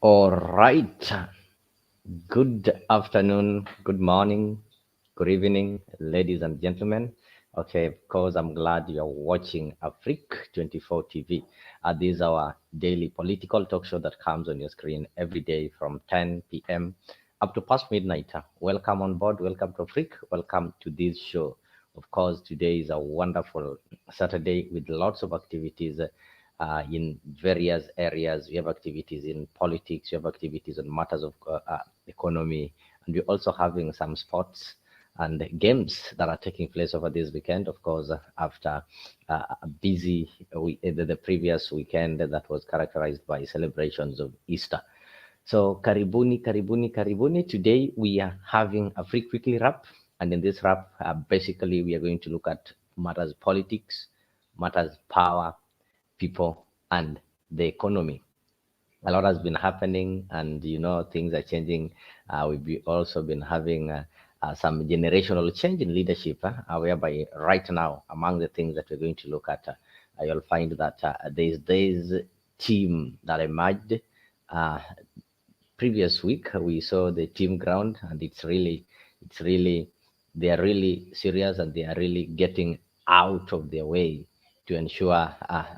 All right. Good afternoon, good morning, good evening, ladies and gentlemen. Okay, of course, I'm glad you're watching Afriq 24 TV. This is our daily political talk show that comes on your screen every day from 10 p.m. up to past midnight. Welcome on board. Welcome to Afriq. Welcome to this show. Of course, today is a wonderful Saturday with lots of activities in various areas. We have activities in politics, we have activities on matters of economy, and we're also having some sports and games that are taking place over this weekend. Of course, after a busy the previous weekend that was characterized by celebrations of Easter. So karibuni, karibuni, karibuni. Today we are having a free quickly wrap, and in this wrap, basically we are going to look at matters politics, matters power, people, and the economy. A lot has been happening, and things are changing. Also been having some generational change in leadership, whereby right now, among the things that we're going to look at, you'll find that there's this team that emerged. Uh, Previous week we saw the team ground, and it's really they are really serious, and they are really getting out of their way to ensure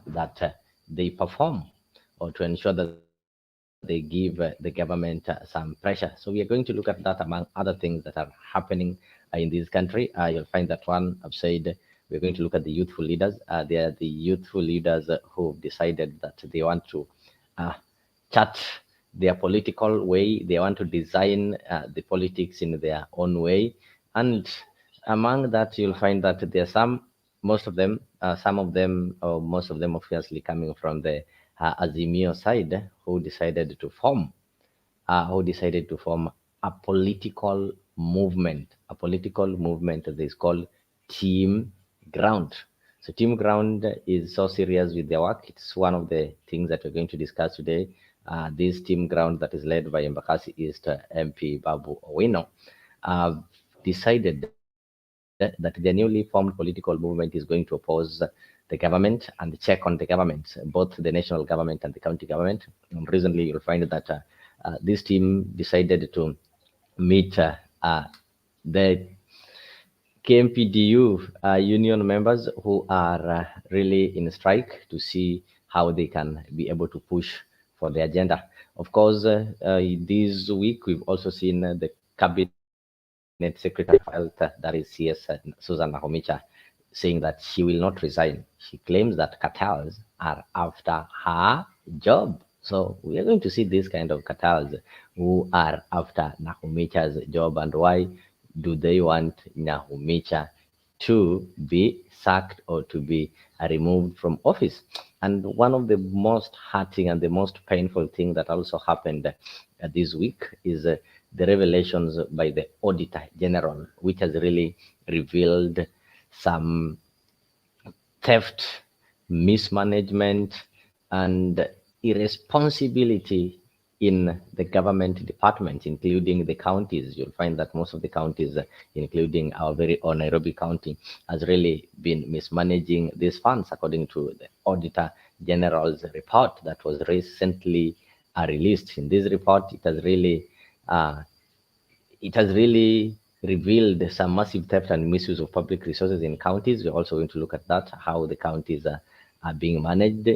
that they perform, or to ensure that they give the government some pressure. So we are going to look at that among other things that are happening in this country. You'll find that one I've said we're going to look at the youthful leaders. They are the youthful leaders who've decided that they want to uh, chart their political way. They want to design the politics in their own way. And among that, you'll find that there are some of them, or most of them, obviously coming from the Azimio side, who decided to form a political movement that is called Team Ground. So Team Ground is so serious with their work. It's one of the things that we're going to discuss today. This Team Ground that is led by Embakasi East MP Babu Owino decided that their newly formed political movement is going to oppose the government and check on the government, both the national government and the county government. And recently, you'll find that this team decided to meet the KMPDU union members who are really in strike to see how they can be able to push for the agenda. Of course, this week we've also seen the cabinet secretary of health, that is C.s Susan Nakhumicha, saying that she will not resign. She claims that cartels are after her job. So we are going to see this kind of cartels who are after Nakhumicha's job, and why do they want Nakhumicha to be sacked or to be removed from office. And one of the most hurting and the most painful thing that also happened this week is the revelations by the Auditor General, which has really revealed some theft, mismanagement, and irresponsibility in the government departments, including the counties. You'll find that most of the counties, including our very own Nairobi County, has really been mismanaging these funds, according to the Auditor General's report that was recently released. In this report, uh, it has really revealed some massive theft and misuse of public resources in counties. We're also going to look at that, how the counties are being managed.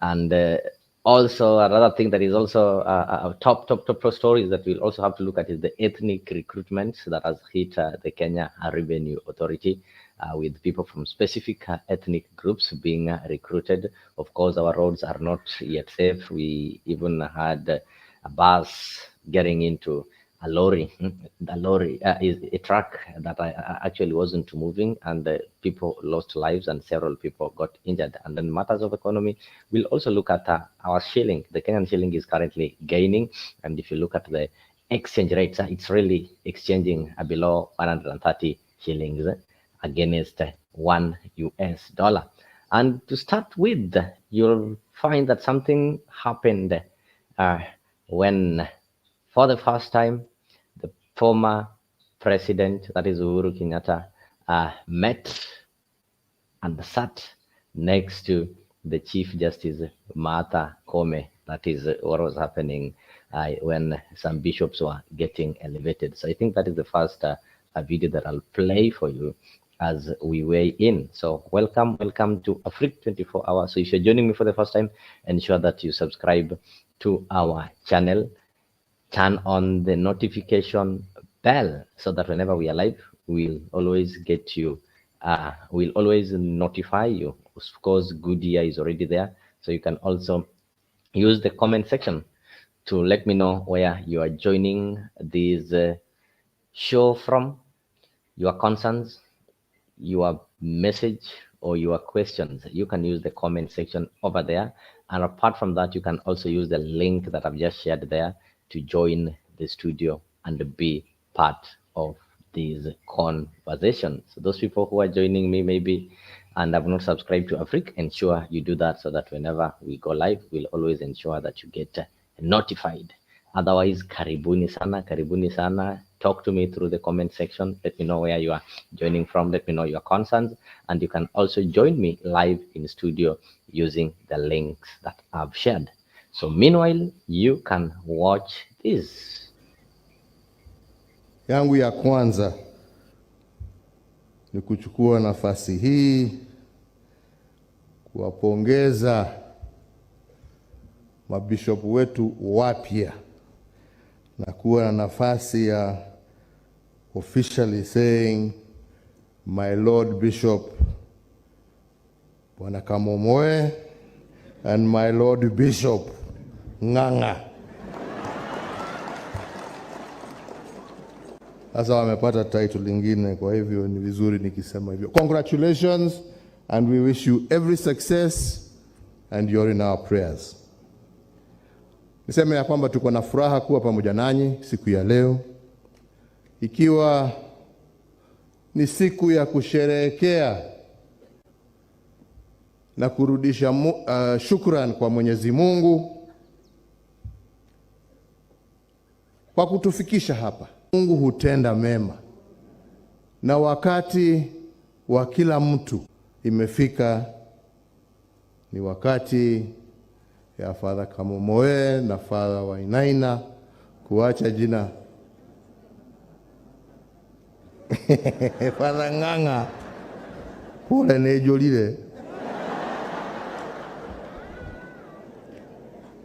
And also another thing that is also a top stories that we'll also have to look at is the ethnic recruitment that has hit the Kenya Revenue Authority, with people from specific ethnic groups being recruited. Of course, our roads are not yet safe. We even had a bus getting into a lorry. The lorry is a truck that actually wasn't moving, and people lost lives and several people got injured. And then matters of economy, we'll also look at our shilling. The Kenyan shilling is currently gaining, and if you look at the exchange rates, it's really exchanging below 130 shillings against one US dollar. And to start with, you'll find that something happened uh, when, for the first time, the former president, that is Uhuru Kenyatta, met and sat next to the Chief Justice Martha Koome. That is what was happening when some bishops were getting elevated. So I think that is the first video that I'll play for you as we weigh in. So welcome to Afriq 24 hours. So if you're joining me for the first time, ensure that you subscribe to our channel, turn on the notification bell so that whenever we are live, we'll always get you, we'll always notify you. Of course, good year is already there. So you can also use the comment section to let me know where you are joining this show from, your concerns, your message, or your questions. You can use the comment section over there. And apart from that, you can also use the link that I've just shared there to join the studio and be part of these conversations. So those people who are joining me maybe and have not subscribed to Afriq, ensure you do that so that whenever we go live, we'll always ensure that you get notified. Otherwise, karibuni sana. Talk to me through the comment section. Let me know where you are joining from. Let me know your concerns. And you can also join me live in studio using the links that I've shared. So meanwhile, you can watch this. Yangu ya kwanza ni kuchukua nafasi hii kuwapongeza mabishopu wetu wapya na kuwa na nafasi ya officially saying my Lord Bishop Bwana Kamomoe and my Lord Bishop Ng'ang'a. Sasa wamepata title lingine, kwa hivyo ni vizuri nikisema hivyo. Congratulations and we wish you every success and you're in our prayers. Niseme ya kwamba tuko na furaha kuwa pamoja nanyi siku ya leo, ikiwa ni siku ya kusherehekea na kurudisha shukrani kwa Mwenyezi Mungu kwa kutufikisha hapa. Mungu hutenda mema na wakati wa kila mtu imefika. Ni wakati ya Father Kamomoe na Father Wainaina kuacha jina Father Ng'ang'a kule nejolile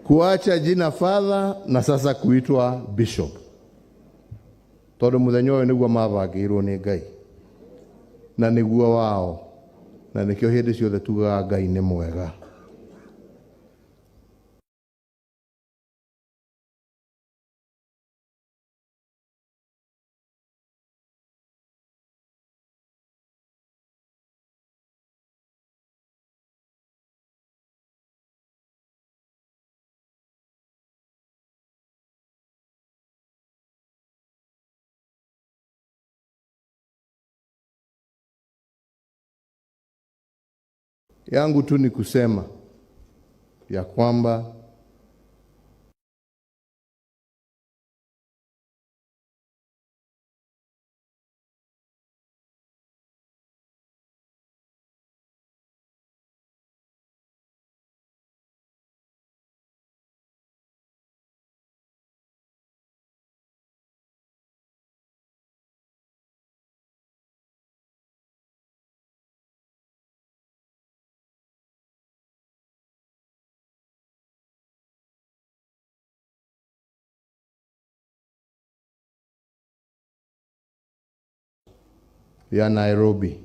kuacha jina Father na sasa kuitwa Bishop. Todo muthenyo niguo mabagirwo ni Ngai na niguo wao, na nikio hindi ciothe tugaga Ngai ni mwega. Yangu tu ni kusema ya kwamba ya Nairobi.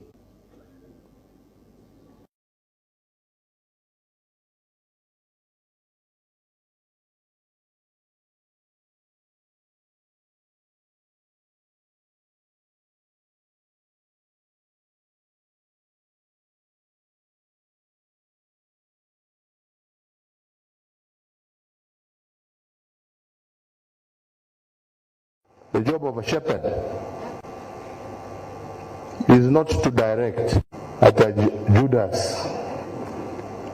The job of a shepherd is not to direct. Hata Judas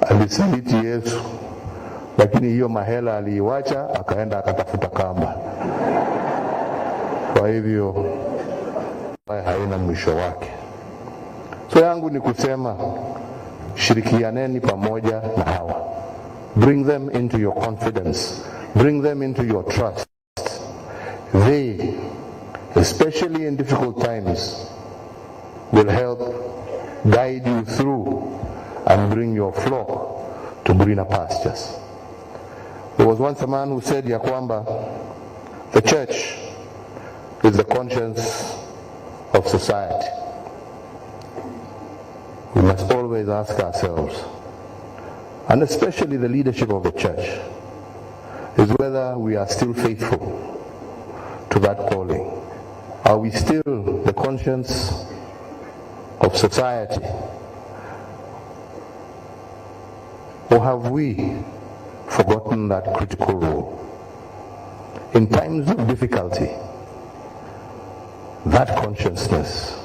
alisaliti Yesu, lakini hiyo mahela aliiwacha akaenda akatafuta kamba. Kwa hivyo haina mwisho wake. So yangu ni kusema shirikianeni pamoja na hawa. Bring them into your confidence. Bring them into your trust. They, especially in difficult times, will help guide you through and bring your flock to greener pastures. There was once a man who said, ya kwamba, the church is the conscience of society. We must always ask ourselves, and especially the leadership of the church, is whether we are still faithful to that calling. Are we still the conscience of society? Or have we forgotten that critical role? In times of difficulty, that consciousness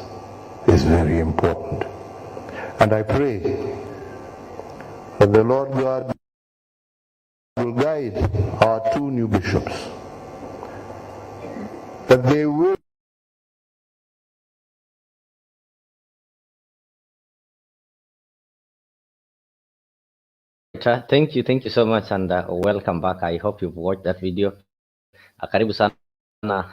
is very important. And I pray that the Lord God will guide our two new bishops, that they will Thank you so much, and welcome back. I hope you've watched that video. Karibu sana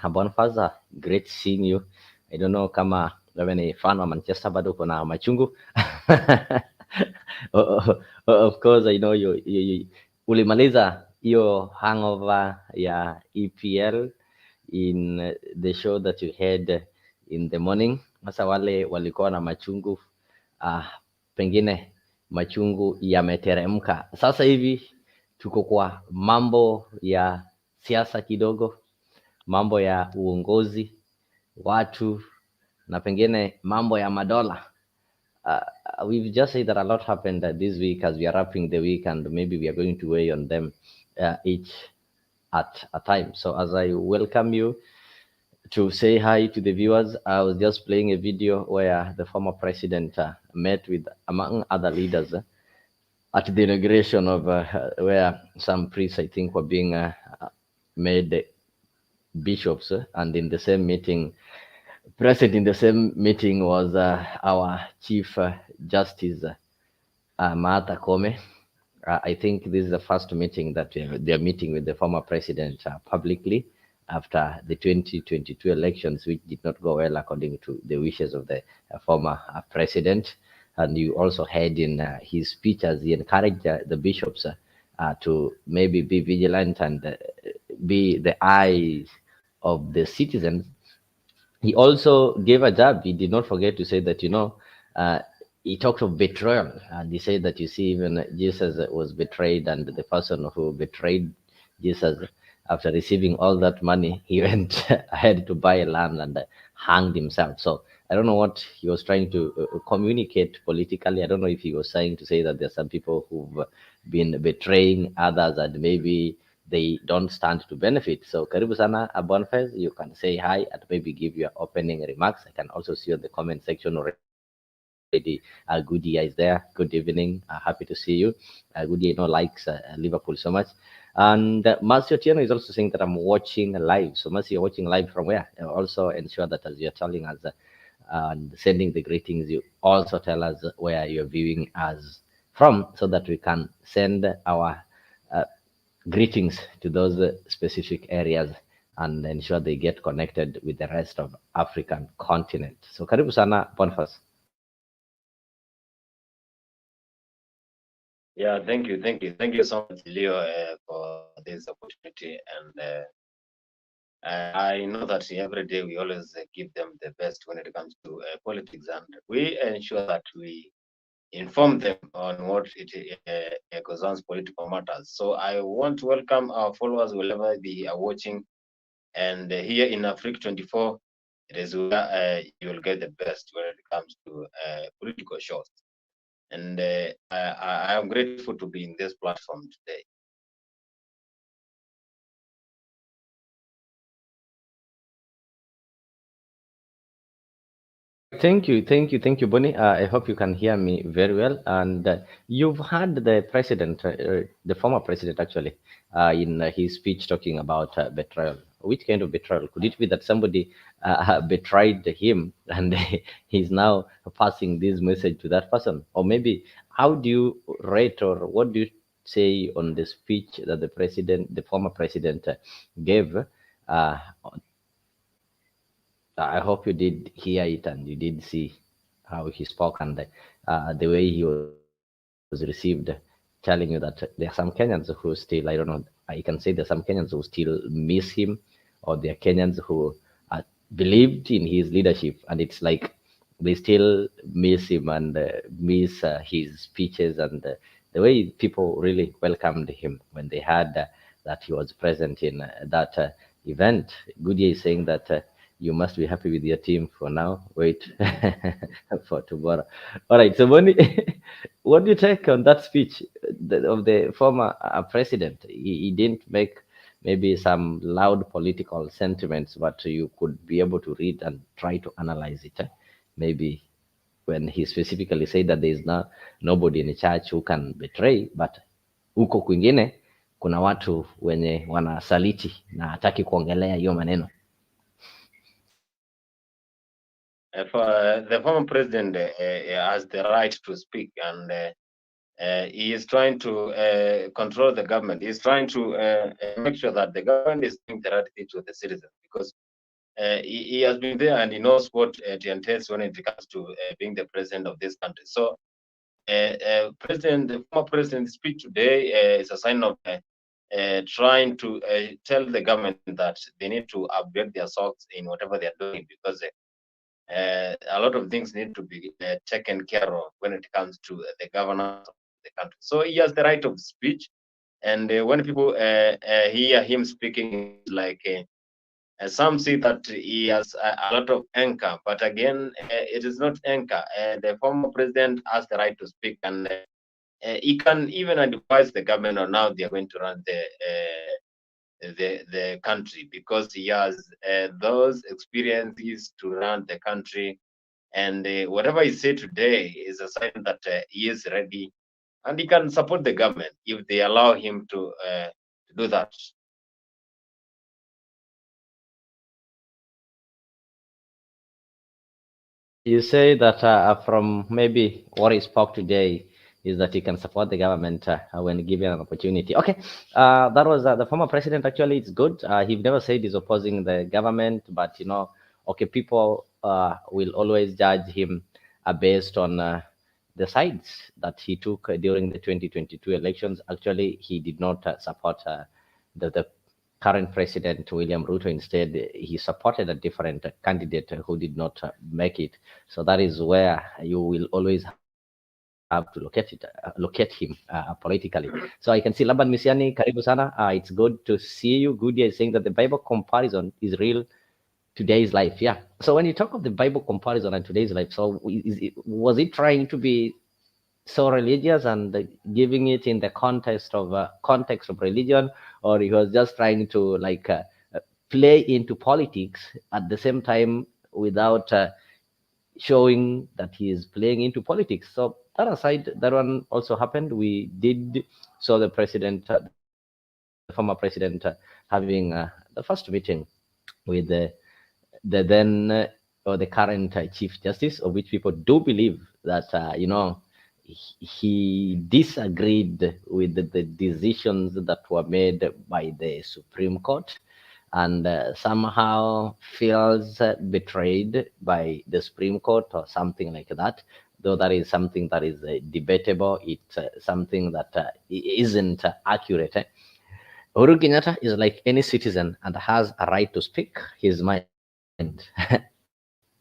Bonfaza, great seeing you. I don't know kama wewe ni fan wa Manchester bado kuna machungu. Of course I know you ulimaliza hiyo hangover ya EPL in the show that you had in the morning. Sasa wale walikuwa na machungu, pengine machungu yameteremka. Sasa hivi tuko kwa mambo ya siasa kidogo, mambo ya uongozi, watu na pengine mambo ya madola. We've just said that a lot happened this week as we are wrapping the week, and maybe we are going to weigh on them each at a time. So as I welcome you to say hi to the viewers, I was just playing a video where the former president met with, among other leaders, at the inauguration of where some priests, I think, were being made bishops, and in the same meeting, present in the same meeting was our Chief Justice Koome. I think this is the first meeting that they're meeting with the former president publicly after the 2022 elections, which did not go well according to the wishes of the former president. And you also heard in his speech as he encouraged the bishops to maybe be vigilant and be the eyes of the citizens. He also gave a jab. He did not forget to say that, he talked of betrayal, and he said that, you see, even Jesus was betrayed, and the person who betrayed Jesus, after receiving all that money, he went ahead to buy land and hanged himself. So I don't know what he was trying to communicate politically. I don't know if he was trying to say that there are some people who've been betraying others and maybe they don't stand to benefit. So karibu sana Bonfez, you can say hi and maybe give your opening remarks. I can also see on the comment section already. Goodie is there. Good evening. Happy to see you. Goodie, likes Liverpool so much. And Marcio Tieno is also saying that I'm watching live. So Marcio, you're watching live from where? Also ensure that as you're telling us and sending the greetings, you also tell us where you're viewing us from, so that we can send our greetings to those specific areas and ensure they get connected with the rest of African continent. So karibu sana Boniface. Yeah, thank you so much, Leo, for this opportunity. And I know that every day we always give them the best when it comes to politics, and we ensure that we inform them on what it concerns political matters. So I want to welcome our followers wherever they are watching, and here in Afriq 24, it is where you will get the best when it comes to political shows. And I am grateful to be in this platform today. Thank you, Bonnie. I hope you can hear me very well. And you've heard the president, the former president, actually, in his speech talking about betrayal. Which kind of betrayal? Could it be that somebody betrayed him and he's now passing this message to that person? Or maybe, how do you rate, or what do you say on the speech that the former president, gave. I hope you did hear it and you did see how he spoke and the way he was received, telling you that there are some Kenyans who still, I don't know, I can say there are some Kenyans who still miss him, or there are Kenyans who believed in his leadership, and it's like they still miss him and miss his speeches and the way people really welcomed him when they heard that he was present in that event. Goodyear is saying that you must be happy with your team for now. Wait for tomorrow. All right. So, Bonnie, what do you take on that speech of the former president? He didn't make maybe some loud political sentiments, but you could be able to read and try to analyze it. Maybe when he specifically said that there is nobody in the church who can betray, but huko kwingine kuna watu wenye wanasaliti na hataki kuongelea hiyo maneno. The former president has the right to speak, and he is trying to control the government. He is trying to make sure that the government is doing the right thing to the citizens, because he has been there and he knows what it entails when it comes to being the president of this country. So, the former president's speech today is a sign of trying to tell the government that they need to upgrade their socks in whatever they're doing, because a lot of things need to be taken care of when it comes to the governance of the country. So he has the right of speech, and when people hear him speaking, like some see that he has a lot of anger, but again, it is not anger. The former president has the right to speak, and he can even advise the government on how they are going to run the country, because he has those experiences to run the country, and whatever he said today is a sign that he is ready and he can support the government if they allow him to do that. You say that from maybe what he spoke today is that he can support the government when given an opportunity. Okay, that was the former president. Actually, it's good. He never said he's opposing the government, but okay, people will always judge him based on the sides that he took during the 2022 elections. Actually, he did not support the current president William Ruto. Instead, he supported a different candidate who did not make it. So that is where you will always have to locate him politically. So I can see Laban Misiani, karibu sana. It's good to see you. Goodyear is saying that the Bible comparison is real today's life. Yeah. So when you talk of the Bible comparison and today's life, so was it trying to be so religious and giving it in the context of religion, or he was just trying to play into politics at the same time without showing that he is playing into politics? So that aside, that one also happened. We did saw the president, the former president, having the first meeting with the then or the current Chief Justice, of which people do believe that he disagreed with the decisions that were made by the Supreme Court, and somehow feels betrayed by the Supreme Court or something like that. Though that is something that is debatable, it's something that isn't accurate. Uhuru Kenyatta is like any citizen and has a right to speak his mind.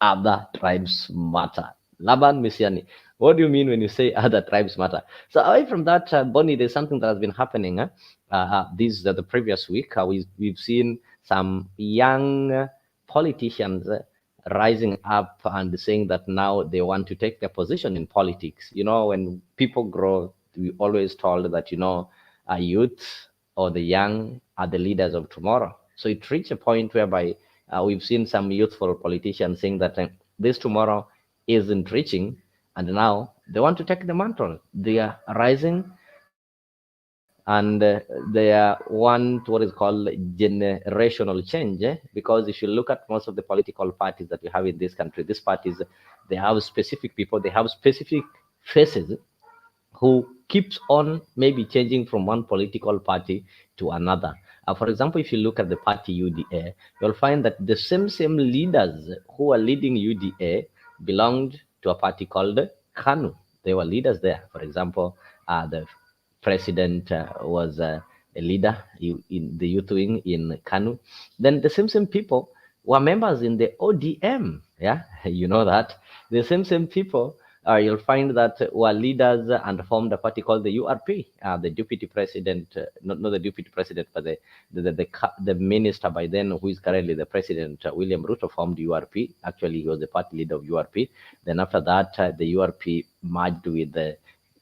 Other tribes matter. Laban Misiani, what do you mean when you say other tribes matter? So away from that, Bonnie, there's something that has been happening. This the previous week, we've seen some young politicians rising up and saying that now they want to take their position in politics. When people grow, we always told that a youth or the young are the leaders of tomorrow. So it reached a point whereby we've seen some youthful politicians saying that this tomorrow isn't reaching, and now they want to take the mantle. They are rising, and they want what is called generational change. Because if you look at most of the political parties that we have in this country, these parties, they have specific people, they have specific faces who keeps on maybe changing from one political party to another. For example, if you look at the party UDA, you'll find that the same leaders who are leading UDA belonged to a party called KANU. They were leaders there. For example, the president was a leader in the youth wing in KANU. Then the same people were members in the ODM. Yeah, you know that. The same people, you'll find that were leaders and formed a party called the URP. The deputy president, not the deputy president, but the minister by then, who is currently the president, William Ruto, formed URP. Actually, he was the party leader of URP. Then after that, the URP merged with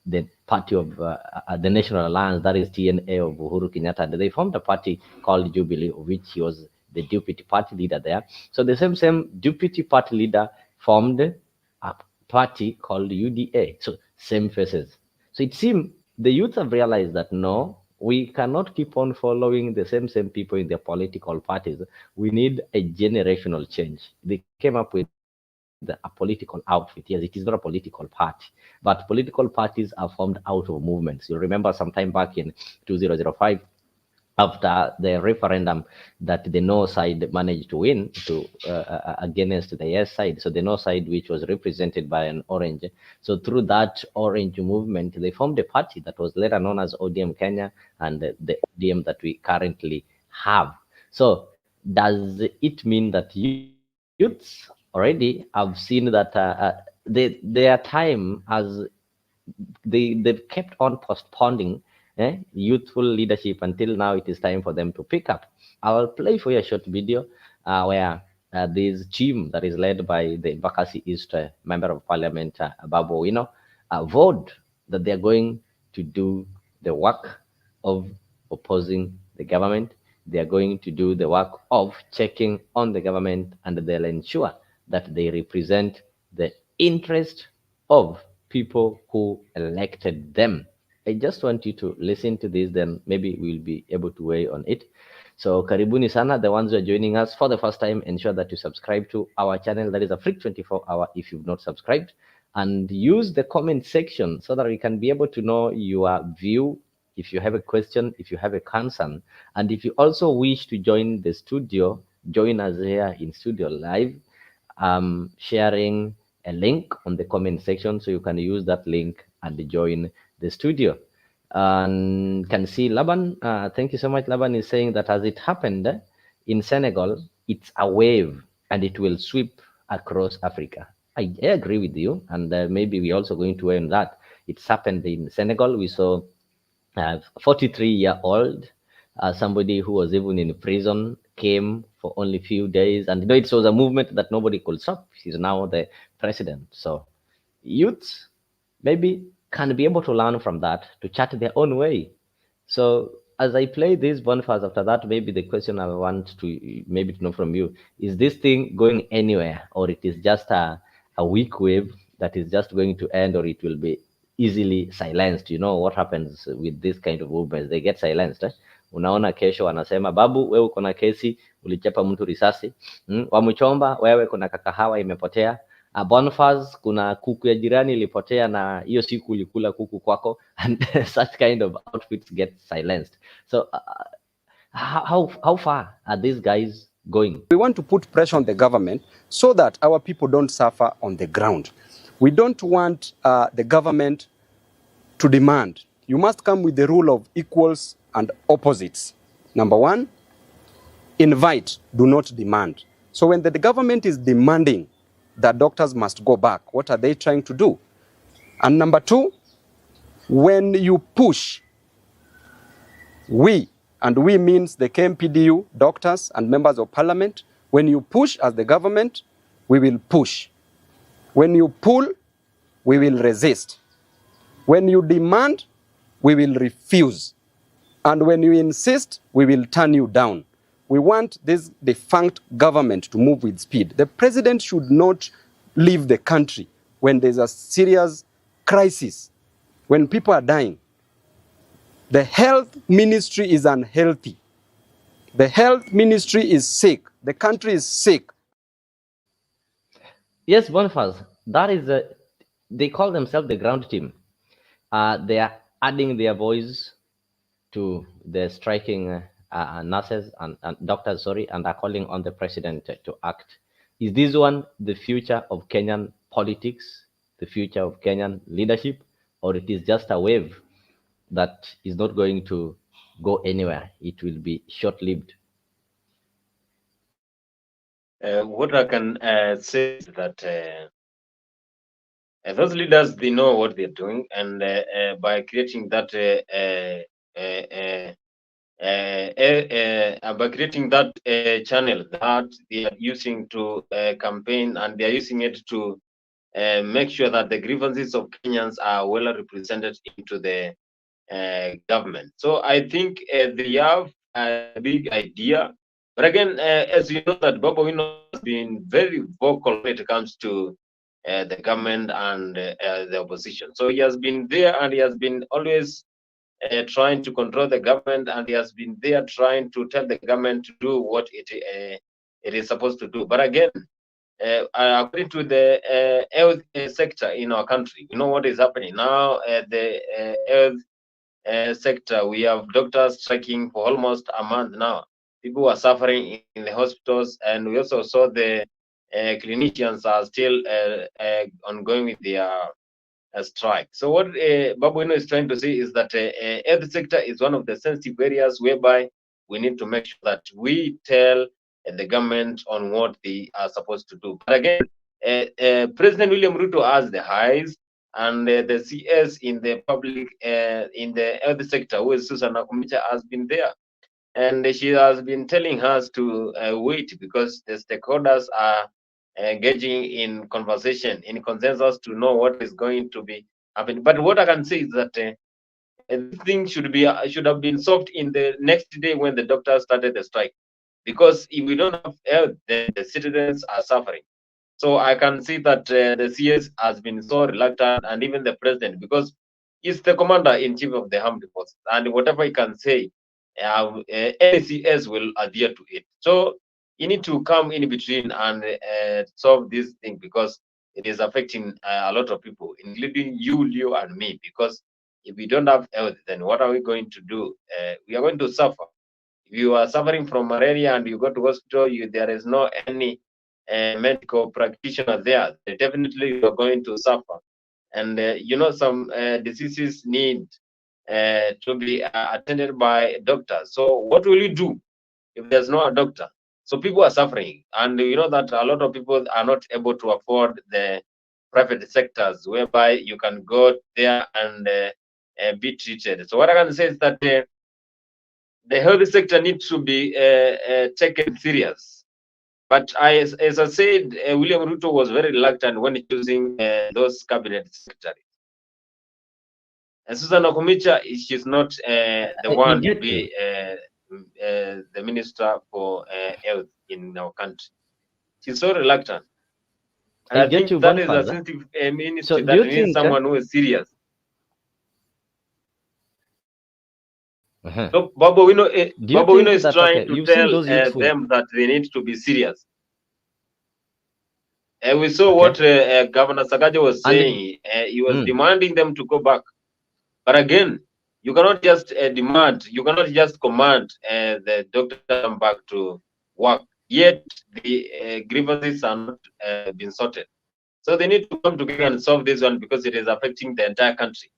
the party of the National Alliance, that is TNA of Uhuru Kenyatta, and they formed a party called Jubilee, of which he was the deputy party leader there. So the same deputy party leader formed a party called UDA. So same faces. So it seems the youth have realized that no, we cannot keep on following the same people in their political parties. We need a generational change. They came up with a political outfit. Yes, it is not a political party, but political parties are formed out of movements. You remember sometime back in 2005, after the referendum, that the no side managed to win against the yes side. So the no side, which was represented by an orange. So through that orange movement, they formed a party that was later known as ODM Kenya, and the ODM that we currently have. So does it mean that youths already have seen that their time as they've kept on postponing youthful leadership until now it is time for them to pick up. I'll play for you a short video where this team that is led by the Bakassi East Member of Parliament, Babu Owino, vowed that they're going to do the work of opposing the government. They are going to do the work of checking on the government, and they'll ensure that they represent the interest of people who elected them. I just want you to listen to this, then maybe we'll be able to weigh on it. So karibuni sana, the ones who are joining us for the first time, ensure that you subscribe to our channel, that is Afriq 24 Hour, if you've not subscribed, and use the comment section so that we can be able to know your view. If you have a question, if you have a concern, and if you also wish to join the studio, join us here in studio live. Sharing a link on the comment section, so you can use that link and join the studio. And can see Laban, thank you so much. Laban is saying that as it happened in Senegal, it's a wave and it will sweep across Africa. I agree with you, and maybe we're also going to end that. It's happened in Senegal. We saw a 43-year-old, somebody who was even in prison, came for only a few days, and it was a movement that nobody could stop. He's now the president. So youths maybe can be able to learn from that to chart their own way. So as I play this bonfires, after that, maybe the question I want to maybe to know from you is this thing going anywhere, or it is just a weak wave that is just going to end, or it will be easily silenced. You know what happens with this kind of movements, they get silenced. Unaona kesho wanasema Babu, wewe uko na kesi, ulichapa mtu risasi. Wamuchomba, wewe kuna kakahawa imepotea. Bonfires, kuna kuku ya jirani ilipotea na hiyo siku ulikula kuku kwako, and such kind of outfits get silenced. So how far are these guys going? We want to put pressure on the government so that our people don't suffer on the ground. We don't want the government to demand. You must come with the rule of equals and opposites. Number one, invite, do not demand. So when the government is demanding that doctors must go back, what are they trying to do? And number two, when you push, and we means the KMPDU, doctors and members of parliament, when you push as the government, we will push. When you pull, we will resist. When you demand, we will refuse. And when you insist, we will turn you down. We want this defunct government to move with speed. The president should not leave the country when there's a serious crisis, when people are dying. The health ministry is unhealthy. The health ministry is sick. The country is sick. Yes, Boniface, that is they call themselves the ground team. They are adding their voice to the striking nurses and doctors, sorry, and are calling on the president to act. Is this one the future of Kenyan politics, the future of Kenyan leadership, or it is just a wave that is not going to go anywhere? It will be short-lived. What I can say is that those leaders, they know what they're doing, and by creating that by creating that channel that they are using to campaign, and they are using it to make sure that the grievances of Kenyans are well represented into the government. So I think they have a big idea. But again, as you know, that Babu Owino has been very vocal when it comes to the government and the opposition. So he has been there, and he has been always trying to control the government, and he has been there trying to tell the government to do what it is supposed to do. But again, according to the health sector in our country, you know what is happening now. The health sector, we have doctors striking for almost a month now. People are suffering in the hospitals, and we also saw the clinicians are still ongoing with their strike. So what Babu Owino is trying to say is that health sector is one of the sensitive areas whereby we need to make sure that we tell the government on what they are supposed to do. But again, President William Ruto has the highs, and the CS in the public, in the health sector, who is C.s Nakhumicha, has been there. And she has been telling us to wait, because the stakeholders are engaging in conversation, in consensus, to know what is going to be happening. But what I can say is that this thing should have been solved in the next day when the doctors started the strike. Because if we don't have health, then the citizens are suffering. So I can see that the CS has been so reluctant, and even the president, because he's the commander in chief of the armed forces, and whatever he can say, any CS will adhere to it. So you need to come in between and solve this thing, because it is affecting a lot of people, including you, Leo, and me. Because if we don't have health, then what are we going to do? We are going to suffer. If you are suffering from malaria and you go to hospital, there is no any medical practitioner there, then definitely you are going to suffer. And you know, some diseases need to be attended by doctors. So what will you do if there's no doctor? So people are suffering, and you know that a lot of people are not able to afford the private sectors whereby you can go there and be treated. So what I can say is that the health sector needs to be taken serious. But as I said, William Ruto was very reluctant when choosing those cabinet secretaries. And C.s Nakhumicha, she's not the one to be the minister for health in our country. She's so reluctant. And I get think you that one is a further. sensitive ministry So do that you needs think someone who is serious. uh-huh. So Babu Owino Do you think is that, trying okay, to you've seen tell those youthful, them that they need to be serious. We saw okay, what Governor Sakaja was and saying. He was demanding them to go back. But again, you cannot just demand, you cannot just command the doctor to come back to work, yet the grievances are not been sorted. So they need to come together and solve this one, because it is affecting the entire country.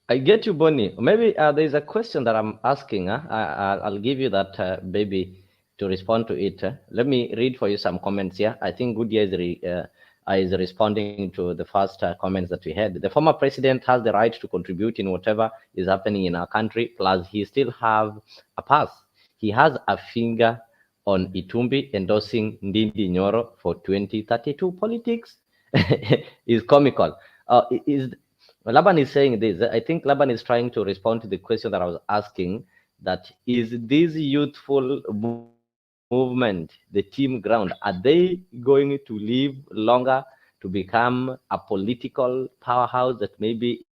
I get you, Bonnie. Maybe there's a question that I'm asking. I'll give you that, baby, to respond to it. Let me read for you some comments here. I think Goodyear is responding to the first comments that we had. The former president has the right to contribute in whatever is happening in our country. Plus, he still have a pass. He has a finger on Itumbi endorsing Ndindi Nyoro for 2032 politics. Is comical. Is Laban is saying this. I think Laban is trying to respond to the question that I was asking, that is this youthful movement, the team ground, are they going to live longer to become a political powerhouse that maybe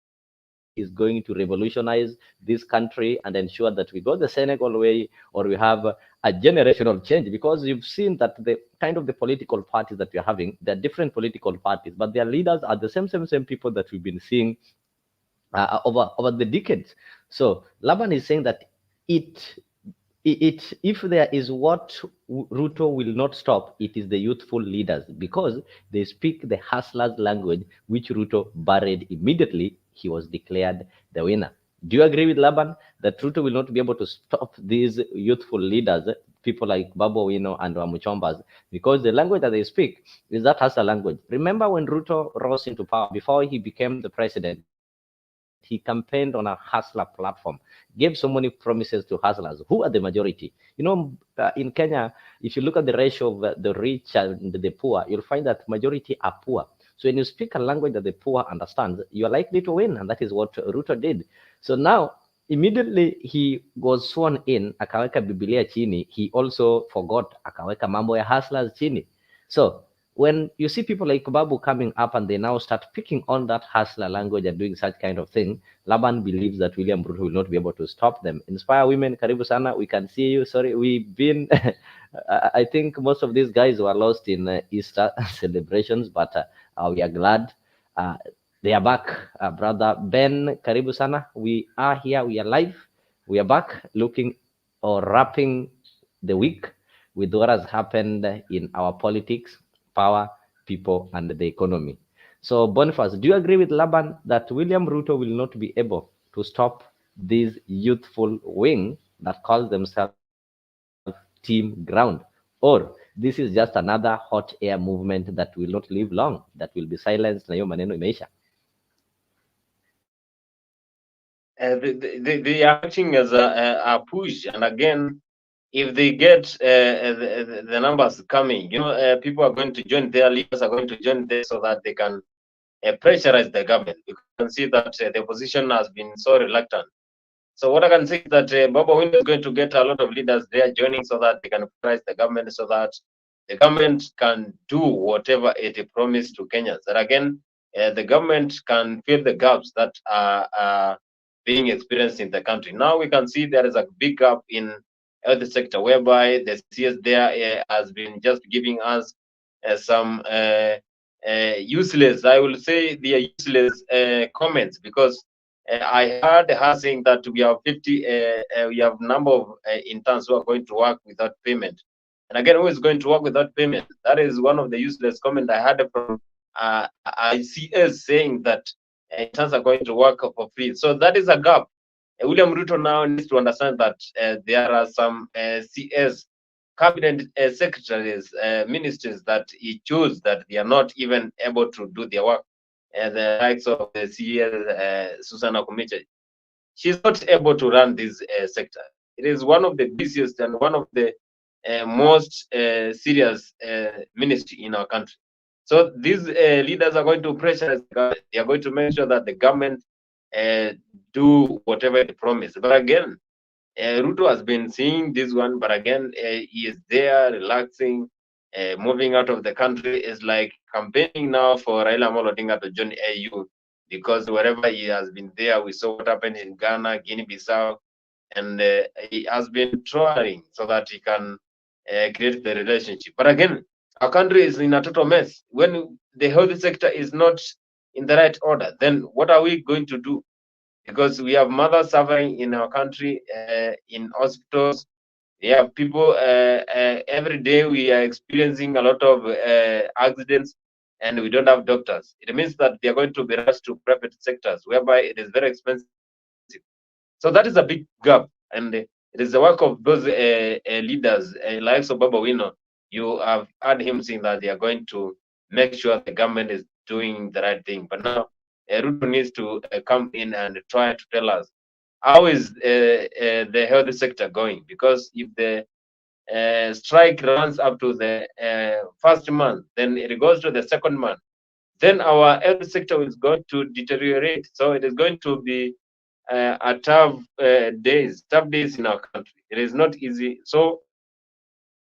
in 5 years is going to revolutionize this country and ensure that we go the Senegal way, or we have a generational change. Because you've seen that the kind of the political parties that we're having, they're different political parties, but their leaders are the same people that we've been seeing over the decades. So Laban is saying that it if there is what Ruto will not stop, it is the youthful leaders, because they speak the hustlers language, which Ruto buried immediately he was declared the winner. Do you agree with Laban that Ruto will not be able to stop these youthful leaders, people like Babu Owino and Wamuchombas, because the language that they speak is that hustler language? Remember when Ruto rose into power, before he became the president, he campaigned on a hustler platform, gave so many promises to hustlers, who are the majority. In Kenya, if you look at the ratio of the rich and the poor, you'll find that majority are poor. So when you speak a language that the poor understands, you are likely to win, and that is what Ruto did. So now, immediately he was sworn in, akaweka Biblia chini, he also forgot, akaweka mambo ya hustlers chini. So when you see people like Babu coming up and they now start picking on that hustler language and doing such kind of thing, Laban believes that William Ruto will not be able to stop them. Inspire Women, karibu sana, we can see you. Sorry, we've been, I think most of these guys were lost in Easter celebrations, but we are glad they are back. Brother Ben, karibu sana, we are here, we are live, we are back looking or wrapping the week with what has happened in our politics, power, people, and the economy. So, Boniface, do you agree with Laban that William Ruto will not be able to stop this youthful wing that calls themselves Team Ground? Or this is just another hot air movement that will not live long, that will be silenced na hiyo maneno imeisha? They are acting as a push, and again, if they get the numbers coming, people are going to join, their leaders are going to join there so that they can pressurize the government. You can see that the opposition has been so reluctant. So what I can say is that Babu Owino is going to get a lot of leaders there joining so that they can pressurize the government, so that the government can do whatever it promised to Kenyans. That again, the government can fill the gaps that are being experienced in the country. Now we can see there is a big gap in health sector, whereby the CS there has been just giving us some useless, I will say they are useless comments, because I heard her saying that we have 50, we have number of interns who are going to work without payment. And again, who is going to work without payment? That is one of the useless comments I heard from ICS, saying that interns are going to work for free. So that is a gap. William Ruto now needs to understand that there are some CS cabinet secretaries, ministers that he chose that they are not even able to do their work. The likes of the C.s Nakhumicha, she's not able to run this sector. It is one of the busiest and one of the most serious ministry in our country. So these leaders are going to pressure the government. They are going to make sure that the government do whatever they promise. But again, Ruto has been seeing this one, but again, he is there relaxing, moving out of the country. Is like campaigning now for Raila Amolo Odinga to join AU, because wherever he has been there, we saw what happened in Ghana, Guinea-Bissau, and he has been trying so that he can create the relationship. But again, our country is in a total mess. When the health sector is not in the right order, then what are we going to do? Because we have mothers suffering in our country, in hospitals. We have people every day. We are experiencing a lot of accidents, and we don't have doctors. It means that they are going to be rushed to private sectors, whereby it is very expensive. So that is a big gap, and it is the work of those leaders, like Babu Owino. You have heard him saying that they are going to make sure the government is doing the right thing. But now, Ruto needs to come in and try to tell us how is the health sector going. Because if the strike runs up to the first month, then it goes to the second month, then our health sector is going to deteriorate. So it is going to be a tough days in our country. It is not easy. So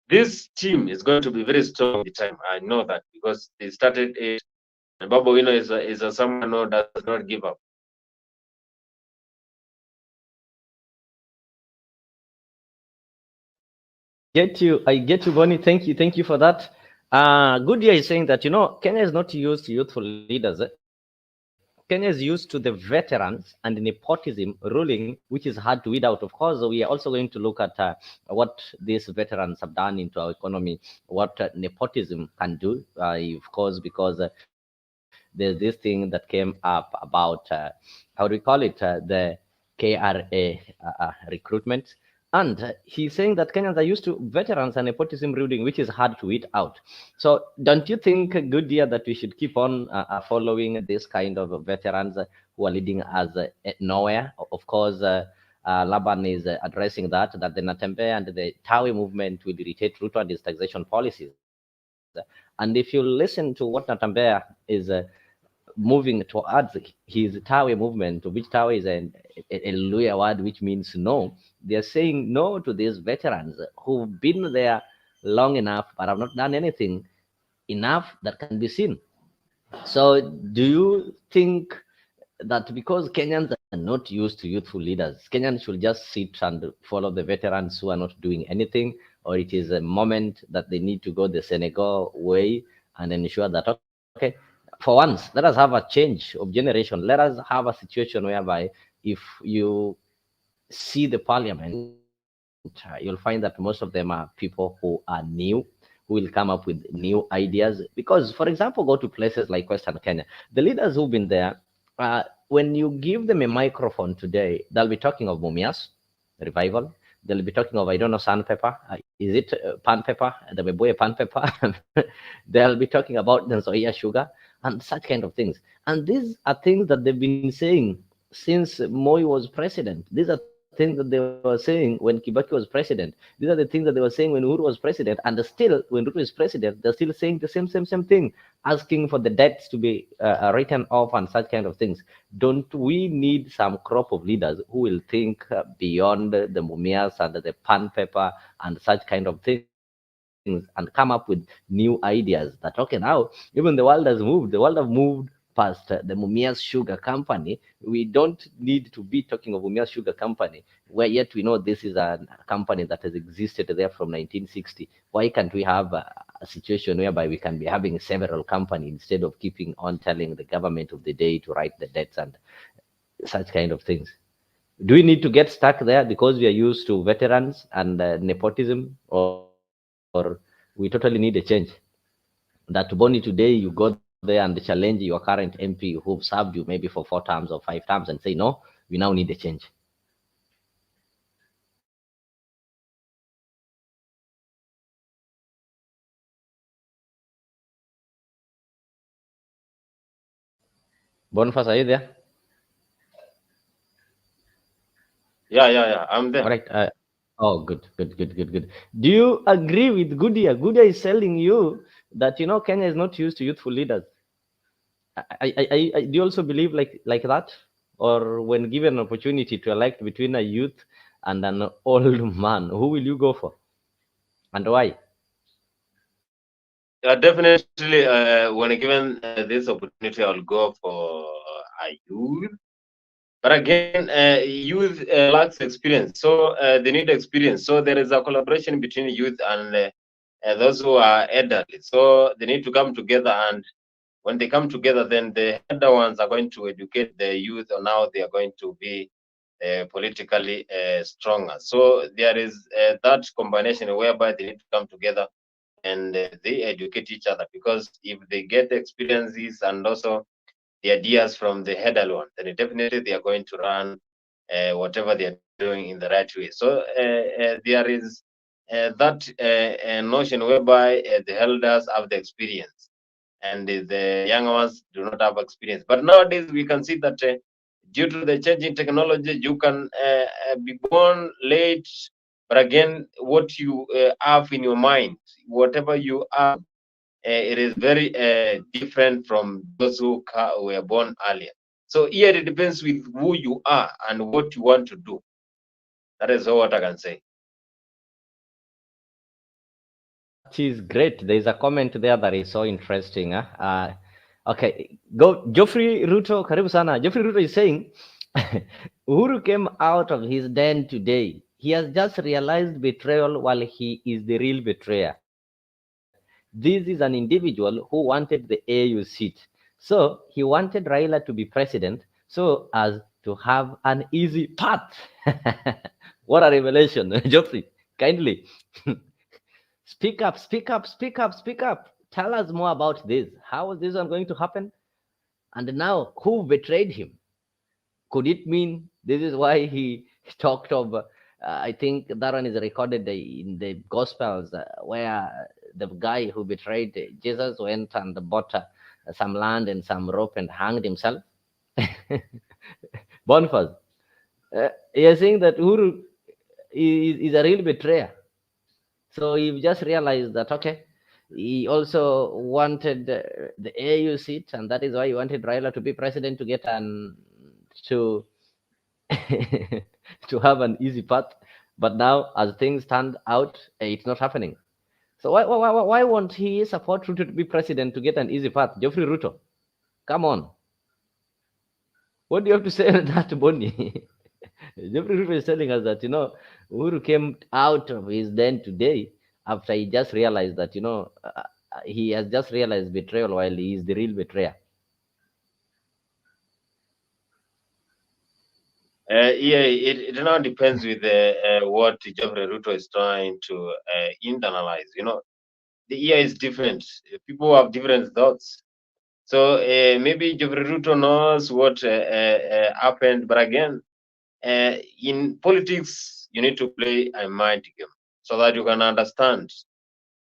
this team is going to be very strong at the time. I know that, because they started it. And Babu Owino is someone who does not give up. I get you, Bonnie. Thank you for that. Goodyear is saying that Kenya is not used to youthful leaders. Kenya is used to the veterans and nepotism ruling, which is hard to weed out. Of course, we are also going to look at what these veterans have done into our economy, what nepotism can do. Of course, because there's this thing that came up about how do we call it, the KRA recruitment. And he's saying that Kenyans are used to veterans and nepotism ruling, which is hard to weed out. So, don't you think, Goodyear, that we should keep on following this kind of veterans who are leading us nowhere? Of course, Laban is addressing that the Natembe and the Tawi movement will irritate Ruto and his taxation policies. And if you listen to what Natembe is moving towards his Tawe movement, which Tawe is a Luya word which means no. They're saying no to these veterans who've been there long enough but have not done anything enough that can be seen. So, do you think that because Kenyans are not used to youthful leaders, Kenyans should just sit and follow the veterans who are not doing anything, or it is a moment that they need to go the Senegal way and ensure that, okay, for once, let us have a change of generation. Let us have a situation whereby if you see the parliament, you'll find that most of them are people who are new, who will come up with new ideas. Because, for example, go to places like Western Kenya, the leaders who've been there, when you give them a microphone today, they'll be talking of Mumias revival. They'll be talking of, I don't know, sandpaper. Is it pan pepper? The Beboe pan pepper. They'll be talking about the Nzoia sugar and such kind of things. And these are things that they've been saying since Moi was president. These are things that they were saying when Kibaki was president. These are the things that they were saying when Uhuru was president. And still, when Ruto is president, they're still saying the same thing, asking for the debts to be written off and such kind of things. Don't we need some crop of leaders who will think beyond the Mumias and the pan paper and such kind of things and come up with new ideas that, okay, now even the world has moved. The world have moved past the Mumias Sugar Company. We don't need to be talking of Mumias Sugar Company, where yet we know this is a company that has existed there from 1960. Why can't we have a situation whereby we can be having several companies instead of keeping on telling the government of the day to write the debts and such kind of things? Do we need to get stuck there because we are used to veterans and nepotism, or we totally need a change? That Bonnie, today you go there and challenge your current MP who've served you maybe for 4 terms or 5 terms and say, no, we now need a change. Boniface, are you there? Yeah. I'm All there. right. Oh, good. Do you agree with Goodyear? Goodyear is telling you that Kenya is not used to youthful leaders. Do you also believe like that, or when given an opportunity to elect between a youth and an old man, who will you go for, and why? Definitely, when given this opportunity, I'll go for a youth. But again, youth lacks experience, so they need experience. So there is a collaboration between youth and those who are elderly. So they need to come together, and when they come together, then the elder ones are going to educate the youth on how they are going to be politically stronger. So there is that combination whereby they need to come together and they educate each other, because if they get experiences and also the ideas from the elder one, then definitely they are going to run whatever they are doing in the right way. So there is that notion whereby the elders have the experience and the younger ones do not have experience. But nowadays we can see that due to the changing technology, you can be born late, but again, what you have in your mind, whatever you have, it is very different from those who were born earlier. So here it depends with who you are and what you want to do. That is all what I can say. That is great. There is a comment there that is so interesting. Okay, go Geoffrey Ruto, karibu sana. Geoffrey Ruto is saying, Uhuru came out of his den today. he has just realized betrayal while he is the real betrayer. This is an individual who wanted the AU seat. So he wanted Raila to be president so as to have an easy path. What a revelation. Geoffrey, kindly speak up, speak up, speak up, speak up. Tell us more about this. How is this one going to happen? And now, who betrayed him? Could it mean this is why he talked of? I think that one is recorded in the Gospels, where the guy who betrayed Jesus went and bought some land and some rope and hanged himself. Boniface, you're saying that Uhuru is a real betrayer. So he just realized that, okay, he also wanted the AU seat, and that is why he wanted Raila to be president to get an to to have an easy path. But now, as things turned out, it's not happening. So why won't he support Ruto to be president to get an easy path? Geoffrey Ruto, come on. What do you have to say on that, Bonnie? Geoffrey Ruto is telling us that, Uhuru came out of his den today after he just realized that, he has just realized betrayal while he is the real betrayer. Yeah, it now depends with what Geoffrey Ruto is trying to internalize. The ear is different. People have different thoughts. So maybe Geoffrey Ruto knows what happened, but again, in politics, you need to play a mind game so that you can understand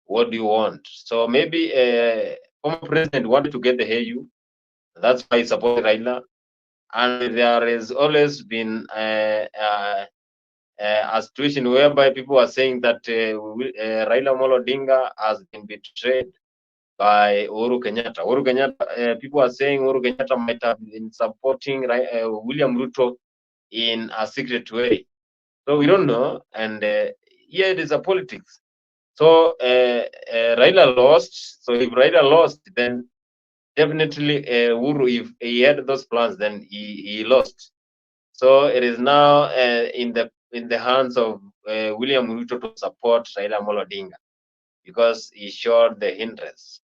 what do you want. So maybe former president wanted to get the AU. That's why he supported Raila. And there has always been a situation whereby people are saying that Raila Amolo Odinga has been betrayed by Uhuru Kenyatta. Uhuru Kenyatta, people are saying Uhuru Kenyatta might have been supporting William Ruto in a secret way. So we don't know, and here it is a politics. So Raila lost. So if Raila lost, then definitely Uhuru, if he had those plans, then he lost. So it is now in the hands of William Ruto to support Raila Amolo Odinga because he showed the interest.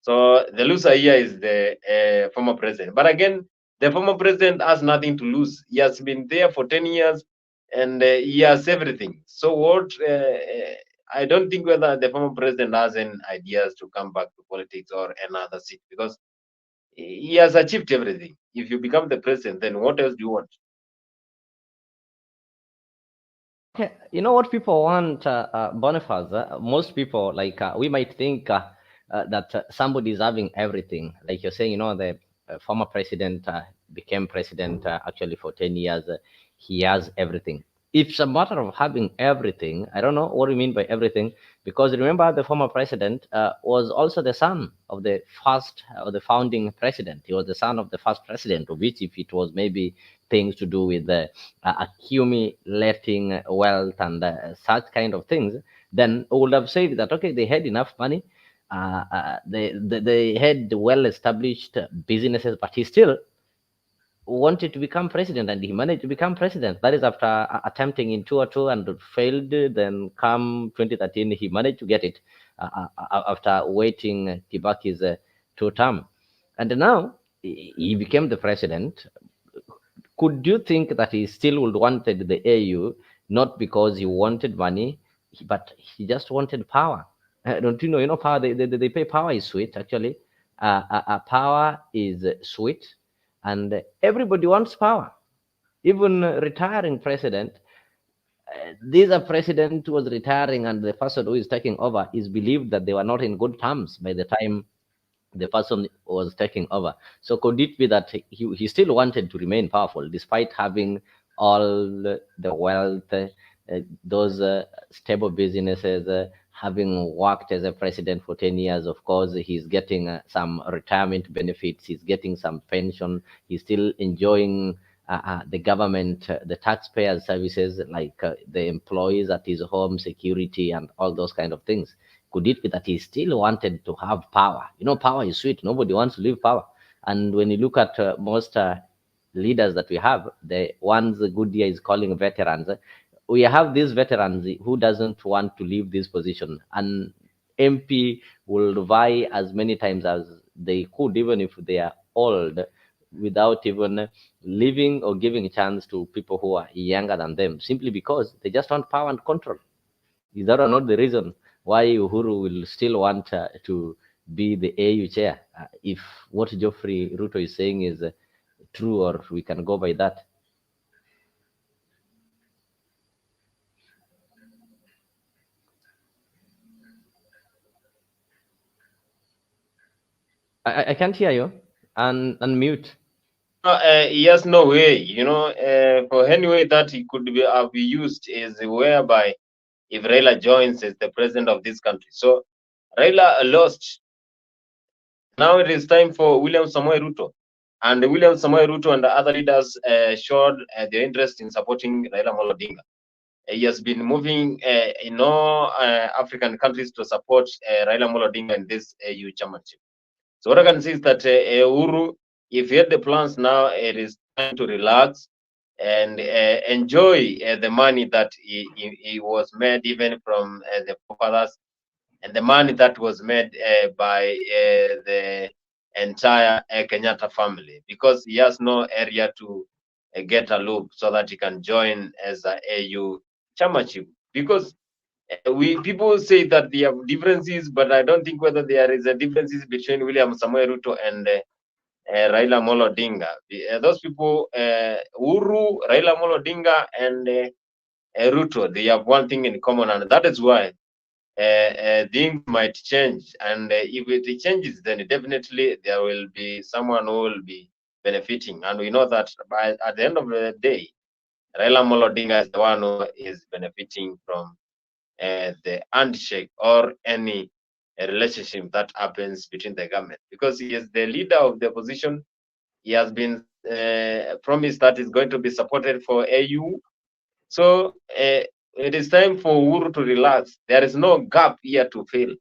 So the loser here is the former president. But again, the former president has nothing to lose. He has been there for 10 years and he has everything. So what? I don't think whether the former president has any ideas to come back to politics or another seat because he has achieved everything. If you become the president, then what else do you want? Okay, you know what people want, Boniface? Most people, like, we might think that somebody is having everything. Like you're saying, the former president became president actually for 10 years. He has everything. It's a matter of having everything. I don't know what you mean by everything, because remember, the former president was also the son of the first, or the founding president. He was the son of the first president, of which, if it was maybe things to do with accumulating wealth and such kind of things, then I would have said that, okay, they had enough money, they had well-established businesses, but he still wanted to become president, and he managed to become president. That is after attempting in 2002 and failed. Then come 2013, he managed to get it after waiting Kibaki's 2 term. And now he became the president. Could you think that he still would wanted the AU, not because he wanted money, but he just wanted power? Don't you know? Power. They pay power is sweet. Actually, power is sweet, and everybody wants power. Even retiring president. This a president who was retiring, and the person who is taking over is believed that they were not in good terms by the time the person was taking over. So could it be that he still wanted to remain powerful despite having all the wealth, those stable businesses, having worked as a president for 10 years? Of course, he's getting some retirement benefits, he's getting some pension, he's still enjoying the government, the taxpayers' services, like the employees at his home, security, and all those kind of things. Could it be that he still wanted to have power? Power is sweet. Nobody wants to leave power. And when you look at most leaders that we have, the ones Goodyear is calling veterans, we have these veterans who doesn't want to leave this position, and MP will vie as many times as they could, even if they are old, without even leaving or giving a chance to people who are younger than them, simply because they just want power and control. Is that not the reason why Uhuru will still want to be the AU chair? If what Geoffrey Ruto is saying is true, or we can go by that. I can't hear you. And unmute. Yes, no way. For any way that he could be used is whereby if Raila joins as the president of this country. So Raila lost. Now it is time for William Samoei Ruto. And William Samoei Ruto and the other leaders showed their interest in supporting Raila Amolo Odinga. He has been moving in all African countries to support Raila Amolo Odinga in this EU chairmanship. So what I can say is that Uhuru, if he had the plans now, it is time to relax and enjoy the money that he was made even from the forefathers, and the money that was made by the entire Kenyatta family, because he has no area to get a loop so that he can join as a AU chairmanship. Because we people say that there are differences, but I don't think whether there is a differences between William Samoei Ruto and Raila Amolo Odinga. Those people, Uhuru, Raila Amolo Odinga, and Ruto, they have one thing in common, and that is why things might change. And if it changes, then definitely there will be someone who will be benefiting. And we know that at the end of the day, Raila Amolo Odinga is the one who is benefiting from the handshake or any relationship that happens between the government, because he is the leader of the opposition. He has been promised that is going to be supported for AU. So it is time for Uhuru to relax. There is no gap here to fill.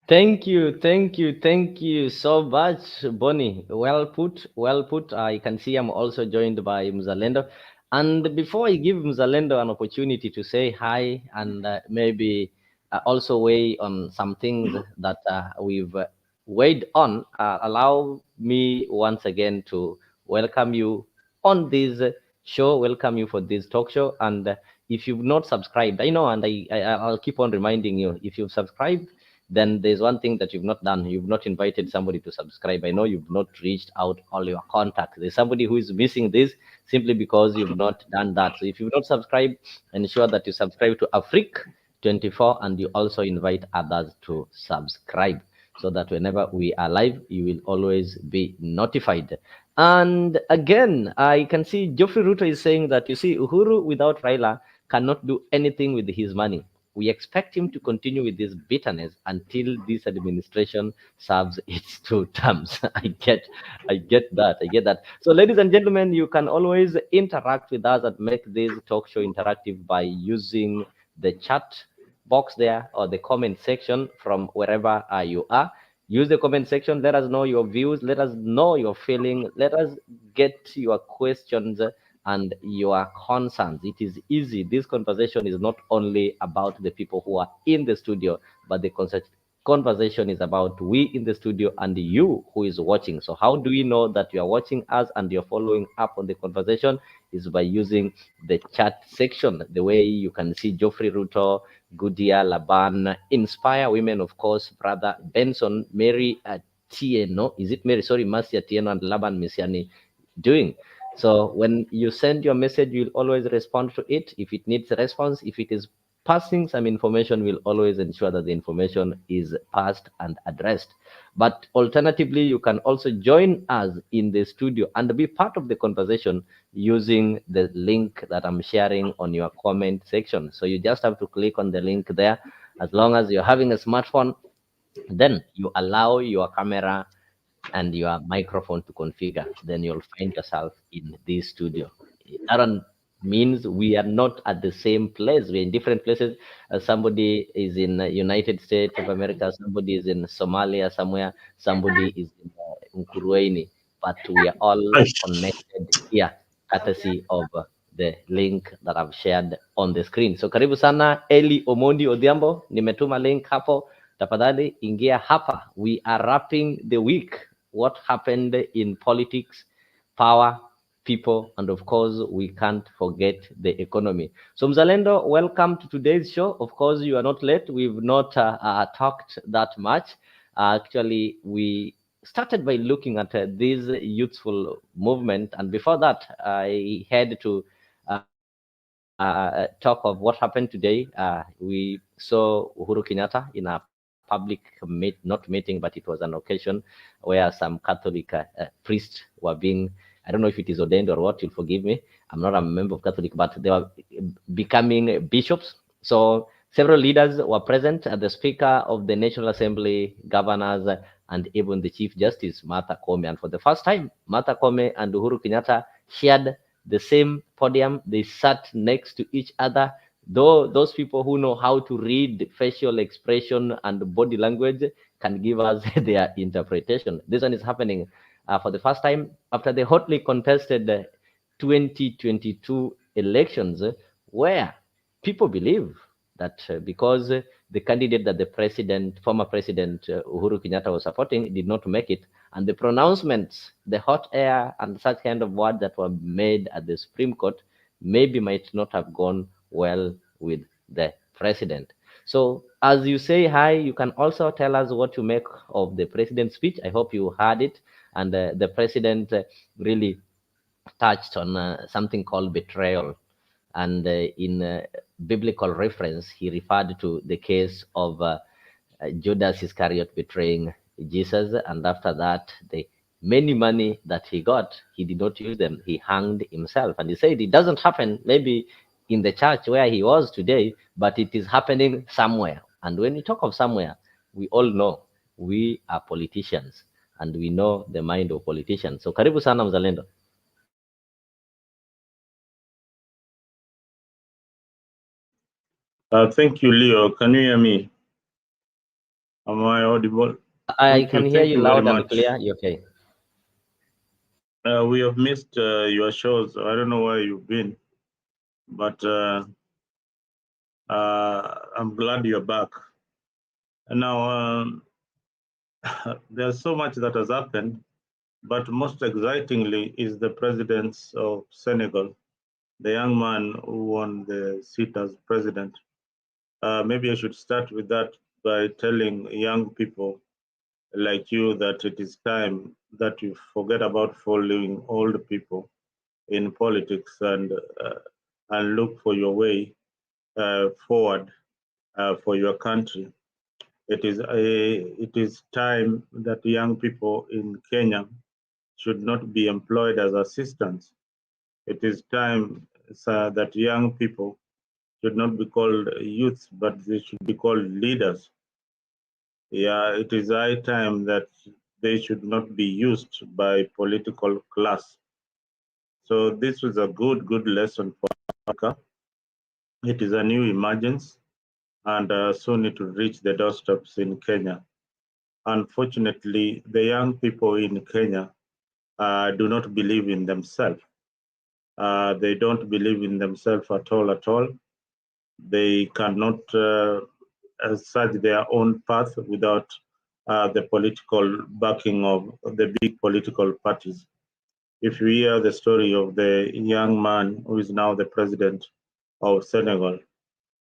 Thank you so much, Bonnie. Well put, well put. I can see I'm also joined by Mzalendo. And before I give Mzalendo an opportunity to say hi and maybe also weigh on some things that we've weighed on, allow me once again to welcome you on this show, welcome you for this talk show. And if you've not subscribed, I know, and I'll keep on reminding you, if you've subscribed, then there's one thing that you've not done. You've not invited somebody to subscribe. I know you've not reached out all your contacts. There's somebody who is missing this simply because you've not done that. So if you've not subscribed, ensure that you subscribe to Afriq 24, and you also invite others to subscribe so that whenever we are live, you will always be notified. And again, I can see Geoffrey Ruto is saying that, you see, Uhuru without Raila cannot do anything with his money. We expect him to continue with this bitterness until this administration serves its 2 terms. I get that. So, ladies and gentlemen, you can always interact with us and make this talk show interactive by using the chat box there or the comment section from wherever you are. Use the comment section. Let us know your views. Let us know your feeling. Let us get your questions and your concerns. It is easy. This conversation is not only about the people who are in the studio, but the conversation is about we in the studio and you who is watching. So how do we know that you are watching us and you're following up on the conversation? Is by using the chat section. The way you can see Geoffrey Ruto, Gudia, Laban, Inspire Women, of course, Brother Benson, Mary Tieno, is it Mary? Sorry, Marcia Tieno and Laban Misiani doing. So when you send your message, you'll always respond to it. If it needs a response, if it is passing some information, we'll always ensure that the information is passed and addressed. But alternatively, you can also join us in the studio and be part of the conversation using the link that I'm sharing on your comment section. So you just have to click on the link there. As long as you're having a smartphone, then you allow your camera and your microphone to configure, then you'll find yourself in this studio. That means we are not at the same place. We're in different places. Somebody is in the United States of America, somebody is in Somalia somewhere, somebody is in Nkurueni, but we are all connected here. courtesy of the link that I've shared on the screen. So karibu sana Eli Omondi Odhiambo, nimetuma link hapo. Tafadhali ingia hapa. We are wrapping the week. What happened in politics, power, people, and of course, we can't forget the economy. So Mzalendo, welcome to today's show. Of course, you are not late. We've not talked that much. Actually, we started by looking at this youthful movement, and before that, I had to talk of what happened today. We saw Uhuru Kenyatta in a public not meeting, but it was an occasion where some Catholic priests were being, I don't know if it is ordained or what, you'll forgive me. I'm not a member of Catholic, but they were becoming bishops. So several leaders were present, the Speaker of the National Assembly, governors, and even the Chief Justice, Martha Koome. And for the first time, Martha Koome and Uhuru Kenyatta shared the same podium. They sat next to each other. Though those people who know how to read facial expression and body language can give us their interpretation. This one is happening for the first time after the hotly contested 2022 elections, where people believe that because the candidate that the former president Uhuru Kenyatta was supporting did not make it, and the pronouncements, the hot air and such kind of words that were made at the Supreme Court maybe might not have gone well with the president. So as you say hi, you can also tell us what you make of the president's speech. I hope you heard it. And the president really touched on something called betrayal. And in biblical reference, he referred to the case of Judas Iscariot betraying Jesus. And after that, the many money that he got, he did not use them. He hanged himself. And he said it doesn't happen maybe in the church where he was today, but it is happening somewhere. And when we talk of somewhere, we all know we are politicians and we know the mind of politicians. So karibu sana Mzalendo. Thank you, Leo. Can you hear me? Am I audible? I can hear you loud and much. clear. You're okay. We have missed your shows. I don't know where you've been, but I'm glad you're back. And now, there's so much that has happened, but most excitingly is the president of Senegal, the young man who won the seat as president. Maybe I should start with that by telling young people like you that it is time that you forget about following old people in politics and look for your way forward for your country. It is time that young people in Kenya should not be employed as assistants. It is time that young people should not be called youths, but they should be called leaders. Yeah, it is high time that they should not be used by political class. So this was a good lesson for Africa. It is a new emergence and soon it will reach the doorsteps in Kenya. Unfortunately, the young people in Kenya do not believe in themselves. They don't believe in themselves at all. They cannot search their own path without the political backing of the big political parties. If you hear the story of the young man who is now the president of Senegal,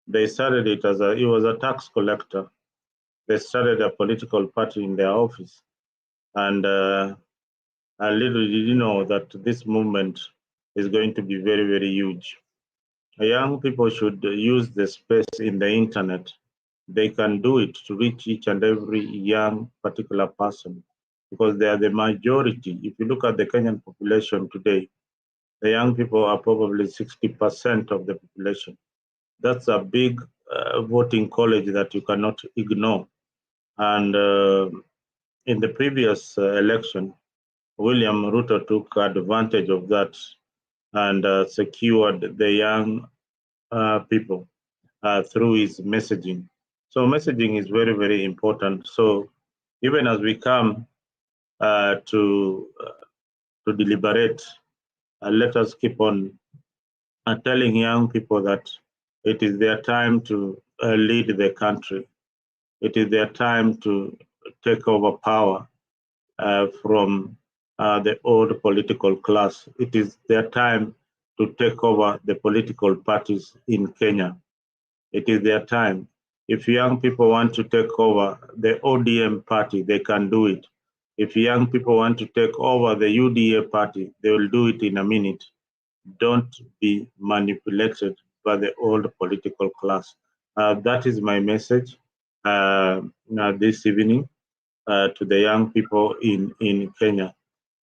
they started it he was a tax collector. They started a political party in their office. And little did you know that this movement is going to be very huge. Young people should use the space in the internet. They can do it to reach each and every young particular person because they are the majority. If you look at the Kenyan population today, the young people are probably 60% of the population. That's a big voting college that you cannot ignore. And in the previous election, William Ruto took advantage of that and secured the young people through his messaging. So messaging is very important. So even as we come to deliberate let us keep on telling young people that it is their time to lead the country. It is their time to take over power from the old political class. It is their time to take over the political parties in Kenya. It is their time. If young people want to take over the ODM party, they can do it. If young people want to take over the UDA party, they will do it in a minute. Don't be manipulated by the old political class. That is my message this evening to the young people in Kenya.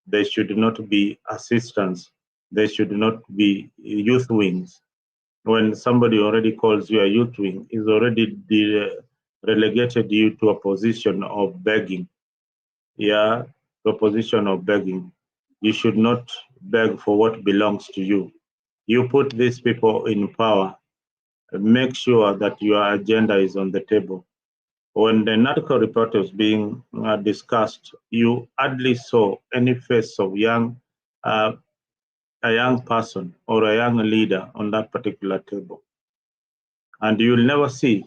They should not be assistants. They should not be youth wings. When somebody already calls you a youth wing, is already relegated you to a position of begging. Yeah, to a position of begging. You should not beg for what belongs to you. You put these people in power, make sure that your agenda is on the table. When the narco report was being discussed, you hardly saw any face of a young person or a young leader on that particular table. And you'll never see,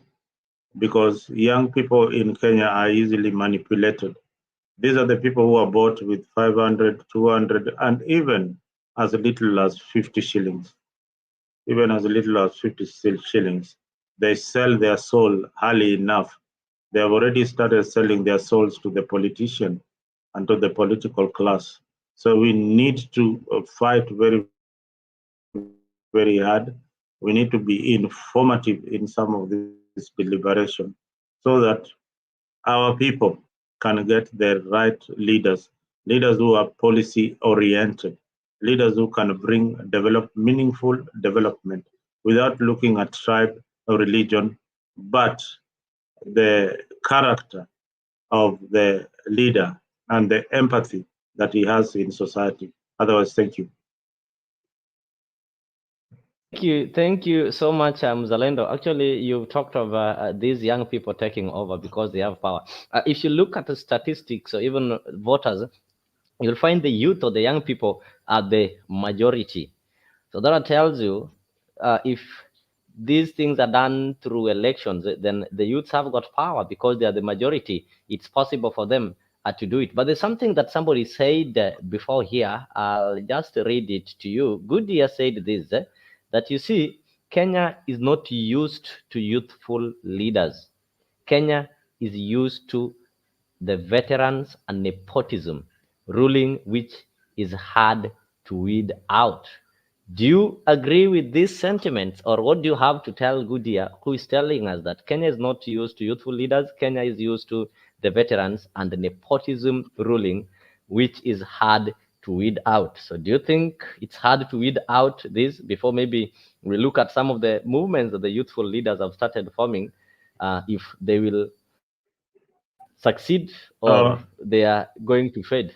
because young people in Kenya are easily manipulated. These are the people who are bought with 500, 200, and even as little as 50 shillings. Even as little as 50 shillings. They sell their soul early enough. They have already started selling their souls to the politician and to the political class. So we need to fight very, very hard. We need to be informative in some of this deliberation so that our people can get the right leaders, leaders who are policy oriented, leaders who can develop meaningful development without looking at tribe or religion, but the character of the leader and the empathy that he has in society. Otherwise, thank you. Thank you so much, Zalendo. Actually, you talked of these young people taking over because they have power. If you look at the statistics or even voters, you'll find the youth or the young people are the majority. So that tells you if these things are done through elections, then the youths have got power because they are the majority. It's possible for them to do it. But there's something that somebody said before here. I'll just read it to you. Goodyear said this, that you see, Kenya is not used to youthful leaders. Kenya is used to the veterans and nepotism, ruling which is hard to weed out. Do you agree with these sentiments, or what do you have to tell Goodyear, who is telling us that Kenya is not used to youthful leaders, Kenya is used to the veterans and the nepotism ruling, which is hard to weed out? So do you think it's hard to weed out this before maybe we look at some of the movements that the youthful leaders have started forming, if they will succeed or they are going to fade?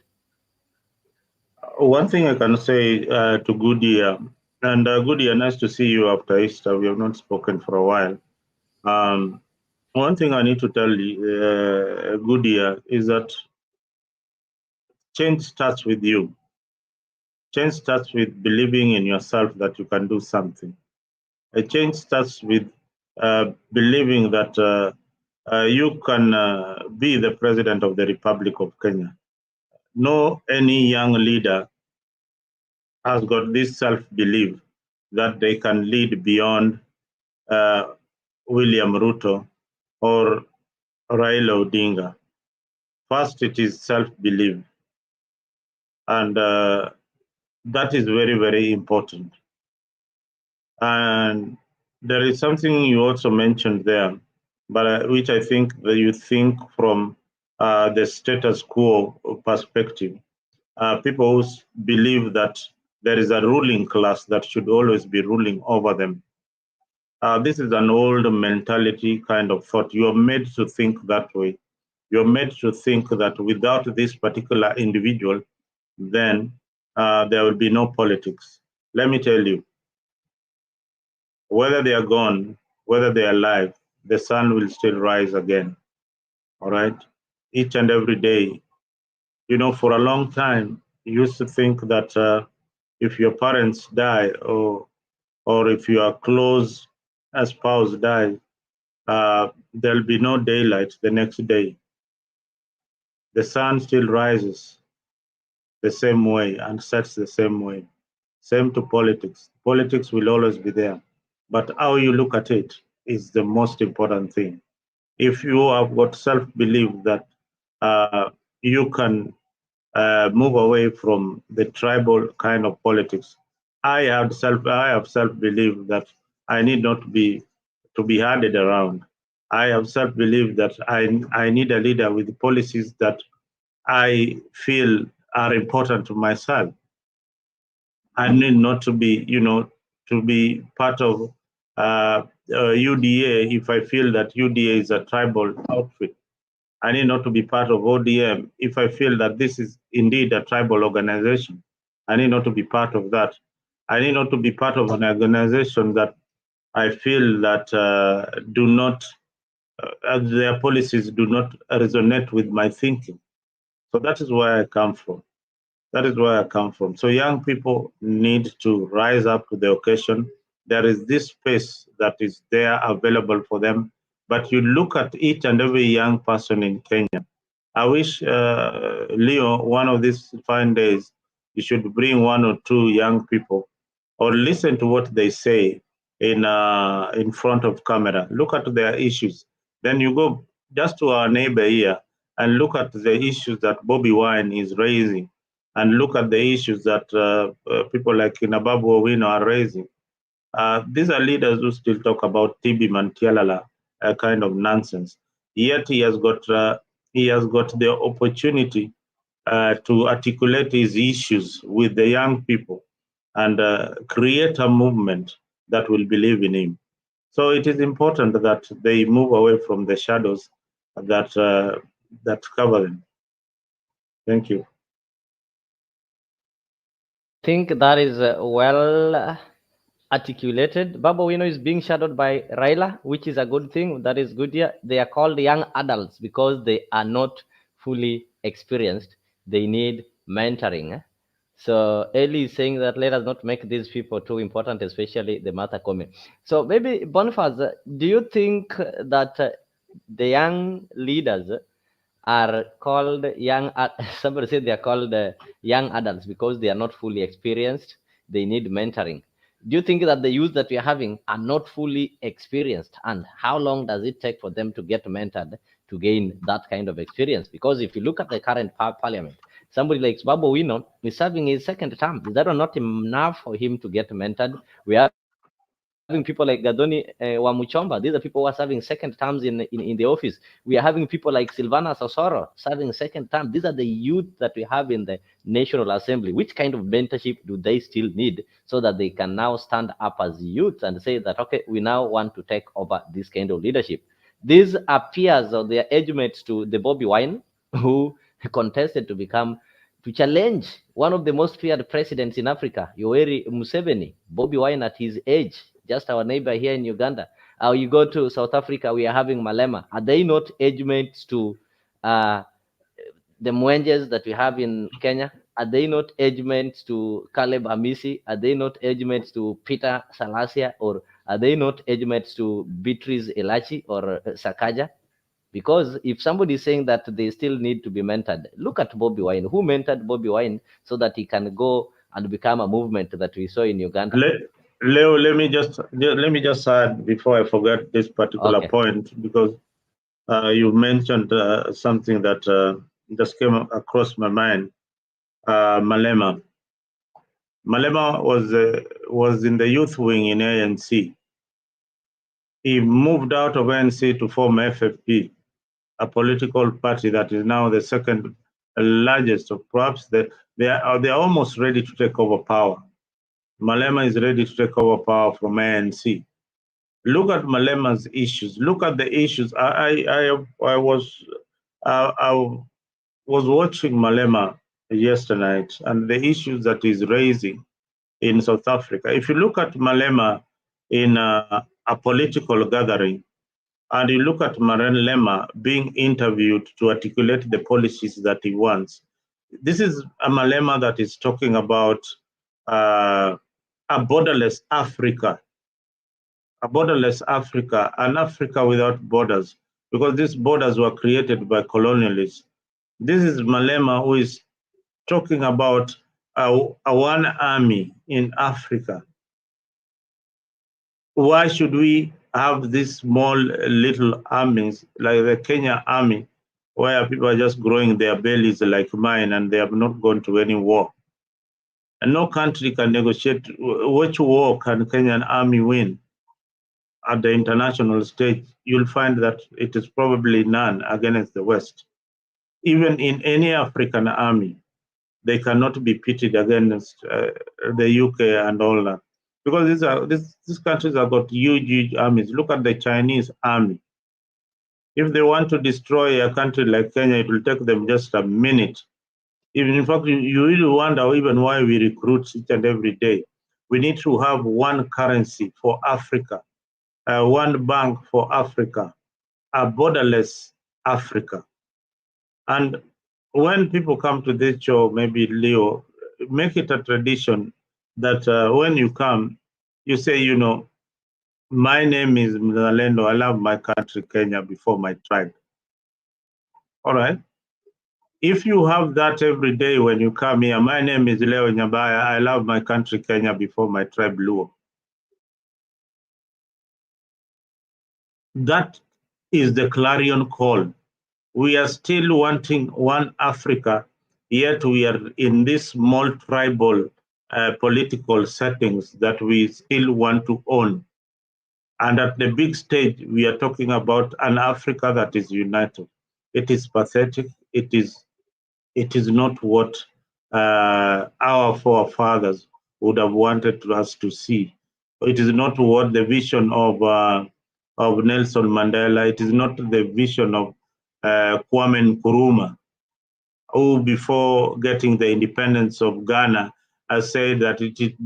One thing I can say to Goodyear, and Goodyear, nice to see you after Easter. We have not spoken for a while. One thing I need to tell Goodyear is that change starts with you. Change starts with believing in yourself that you can do something. A change starts with believing that you can be the president of the Republic of Kenya. No, any young leader has got this self-belief that they can lead beyond William Ruto or Raila Odinga. First, it is self-belief. And that is very, very important. And there is something you also mentioned there, but which I think that you think from the status quo perspective. People who believe that there is a ruling class that should always be ruling over them. This is an old mentality kind of thought. You are made to think that way. You're made to think that without this particular individual, then there will be no politics. Let me tell you, whether they are gone, whether they are alive, the sun will still rise again. All right? Each and every day. You know, for a long time, you used to think that if your parents die, or if your close spouse dies, there'll be no daylight the next day. The sun still rises the same way and sets the same way. Same to politics. Politics will always be there, but how you look at it is the most important thing. If you have got self-belief that you can move away from the tribal kind of politics, I have self-belief that I need not be to be handed around. I have self-belief that I need a leader with policies that I feel are important to myself. I need not to be, to be part of UDA if I feel that UDA is a tribal outfit. I need not to be part of ODM if I feel that this is indeed a tribal organization. I need not to be part of that. I need not to be part of an organization that I feel that do not, their policies do not resonate with my thinking. So that is where I come from. That is where I come from. So young people need to rise up to the occasion. There is this space that is there available for them. But you look at each and every young person in Kenya. I wish, Leo, one of these fine days, you should bring one or two young people or listen to what they say in front of camera. Look at their issues. Then you go just to our neighbor here and look at the issues that Bobi Wine is raising, and look at the issues that people like Babu Owino are raising. These are leaders who still talk about TB Mantialala kind of nonsense. Yet he has got the opportunity to articulate his issues with the young people and create a movement that will believe in him. So it is important that they move away from the shadows that that cover them. Thank you. I think that is well articulated. Babu Owino is being shadowed by Raila, which is a good thing. That is good here. They are called young adults because they are not fully experienced. They need mentoring. So Eli is saying that let us not make these people too important, especially the Martha Koome. So maybe Boniface, do you think that the young leaders are called young, somebody said they are called young adults because they are not fully experienced, they need mentoring? Do you think that the youth that we are having are not fully experienced, and how long does it take for them to get mentored to gain that kind of experience? Because if you look at the current parliament, somebody like Babu Owino is serving his second term. Is that not enough for him to get mentored? We are having people like Gadoni Wamuchomba. These are people who are serving second terms in the office. We are having people like Silvana Sosoro serving second term. These are the youth that we have in the National Assembly. Which kind of mentorship do they still need so that they can now stand up as youth and say that, okay, we now want to take over this kind of leadership? These are peers or their age mates to the Bobi Wine, who contested to challenge one of the most feared presidents in Africa, Yoweri Museveni. Bobi Wine at his age, just our neighbor here in Uganda. You go to South Africa, we are having Malema. Are they not age mates to the Mwenjes that we have in Kenya? Are they not age mates to Caleb Amisi? Are they not age mates to Peter Salasia? Or are they not age mates to Beatrice Elachi or Sakaja? Because if somebody is saying that they still need to be mentored, look at Bobi Wine. Who mentored Bobi Wine so that he can go and become a movement that we saw in Uganda? Leo, let me just add before I forget this particular point, because you mentioned something that just came across my mind. Malema. Malema was in the youth wing in ANC. He moved out of ANC to form FFP, a political party that is now the second largest. Of perhaps they are almost ready to take over power. Malema is ready to take over power from ANC. Look at Malema's issues. Look at the issues. I was watching Malema yesterday night and the issues that he's raising in South Africa. If you look at Malema in a political gathering, and you look at Malema being interviewed to articulate the policies that he wants, this is a Malema that is talking about a borderless Africa, an Africa without borders, because these borders were created by colonialists. This is Malema, who is talking about a one army in Africa. Why should we have these small little armies like the Kenya army, where people are just growing their bellies like mine and they have not gone to any war? And no country can negotiate. Which war can Kenyan army win at the international stage? You'll find that it is probably none against the West. Even in any African army, they cannot be pitted against the UK and all that. Because these countries have got huge armies. Look at the Chinese army. If they want to destroy a country like Kenya, it will take them just a minute. Even in fact, you really wonder even why we recruit each and every day. We need to have one currency for Africa, one bank for Africa, a borderless Africa. And when people come to this show, maybe Leo, make it a tradition that when you come, you say, you know, my name is Mzalendo, I love my country, Kenya, before my tribe. All right? If you have that every day when you come here, my name is Leo Nyabaya, I love my country, Kenya, before my tribe, Luo. That is the clarion call. We are still wanting one Africa, yet we are in this small tribal political settings that we still want to own. And at the big stage, we are talking about an Africa that is united. It is pathetic. It is not what our forefathers would have wanted us to see. It is not what the vision of Nelson Mandela. It is not the vision of Kwame Nkrumah, who before getting the independence of Ghana has said that it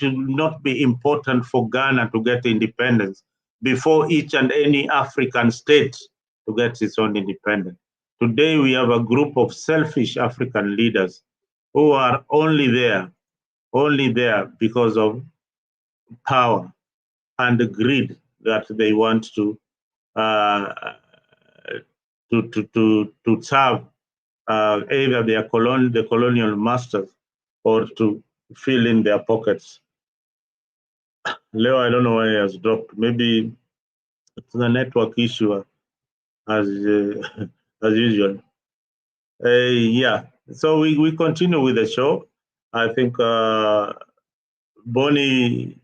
will not be important for Ghana to get independence before each and any African state to get its own independence. Today we have a group of selfish African leaders who are only there because of power and the greed that they want to serve either the colonial masters or to fill in their pockets. Leo, I don't know why he has dropped. Maybe it's the network issue as usual. Yeah, so we continue with the show. I think Bonnie,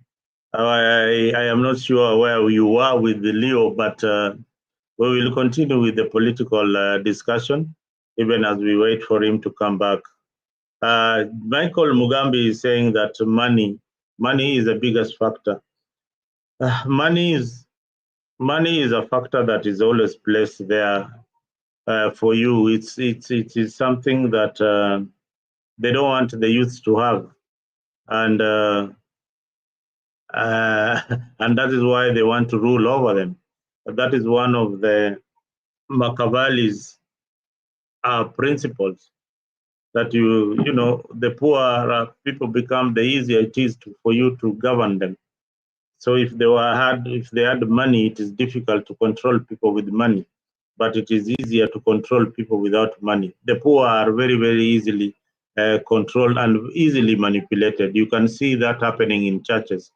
I am not sure where you are with the Leo, but we will continue with the political discussion, even as we wait for him to come back. Michael Mugambi is saying that money is the biggest factor. Money is a factor that is always placed there for you. It is something that they don't want the youth to have, and and that is why they want to rule over them. That is one of the Machiavelli's principles. That you know, the poor people become, the easier it is for you to govern them. So if they had money, it is difficult to control people with money, but it is easier to control people without money. The poor are very, very easily controlled and easily manipulated. You can see that happening in churches.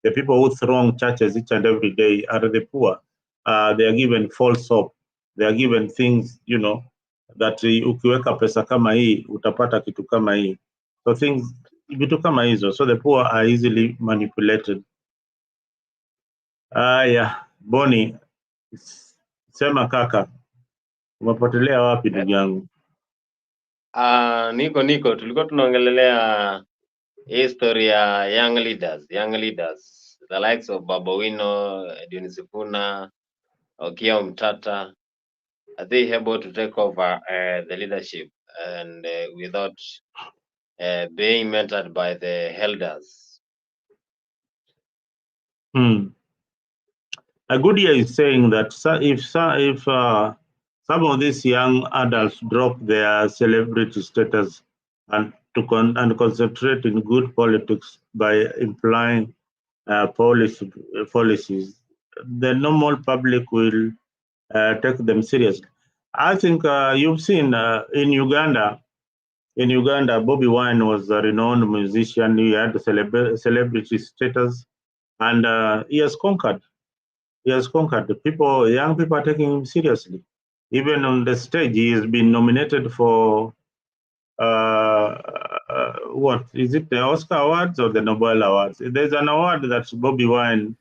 The people who throng churches each and every day are the poor. They are given false hope. They are given things, you know, that ukiweka pesa kama hii utapata kitu kama hii. So things, vitu kama hizo. So the poor are easily manipulated. Yeah, Boni, sema kaka, umepotelea wapi ndugu yangu? Niko tulikuwa tunaongelelea history ya young leaders, the likes of Babu Owino, Edwin Sifuna, Okiya Mtata. Are they able to take over the leadership and without being mentored by the elders? A good year is saying that if some of these young adults drop their celebrity status and and concentrate in good politics by implying policies, the normal public will take them seriously. I think you've seen in Uganda. In Uganda, Bobby Wine was a renowned musician. He had celebrity status, and he has conquered. He has conquered. The people, young people are taking him seriously. Even on the stage, he has been nominated for what is it, the Oscar Awards or the Nobel Awards? There's an award that Bobby Wine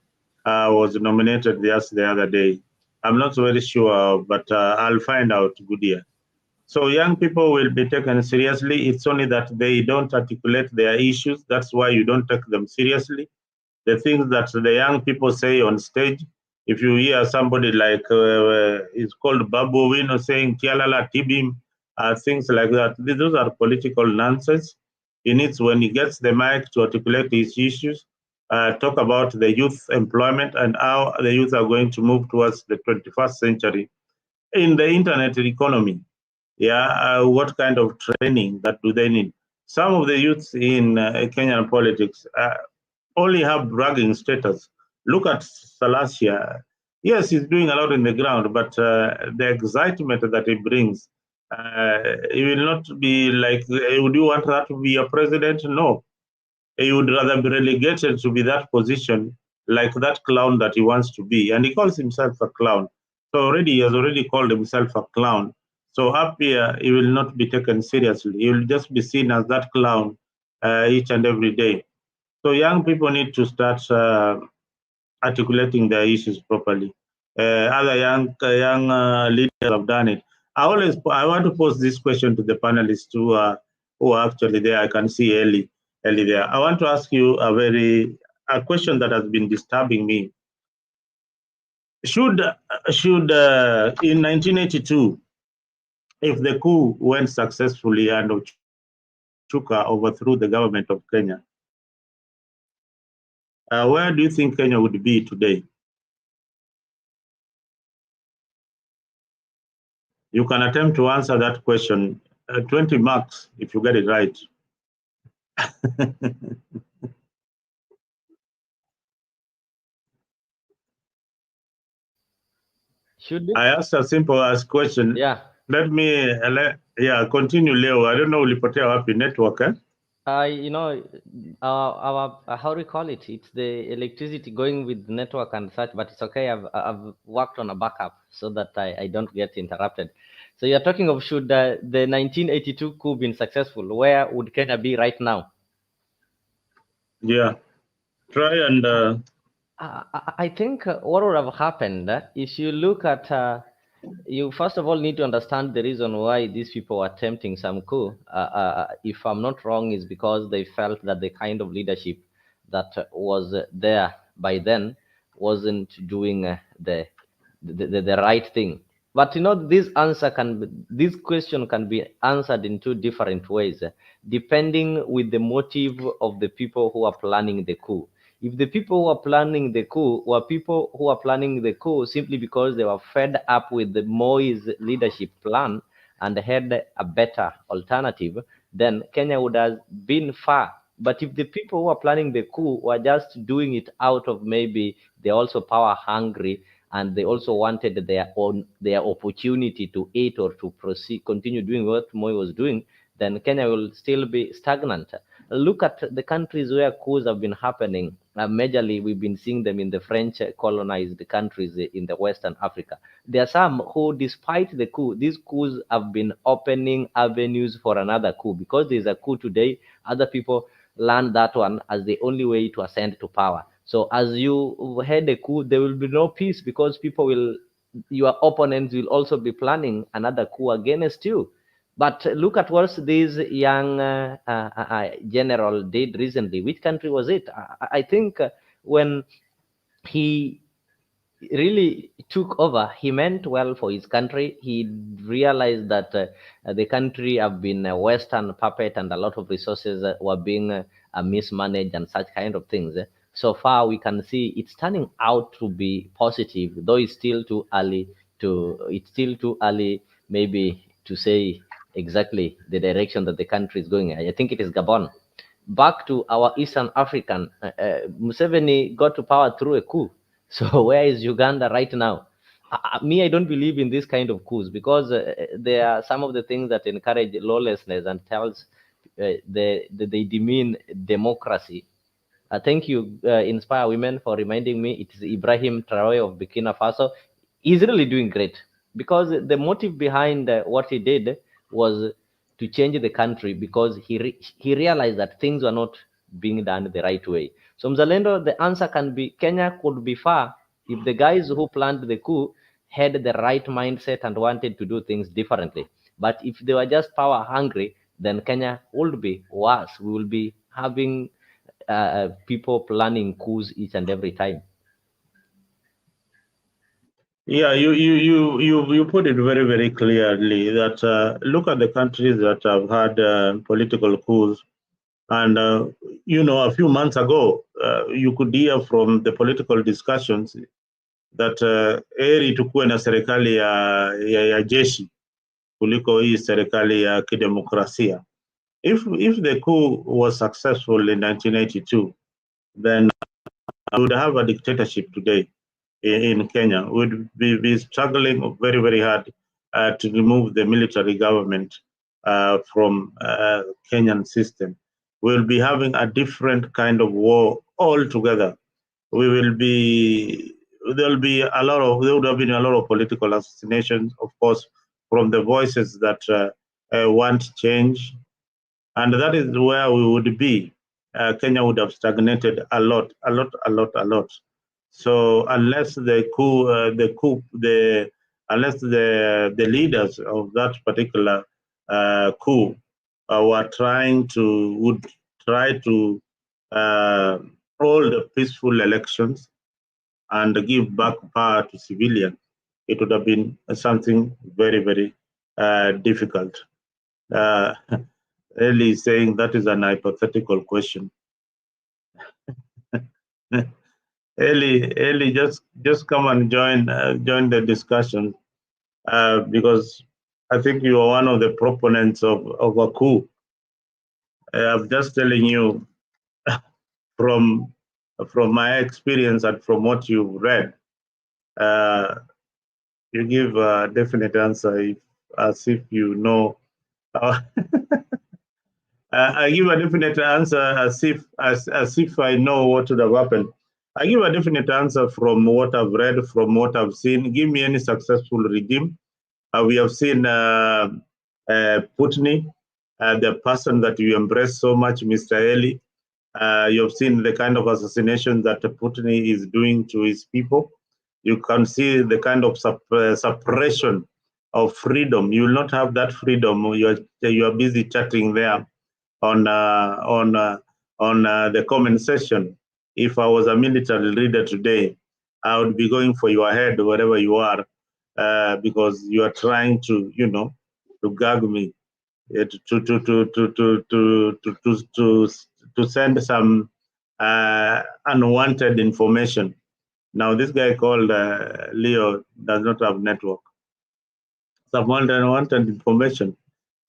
was nominated the other day. I'm not very sure, but I'll find out good year. So young people will be taken seriously. It's only that they don't articulate their issues. That's why you don't take them seriously. The things that the young people say on stage, if you hear somebody like it's called Babu Owino saying Kialala Tibim, things like that, those are political nonsense. He needs, when he gets the mic, to articulate his issues, talk about the youth employment and how the youth are going to move towards the 21st century in the internet economy. What kind of training that do they need? Some of the youths in Kenyan politics only have bragging status. Look at Salasia. Yes, he's doing a lot in the ground, but the excitement that he brings, he will not be like, would you want that to be a president? No. He would rather be relegated to be that position, like that clown that he wants to be. And he calls himself a clown. So already he has already called himself a clown. So up here, he will not be taken seriously. He will just be seen as that clown each and every day. So young people need to start articulating their issues properly. Other young leaders have done it. I want to pose this question to the panelists who are actually there. I can see Ellie there. I want to ask you a question that has been disturbing me. Should in 1982, if the coup went successfully and Chuka overthrew the government of Kenya, where do you think Kenya would be today? You can attempt to answer that question. 20 marks if you get it right. Should we? I asked a simple as question. Yeah. Let me, continue, Leo. I don't know, ulipotea wapi network, eh? You know, our how do you call it? It's the electricity going with the network and such, but it's okay. I've worked on a backup so that I don't get interrupted. So you're talking of, should the 1982 coup been successful, where would Kenya be right now? Yeah. Try and. I think what would have happened if you look at you first of all need to understand the reason why these people were attempting some coup. If I'm not wrong, is because they felt that the kind of leadership that was there by then wasn't doing the right thing. But you know, this question can be answered in two different ways, depending with the motive of the people who are planning the coup. If the people who are planning the coup were people who are planning the coup simply because they were fed up with the Moi's leadership plan and had a better alternative, then Kenya would have been far. But if the people who are planning the coup were just doing it out of, maybe they're also power hungry and they also wanted their opportunity to eat or to proceed, continue doing what Moi was doing, then Kenya will still be stagnant. Look at the countries where coups have been happening. Majorly, we've been seeing them in the French colonized countries in the Western Africa. There are some who, despite the coup, these coups have been opening avenues for another coup. Because there's a coup today, other people learn that one as the only way to ascend to power. So as you head a coup, there will be no peace, because your opponents will also be planning another coup against you. But look at what this young general did recently. Which country was it? I think when he really took over, he meant well for his country. He realized that the country have been a Western puppet and a lot of resources were being mismanaged and such kind of things. So far, we can see it's turning out to be positive, though it's still too early maybe to say exactly the direction that the country is going. I think it is Gabon. Back to our Eastern African, Museveni got to power through a coup. So where is Uganda right now? Me, I don't believe in this kind of coups, because there are some of the things that encourage lawlessness and tells they demean democracy. Thank you, Inspire Women, for reminding me. It is Ibrahim Traore of Burkina Faso. He's really doing great, because the motive behind what he did was to change the country, because he realized that things were not being done the right way. So, Mzalendo, the answer can be Kenya could be far if the guys who planned the coup had the right mindset and wanted to do things differently. But if they were just power hungry, then Kenya would be worse. We will be having people planning coups each and every time. Yeah, you put it very, very clearly that look at the countries that have had political coups. And, a few months ago, you could hear from the political discussions that heri tukuwe na serikali ya jeshi kuliko hii serikali ya kidemokrasia. If the coup was successful in 1982, then we would have a dictatorship today in Kenya. We would be struggling very, very hard to remove the military government from Kenyan system. We'll be having a different kind of war altogether. There would have been a lot of political assassinations, of course, from the voices that want change. And that is where we would be. Kenya would have stagnated a lot. So unless unless the leaders of that particular coup would try to hold peaceful elections and give back power to civilians, it would have been something very, very difficult. Eli is saying that is an hypothetical question. Eli, just come and join the discussion because I think you are one of the proponents of a coup. I'm just telling you from my experience and from what you've read, you give a definite answer as if you know. I give a definite answer as if I know what would have happened. I give a definite answer from what I've read, from what I've seen. Give me any successful regime. We have seen Putney, the person that you embrace so much, Mr. Eli. You have seen the kind of assassination that Putney is doing to his people. You can see the kind of suppression of freedom. You will not have that freedom. You are busy chatting there on the comment section. If I was a military leader today, I would be going for your head wherever you are, because you are trying to, to gag me, to send some unwanted information. Now, this guy called Leo does not have network. Some unwanted information.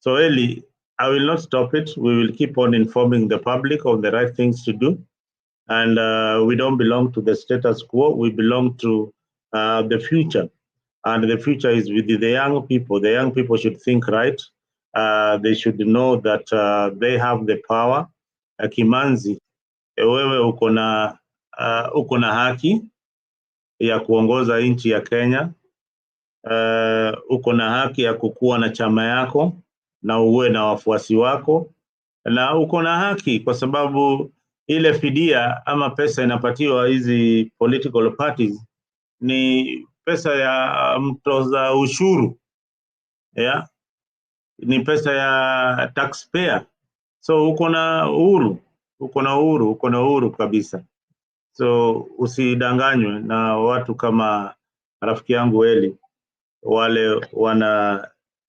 So, Eli, I will not stop it. We will keep on informing the public of the right things to do. And we don't belong to the status quo. We belong to the future. And the future is with the young people. The young people should think right. They should know that they have the power. Kimanzi, wewe uko na haki ya kuongoza nchi ya Kenya. Uko na haki ya kukuwa na chama yako na uwe na wafuasi wako, na uko na haki kwa sababu ile fidia ama pesa inapatiwa hizi political parties ni pesa ya mtoza ushuru, yeah? Ni pesa ya taxpayer. So uko na uhuru kabisa. So usidanganywe na watu kama rafiki yangu Eli, wale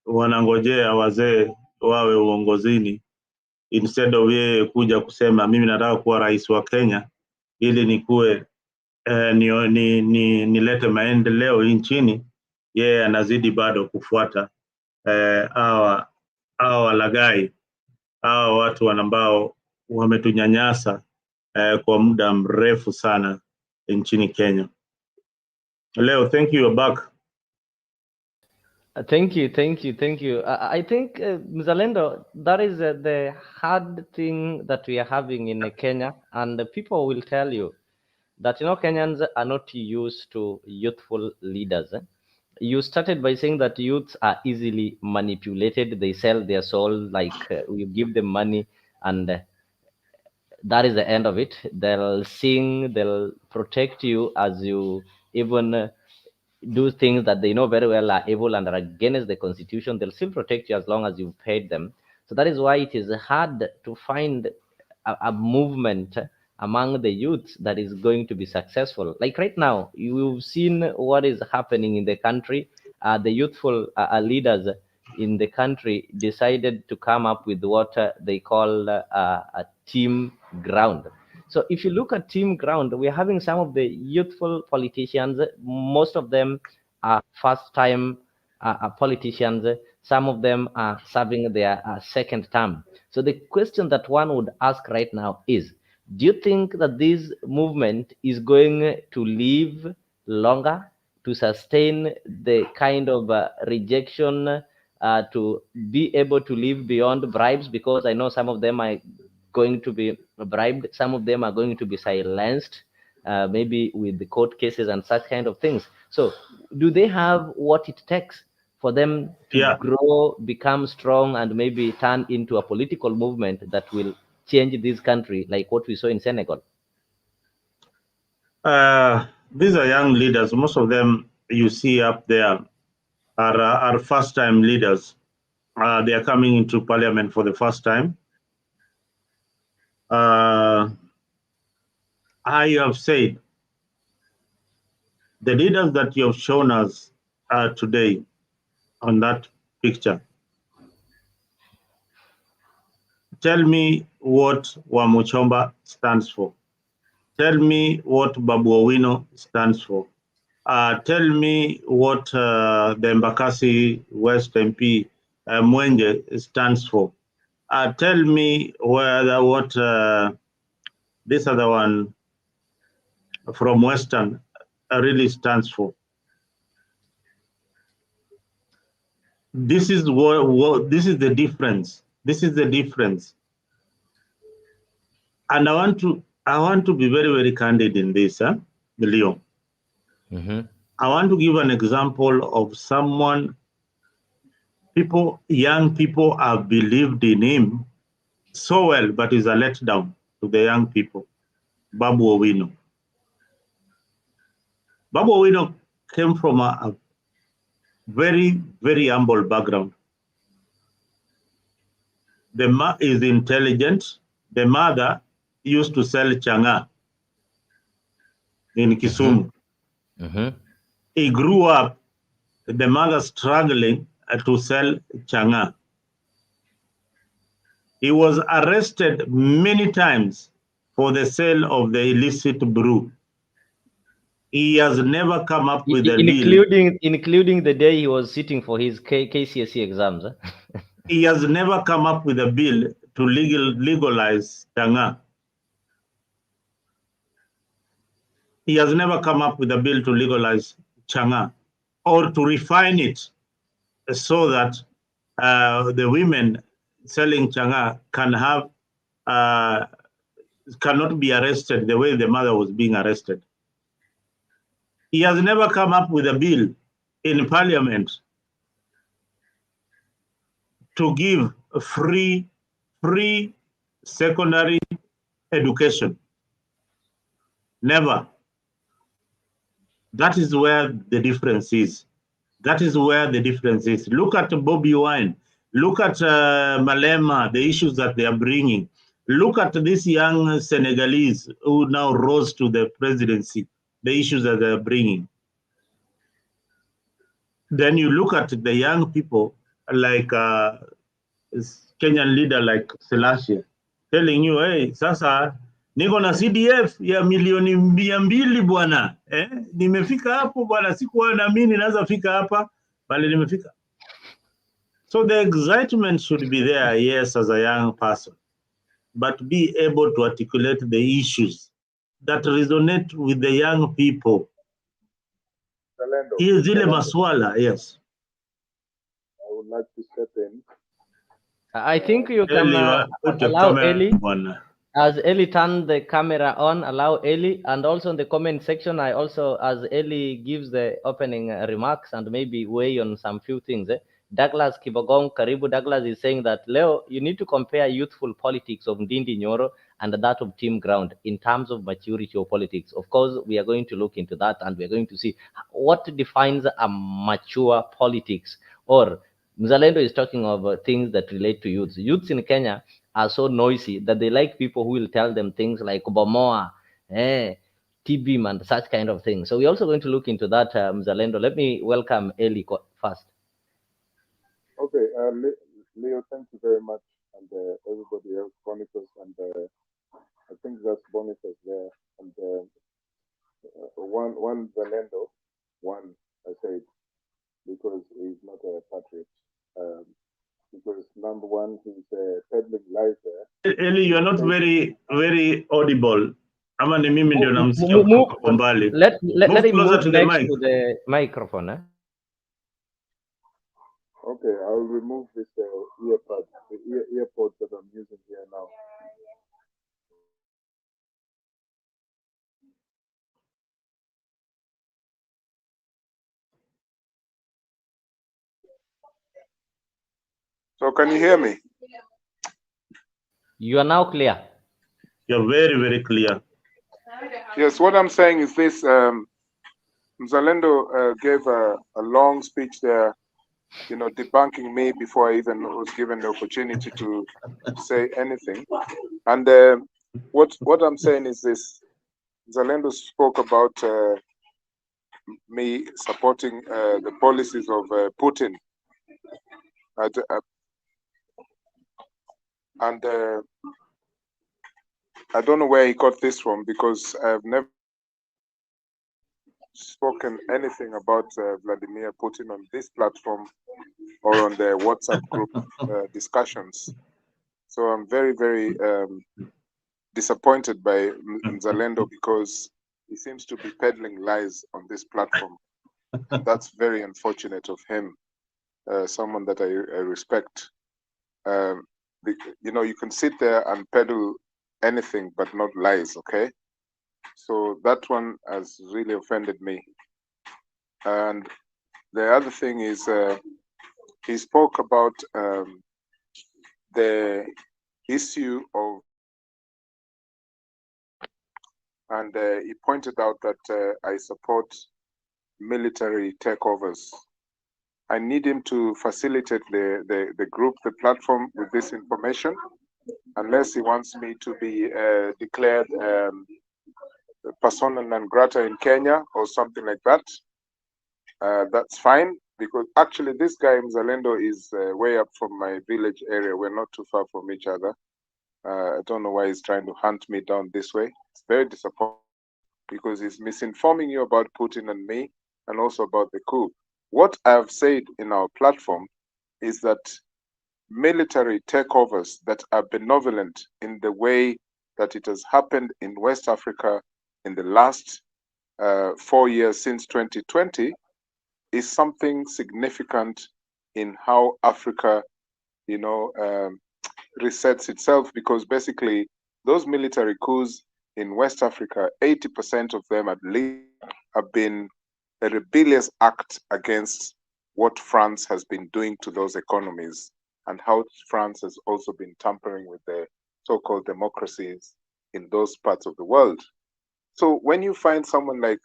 wanangojea wazee wawe uongozini instead of yeye kuja kusema mimi nataka kuwa rais wa Kenya ili nikuwe nilete maendeleo nchini. Yeye anazidi bado kufuata hawa hao walaghai, hao watu ambao wametunyanyasa kwa muda mrefu sana nchini Kenya. Leo, thank you, you're back. Thank you. I think, Mzalendo, that is the hard thing that we are having in Kenya, and the people will tell you that, Kenyans are not used to youthful leaders. You started by saying that youths are easily manipulated. They sell their soul, like you give them money, and that is the end of it. They'll sing, they'll protect you as you even do things that they know very well are evil and are against the constitution. They'll still protect you as long as you've paid them. So that is why it is hard to find a movement among the youths that is going to be successful. Like right now, you've seen what is happening in the country. The youthful leaders in the country decided to come up with what they call a team ground. So if you look at team ground, we're having some of the youthful politicians. Most of them are first-time politicians. Some of them are serving their second term. So the question that one would ask right now is, do you think that this movement is going to live longer, to sustain the kind of rejection, to be able to live beyond bribes? Because I know some of them are going to be bribed, some of them are going to be silenced, maybe with the court cases and such kind of things. So do they have what it takes for them to grow, become strong, and maybe turn into a political movement that will change this country, like what we saw in Senegal? These are young leaders. Most of them you see up there are first-time leaders. They are coming into parliament for the first time. I have said, the leaders that you have shown us today on that picture, tell me what Wamuchomba stands for. Tell me what Babu Owino stands for. Tell me what the Embakasi West MP Mwenje stands for. Tell me what this other one from Western really stands for. This is what this is the difference. This is the difference. And I want to be very, very candid in this, Leo. Mm-hmm. I want to give an example of someone, young people have believed in him so well, but is a letdown to the young people. Babu Owino. Babu Owino came from a very, very humble background. The mother is intelligent. The mother used to sell changa in Kisumu. Mm-hmm. Mm-hmm. He grew up, the mother struggling to sell changa. He was arrested many times for the sale of the illicit brew. He has never come up with a bill. Including the day he was sitting for his KCSE exams. He has never come up with a bill to legalize changa. He has never come up with a bill to legalize changa or to refine it so that the women selling changa can have cannot be arrested the way the mother was being arrested. He has never come up with a bill in parliament to give free secondary education. Never. That is where the difference is. That is where the difference is. Look at Bobi Wine. Look at Malema, the issues that they are bringing. Look at these young Senegalese who now rose to the presidency, the issues that they are bringing. Then you look at the young people like Kenyan leader like Selassie telling you, hey, sasa niko na CDF ya milioni 200 bwana. Nimefika hapo bwana, sikuwa naamini naweza fika hapa, bali nimefika. So the excitement should be there, yes, as a young person, but be able to articulate the issues that resonate with the young people. Yes, zile maswala, yes. I would like to step in. I think you can Eli, put your allow camera Eli. on. As Eli turned the camera on, allow Eli, and also in the comment section, I also, as Eli gives the opening remarks and maybe weigh on some few things. Douglas Kibogong, Karibu Douglas is saying that, Leo, you need to compare youthful politics of Ndindi Nyoro and that of Team Ground in terms of maturity of politics. Of course, we are going to look into that and we're going to see what defines a mature politics. Or Mzalendo is talking of things that relate to youths. Youths in Kenya are so noisy that they like people who will tell them things like Bomoa, Tibim, and such kind of things. So we're also going to look into that, Mzalendo. Let me welcome Eli first. Okay, Leo, thank you very much, and everybody else, Boniface, and I think that's Boniface there, and one Zalendo, one I said, because he's not a patriot. Because number one, he's peddling lies there. Eli, you are not very audible. Ama ni mimi ndio namsikia Move, kutoka kwa mbali. let him closer move to the next mic. to the microphone. Okay, I'll remove this earpod, the earpods that I'm using here now. So can you hear me? You are now clear. You're very clear. Yes, what I'm saying is this. Mzalendo gave a long speech there, debunking me before I even was given the opportunity to say anything. And what I'm saying is this. Mzalendo spoke about me supporting the policies of Putin. And I don't know where he got this from, because I've never spoken anything about Vladimir Putin on this platform or on the WhatsApp group discussions. So I'm very disappointed by Mzalendo, because he seems to be peddling lies on this platform. That's very unfortunate of him, someone that I respect. You can sit there and peddle anything but not lies, okay? So that one has really offended me. And the other thing is, he spoke about the issue of, and he pointed out that I support military takeovers. I need him to facilitate the group, the platform, with this information, unless he wants me to be declared persona non grata in Kenya or something like that. That's fine, because actually this guy Mzalendo is way up from my village area. We're not too far from each other. I don't know why he's trying to hunt me down this way. It's very disappointing, because he's misinforming you about Putin and me, and also about the coup. What I've said in our platform is that military takeovers that are benevolent in the way that it has happened in West Africa in the last 4 years since 2020 is something significant in how Africa, resets itself, because basically those military coups in West Africa, 80% of them at least have been a rebellious act against what France has been doing to those economies, and how France has also been tampering with the so-called democracies in those parts of the world. So when you find someone like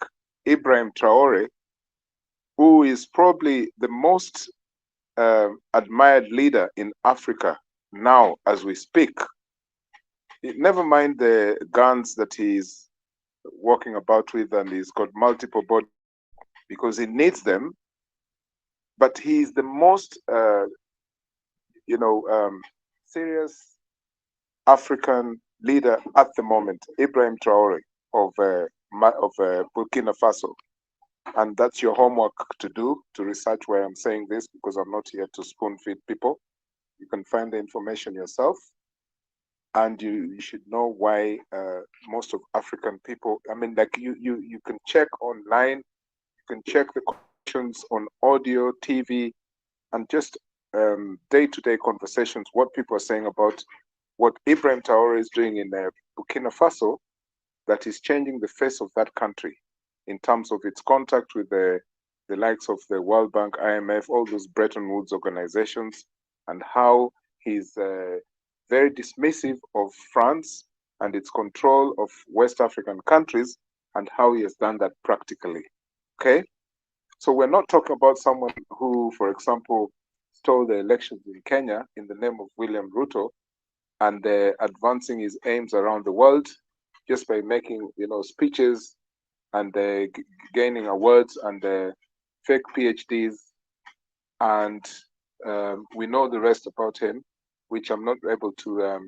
Ibrahim Traore, who is probably the most admired leader in Africa now as we speak, never mind the guns that he's walking about with, and he's got multiple bodies because he needs them, but he's the most serious African leader at the moment, Ibrahim Traore of Burkina Faso. And that's your homework to do, to research why I'm saying this, because I'm not here to spoon feed people. You can find the information yourself. And you should know why most of African people, I mean, like you can check online, you can check the questions on audio, TV, and just day-to-day conversations, what people are saying about what Ibrahim Traore is doing in Burkina Faso, that is changing the face of that country in terms of its contact with the likes of the World Bank, IMF, all those Bretton Woods organizations, and how he's very dismissive of France and its control of West African countries, and how he has done that practically. Okay? So we're not talking about someone who, for example, stole the elections in Kenya in the name of William Ruto and advancing his aims around the world just by making, speeches and gaining awards and fake PhDs. And we know the rest about him, which I'm not able to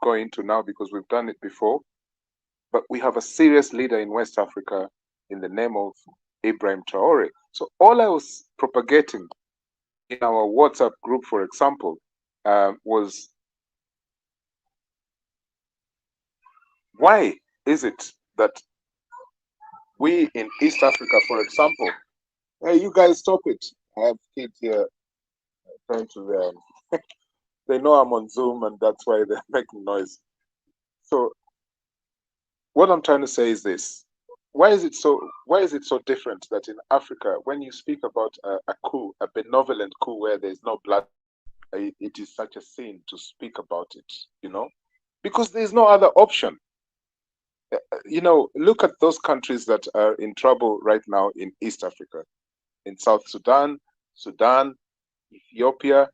go into now because we've done it before. But we have a serious leader in West Africa in the name of Ibrahim Traore. So all I was propagating in our WhatsApp group, for example, was why is it that we in East Africa, for example, hey, you guys stop it. I have kids here trying to, they know I'm on Zoom and that's why they're making noise. So what I'm trying to say is this. Why is it so different that in Africa, when you speak about a coup, a benevolent coup where there's no blood, it is such a sin to speak about it, because there's no other option. Look at those countries that are in trouble right now in East Africa, in South Sudan, Ethiopia,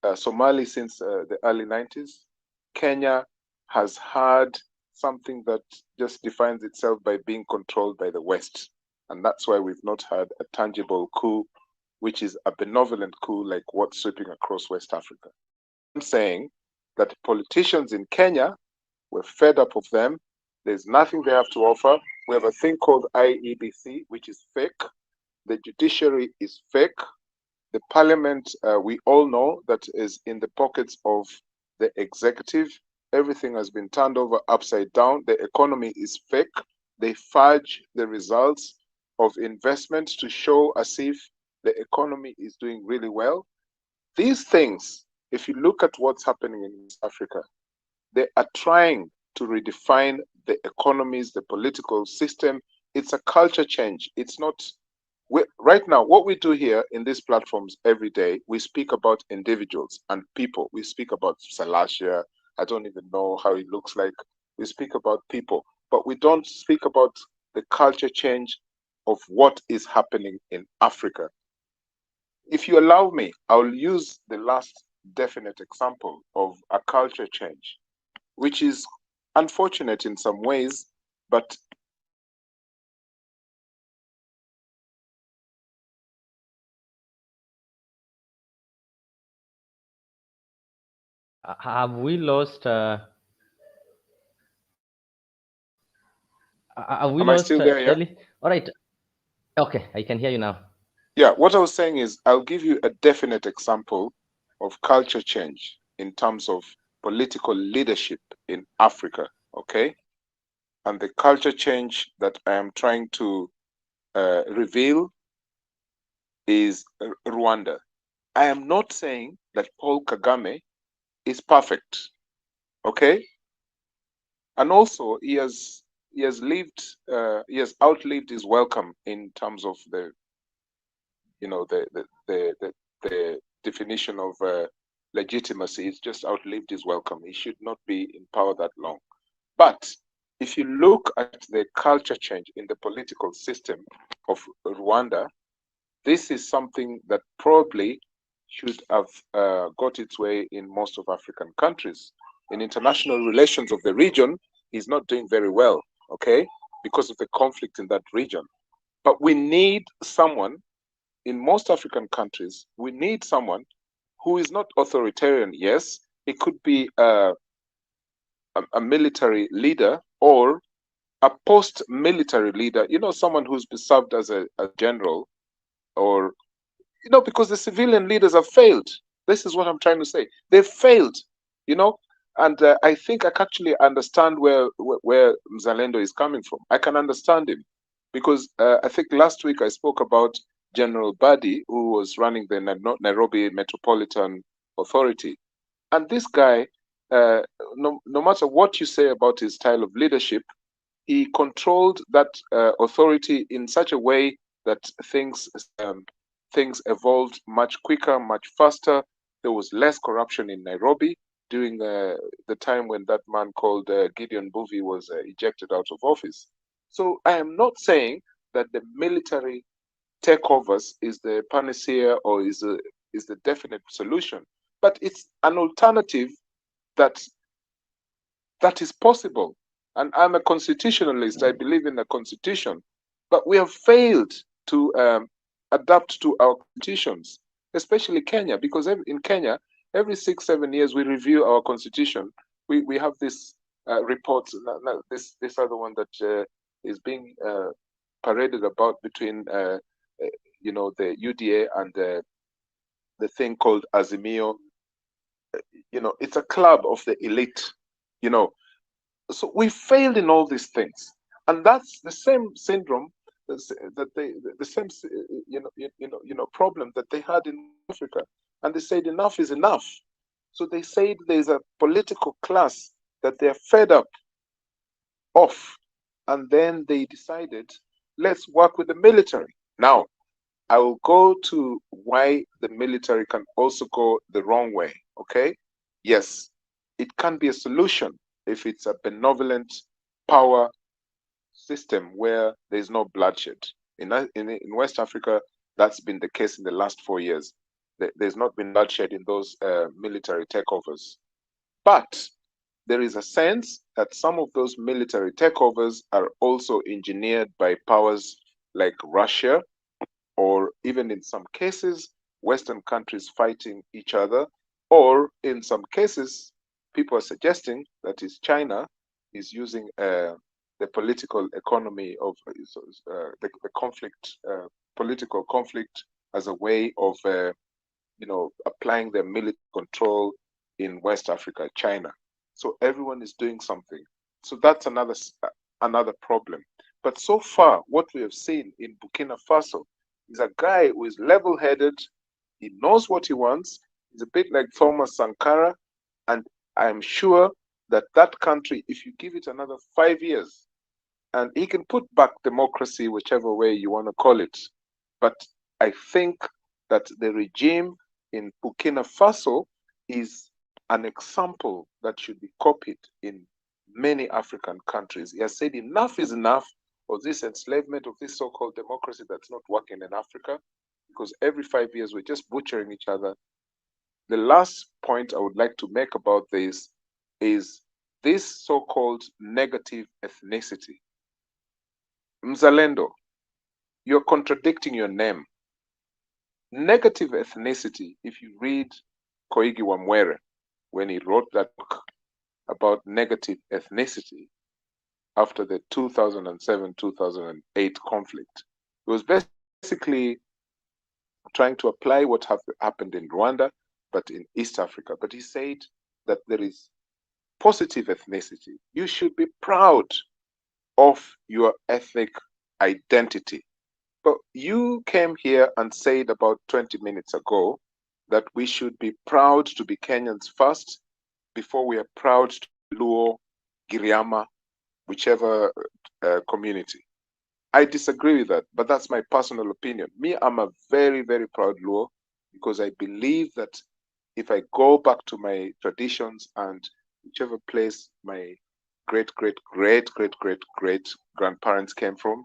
Somalia since the early 90s. Kenya has had something that just defines itself by being controlled by the West. And that's why we've not had a tangible coup, which is a benevolent coup like what's sweeping across West Africa. I'm saying that politicians in Kenya, we're fed up of them. There's nothing they have to offer. We have a thing called IEBC, which is fake. The judiciary is fake. The parliament, we all know that is in the pockets of the executive. Everything has been turned over upside down. The economy is fake. They fudge the results of investment to show as if the economy is doing really well. These things, if you look at what's happening in East Africa, they are trying to redefine the economies, the political system. It's a culture change. It's not, right now, what we do here in these platforms every day, we speak about individuals and people. We speak about Salasia. I don't even know how he looks like. We speak about people, but we don't speak about the culture change of what is happening in Africa. If you allow me, I'll use the last definite example of a culture change, which is unfortunate in some ways, but have we lost? Have we am I lost still there? Yeah? Shelley? All right. Okay, I can hear you now. Yeah, what I was saying is I'll give you a definite example of culture change in terms of political leadership in Africa, okay? And the culture change that I am trying to reveal is Rwanda. I am not saying that Paul Kagame is perfect, okay? And also he has outlived his welcome in terms of the definition of legitimacy. He's just outlived his welcome. He should not be in power that long. But if you look at the culture change in the political system of Rwanda, this is something that probably should have got its way in most of African countries. In international relations of the region, he's not doing very well, okay, because of the conflict in that region. But we need someone, in most African countries, we need someone who is not authoritarian. Yes, it could be a military leader, or a post-military leader, someone who's been served as a general, or, because the civilian leaders have failed. This is what I'm trying to say. They've failed, and I think I can actually understand where Mzalendo is coming from. I can understand him because I think last week I spoke about General Badi, who was running the Nairobi Metropolitan Authority. And this guy, no matter what you say about his style of leadership, he controlled that authority in such a way that things evolved much quicker, much faster. There was less corruption in Nairobi during the time when that man called Gideon Buvi was ejected out of office. So I am not saying that the military takeovers is the panacea or is the definite solution, but it's an alternative that is possible. And I'm a constitutionalist. I believe in the constitution, but we have failed to adapt to our constitutions, especially Kenya, because in Kenya, every 6-7 years we review our constitution. We have this report. This other one that is being paraded about between the UDA and the thing called Azimio. It's a club of the elite. So we failed in all these things, and that's the same syndrome the same problem that they had in Africa. And they said enough is enough. So they said there's a political class that they're fed up of, and then they decided, let's work with the military. Now, I will go to why the military can also go the wrong way, okay? Yes, it can be a solution if it's a benevolent power system where there's no bloodshed. In West Africa, that's been the case in the last 4 years. There's not been bloodshed in those military takeovers. But there is a sense that some of those military takeovers are also engineered by powers like Russia, or even in some cases, Western countries fighting each other, or in some cases, people are suggesting that is China is using the political economy of the conflict, political conflict, as a way of applying their military control in West Africa, China. So everyone is doing something. So that's another problem. But so far, what we have seen in Burkina Faso is a guy who is level-headed. He knows what he wants. He's a bit like Thomas Sankara, and I'm sure that that country, if you give it another 5 years, and he can put back democracy, whichever way you want to call it. But I think that the regime in Burkina Faso is an example that should be copied in many African countries. He has said enough is enough of this enslavement of this so-called democracy that's not working in Africa, because every 5 years we're just butchering each other. The last point I would like to make about this is this so-called negative ethnicity. Mzalendo, you're contradicting your name. Negative ethnicity, if you read Koigi Wamwere, when he wrote that book about negative ethnicity after the 2007-2008 conflict, it was basically trying to apply what happened in Rwanda, but in East Africa. But he said that there is positive ethnicity. You should be proud of your ethnic identity. But you came here and said about 20 minutes ago that we should be proud to be Kenyans first before we are proud to be Luo, Giriama, whichever community. I disagree with that, but that's my personal opinion. Me, I'm a very, very proud Luo, because I believe that if I go back to my traditions and whichever place my great grandparents came from,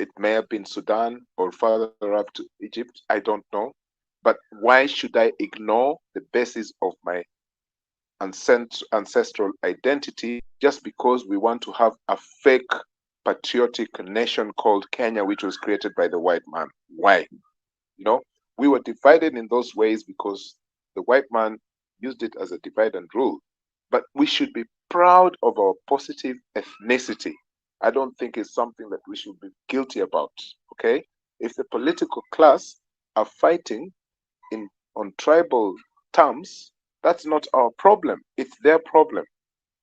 it may have been Sudan or further up to Egypt, I don't know. But why should I ignore the basis of my ancestral identity just because we want to have a fake patriotic nation called Kenya, which was created by the white man? Why? We were divided in those ways because the white man used it as a divide and rule. But we should be proud of our positive ethnicity. I don't think is something that we should be guilty about. Okay, if the political class are fighting on tribal terms, that's not our problem. It's their problem.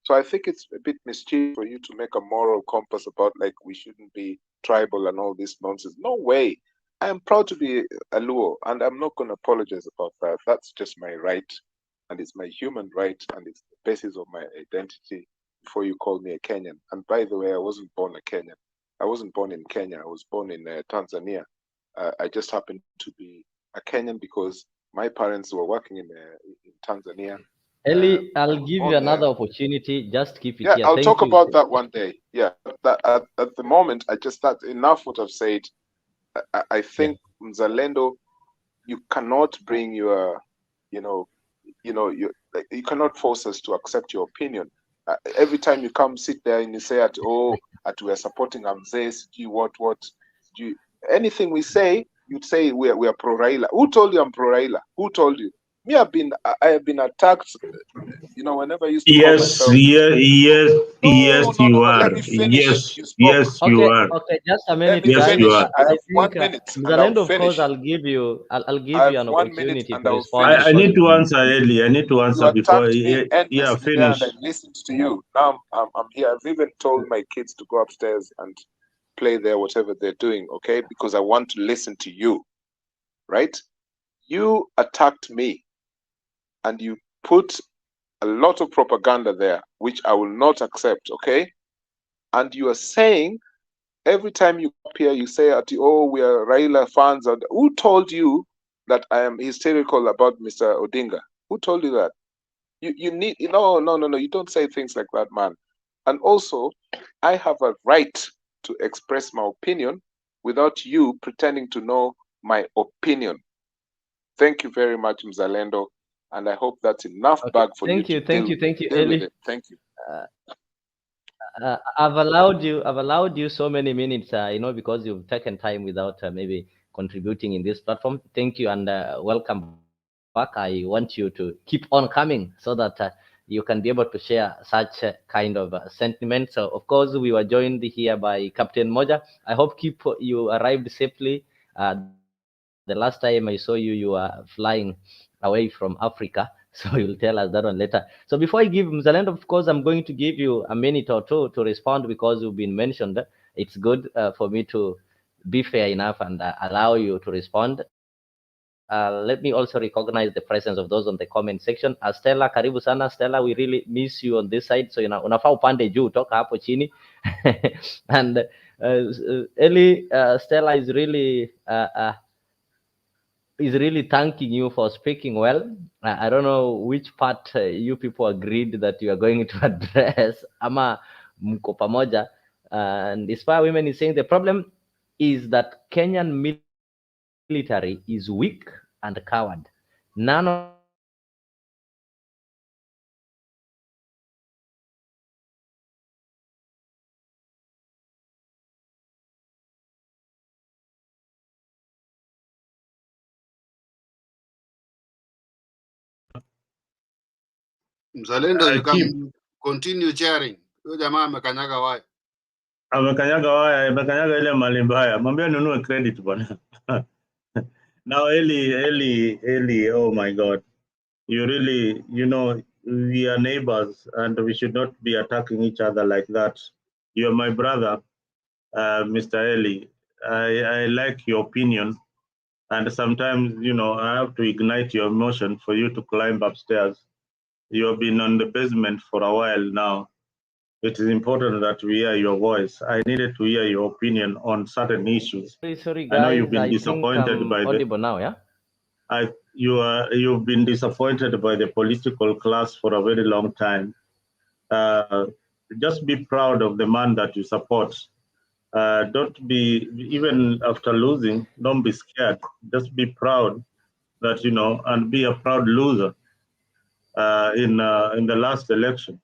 So I think it's a bit mischievous for you to make a moral compass about like we shouldn't be tribal and all this nonsense. No way. I am proud to be a Luo, and I'm not going to apologize about that. That's just my right, and it's my human right, and it's the basis of my identity before you call me a Kenyan. And by the way, I wasn't born a Kenyan. I wasn't born in Kenya. I was born in Tanzania. I just happened to be a Kenyan because my parents were working in Tanzania. Eli, I I'll was give you born there. another opportunity. Just keep it Yeah, here. I'll Thank talk you. about that one day. Yeah, that, at the moment, that's enough what I've said. I think Mzalendo, you cannot bring your, you cannot force us to accept your opinion. Every time you come sit there and you say we are supporting Amzes, anything we say, you'd say we are pro Raila. Who told you I'm pro Raila? Who told you? Me, I have been attacked. Whenever I used to call Yes, myself. yes, No, no, no, you no. are. Let me finish. Yes, You spoke. yes, you Okay, are. okay, just a Let minute, me Yes, guys. you finish. are. I I have think 1 minute and I'll Mzalendo, of course, finish. I'll I give have you an 1 minute opportunity and to I'll respond I finish. because need you've to been. answer early. I need to You answer before. attacked me Yeah, endlessly there and I finish. listened to you. Now I'm here. I've even told my kids to go upstairs and play there, whatever they're doing, okay? Because I want to listen to you, right? You attacked me and you put a lot of propaganda there, which I will not accept, okay? And you are saying every time you appear, you say, we are Raila fans. Who told you that I am hysterical about Mr. Odinga? Who told you that? You need, no. You don't say things like that, man. And also, I have a right to express my opinion without you pretending to know my opinion. Thank you very much, Mzalendo. And I hope that's enough Okay, bag for you to thank you, deal with Eli. it. Thank you. I've allowed you so many minutes, because you've taken time without maybe contributing in this platform. Thank you and welcome back. I want you to keep on coming so that you can be able to share such kind of sentiments. So, of course, we were joined here by Captain Moja. I hope you arrived safely. The last time I saw you, you were flying away from Africa. So you'll tell us that one later. So before I give Mzalendo, of course, I'm going to give you a minute or two to respond because you've been mentioned. It's good for me to be fair enough and allow you to respond. Let me also recognize the presence of those on the comment section. Stella, karibu sana. Stella, we really miss you on this side. So unafaa upande juu, toka hapo chini. And Eli, Stella is really thanking you for speaking well. I don't know which part you people agreed that you are going to address. Ama mko pamoja. And Inspire Women is saying the problem is that Kenyan military is weak and coward. None of them are ready to fight for the country. They are just fighting for Mzalendo, you Chief, can continue sharing. Huyo jamaa amekanyaga wapi? amekanyaga ile mali mbaya. Mwambie nunue credit bwana. Now, Eli, oh my God. You really, we are neighbors and we should not be attacking each other like that. You're my brother, Mr. Eli. I like your opinion. And sometimes, I have to ignite your emotion for you to climb upstairs. You have been on the basement for a while now. It is important that we hear your voice. I needed to hear your opinion on certain issues. Sorry I know guys, you've been I think disappointed I'm by audible now, yeah? you've been disappointed by the political class for a very long time. Just be proud of the man that you support. Don't be, even after losing, don't be scared. Just be proud that, and be a proud loser in the last election.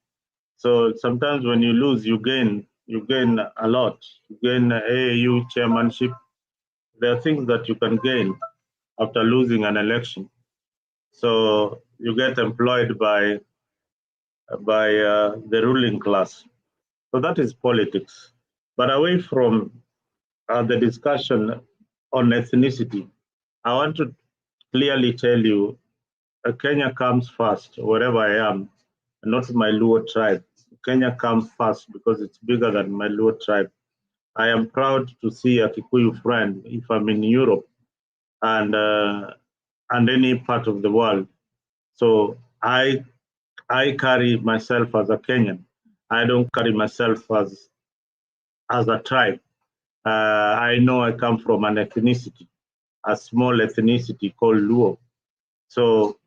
So sometimes when you lose, you gain a lot. You gain AAU chairmanship. There are things that you can gain after losing an election. So you get employed by the ruling class. So that is politics. But away from the discussion on ethnicity, I want to clearly tell you Kenya comes first, wherever I am, not my Luo tribe. Kenya comes first because it's bigger than my Luo tribe. I am proud to see a Kikuyu friend if I'm in Europe and any part of the world. So I carry myself as a Kenyan. I don't carry myself as a tribe. I know I come from an ethnicity, a small ethnicity called Luo. So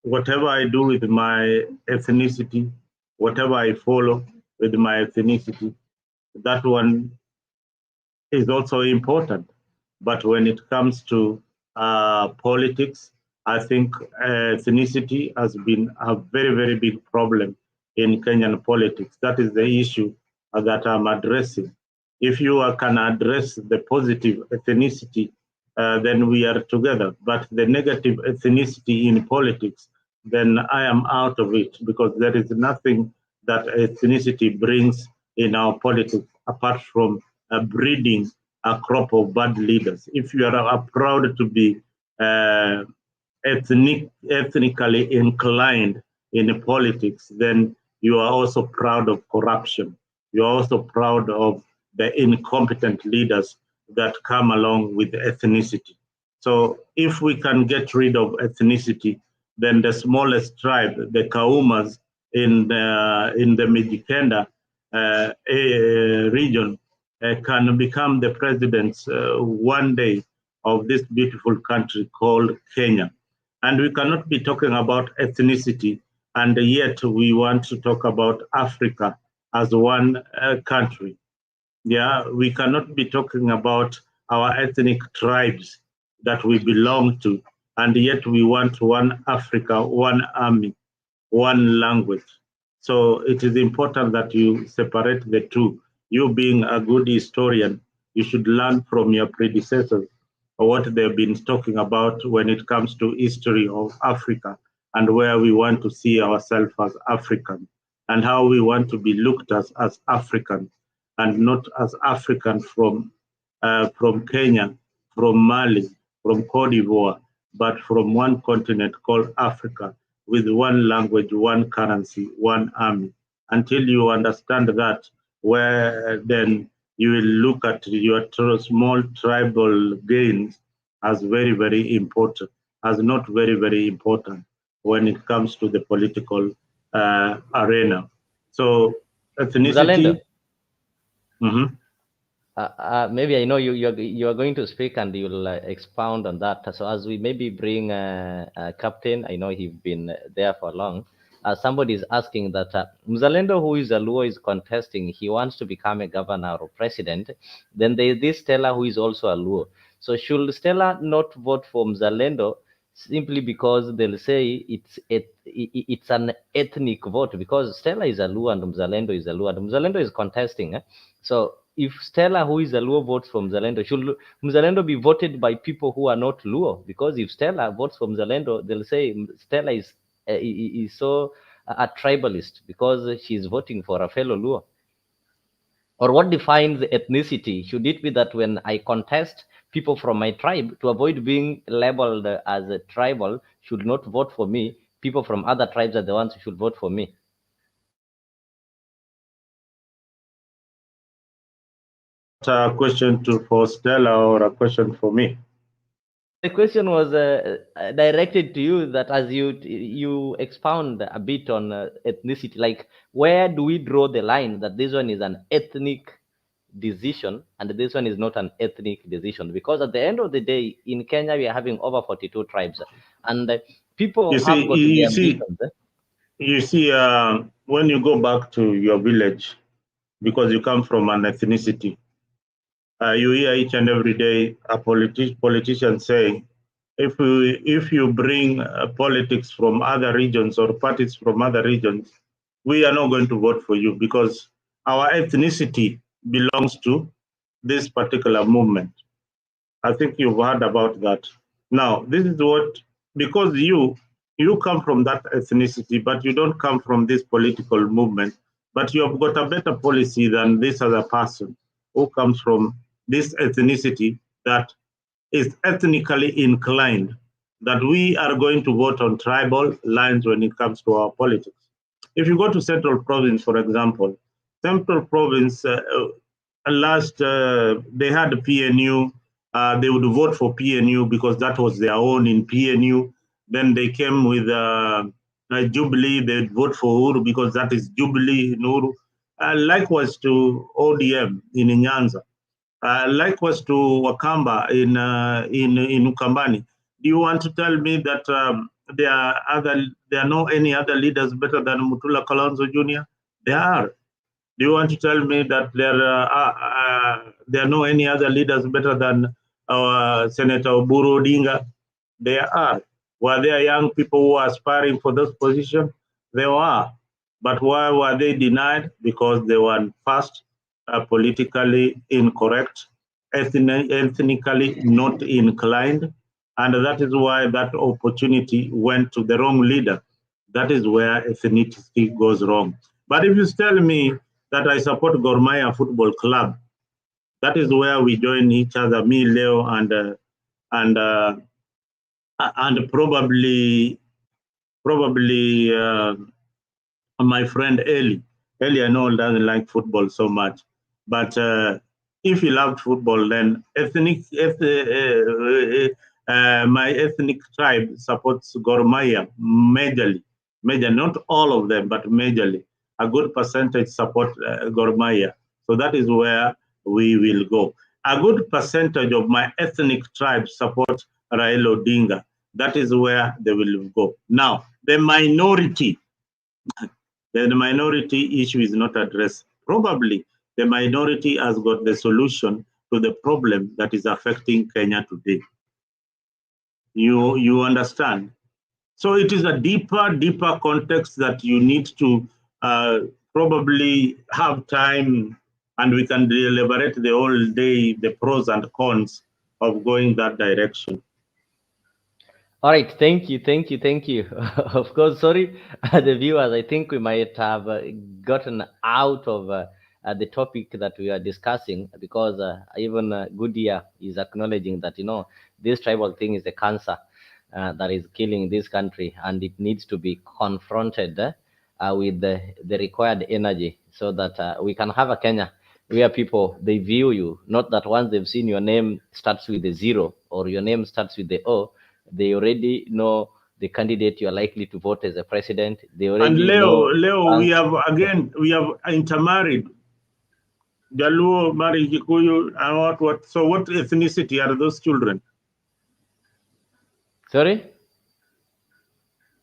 whatever I do with my ethnicity, whatever I follow with my ethnicity, that one is also important. But when it comes to politics, I think ethnicity has been a very, very big problem in Kenyan politics. That is the issue that I'm addressing. If you can address the positive ethnicity, then we are together. But the negative ethnicity in politics, then I am out of it because there is nothing that ethnicity brings in our politics apart from breeding a crop of bad leaders. If you are proud to be ethnically inclined in politics, then you are also proud of corruption. You are also proud of the incompetent leaders that come along with ethnicity. So if we can get rid of ethnicity, then the smallest tribe, the Kaumas in the Mijikenda region, can become the presidents one day of this beautiful country called Kenya. And we cannot be talking about ethnicity, and yet we want to talk about Africa as one country. Yeah, we cannot be talking about our ethnic tribes that we belong to, and yet we want one Africa, one army, one language. So it is important that you separate the two. You being a good historian, you should learn from your predecessors or what they've been talking about when it comes to history of Africa and where we want to see ourselves as African and how we want to be looked at as African and not as African from Kenya, from Mali, from Cote d'Ivoire, but from one continent called Africa with one language, one currency, one army. Until you understand that, where then you will look at your small tribal gains as very, very important, as not very, very important when it comes to the political arena. So Mzalendo, ethnicity. Mhm. maybe I know you are going to speak and you'll expound on that. So as we maybe bring Captain, I know he's been there for long. Somebody is asking that Mzalendo, who is a Luo, is contesting. He wants to become a governor or president. Then there is this Stella who is also a Luo. So should Stella not vote for Mzalendo simply because they'll say it's an ethnic vote because Stella is a Luo and Mzalendo is a Luo and Mzalendo is contesting. So if Stella, who is a Luo, votes for Mzalendo, should Mzalendo be voted by people who are not Luo? Because if Stella votes for Mzalendo, they'll say Stella is so a tribalist because she's voting for a fellow Luo. Or what defines ethnicity? Should it be that when I contest, people from my tribe, to avoid being labeled as a tribal, should not vote for me? People from other tribes are the ones who should vote for me. A question for Stella or a question for me? The question was directed to you, that as you expound a bit on ethnicity, like where do we draw the line that this one is an ethnic decision and this one is not an ethnic decision? Because at the end of the day, in Kenya, we are having over 42 tribes, and people You have see, got their ambitions. when you go back to your village, because you come from an ethnicity, you hear each and every day a politician saying, if you bring politics from other regions or parties from other regions, we are not going to vote for you because our ethnicity belongs to this particular movement. I think you've heard about that. Now, this is what, because you come from that ethnicity, but you don't come from this political movement, but you have got a better policy than this other person who comes from this ethnicity that is ethnically inclined, that we are going to vote on tribal lines when it comes to our politics. If you go to Central Province, for example, Central Province, they had PNU. They would vote for PNU because that was their own in PNU. Then they came with Jubilee. They'd vote for Uhuru because that is Jubilee in Uhuru. Likewise to ODM in Nyanza. Likewise to Wakamba in Ukambani. Do you want to tell me that there are no any other leaders better than Mutula Kalonzo Jr.? There are. Do you want to tell me that there are no any other leaders better than Senator Oburu Odinga? There are. Were there young people who are aspiring for this position? There were. But why were they denied? Because they were first politically incorrect, ethnically not inclined, and that is why that opportunity went to the wrong leader. That is where ethnicity goes wrong. But if you tell me that I support Gor Mahia Football Club, that is where we join each other, me, Leo, and probably my friend Eli. Eli, I know, doesn't like football so much, but if he loved football, then my ethnic tribe supports Gor Mahia majorly. Not all of them, but majorly. A good percentage support Gor Mahia. So that is where we will go. A good percentage of my ethnic tribe support Raila Odinga. That is where they will go. Now, the minority issue is not addressed. Probably the minority has got the solution to the problem that is affecting Kenya today. You understand? So it is a deeper context that you need to probably have time, and we can deliberate the whole day, the pros and cons of going that direction. All right, thank you. Of course, sorry, the viewers, I think we might have gotten out of the topic that we are discussing, because even Goodyear is acknowledging that, this tribal thing is a cancer that is killing this country, and it needs to be confronted with the required energy, so that we can have a Kenya where people, they view you, not that once they've seen your name starts with a 0 or your name starts with the O, they already know the candidate you are likely to vote as a president. They already and know. Leo, we have intermarried. Jaluo marry Kikuyu, and what? So what ethnicity are those children? Sorry?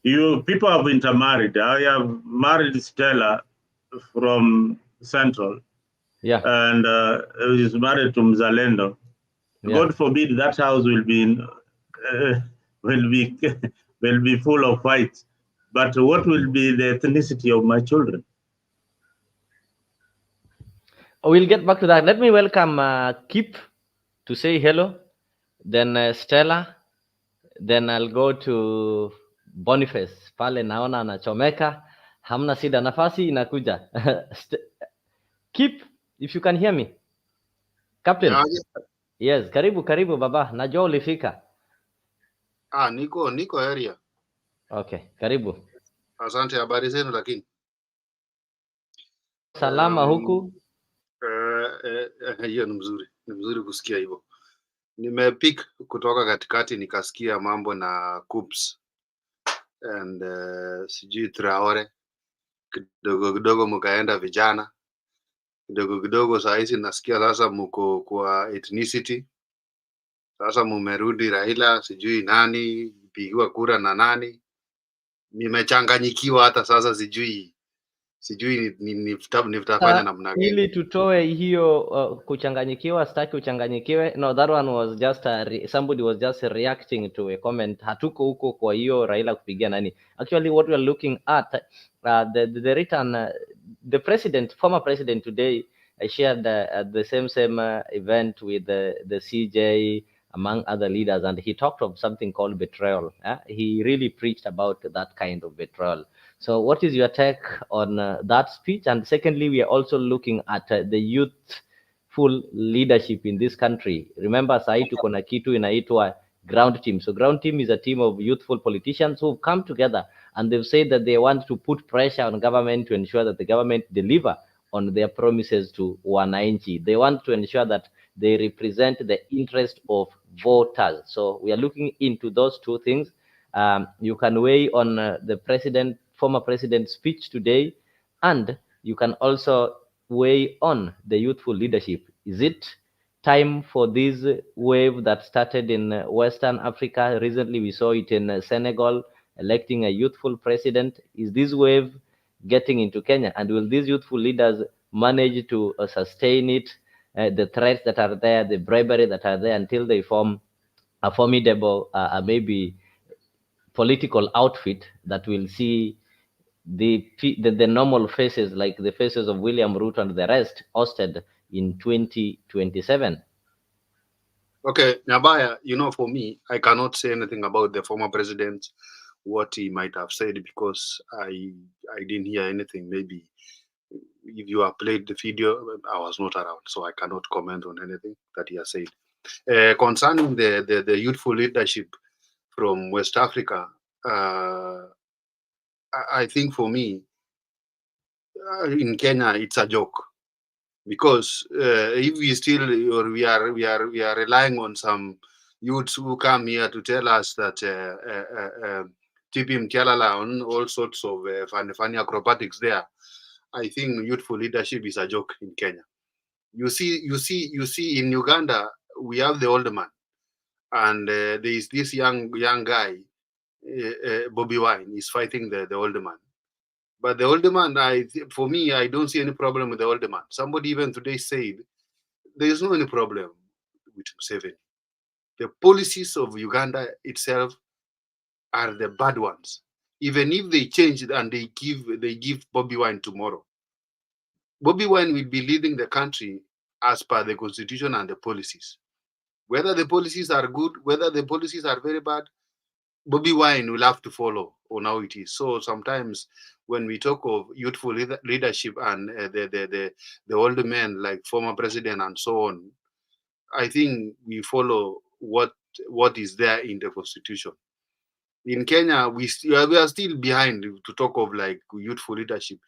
People have intermarried. I have married Stella from Central. Yeah. And is married to Mzalendo. Yeah. God forbid that house will be will be full of fights. But what will be the ethnicity of my children? We'll get back to that. Let me welcome Kip to say hello. Then Stella. Then I'll go to Boniface. Pale naona anachomeka. Hamna sida, nafasi inakuja. Kip, if you can hear me. Captain. Yes, karibu baba. Najua ulifika. Niko area. Okay, karibu. Asante, habari zenu lakini. Salama huku. Hiyo ni mzuri kusikia hivyo. Nimepick kutoka katikati nikasikia mambo na coups and sijui Traore, kidogo mkaenda vijana, kidogo saa hizi nasikia sasa mko kwa ethnicity. Sasa mumerudi Raila, sijui nani pigiwa kura na nani. Nimechanganyikiwa hata sasa, sijui nitafanya namna gani. Ili tutoe hiyo kuchanganyikiwa, sitaki uchanganyikiwe. No, that one was just somebody was just reacting to a comment. Hatuko huko kwa hiyo Raila kupigia nani. Actually what we are looking at the written the former president today shared the same event with the CJ among other leaders, and he talked of something called betrayal. He really preached about that kind of betrayal. So, what is your take on that speech? And secondly, we are also looking at the youthful leadership in this country. Remember, sai tuko na kitu inaitwa ground team. So, ground team is a team of youthful politicians who've come together and they've said that they want to put pressure on government to ensure that the government deliver on their promises to wananchi. They want to ensure that they represent the interest of voters. So, we are looking into those two things. You can weigh on the former president's speech today, and you can also weigh on the youthful leadership. Is it time for this wave that started in Western Africa? Recently, we saw it in Senegal, electing a youthful president. Is this wave getting into Kenya? And will these youthful leaders manage to sustain it? The threats that are there, the bribery that are there, until they form a formidable, maybe political outfit that will see the normal faces like the faces of William Ruto and the rest ousted in 2027. Okay, Nyabaya, for me, I cannot say anything about the former president, what he might have said, because I didn't hear anything. Maybe if you have played the video, I was not around, so I cannot comment on anything that he has said. Concerning the youthful leadership from West Africa, I think for me, in Kenya, it's a joke, because if we still, or we are relying on some youths who come here to tell us that Tipim Tialala on all sorts of funny acrobatics there, I think youthful leadership is a joke in Kenya. You see in Uganda, we have the old man, and there is this young guy, Bobby Wine, is fighting the older man. But the older man, for me, I don't see any problem with the older man. Somebody even today said there is no any problem with Museveni. The policies of Uganda itself are the bad ones. Even if they change and they give Bobby Wine tomorrow, Bobby Wine will be leading the country as per the constitution and the policies. Whether the policies are good, whether the policies are very bad, Bobby Wine will have to follow on how it is. So sometimes when we talk of youthful leadership and the older men like former president and so on, I think we follow what is there in the constitution. In Kenya, we are still behind to talk of like youthful leadership.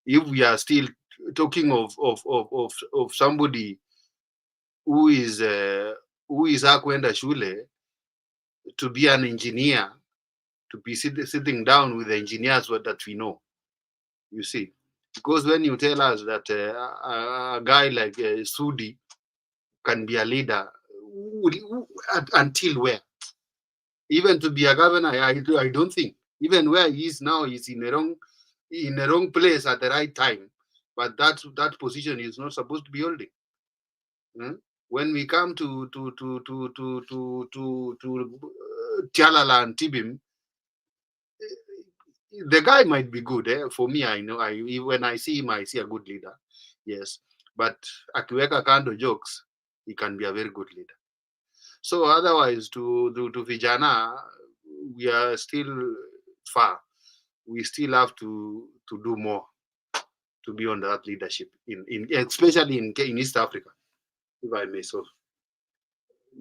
If we are still talking of somebody who is akwenda shule to be an engineer, to be sitting down with the engineers that we know, you see. Because when you tell us that a guy like Sudi can be a leader, until where? Even to be a governor, I don't think. Even where he is now, he's in the wrong place at the right time. But that position is not supposed to be holding. When we come to Tialala and Tibim, the guy might be good. For me, I know. When I see him, I see a good leader. Yes, but akiweka kando jokes, he can be a very good leader. So otherwise, to vijana, we are still far. We still have to do more to be on that leadership in especially in East Africa, if I may so.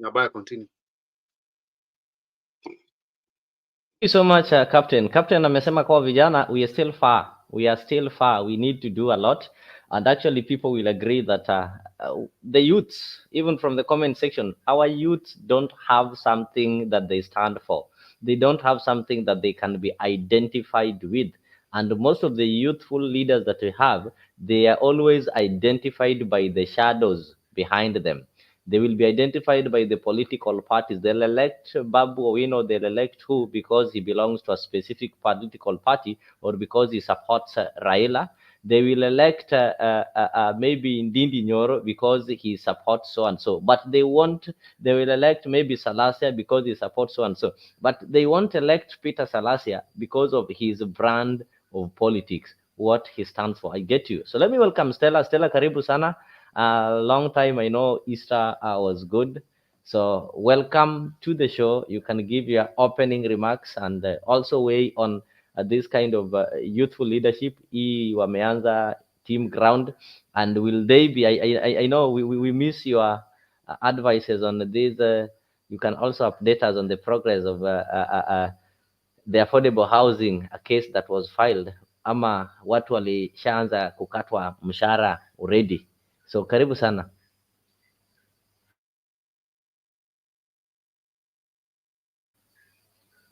Nabaya, continue. Thank you so much, Captain. Captain amesema kwa vijana, we are still far. We are still far. We need to do a lot. And actually, people will agree that the youths, even from the comment section, our youths don't have something that they stand for. They don't have something that they can be identified with. And most of the youthful leaders that we have, they are always identified by the shadows behind them. They will be identified by the political parties. They'll elect Babu Owino, they'll elect who because he belongs to a specific political party or because he supports Raila. They will elect maybe Ndindi Nyoro because he supports so and so. But they will elect maybe Salasia because he supports so and so. But they won't elect Peter Salasia because of his brand of politics, what he stands for. I get you. So let me welcome Stella. Stella, karibu sana. Long time. I know Easter was good. So welcome to the show. You can give your opening remarks and also weigh on this kind of youthful leadership. Wameanza team ground, and will they be? I know we miss your advices on this. You can also update us on the progress of the affordable housing, a case that was filed, ama watu walishaanza kukatwa mshahara already. So karibu sana.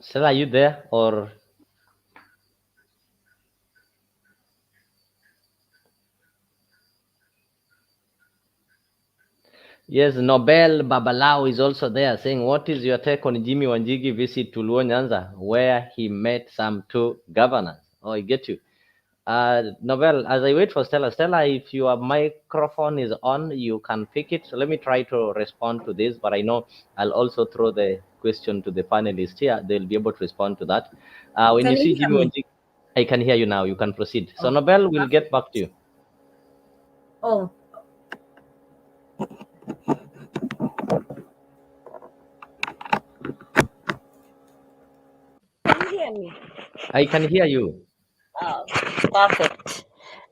Stella, are you there or? Yes, Nobel Babalao is also there saying, what is your take on Jimmy Wanjigi visit to Luo Nyanza, where he met some two governors? Oh, I get you. Nobel, as I wait for Stella, Stella, if your microphone is on, you can pick it. So let me try to respond to this, but I know I'll also throw the question to the panelists here. They'll be able to respond to that. When Can you you see hear Jimmy me? Wanjigi, I can hear you now. You can proceed. So Oh, Nobel, we'll get perfect. back to you. Oh, can you hear me? I can hear you. Oh, perfect.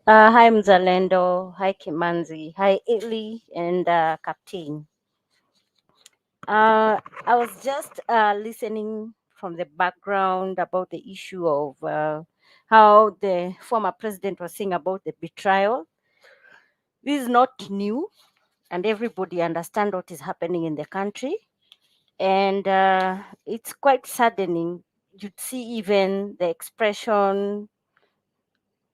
Hi, Mzalendo. Hi, Kimanzi. Hi, Italy and Captain. I was just listening from the background about the issue of how the former president was saying about the betrayal. This is not new, and everybody understands what is happening in the country. And it's quite saddening. You'd see even the expression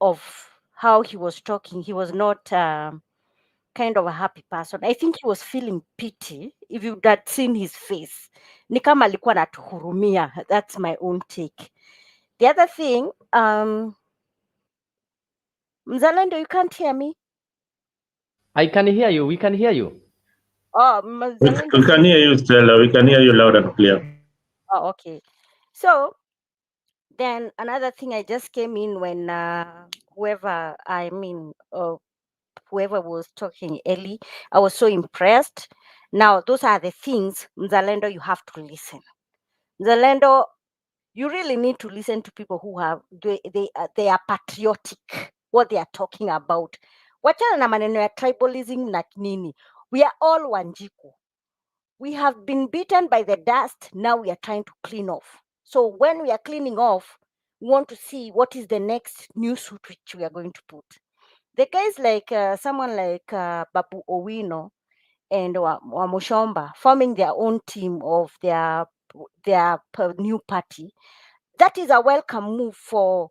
of how he was talking. He was not kind of a happy person. I think he was feeling pity. If you had seen his face, ni kama alikuwa anatuhurumia. That's my own take. The other thing, Mzalendo, you can't hear me. I can hear you. We can hear you. Oh, We Mzalendo. can hear you, Stella. We can hear you loud and clear. Oh, okay. So then another thing, I just came in when whoever whoever was talking early, I was so impressed. Now, those are the things, Mzalendo, you have to listen. Mzalendo, you really need to listen to people who have they are patriotic, what they are talking about. Wachana na maneno ya tribalism na nini. We are all Wanjiku. We have been beaten by the dust. Now we are trying to clean off. So when we are cleaning off, we want to see what is the next new suit which we are going to put. The guys like someone like Babu Owino and Wamushomba forming their own team of their new party. That is a welcome move for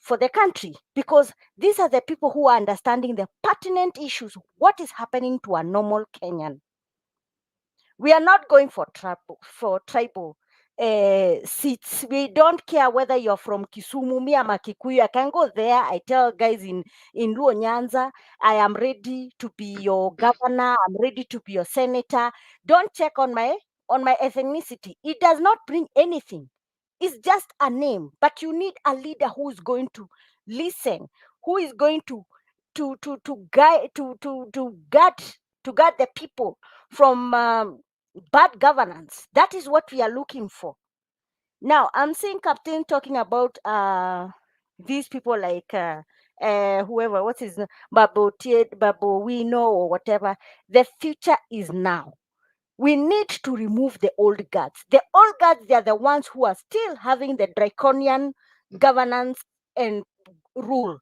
the country, because these are the people who are understanding the pertinent issues. What is happening to a normal Kenyan? We are not going for tribal seats. We don't care whether you're from Kisumu, me, I'm a Kikuyu. I can go there. I tell guys in Luo Nyanza, I am ready to be your governor. I'm ready to be your senator. Don't check on my ethnicity. It does not bring anything. It's just a name. But you need a leader who is going to listen, who is going to guide the people from bad governance. That is what we are looking for. Now, I'm seeing Captain talking about these people like whoever, what is Babu Owino or whatever. The future is now. We need to remove the old guards. The old guards, they are the ones who are still having the draconian governance and rule.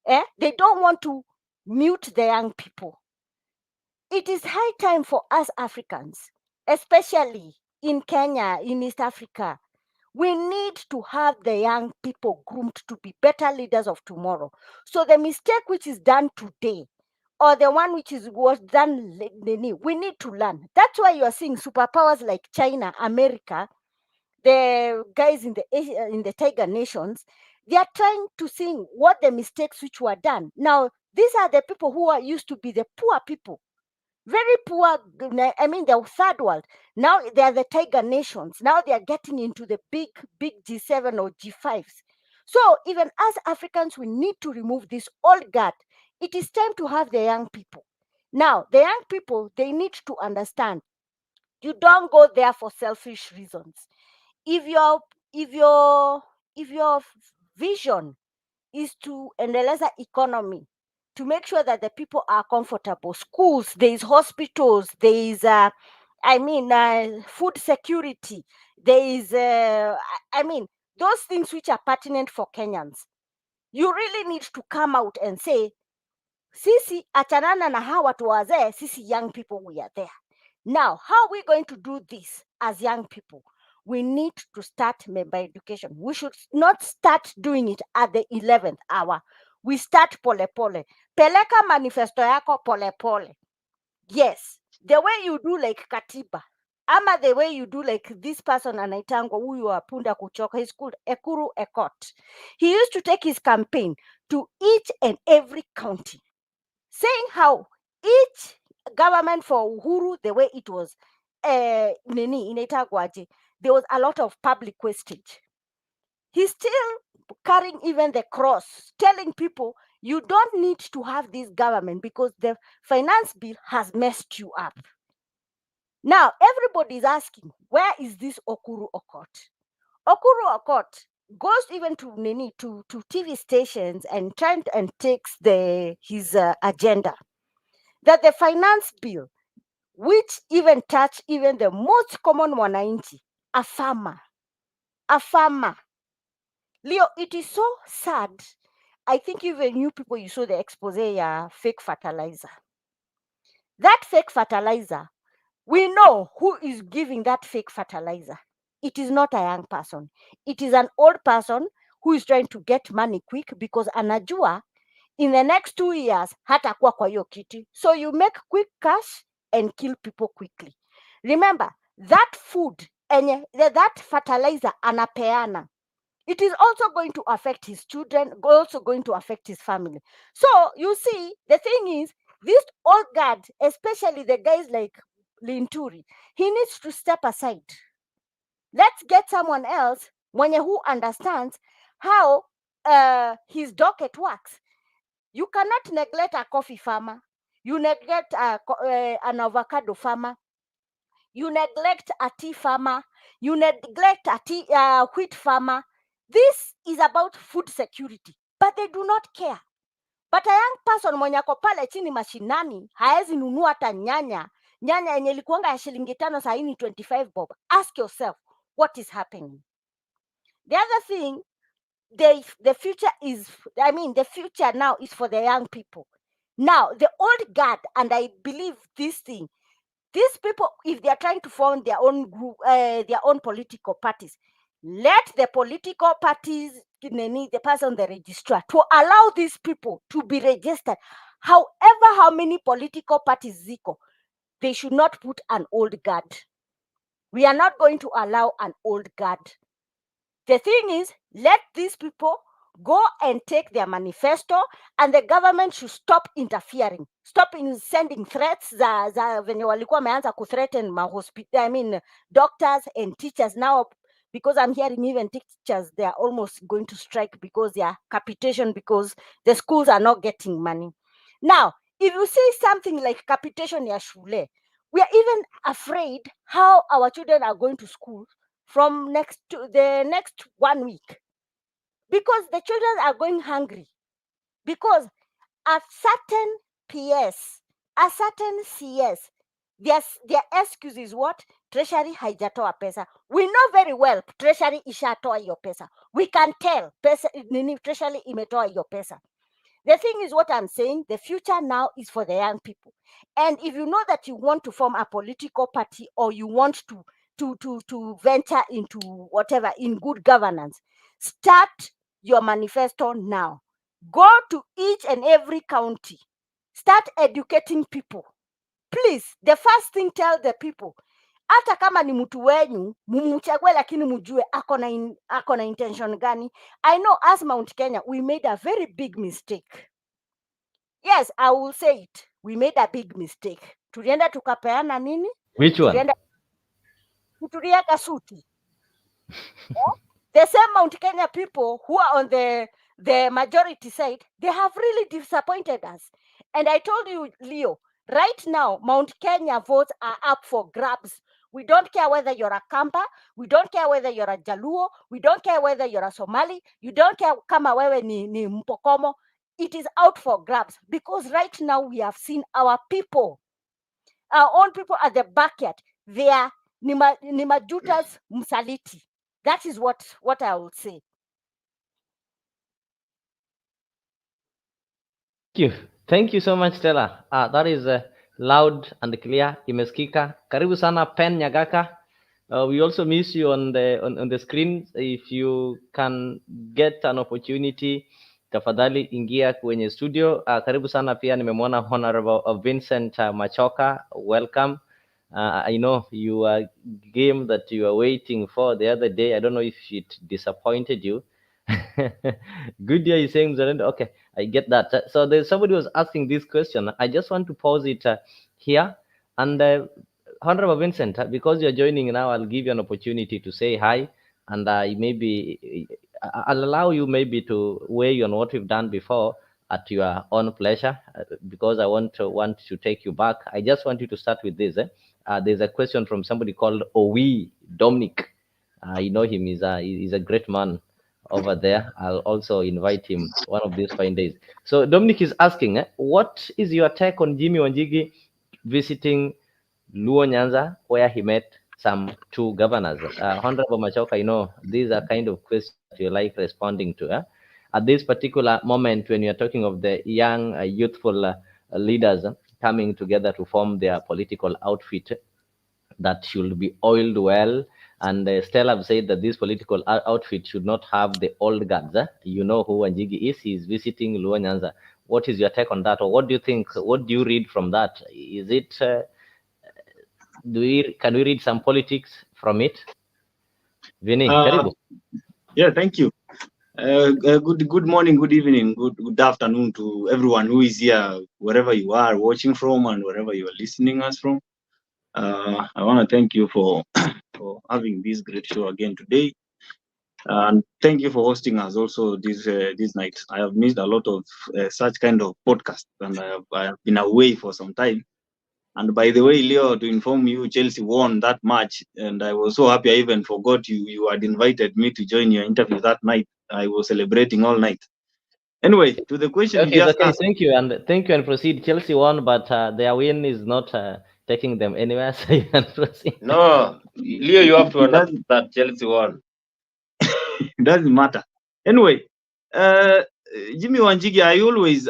They don't want to mute the young people. It is high time for us Africans, especially in Kenya, in East Africa. We need to have the young people groomed to be better leaders of tomorrow. So the mistake which is done today, or the one which was done, we need to learn. That's why you are seeing superpowers like China, America, the guys in the tiger nations. They are trying to see what the mistakes which were done. Now, these are the people who are used to be the poor people, very poor. I mean, the third world. Now they are the tiger nations. Now they are getting into the big G7 or G5s. So even as Africans, we need to remove this old guard. It is time to have the young people. Now, the young people, they need to understand. You don't go there for selfish reasons. If you're vision is to endeleza economy, to make sure that the people are comfortable. Schools, there is hospitals, there is food security, there is those things which are pertinent for Kenyans. You really need to come out and say, sisi achanana na hawa watu wazee, sisi young people, we are there. Now, how are we going to do this as young people? We need to start member education. We should not start doing it at the 11th hour. We start pole pole. Peleka manifesto yako pole pole. Yes, the way you do like katiba, ama the way you do like this person anaitangwa huyu wa punda kuchoka, he's called Ekuru Ekot. He used to take his campaign to each and every county, saying how each government for Uhuru, the way it was, inaitagwaje, there was a lot of public wastage. He's still carrying even the cross, telling people you don't need to have this government because the finance bill has messed you up. Now everybody is asking, where is this Okuru Okot? Okuru Okot goes even to TV stations and trying and takes his agenda that the finance bill, which even touch even the most common mwananchi, a farmer. Leo, it is so sad. I think even you people, you saw the expose fake fertilizer. That fake fertilizer, we know who is giving that fake fertilizer. It is not a young person. It is an old person who is trying to get money quick because anajua in the next 2 years hatakuwa kwa hiyo kiti. So you make quick cash and kill people quickly. Remember, that food and that fertilizer anapeana, it is also going to affect his children, also going to affect his family. So you see, the thing is, this old guard, especially the guys like Linturi, he needs to step aside. Let's get someone else who understands how his docket works. You cannot neglect a coffee farmer. You neglect an avocado farmer. You neglect a tea farmer. You neglect a wheat farmer. This is about food security, but they do not care. But a young person mwenye ako pale chini mashinani haezi nunua hata nyanya yenye ilikuanga ya shilingi 5 saa hii ni 25 bob. Ask yourself, what is happening? The other thing, the future is, the future now is for the young people. Now, the old guard, and I believe this thing, these people, if they are trying to form their own group, their own political parties, let the political parties, the person, the registrar, to allow these people to be registered. However, how many political parties ziko, they should not put an old guard. We are not going to allow an old guard. The thing is, let these people go and take their manifesto, and the government should stop interfering, stop in sending threats za venye walikuwa wameanza kuthreaten doctors and teachers now, because I'm hearing even teachers, they are almost going to strike because they are capitation, because the schools are not getting money. Now, if you see something like capitation ya shule, we are even afraid how our children are going to school from the next 1 week, because the children are going hungry, because a certain PS, a certain CS, their excuse is what? Treasury haijatoa pesa. We know very well treasury ishatoa hiyo pesa. We can tell pesa treasury imetoa hiyo pesa. The thing is, what I'm saying, the future now is for the young people. And if you know that you want to form a political party, or you want to venture into whatever in good governance, start your manifesto now. Go to each and every county. Start educating people. Please, the first thing, tell the people, hata kama ni mtu wenyu, mumchague, lakini mjue ako na intention gani. I know as Mount Kenya, we made a very big mistake. Yes, I will say it. We made a big mistake. Tulienda tukapeana nini? Which one? Tulieka suti. The same Mount Kenya people who are on the majority side, they have really disappointed us. And I told you, Leo, right now, Mount Kenya votes are up for grabs. We don't care whether you're a Kamba. We don't care whether you're a Jaluo. We don't care whether you're a Somali. You don't care kama wewe ni Mpokomo. It is out for grabs because right now we have seen our people, our own people at the backyard. They are Nimajutas Msaliti. That is what I would say. Thank you so much, Stella. That is loud and clear. Imesikika. Karibu sana Pen Nyagaka. We also miss you on the screen. If you can get an opportunity, tafadhali ingia kwenye studio. Karibu sana pia nimemwona Honorable Vincent Machoka. Welcome. I know you are game that you are waiting for the other day. I don't know if it disappointed you. Good day, is saying Zalendo. Okay, I get that. So there's somebody was asking this question. I just want to pause it here. And Honorable Vincent, because you're joining now, I'll give you an opportunity to say hi, and maybe I'll allow you maybe to weigh on what we've done before at your own pleasure, because I want to take you back. I just want you to start with this. There's a question from somebody called Owi Dominic. You know him. He's a great man over there. I'll also invite him one of these fine days. So Dominic is asking, what is your take on Jimmy Wanjigi visiting Luo Nyanza, where he met some two governors? Honorable Machoka, I know these are kind of questions you like responding to. At this particular moment, when you're talking of the young, youthful leaders coming together to form their political outfit that should be oiled well. And Stella have said that this political outfit should not have the old guards. You know who Wanjigi is. He's visiting Luo Nyanza. What is your take on that? Or what do you think? What do you read from that? Is it, can we read some politics from it? Vinny, karibu. Yeah, thank you. Good morning, good evening, good afternoon to everyone who is here, wherever you are watching from and wherever you are listening us from. I want to thank you for for having this great show again today, and thank you for hosting us also this night. I have missed a lot of such kind of podcasts, and I have been away for some time. And by the way, Leo, to inform you, Chelsea won that match, and I was so happy I even forgot you had invited me to join your interview that night. I was celebrating all night. Anyway, to the question Okay, you just okay. asked. Thank you, and proceed. Chelsea won, but their win is not taking them anywhere. So you can proceed. No, Leo, you have to It understand that Chelsea won. It doesn't matter. Anyway, Jimmy Wanjigi, I always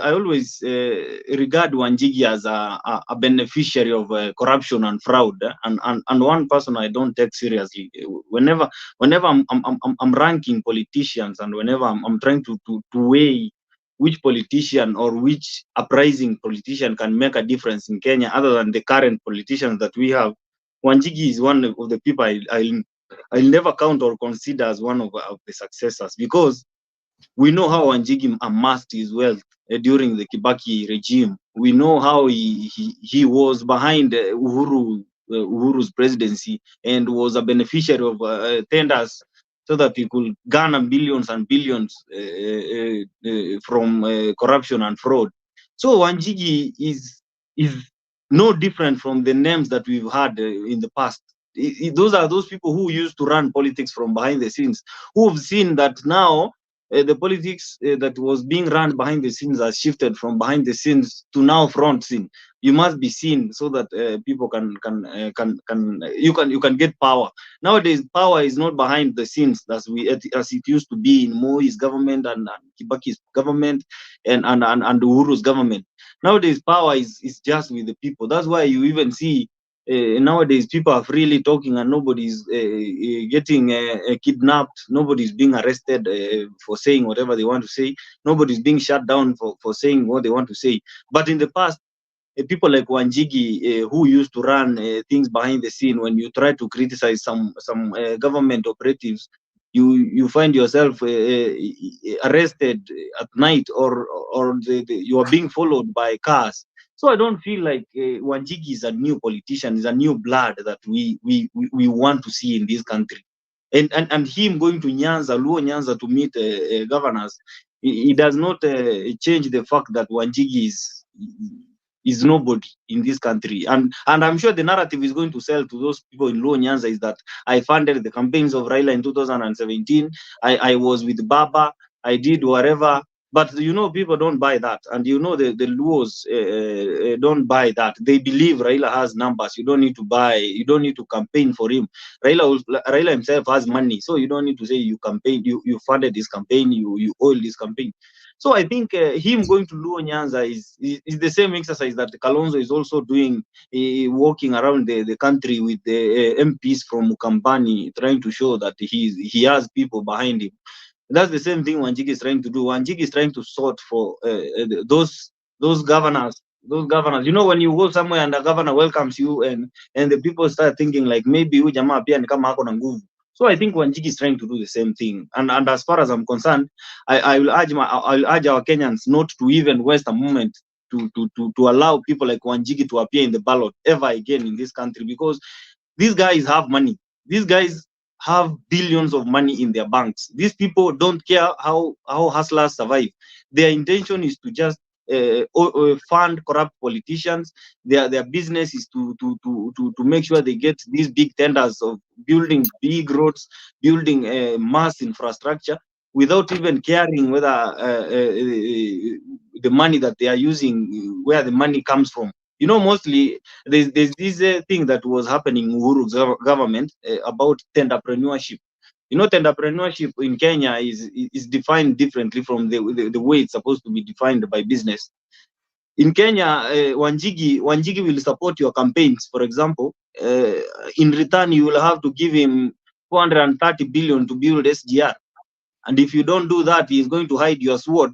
regard Wanjigi as a beneficiary of corruption and fraud, and one person I don't take seriously. Whenever I'm ranking politicians, and whenever I'm trying to weigh which politician or which uprising politician can make a difference in Kenya, other than the current politicians that we have, Wanjigi is one of the people I'll never count or consider as one of the successors, because we know how Wanjigi amassed his wealth during the Kibaki regime. We know how he was behind Uhuru's presidency and was a beneficiary of tenders so that he could garner billions and billions from corruption and fraud. So Wanjigi is no different from the names that we've had in the past. Those are those people who used to run politics from behind the scenes, who have seen that now the politics that was being run behind the scenes has shifted from behind the scenes to now front scene. You must be seen so that people can you can get power. Nowadays, power is not behind the scenes as it used to be in Moi's government and Kibaki's government and Uhuru's government. Nowadays, power is just with the people. That's why you even see nowadays people are freely talking and nobody's getting kidnapped, nobody's being arrested for saying whatever they want to say, nobody's being shut down for saying what they want to say. But in the past, people like Wanjigi who used to run things behind the scene, when you try to criticize some government operatives, you find yourself arrested at night, or you are being followed by cars. So I don't feel like Wanjigi is a new politician, is a new blood that we want to see in this country. And him going to Luo Nyanza to meet governors, it does not change the fact that Wanjigi is nobody in this country. And I'm sure the narrative is going to sell to those people in Luo Nyanza is that I funded the campaigns of Raila in 2017. I was with Baba. I did whatever. But people don't buy that, and the Luos don't buy that. They believe Raila has numbers. You don't need to buy. You don't need to campaign for him. Raila himself has money, so you don't need to say you campaign. You funded this campaign. You oil this campaign. So I think him going to Luo Nyanza is the same exercise that Kalonzo is also doing, walking around the country with the MPs from Mukambani, trying to show that he has people behind him. That's the same thing Wanjigi is trying to do. Wanjigi is trying to sort for those governors. Those governors, when you go somewhere and the governor welcomes you, and the people start thinking like maybe huyu jamaa pia ni kama hako na nguvu. So I think Wanjigi is trying to do the same thing. And as far as I'm concerned, I will urge our Kenyans not to even waste a moment to allow people like Wanjigi to appear in the ballot ever again in this country, because these guys have money. These guys have billions of money in their banks. These people don't care how hustlers survive. Their intention is to just fund corrupt politicians. Their business is to make sure they get these big tenders of building big roads, building mass infrastructure, without even caring whether the money that they are using, where the money comes from. Mostly there's this thing that was happening in Uhuru's government about tenderpreneurship. Tenderpreneurship in Kenya is defined differently from the way it's supposed to be defined by business. In Kenya, Wanjigi will support your campaigns. For example, in return, you will have to give him 430 billion to build SGR. And if you don't do that, he is going to hide your sword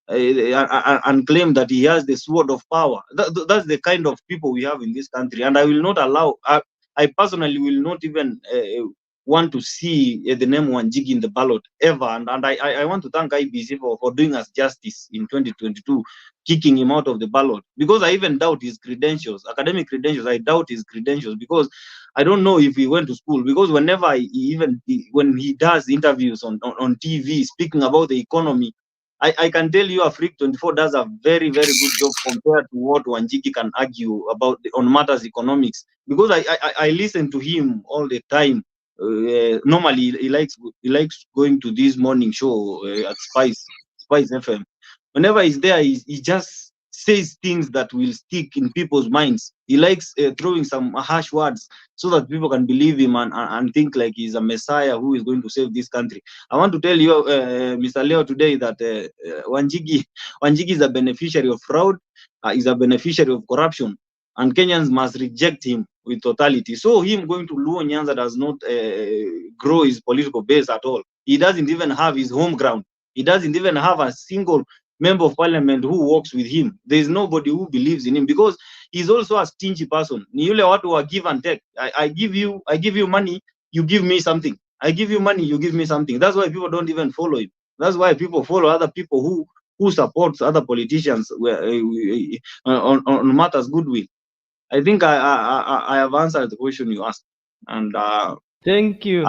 and claim that he has the sword of power. That's the kind of people we have in this country. And I will not allow, I personally will not even want to see the name Wanjigi in the ballot ever. And I want to thank IBC for doing us justice in 2022, kicking him out of the ballot, because I even doubt his credentials, academic credentials. I doubt his credentials, because I don't know if he went to school, because whenever when he does interviews on TV speaking about the economy, I can tell you Afriq 24 does a very, very good job compared to what Wanjigi can argue about on matters economics, because I listen to him all the time. Normally he likes going to this morning show at Spice FM. Whenever he's there, he just says things that will stick in people's minds. He likes throwing some harsh words so that people can believe him and think like he's a messiah who is going to save this country. I want to tell you, Mr. Leo, today that Wanjigi is a beneficiary of fraud, is a beneficiary of corruption, and Kenyans must reject him with totality. So him going to Luo Nyanza does not grow his political base at all. He doesn't even have his home ground. He doesn't even have a single member of parliament who works with him. There is nobody who believes in him, because he's also a stingy person. Ni yule watu wa give and take. I give you money, you give me something. I give you money, you give me something. That's why people don't even follow him. That's why people follow other people who supports other politicians on matters goodwill. I think I have answered the question you asked. And Thank you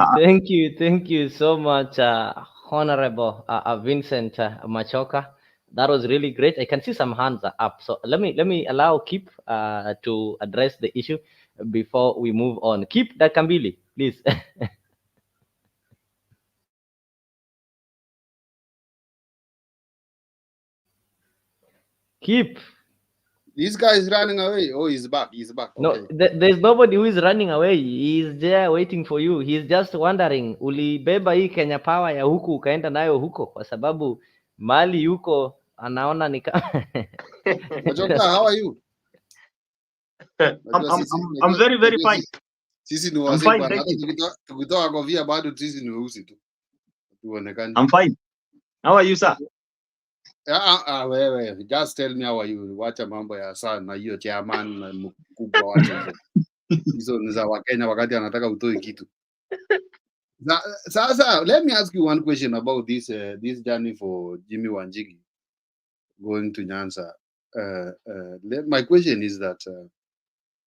so much, Honorable Vincent Machoka. That was really great. I can see some hands are up. So let me allow Kip to address the issue before we move on. Kip Dakambili, please. Kip. This guy is running away. Oh, he's back. He's back. Okay. No, there's nobody who is running away. He's there waiting for you. He's just wondering, ulibeba hii Kenya Power ya huku ukaenda nayo huko kwa sababu mali yuko anaona ni Machoka, how are you? I'm very, very fine. Sisi ni wazee bwana. Hata tukitoa kofia bado sisi ni weusi tu. Tuonekane. I'm fine. How are you, sir? Wewe, just tell me how are you. Wacha mambo ya saa na hiyo chairman na mkubwa wacha hizo ni za Wakenya wakati anataka utoe kitu. Sasa, let me ask you one question about this journey for Jimmy Wanjigi going to Nyanza. My question is that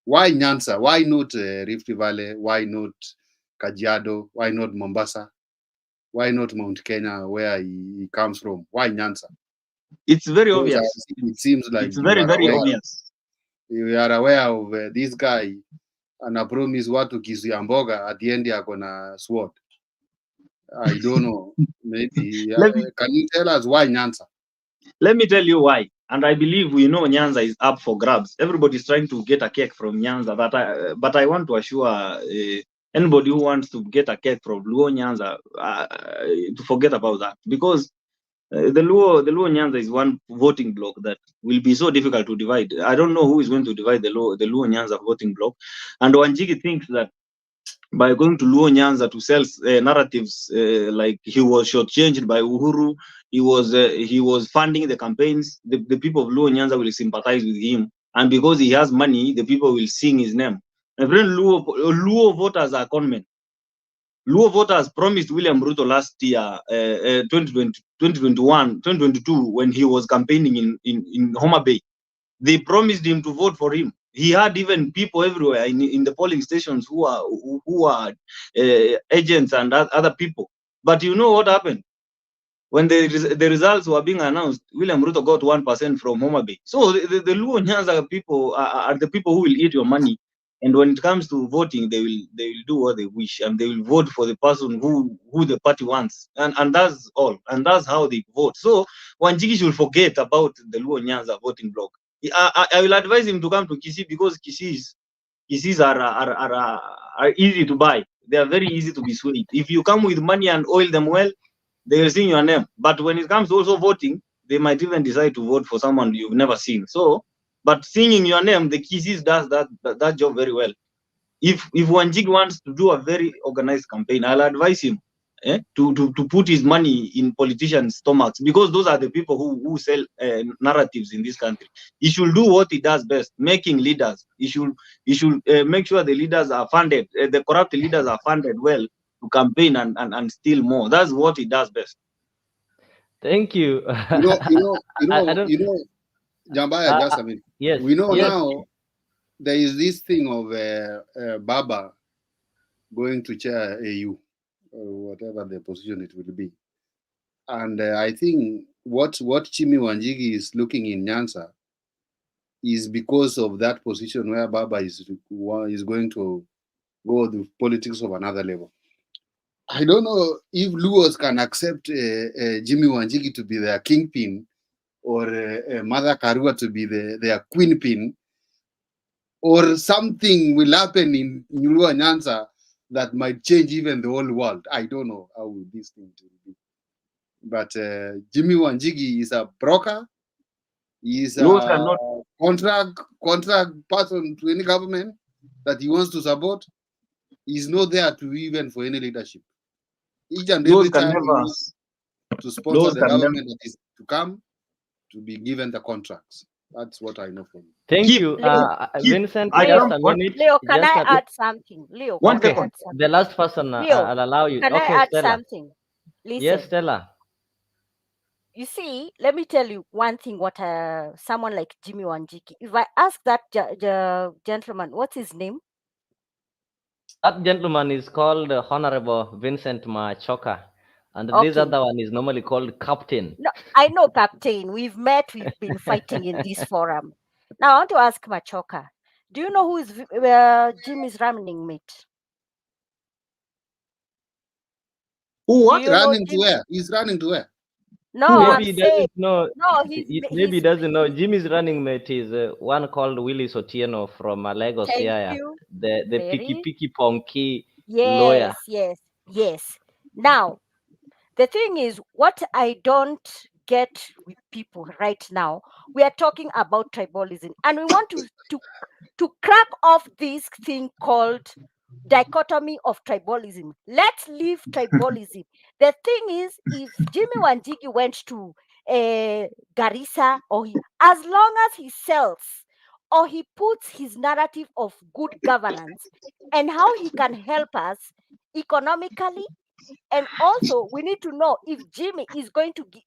why Nyanza? Why not Rift Valley? Why not Kajiado? Why not Mombasa? Why not Mount Kenya, where he comes from? Why Nyanza? It's very obvious. It seems like it's very, very obvious. We are aware of this guy ana promise watu kisu ya mboga, at the end yako na sword. I don't know. Maybe can you tell us why Nyanza? Let me tell you why. And I believe we know Nyanza is up for grabs. Everybody's trying to get a cake from Nyanza, but I want to assure anybody who wants to get a cake from Luo Nyanza to forget about that, because the Luo Nyanza is one voting block that will be so difficult to divide. I don't know who is going to divide the Luo Nyanza voting block. And Wanjigi thinks that by going to Luo Nyanza to sell narratives like he was shortchanged by Uhuru, he was funding the campaigns. The people of Luo Nyanza will sympathize with him, and because he has money, the people will sing his name. My friend, Luo voters are conmen. Luo voters promised William Ruto last year, 2022, when he was campaigning in Homa Bay. They promised him to vote for him. He had even people everywhere in the polling stations who are agents and other people. But you know what happened? When the results were being announced, William Ruto got 1% from Homa Bay. So the Luo Nyanza people are the people who will eat your money. And when it comes to voting, they will do what they wish, and they will vote for the person who the party wants. And that's all. And that's how they vote. So Wanjigi should forget about the Luo Nyanza voting block. I will advise him to come to Kisii, because Kisiis are easy to buy. They are very easy to be swayed. If you come with money and oil them well, they will sing your name. But when it comes to also voting, they might even decide to vote for someone you've never seen. So, but singing your name, the Kisiis does that job very well. If Wanjigi wants to do a very organized campaign, I'll advise him to put his money in politicians' stomachs, because those are the people who sell narratives in this country. He should do what he does best, making leaders. He should make sure the leaders are funded, the corrupt leaders are funded well to campaign and steal more. That's what he does best. Thank you. Jambaya, just a minute. Yes. We know yes. now there is this thing of Baba going to chair AU, or whatever the position it will be. And I think what Chimi Wanjigi is looking in Nyanza is because of that position where Baba is going to go the politics of another level. I don't know if Luos can accept Jimmy Wanjigi to be their kingpin, or Mother Karua to be their queenpin, or something will happen in Luo Nyanza that might change even the whole world. I don't know how this thing will be. But Jimmy Wanjigi is a broker. He is a contract person to any government that he wants to support. He's not there to even for any leadership. Each and every time he wants to sponsor the government that is to come, to be given the contracts. That's what I know from him. Thank you, Vincent. Just a minute. Leo, can I add something? Leo, one second. The last person, Leo, I'll allow you. Can okay, I add Stella. something? Listen. Yes, Stella. You see, let me tell you one thing. What someone like Jimmy Wanjigi, if I ask that gentleman, what's his name? That gentleman is called Honorable Vincent Machoka. And this other one is normally called Captain. No, I know Captain. We've met. We've been fighting in this forum. Now, I want to ask Machoka. Do you know who is Jimmy's running mate? Who what? Running to where? He's running to where? No, maybe he doesn't know. No, maybe he doesn't know. Jimmy's running mate is one called Willis Otieno from Lagos. The picky ponky lawyer. Yes. Now, the thing is, what I don't get with people right now, we are talking about tribalism, and we want to crack off this thing called dichotomy of tribalism. Let's leave tribalism. The thing is, if Jimmy Wanjigi went to Garissa, as long as he sells or he puts his narrative of good governance and how he can help us economically, and also we need to know if Jimmy is going to give.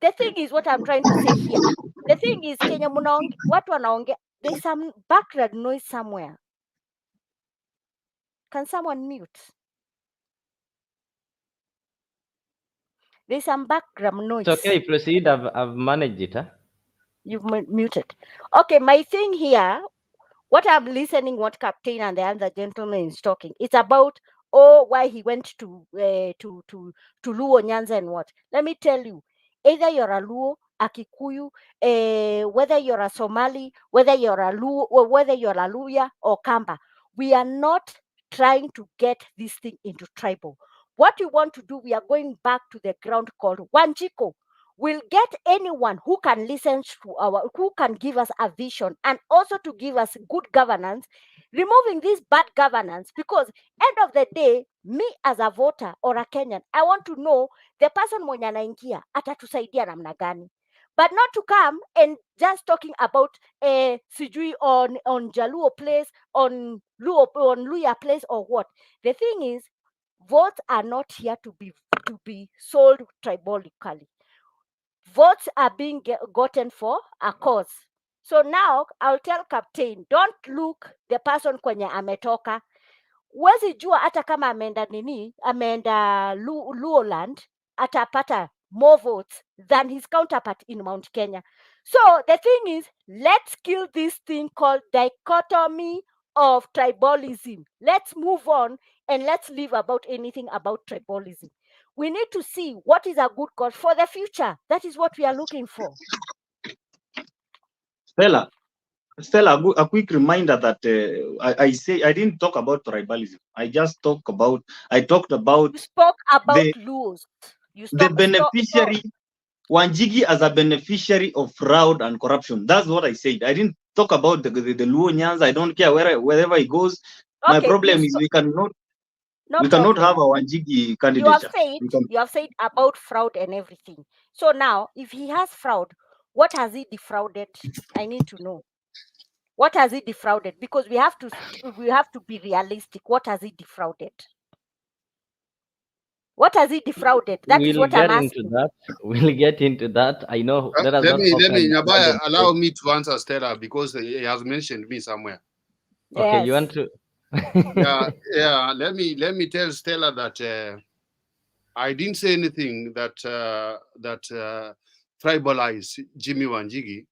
The thing is, what I'm trying to say here, the thing is, Kenya what wanaonge, there's some background noise somewhere. Can someone mute? There's some background noise. It's okay, proceed. I've managed it. Huh? You've muted. Okay, my thing here, What I'm listening, what Captain and the other gentleman is talking, it's about, oh, why he went to Luo Nyanza and what. Let me tell you, either you're a Luo, a Kikuyu, whether you're a Somali, whether you're a Luo, or whether you're a Luya or Kamba, we are not trying to get this thing into tribal. What we want to do, we are going back to the ground called Wanjiko. We'll get anyone who can listen to who can give us a vision and also to give us good governance, removing this bad governance, because end of the day, me as a voter or a Kenyan, I want to know the person mwenye anaingia atatusaidia namna gani, but not to come and just talking about sijui on Jaluo place, on Luya place or what. The thing is, votes are not here to be sold tribalically. Votes are being gotten for a cause. So now I'll tell Captain, don't look the person kwenye ametoka. Huwezi jua hata kama ameenda Luoland, atapata more votes than his counterpart in Mount Kenya. So the thing is, let's kill this thing called dichotomy of tribalism. Let's move on and let's leave about anything about tribalism. We need to see what is a good cause for the future. That is what we are looking for. Stella, a quick reminder that I say I didn't talk about tribalism. I talked about You spoke about the Luos. the beneficiary, Wanjigi as a beneficiary of fraud and corruption. That's what I said. I didn't talk about the Luo Nyanza. I don't care wherever he goes. My problem is we cannot have a Wanjigi candidature. You have said about fraud and everything. So now, if he has fraud, what has he defrauded? I need to know. What has he defrauded? Because we have to be realistic. What has he defrauded? What has he defrauded? That is what I'm asking. We'll get into that. I know. Let me, Nyabaya, allow me to answer Stella because he has mentioned me somewhere. Okay, you want to? yeah. Let me tell Stella that I didn't say anything that tribalize Jimmy Wanjigi.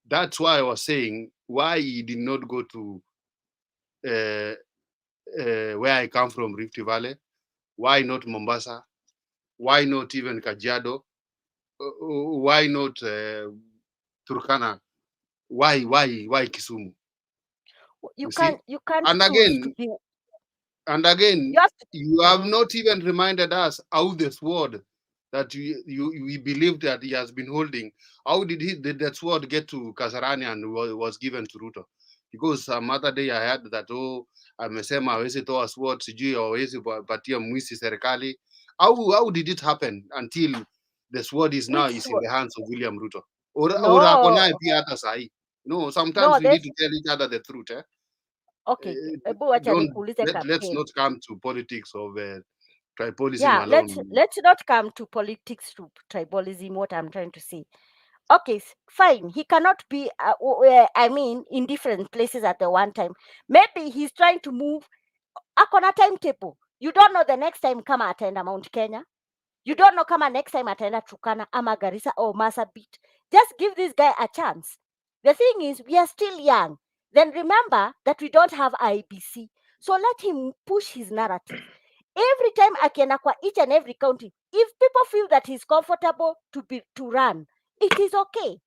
That's why I was saying why he did not go to where I come from, Rift Valley. Why not Mombasa? Why not even Kajiado? Why not Turkana? Why Kisumu? You can't and again you have not even reminded us how the sword that we believed that he has been holding, how did that sword get to Kasarani and was given to Ruto? Because some other day I heard that amesema hawezi toa sword sijui hawezi patia mwisi serikali. How did it happen until the sword is now in the hands of William Ruto? Or akonaye pia hata sahi? No, sometimes we need to tell each other the truth. Okay, let's not come to politics of tribalism alone. Let's not come to politics to tribalism. What I'm trying to say. Okay, fine. He cannot be. In different places at the one time. Maybe he's trying to move. Akona timetable. You don't know the next time kama ataenda Mount Kenya. You don't know kama next time ataenda Turkana ama Garissa or Marsabit. Just give this guy a chance. The thing is, we are still young. Then remember that we don't have IBC. So let him push his narrative. Every time akienda kwa each and every county, if people feel that he's comfortable to run, it is okay.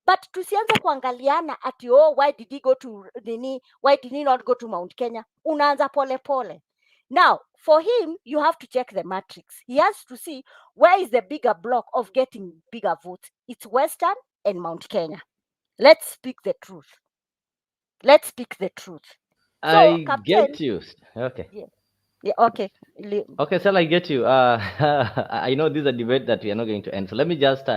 But tusianze kuangaliana ati why did he go to Nini? Why did he not go to Mount Kenya? Unaanza pole pole. Now, for him, you have to check the matrix. He has to see where is the bigger block of getting bigger votes. It's Western and Mount Kenya. Let's speak the truth. I get you. Okay. Yeah, okay. Okay, so I get you. I know this is a debate that we are not going to end. So let me just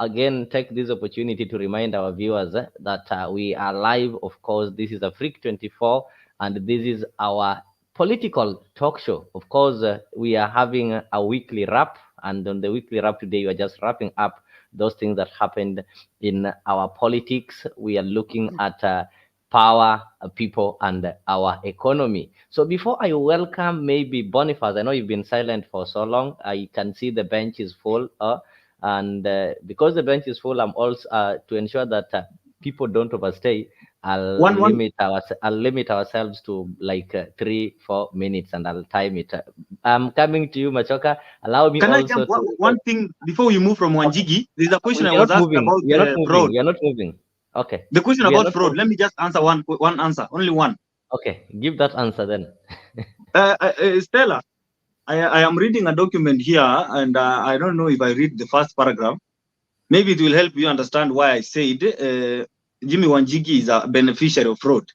again take this opportunity to remind our viewers that we are live. Of course, this is Afriq 24, and this is our political talk show. Of course, we are having a weekly wrap, and on the weekly wrap today, we are just wrapping up those things that happened in our politics. We are looking at power, people, and our economy. So before I welcome maybe Boniface, I know you've been silent for so long. I can see the bench is full. And because the bench is full, I'm also to ensure that people don't overstay. I'll One. limit ourselves to like 3-4 minutes, and I'll time it. I'm coming to you, Machoka. Allow me Can I also jump to. one thing before you move from Okay. Wanjigi? There's a question I We are was not asked moving. about We are not moving. fraud. We are not moving. Okay. The question We are about not fraud. Let moving. me just answer one answer, only one. Okay. Give that answer then. Stella, I am reading a document here, and I don't know if I read the first paragraph. Maybe it will help you understand why I said Jimmy Wanjigi is a beneficiary of fraud.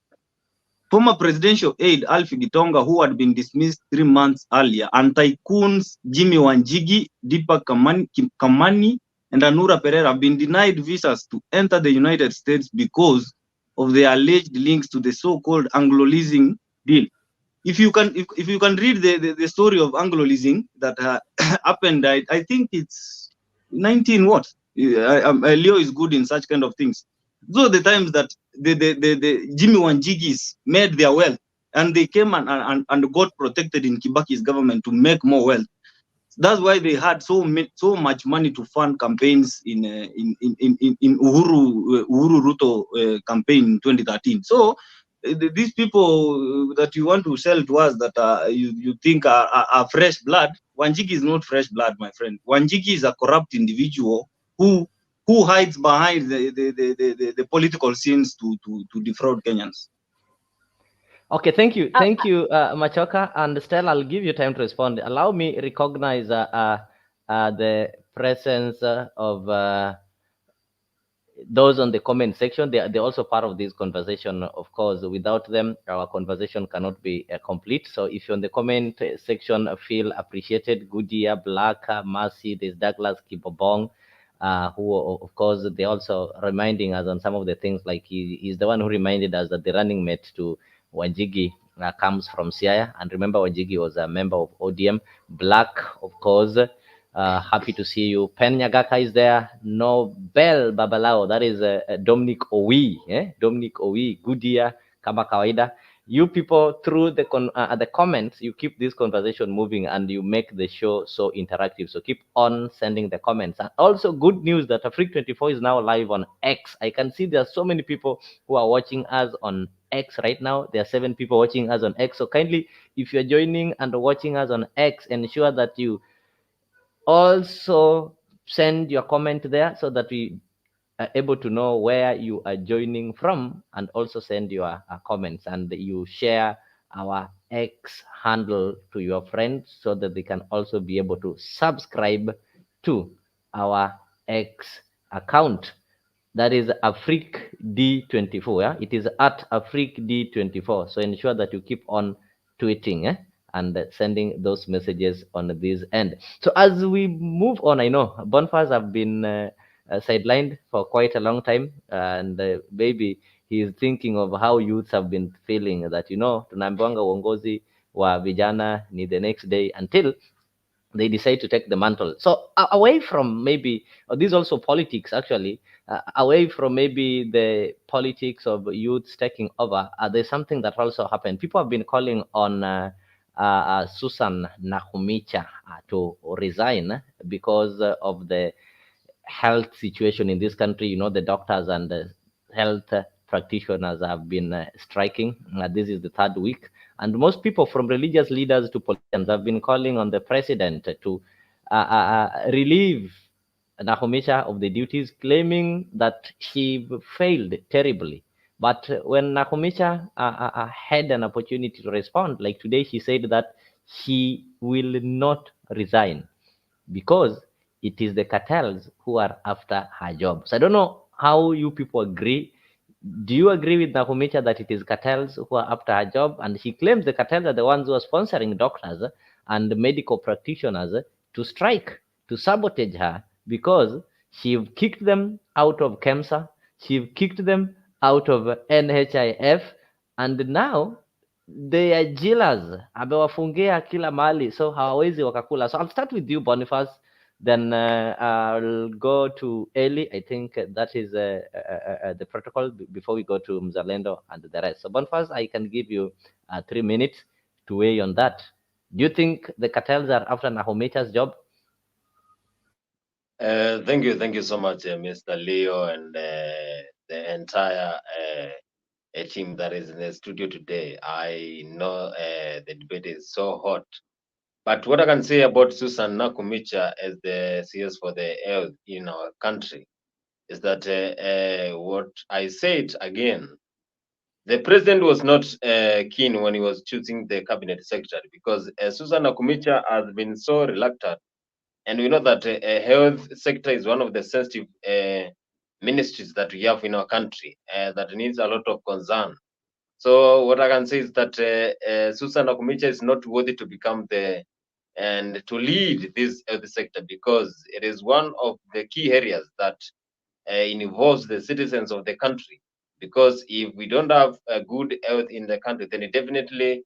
Former presidential aide Alfie Gitonga, who had been dismissed 3 months earlier, and tycoons Jimmy Wanjigi, Deepak Kamani, and Anura Pereira have been denied visas to enter the United States because of their alleged links to the so-called Anglo-leasing deal. If you can read the story of Anglo-leasing that happened, I think it's 19 what? Leo is good in such kind of things. Those are the times that the Jimmy Wanjigis made their wealth, and they came and got protected in Kibaki's government to make more wealth. That's why they had so much money to fund campaigns in Uhuru Ruto campaign in 2013. So these people that you want to sell to us that you think are fresh blood, Wanjigi is not fresh blood, my friend. Wanjigi is a corrupt individual who hides behind the political scenes to defraud Kenyans. Okay, thank you, Machoka and Stella. I'll give you time to respond. Allow me recognize the presence of those on the comment section. They're also part of this conversation. Of course, without them, our conversation cannot be complete. So if you're on the comment section, feel appreciated. Goodyear, Black, Mercy, there's Douglas Kibobong, who, of course, they're also reminding us on some of the things, like he's the one who reminded us that the running mate to Wanjigi comes from Siaya. And remember, Wanjigi was a member of ODM. Black, of course, happy to see you. Pen Nyagaka is there. Nobel Babalao, that is Dominic Owi. Dominic Owi, Goodyear, kama kawaida. You people, through the comments, you keep this conversation moving and you make the show so interactive. So keep on sending the comments. And also, good news that Afriq 24 is now live on X. I can see there are so many people who are watching us on X right now. There are 7 people watching us on X. So kindly, if you're joining and watching us on X, ensure that you also send your comment there so that we are able to know where you are joining from, and also send your comments, and you share our X handle to your friends so that they can also be able to subscribe to our X account. That is Afriq D24. Yeah? It is at Afriq D24. So ensure that you keep on tweeting and sending those messages on this end. So as we move on, I know bonfires have been sidelined for quite a long time, and maybe he is thinking of how youths have been feeling that, tunaambiwanga uongozi wa vijana ni the next day until they decide to take the mantle. So away from maybe, this is also politics actually, away from maybe the politics of youths taking over, there's something that also happened. People have been calling on Susan Nakhumicha to resign because of the health situation in this country. The doctors and the health practitioners have been striking. This is the 3rd week. And most people, from religious leaders to politicians, have been calling on the president to relieve Nakhumicha of the duties, claiming that she failed terribly. But when Nakhumicha had an opportunity to respond, like today, she said that she will not resign because it is the cartels who are after her job. So I don't know how you people agree. Do you agree with Nakhumicha that it is cartels who are after her job? And she claims the cartels are the ones who are sponsoring doctors and medical practitioners to strike, to sabotage her, because she kicked them out of KEMSA, she kicked them out of NHIF, and now they are jailers, amewafungia kila mahali, so hawawezi wakakula. So I'll start with you, Boniface, then I'll go to Eli. I think that is the protocol before we go to Mzalendo and the rest. So Boniface, I can give you 3 minutes to weigh on that. Do you think the cartels are after Nakhumicha's job? Thank you so much, Mr. Leo, and the entire team that is in the studio today. I know the debate is so hot. But what I can say about Susan Nakhumicha as the CS for the health in our country is that what I said again, the president was not keen when he was choosing the cabinet secretary because Susan Nakhumicha has been so reluctant. And we know that health sector is one of the sensitive ministries that we have in our country that needs a lot of concern. So what I can say is that Susan Nakhumicha is not worthy to become the and to lead this health sector because it is one of the key areas that involves the citizens of the country. Because if we don't have a good health in the country, then it definitely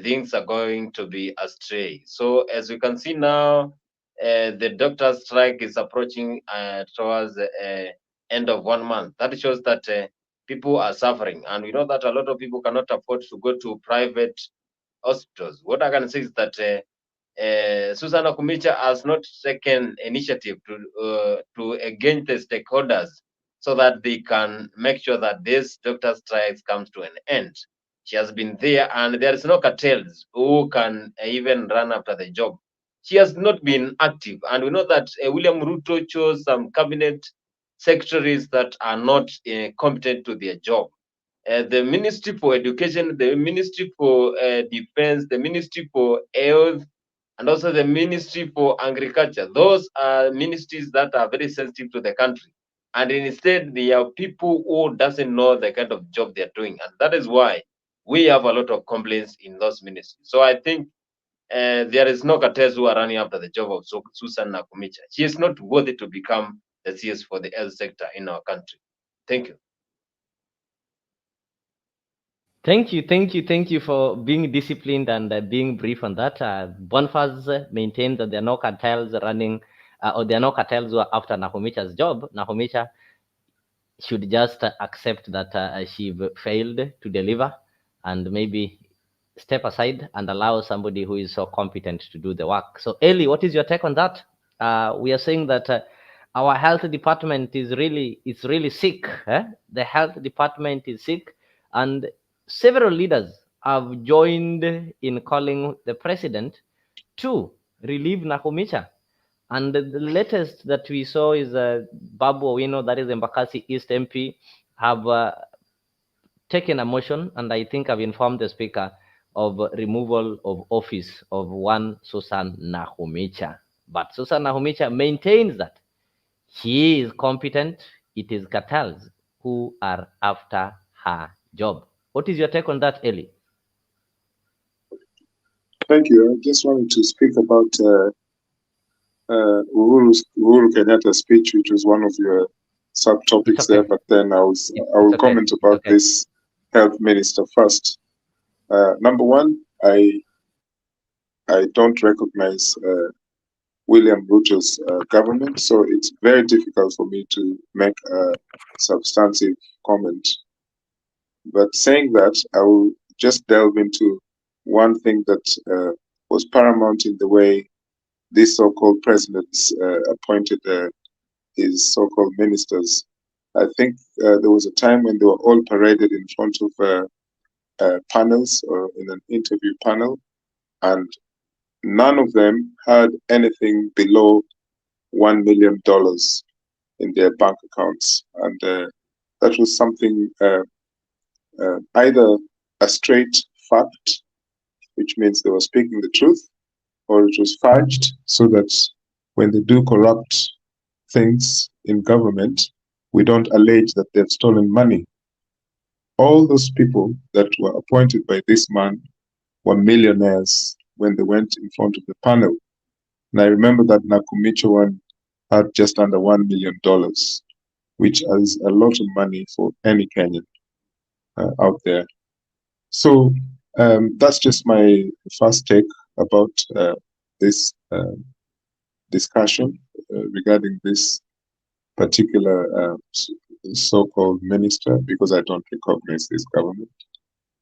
things are going to be astray. So as we can see now, the doctor strike is approaching towards the end of 1 month. That shows that people are suffering, and we know that a lot of people cannot afford to go to private hospitals. What I can say is that Susan Nakhumicha has not taken initiative to engage the stakeholders so that they can make sure that this doctor strikes comes to an end. She has been there, and there is no cartels who can even run after the job. She has not been active, and we know that William Ruto chose some cabinet secretaries that are not competent to their job. The Ministry for Education, the Ministry for Defense, the Ministry for Health, and also the Ministry for Agriculture. Those are ministries that are very sensitive to the country. And instead, they are people who doesn't know the kind of job they're doing. And that is why we have a lot of complaints in those ministries. So I think there is no cartels who are running after the job of Susan Nakhumicha. She is not worthy to become the CS for the health sector in our country. Thank you. Thank you for being disciplined and being brief on that. Bonfaz maintained that there are no cartels running, or there are no cartels who are after Nakhumicha's job. Nakhumicha should just accept that she failed to deliver and maybe step aside and allow somebody who is so competent to do the work. So, Eli, what is your take on that? We are saying that our health department is really sick. The health department is sick, and several leaders have joined in calling the president to relieve Nakhumicha. And the latest that we saw is Babu Owino, that is Embakasi East MP, have taken a motion, and I think I've informed the speaker of removal of office of one Susan Nakhumicha. But Susan Nakhumicha maintains that she is competent. It is cartels who are after her job. What is your take on that, Eli? Thank you. I just wanted to speak about Uhuru Kenyatta's speech, which was one of your subtopics there, but then I will comment about this health minister first. Number one, I don't recognize William Ruto's government, so it's very difficult for me to make a substantive comment. But saying that, I will just delve into one thing that was paramount in the way this so-called president appointed his so-called ministers. I think there was a time when they were all paraded in front of panels or in an interview panel, and none of them had anything below $1 million in their bank accounts, and that was something either a straight fact, which means they were speaking the truth, or it was fudged so that when they do corrupt things in government, we don't allege that they've stolen money. All those people that were appointed by this man were millionaires when they went in front of the panel. And I remember that Nakhumicha one had just under $1 million, which is a lot of money for any Kenyan out there. So that's just my first take about this discussion regarding this particular so-called minister, because I don't recognize this government.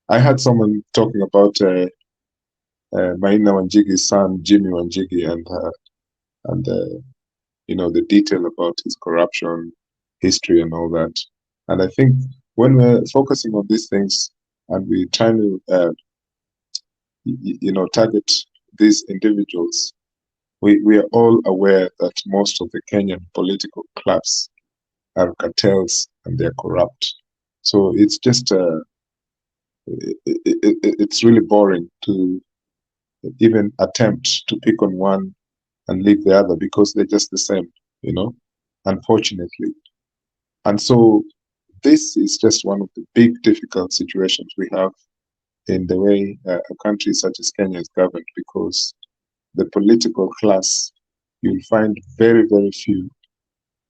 I had someone talking about Maina Wanjigi's son, Jimmy Wanjigi, and the detail about his corruption history and all that. And I think when we're focusing on these things and we're trying to, target these individuals, we are all aware that most of the Kenyan political class are cartels and they're corrupt. So it's just it's really boring to even attempt to pick on one and leave the other because they're just the same, unfortunately. And so this is just one of the big difficult situations we have in the way a country such as Kenya is governed, because the political class, you'll find very, very few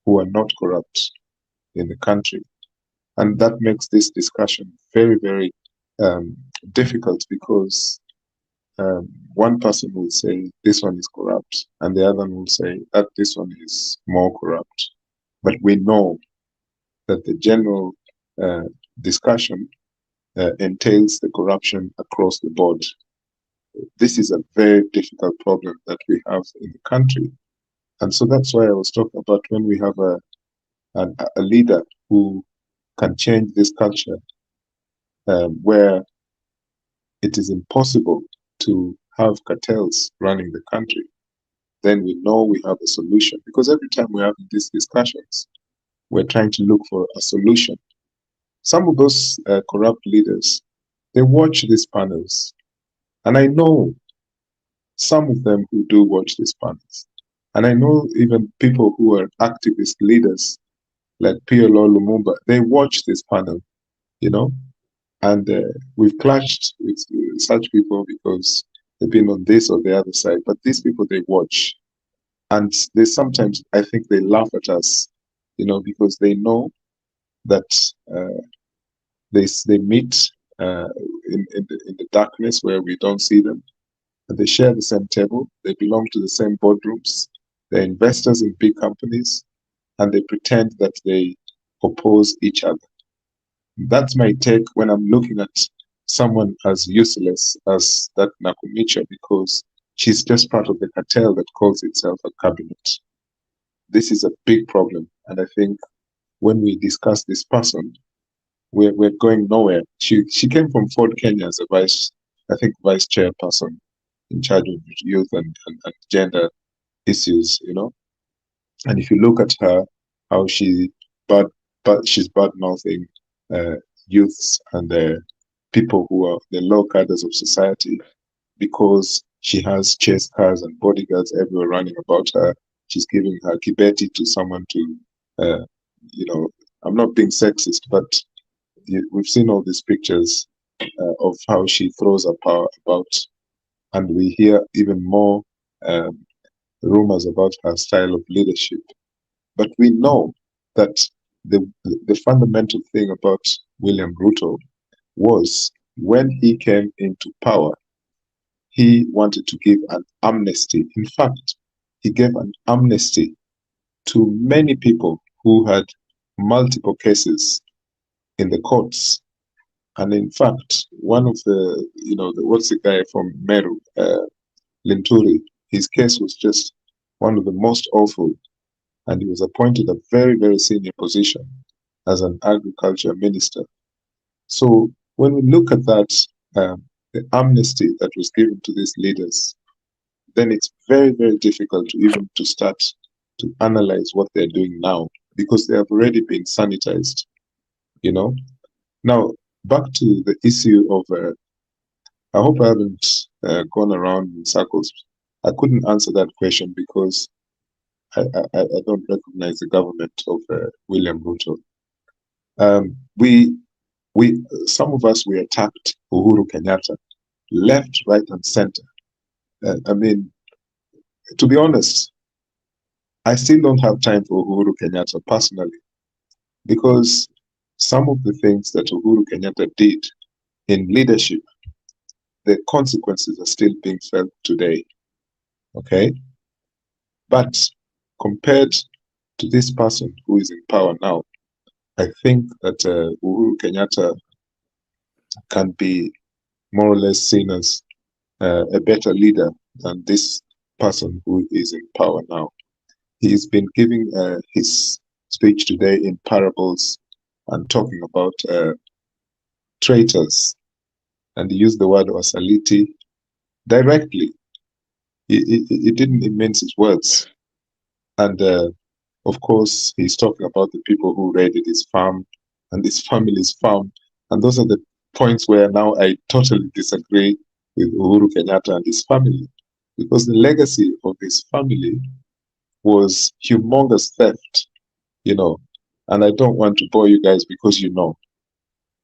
who are not corrupt in the country. And that makes this discussion very, very difficult, because one person will say this one is corrupt, and the other one will say that this one is more corrupt. But we know that the general discussion entails the corruption across the board. This is a very difficult problem that we have in the country. And so that's why I was talking about when we have a leader who can change this culture, where it is impossible to have cartels running the country, then we know we have a solution. Because every time we have these discussions, we're trying to look for a solution. Some of those corrupt leaders, they watch these panels. And I know some of them who do watch these panels. And I know even people who are activist leaders, like PLO Lumumba, they watch this panel, and we've clashed with such people because they've been on this or the other side. But these people, they watch. And they sometimes, I think they laugh at us, because they know that they meet in the darkness where we don't see them. And they share the same table. They belong to the same boardrooms. They're investors in big companies, and they pretend that they oppose each other. That's my take when I'm looking at someone as useless as that Nakhumicha, because she's just part of the cartel that calls itself a cabinet. This is a big problem. And I think when we discuss this person, we're going nowhere. She came from Ford Kenya as a vice chairperson in charge of youth and gender issues, And if you look at her, how she's bad mouthing youths and people who are the low cadres of society, because she has chase cars and bodyguards everywhere running about her. She's giving her kibeti to someone to, I'm not being sexist, but we've seen all these pictures of how she throws her power about, and we hear even more rumors about her style of leadership. But we know that the fundamental thing about William Ruto was, when he came into power, he wanted to give an amnesty. In fact, he gave an amnesty to many people who had multiple cases in the courts. And in fact, one of what's the guy from Meru, Linturi, his case was just one of the most awful. And he was appointed a very, very senior position as an agriculture minister. So when we look at that, the amnesty that was given to these leaders, then it's very, very difficult to even to start to analyze what they're doing now, because they have already been sanitized, Now, back to the issue of, I hope I haven't gone around in circles. I couldn't answer that question because I don't recognize the government of William Ruto. Some of us, we attacked Uhuru Kenyatta, left, right, and center. I mean, to be honest, I still don't have time for Uhuru Kenyatta personally, because some of the things that Uhuru Kenyatta did in leadership, the consequences are still being felt today. Okay? But compared to this person who is in power now, I think that Uhuru Kenyatta can be more or less seen as a better leader than this person who is in power now. He's been giving his speech today in parables and talking about traitors, and he used the word wasaliti directly. He didn't mince his words. And of course, he's talking about the people who raided his farm and his family's farm. And those are the points where now I totally disagree with Uhuru Kenyatta and his family, because the legacy of his family was humongous theft, you know. And I don't want to bore you guys because you know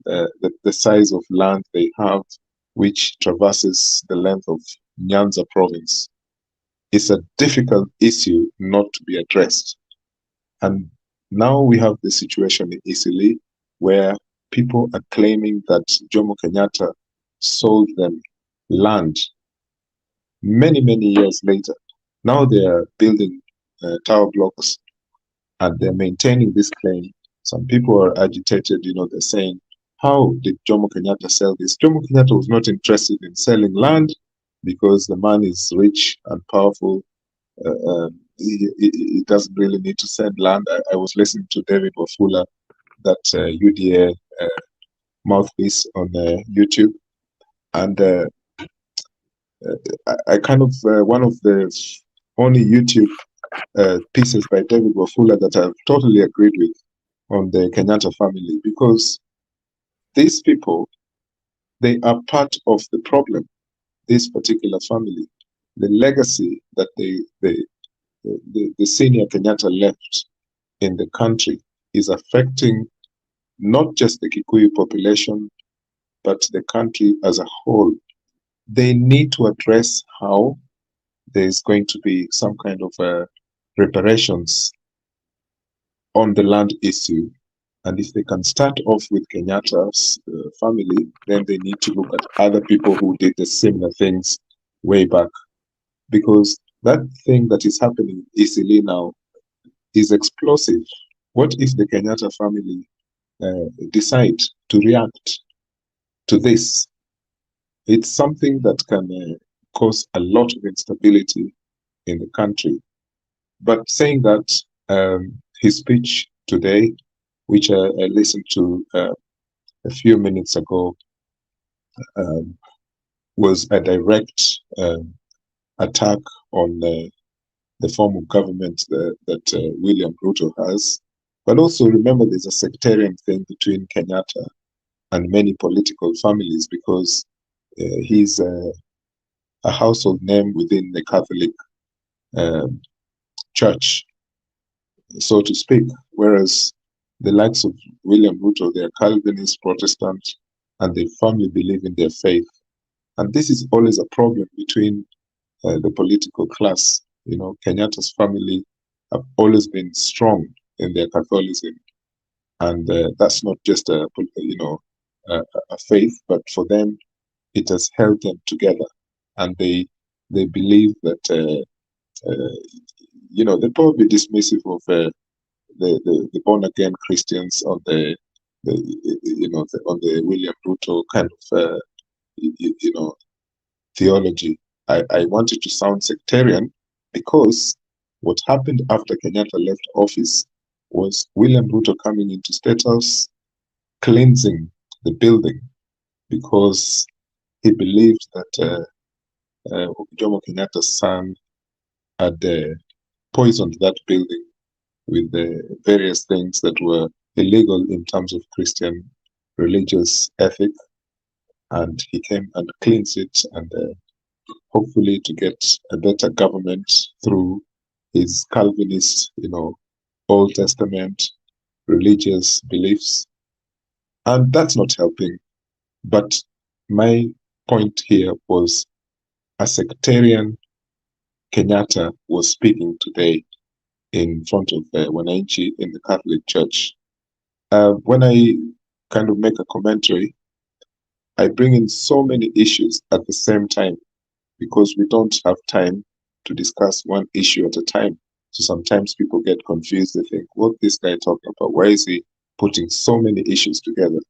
the size of land they have, which traverses the length of Nyanza province. It's a difficult issue not to be addressed. And now we have the situation in Eastleigh where people are claiming that Jomo Kenyatta sold them land many, many years later. Now they are building tower blocks and they're maintaining this claim. Some people are agitated, you know, they're saying, how did Jomo Kenyatta sell this? Jomo Kenyatta was not interested in selling land because the man is rich and powerful. He doesn't really need to sell land. I was listening to David Wafula, that UDA mouthpiece on YouTube, and I kind of, one of the only YouTube pieces by David Wafula that I've totally agreed with on the Kenyatta family, because these people, they are part of the problem. This particular family, the legacy that the senior Kenyatta left in the country is affecting not just the Kikuyu population, but the country as a whole. They need to address how there's going to be some kind of reparations on the land issue. And if they can start off with Kenyatta's family, then they need to look at other people who did the similar things way back. Because that thing that is happening easily now is explosive. What if the Kenyatta family decide to react to this? It's something that can cause a lot of instability in the country. But saying that, his speech today, which I listened to a few minutes ago, was a direct attack on the form of government that William Ruto has. But also remember, there's a sectarian thing between Kenyatta and many political families, because he's a household name within the Catholic Church, so to speak. Whereas the likes of William Ruto, they're Calvinist, Protestant, and they firmly believe in their faith. And this is always a problem between the political class. You know, Kenyatta's family have always been strong in their Catholicism, and that's not just a faith, but for them it has held them together, and they believe that they're probably dismissive of the born again Christians on on the William Ruto kind of theology. I wanted to sound sectarian because what happened after Kenyatta left office was William Ruto coming into State House, cleansing the building, because he believed that Jomo Kenyatta's son had poisoned that building with various things that were illegal in terms of Christian religious ethic, and he came and cleansed it, and hopefully to get a better government through his Calvinist, Old Testament religious beliefs. And that's not helping. But my point here was a sectarian Kenyatta was speaking today in front of Wananchi in the Catholic Church. When I kind of make a commentary, I bring in so many issues at the same time, because we don't have time to discuss one issue at a time. So sometimes people get confused. They think, what this guy talking about? Why is he putting so many issues together?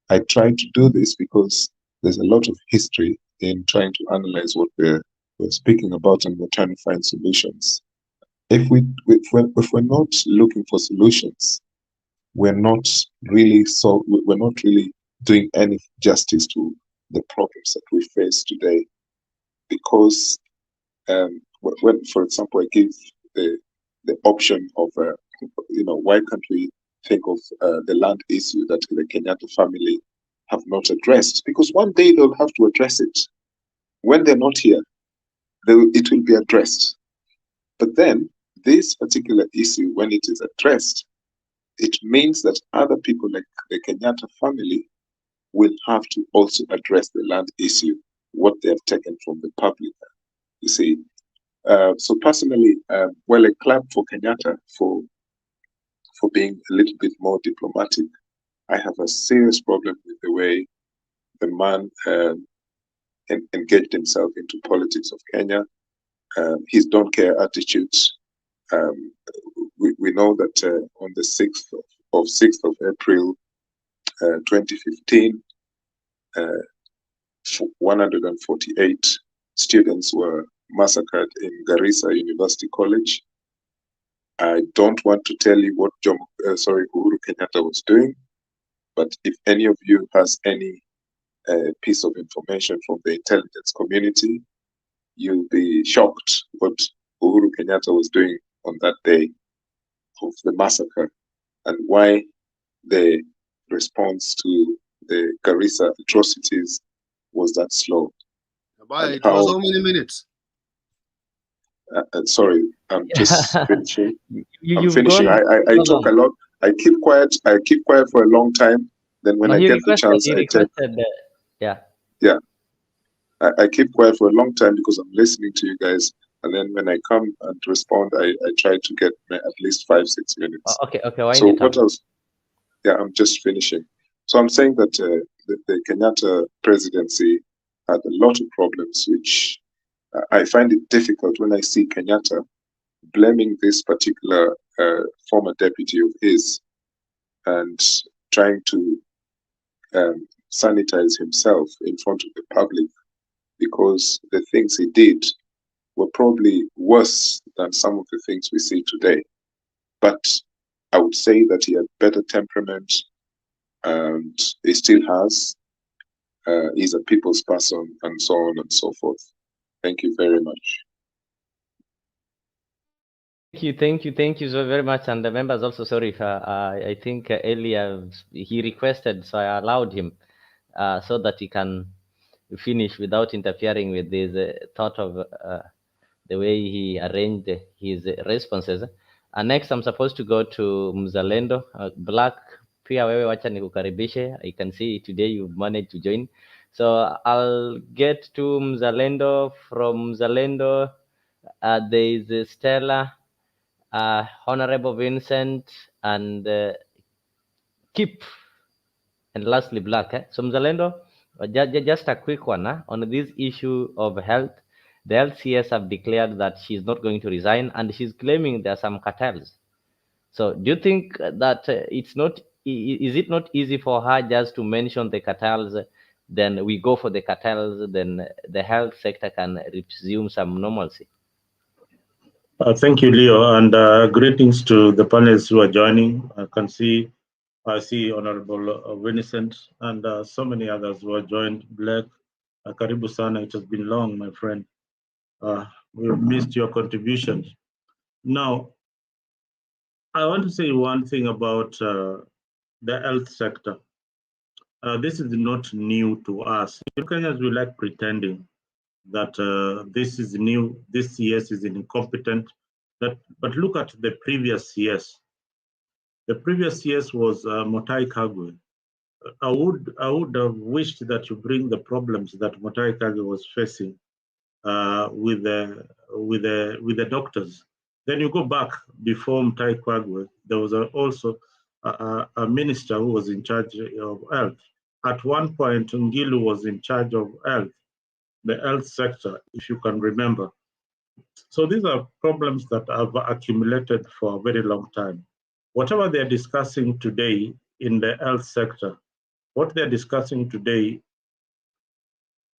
I try to do this because there's a lot of history in trying to analyze what we're speaking about, and we're trying to find solutions. If we're not looking for solutions, we're not really doing any justice to the problems that we face today. Because when, for example, I give the option of why can't we think of the land issue that the Kenyatta family have not addressed? Because one day they'll have to address it. When they're not here, it will be addressed. But then this particular issue, when it is addressed, it means that other people like the Kenyatta family will have to also address the land issue, what they have taken from the public. You see, so personally, well, I clap for Kenyatta for being a little bit more diplomatic. I have a serious problem with the way the man engaged himself into politics of Kenya. His don't care attitude. We know that on the 6th of April 2015, 148 students were massacred in Garissa University College. I don't want to tell you what Uhuru Kenyatta was doing, but if any of you has any piece of information from the intelligence community, you'll be shocked what Uhuru Kenyatta was doing on that day of the massacre and why the response to the Garissa atrocities was that slow. It was how many minutes? Sorry, I'm just finishing. I'm You've finishing. gone I talk a lot. I keep quiet. I keep quiet for a long time. Then when I get the chance, I take. Yeah. I keep quiet for a long time because I'm listening to you guys. And then when I come and respond, I try to get at least 5-6 minutes. Okay. So what else? Yeah, I'm just finishing. So I'm saying that the Kenyatta presidency had a lot of problems, which I find it difficult when I see Kenyatta blaming this particular former deputy of his and trying to sanitize himself in front of the public, because the things he did were probably worse than some of the things we see today. But I would say that he had better temperament, and he still has. He's a people's person, and so on and so forth. Thank you very much. Thank you so very much. And the members also, sorry if I think earlier he requested, so I allowed him so that he can finish without interfering with this thought of the way he arranged his responses. Next, I'm supposed to go to Mzalendo. Black, pia wewe wacha nikukaribishe. I can see today you've managed to join. So I'll get to Mzalendo. From Mzalendo, there is Stella, Honorable Vincent, and Kip, and lastly Black. So Mzalendo, just a quick one on this issue of health. The LCS have declared that she's not going to resign, and she's claiming there are some cartels. So do you think that is it not easy for her just to mention the cartels, then we go for the cartels, then the health sector can resume some normalcy? Thank you, Leo, and greetings to the panelists who are joining. I see Honorable Vincent and so many others who are joined. Black, Karibu Sana, it has been long, my friend. We've missed your contributions. Now, I want to say one thing about the health sector. This is not new to us. Kenyans, we like pretending that this is new, this CS is incompetent. But look at the previous CS. The previous CS was Motai Kagwe. I would have wished that you bring the problems that Motai Kagwe was facing with the doctors. Then you go back before Motai Kagwe, there was also a minister who was in charge of health. At one point, Ngilu was in charge of health, the health sector, if you can remember. So these are problems that have accumulated for a very long time. Whatever they're discussing today in the health sector, what they're discussing today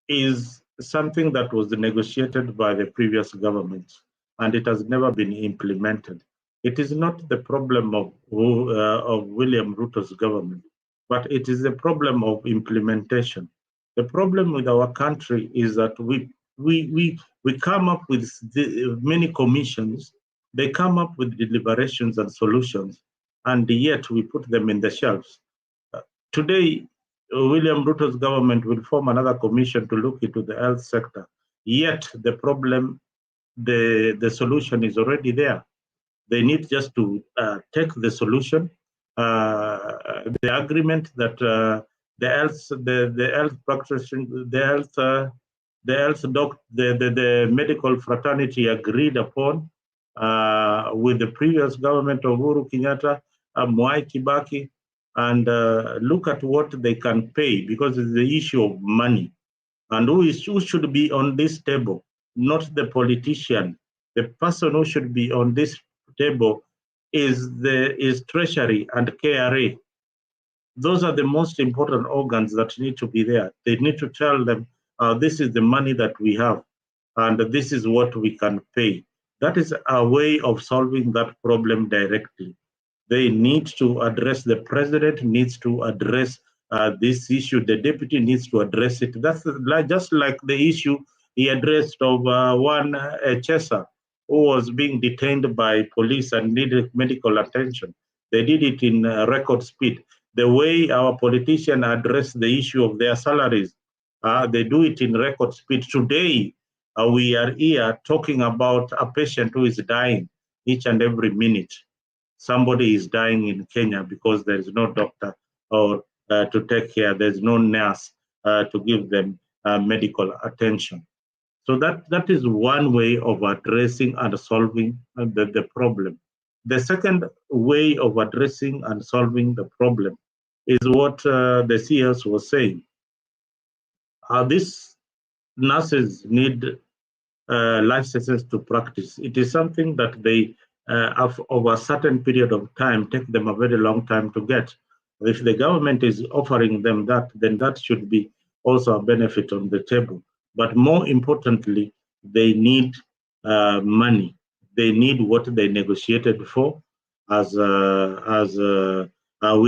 is something that was negotiated by the previous government, and it has never been implemented. It is not the problem of William Ruto's government, but it is a problem of implementation. The problem with our country is that we come up with many commissions, they come up with deliberations and solutions, and yet we put them in the shelves. Today, William Ruto's government will form another commission to look into the health sector. Yet the problem, the solution is already there. They need just to take the solution, the agreement that the health practitioners, the medical fraternity agreed upon with the previous government of Uhuru Kenyatta, Mwai Kibaki, and look at what they can pay, because it's the issue of money. And who should be on this table? Not the politician. The person who should be on this table is Treasury and KRA. Those are the most important organs that need to be there. They need to tell them, this is the money that we have, and this is what we can pay. That is a way of solving that problem directly. They need to address, the president needs to address this issue. The deputy needs to address it. That's just like the issue he addressed of one Chesa who was being detained by police and needed medical attention. They did it in record speed. The way our politicians address the issue of their salaries, they do it in record speed. Today, we are here talking about a patient who is dying each and every minute. Somebody is dying in Kenya because there is no doctor or to take care. There's no nurse to give them medical attention. So that is one way of addressing and solving the problem. The second way of addressing and solving the problem is what the CS was saying. These nurses need licenses to practice. It is something that they, over a certain period of time, take them a very long time to get. If the government is offering them that, then that should be also a benefit on the table. But more importantly, they need money. They need what they negotiated for as with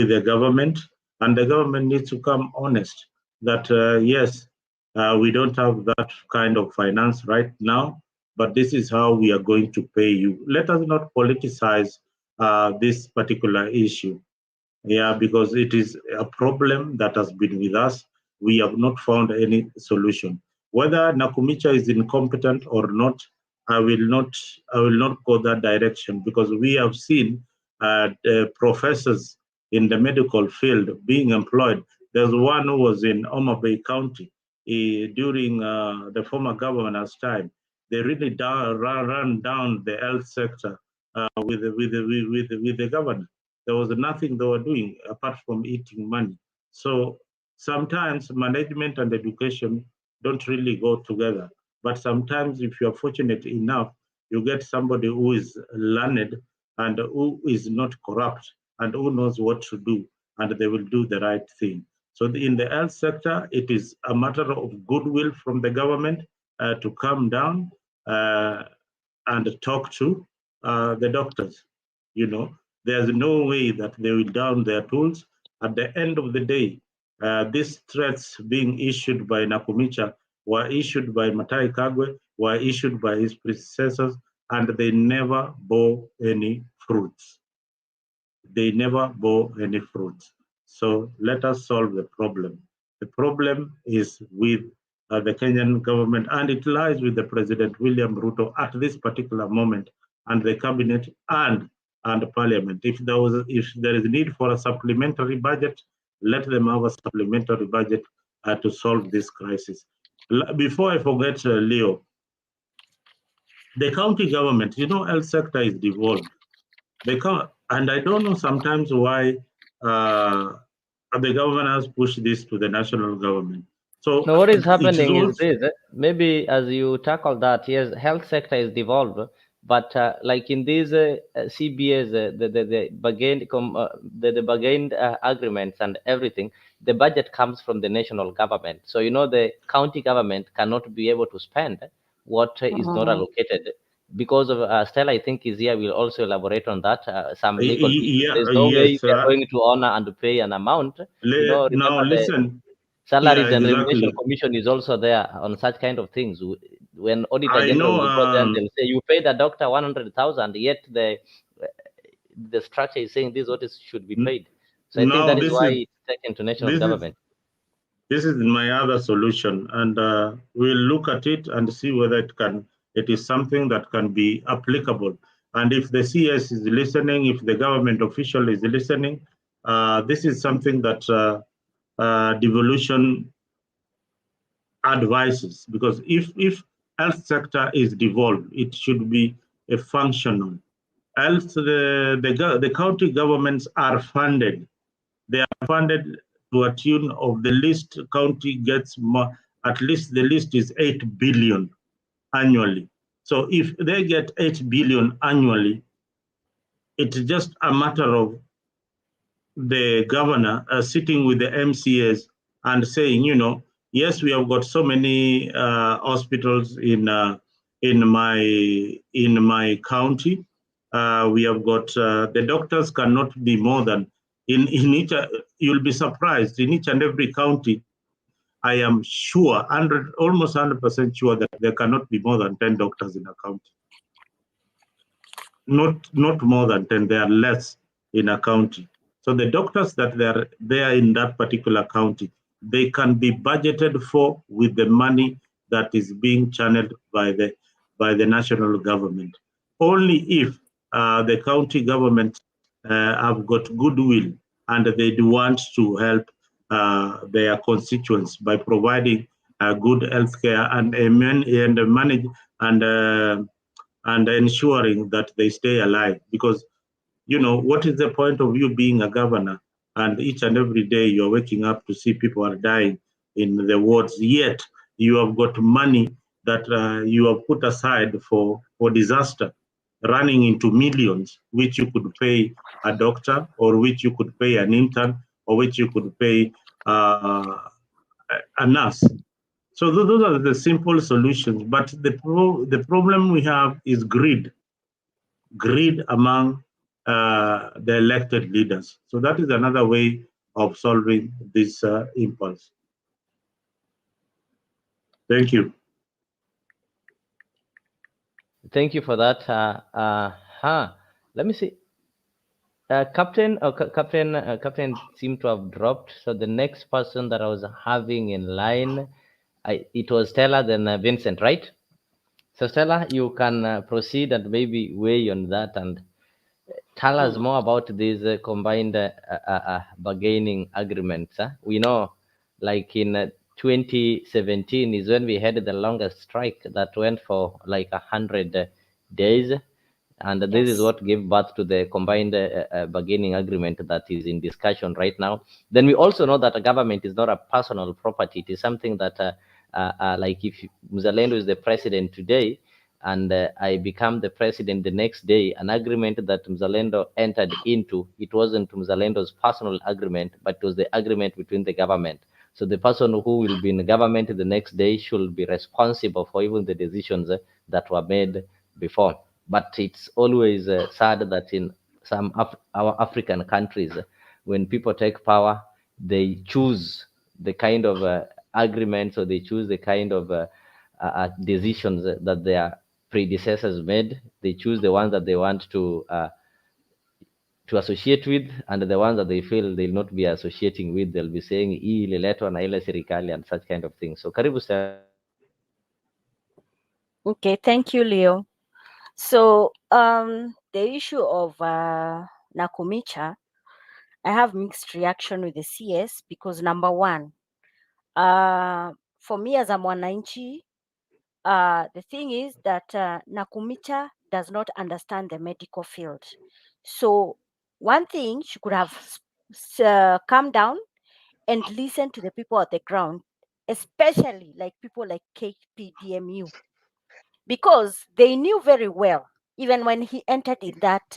the government, and the government needs to come honest that yes, we don't have that kind of finance right now, but this is how we are going to pay you. Let us not politicize this particular issue. Yeah, because it is a problem that has been with us. We have not found any solution. Whether Nakhumicha is incompetent or not, I will not go that direction, because we have seen professors in the medical field being employed. There's one who was in Homa Bay County during the former governor's time. They really ran down the health sector with the governor. There was nothing they were doing apart from eating money. So sometimes management and education don't really go together. But sometimes, if you're fortunate enough, you get somebody who is learned and who is not corrupt and who knows what to do, and they will do the right thing. So in the health sector, it is a matter of goodwill from the government to come down and talk to the doctors. You know, there's no way that they will down their tools. At the end of the day, these threats being issued by Nakhumicha were issued by Matai Kagwe, were issued by his predecessors, and they never bore any fruits. They never bore any fruits. So let us solve the problem. The problem is with the Kenyan government, and it lies with the President William Ruto at this particular moment, and the cabinet and parliament. If there is need for a supplementary budget, let them have a supplementary budget to solve this crisis. Before I forget, Leo, the county government, health sector is devolved. They come, and I don't know sometimes why the government has pushed this to the national government. So now, what is it happening is also, this. Maybe as you tackle that, yes, health sector is devolved, but like in these CBAs, the bargain, the bargain agreements and everything, the budget comes from the national government. So the county government cannot be able to spend what is not allocated. because of Stella, I think is here, will also elaborate on that. Some legal issues. Yeah, There's no way yes. we are going to honor and pay an amount. Now Remember the listen. Salaries Yeah, and Remuneration exactly. Commission is also there on such kind of things. When Auditor I General know. will go there and they'll say, you pay the doctor 100,000, yet the structure is saying this what is should be paid. So I think Now that is why it's taken to national this is government. this is my other solution, and we'll look at it and see whether it is something that can be applicable. And if the CS is listening, if the government official is listening, this is something that devolution advises, because if health sector is devolved, it should be a functional. Else, the county governments are funded. They are funded to a tune of the least county gets more, at least the least is 8 billion annually. So if they get 8 billion annually, it's just a matter of the governor sitting with the MCAs and saying, yes, we have got so many hospitals in my county. We have got the doctors cannot be more than in each. You'll be surprised, in each and every county. I am sure, almost 100% sure that there cannot be more than 10 doctors in a county. Not more than 10. They are less in a county. So the doctors that they're there in that particular county, they can be budgeted for with the money that is being channeled by the national government. Only if the county government have got goodwill and they want to help their constituents by providing good healthcare and manage and ensuring that they stay alive. Because what is the point of you being a governor and each and every day you're waking up to see people are dying in the wards, yet you have got money that you have put aside for disaster running into millions, which you could pay a doctor, or which you could pay an intern, or which you could pay a nurse. So those are the simple solutions. But the problem we have is greed among the elected leaders. So that is another way of solving this impulse. Thank you. Thank you for that. Let me see. Captain seemed to have dropped. So the next person that I was having in line, it was Stella, then Vincent, right? So Stella, you can proceed and maybe weigh on that and tell us more about these combined bargaining agreements. We know, like in 2017 is when we had the longest strike that went for like 100 days. And this is what gave birth to the combined bargaining agreement that is in discussion right now. Then we also know that a government is not a personal property. It is something that, like if Mzalendo is the president today, and I become the president the next day, an agreement that Mzalendo entered into, it wasn't Mzalendo's personal agreement, but it was the agreement between the government. So the person who will be in the government the next day should be responsible for even the decisions that were made before. But it's always sad that in some our African countries, when people take power, they choose the kind of agreements, or they choose the kind of decisions that their predecessors made. They choose the ones that they want to associate with, and the ones that they feel they'll not be associating with, they'll be saying hii ililetwa na ile serikali and such kind of things. So karibu sana. Okay, thank you, Leo. So the issue of Nakhumicha, I have mixed reaction with the CS because number one, for me as a mwananchi, the thing is that Nakhumicha does not understand the medical field. So one thing, she could have come down and listen to the people at the ground, especially like people like KPDMU, because they knew very well, even when he entered in that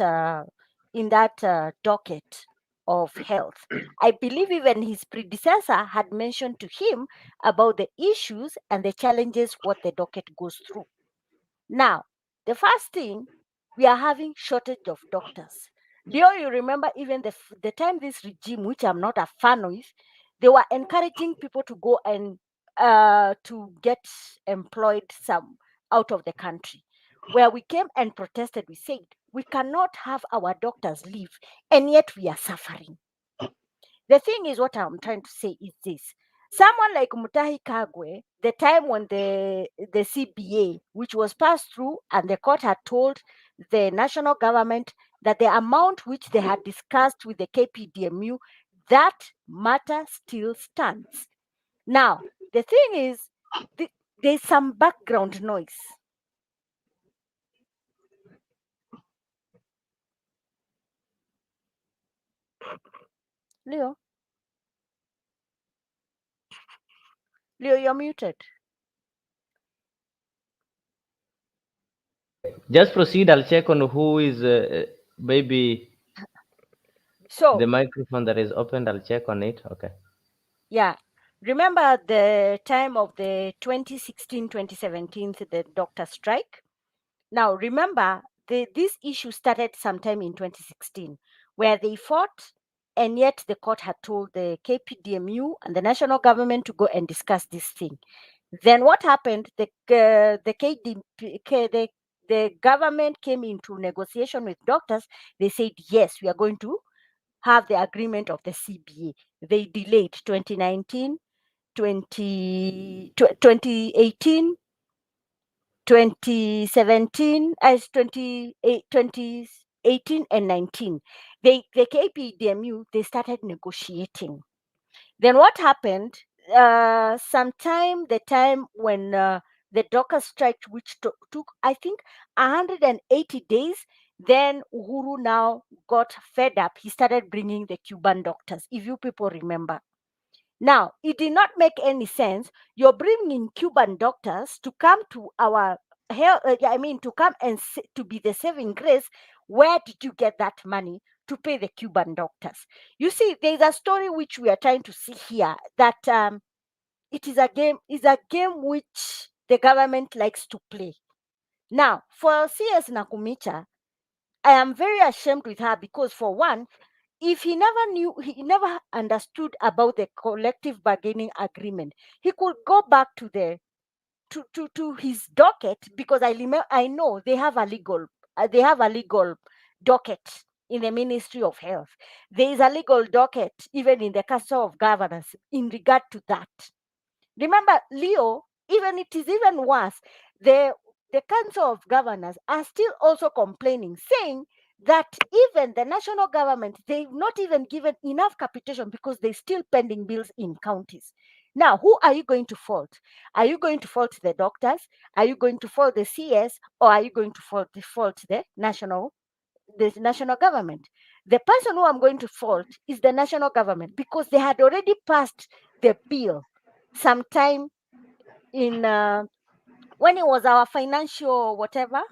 docket of health. I believe even his predecessor had mentioned to him about the issues and the challenges what the docket goes through. Now, The first thing, we are having shortage of doctors. Leo, you remember even the time this regime, which I'm not a fan of, they were encouraging people to go and to get employed some out of the country. Where we came and protested, we said we cannot have our doctors leave, and yet we are suffering. The thing is, what I'm trying to say is this: someone like Mutahi Kagwe, the time when the CBA, which was passed through, and the court had told the national government that the amount which they had discussed with the KPDMU, that matter still stands. Now, the thing is, there's some background noise. Leo, you're muted. Just proceed. I'll check on who is maybe So the microphone that is opened. I'll check on it. Okay. yeah, remember the time of the 2016-2017, the doctor strike? Now, remember, this issue started sometime in 2016, where they fought, and yet the court had told the KPDMU and the national government to go and discuss this thing. Then what happened? The government came into negotiation with doctors. They said, yes, we are going to have the agreement of the CBA. They delayed 2019, 2018, 2017, as 2018 and 19. The KPDMU, they started negotiating. Then what happened? Sometime the time when the docker strike, which took, I think, 180 days, then Uhuru now got fed up. He started bringing the Cuban doctors, if you people remember. Now, it did not make any sense. You're bringing Cuban doctors to come to our health, to come and to be the saving grace. Where did you get that money to pay the Cuban doctors? You see, there's a story which we are trying to see here, that it is a game which the government likes to play. Now, for C.s Nakhumicha, I am very ashamed with her, because for one, if he never understood about the collective bargaining agreement, he could go back to his docket, because I know they have a legal docket in the Ministry of Health. There is a legal docket even in the Council of Governors in regard to that. Remember, Leo, even it is even worse. The Council of Governors are still also complaining, saying that even the national government, they've not even given enough capitation, because they're still pending bills in counties. Now, who are you going to fault? Are you going to fault the doctors? Are you going to fault the CS? Or are you going to fault the national government? The person who I'm going to fault is the national government, because they had already passed the bill sometime in when it was our financial whatever,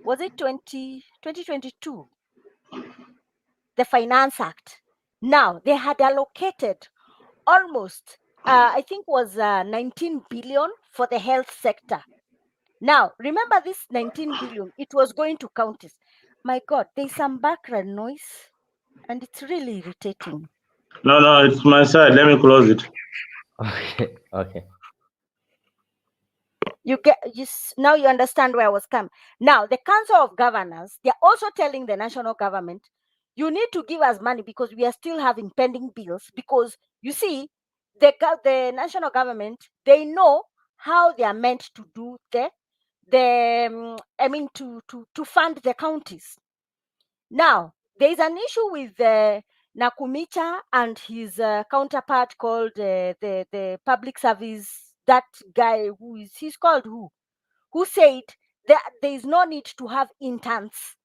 was it 2022, the Finance Act. Now they had allocated almost I think was 19 billion for the health sector. Now remember, this 19 billion, it was going to counties. My God, there's some background noise and it's really irritating. No, it's my side. Let me close it. Okay. Okay. Now you understand where I was coming. Now the Council of Governors, they're also telling the national government, you need to give us money, because we are still having pending bills. Because you see, the national government, they know how they are meant to do to fund the counties. Now there is an issue with Nakhumicha and his counterpart called the public service, that guy he's called who said that there is no need to have interns,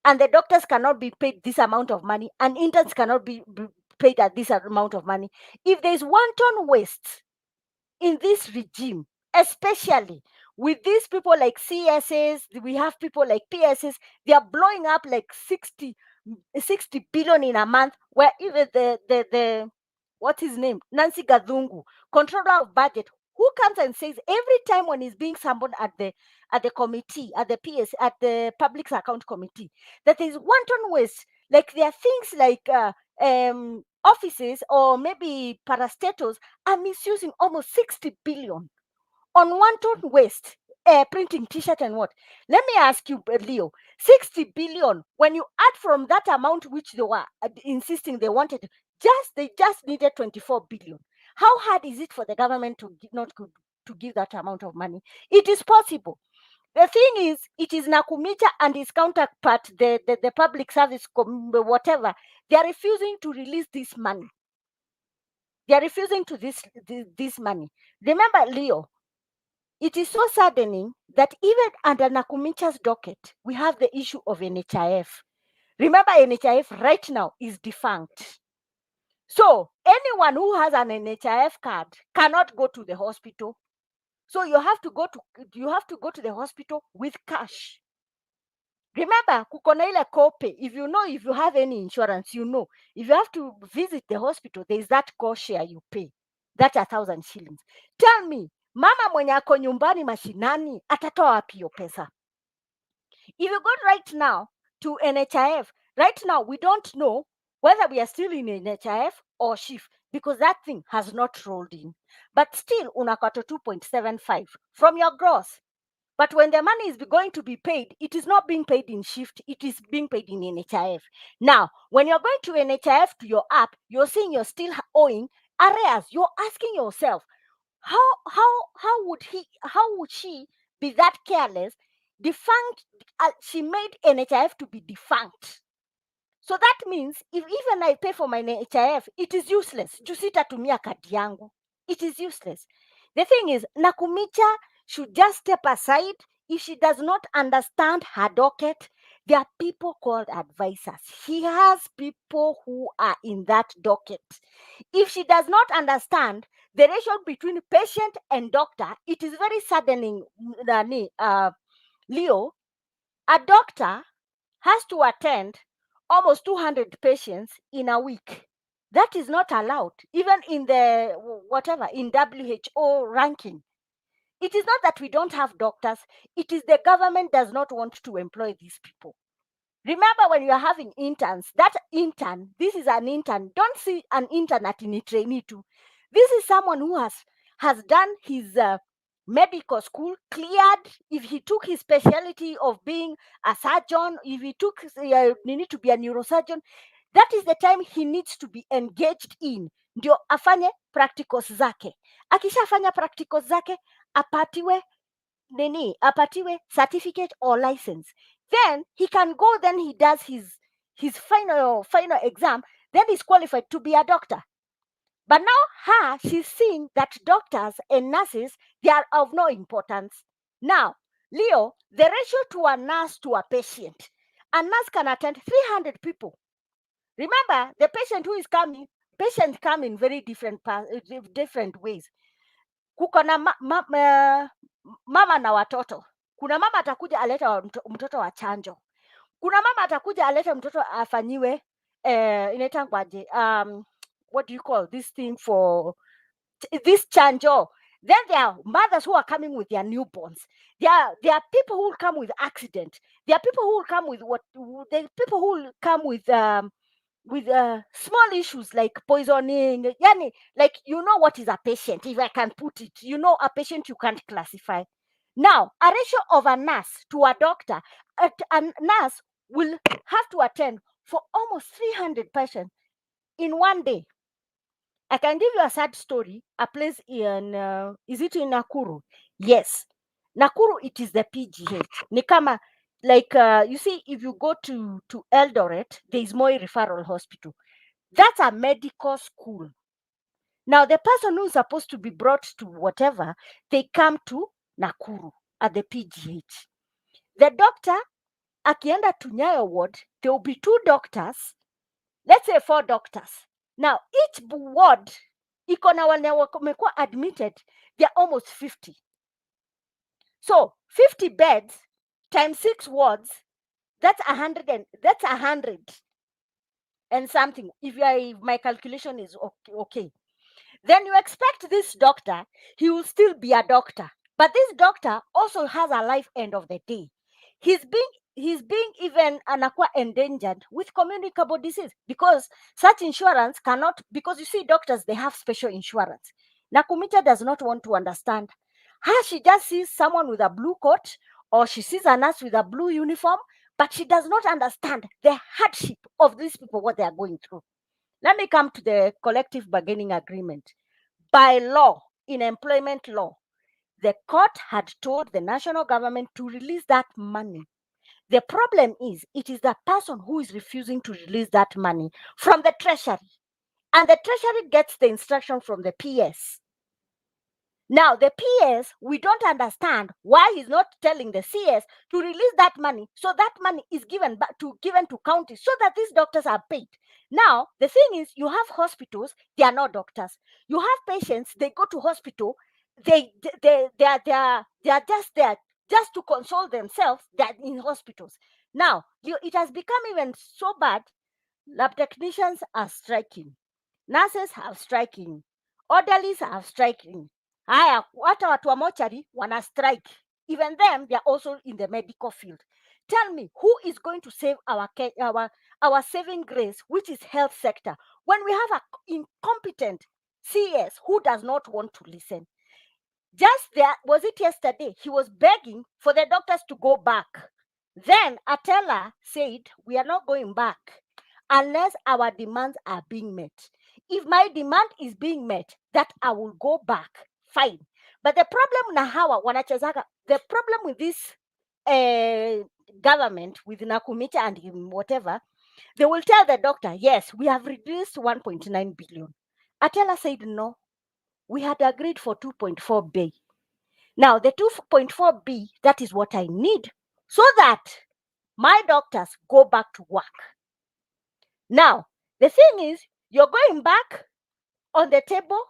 and the doctors cannot be paid this amount of money, and interns cannot be paid at this amount of money. If there is wanton waste in this regime, especially with these people like CSs, we have people like PSs, they are blowing up like 60 billion in a month, where even the what's his name, Nancy Gadhungu, controller of budget, who comes and says every time when he's being summoned at the committee, at the public account committee, that is wanton waste. Like there are things like offices or maybe parastatals are misusing almost 60 billion on wanton waste, printing t-shirt and what. Let me ask you, Leo, 60 billion, when you add from that amount which they were insisting they wanted, they just needed 24 billion. How hard is it for the government to to give that amount of money? It is possible. The thing is, it is Nakhumicha and his counterpart, the public service, whatever, they are refusing to release this money. They are refusing to this money. Remember, Leo, it is so saddening that even under Nakhumicha's docket, we have the issue of NHIF. Remember, NHIF right now is defunct. So anyone who has an NHIF card cannot go to the hospital. So you have to go to the hospital with cash. Remember, kukona ile kope. If you have any insurance, if you have to visit the hospital, there is that co-share you pay. That's 1,000 shillings. Tell me, mama mwenye ako nyumbani mashinani atatoa wapi hiyo pesa? If you go right now to NHIF, right now we don't know whether we are still in NHIF or SHIF because that thing has not rolled in. But still, unakata 2.75 from your gross. But when the money is going to be paid, it is not being paid in shift, it is being paid in NHIF. Now, when you're going to NHIF to your app, you're seeing you're still owing arrears. You're asking yourself, how would she be that careless? Defunct, she made NHIF to be defunct. So that means if even I pay for my NHIF, it is useless. Sitatumia kadi yangu. It is useless. The thing is, Nakhumicha should just step aside. If she does not understand her docket, there are people called advisors. She has people who are in that docket. If she does not understand the ratio between patient and doctor, it is very saddening, Leo. A doctor has to attend almost 200 patients in a week. That is not allowed, even in the in WHO ranking. It is not that we don't have doctors. It is the government does not want to employ these people. Remember when you are having interns, that intern, this is an intern. Don't see an intern at any trainee too. This is someone who has done his medical school, cleared. If he took his specialty of being a surgeon, if he took need to be a neurosurgeon, that is the time he needs to be engaged in ndio afanye practicals zake. Akishafanya practicals zake apatiwe certificate or license, then he can go, then he does his final exam, then he's qualified to be a doctor. But now she's seeing that doctors and nurses, they are of no importance. Now, Leo, the ratio to a nurse to a patient can attend 300 people. Remember, the patient who is coming, patients come in very different ways. Kuko na mama na watoto. Kuna mama atakuja aleta mtoto wa chanjo. Kuna mama atakuja aleta mtoto afanyiwe inaitangwaje, what do you call this thing for this chanjo. Then there are mothers who are coming with their newborns. There are people who will come with accident. There are people who will come with people who will come with small issues like poisoning. Yani, like, what is a patient, if I can put it. A patient you can't classify. Now, a ratio of a nurse to a doctor, a nurse will have to attend for almost 300 patients in one day. I can give you a sad story. A place in, is it in Nakuru? Yes. Nakuru, it is the PGH. Nikama, like, you see, if you go to Eldoret, there is Moi Referral Hospital. That's a medical school. Now, the person who's supposed to be brought to whatever, they come to Nakuru at the PGH. The doctor, akienda to Nyayo ward, there will be 2 doctors, let's say 4 doctors. Now, each ward, iko na wale wamekuwa admitted, they're almost 50. So, 50 beds times 6 wards, that's 100 and something. If my calculation is okay. then you expect this doctor, he will still be a doctor. But this doctor also has a life end of the day. He's being even anakuwa endangered with communicable disease, because such insurance cannot, because you see doctors, they have special insurance. Nakhumicha does not want to understand. She just sees someone with a blue coat, or she sees a nurse with a blue uniform, but she does not understand the hardship of these people, what they are going through. Let me come to the collective bargaining agreement. By law, in employment law, the court had told the national government to release that money. The problem is, it is the person who is refusing to release that money from the treasury. And the treasury gets the instruction from the PS. Now, the PS, we don't understand why he's not telling the CS to release that money, so that money is given to counties so that these doctors are paid. Now, the thing is, you have hospitals, they are not doctors. You have patients, they go to hospital, they are just there just to console themselves. They're in hospitals. Now, it has become even so bad. Lab technicians are striking, nurses are striking, orderlies are striking. Haya, hata watu wa mochari wana strike. Even them, they are also in the medical field. Tell me, who is going to save our saving grace, which is health sector, when we have an incompetent CS who does not want to listen? Just there, was it yesterday, he was begging for the doctors to go back. Then Atela said, we are not going back unless our demands are being met. If my demand is being met, that I will go back, fine. But the problem na hawa wanachezaga, the problem with this government, with Nakhumicha and him, whatever, they will tell the doctor, yes, we have reduced 1.9 billion. Atela said, no, we had agreed for 2.4 billion. Now, the 2.4 billion, that is what I need so that my doctors go back to work. Now, the thing is, you're going back on the table,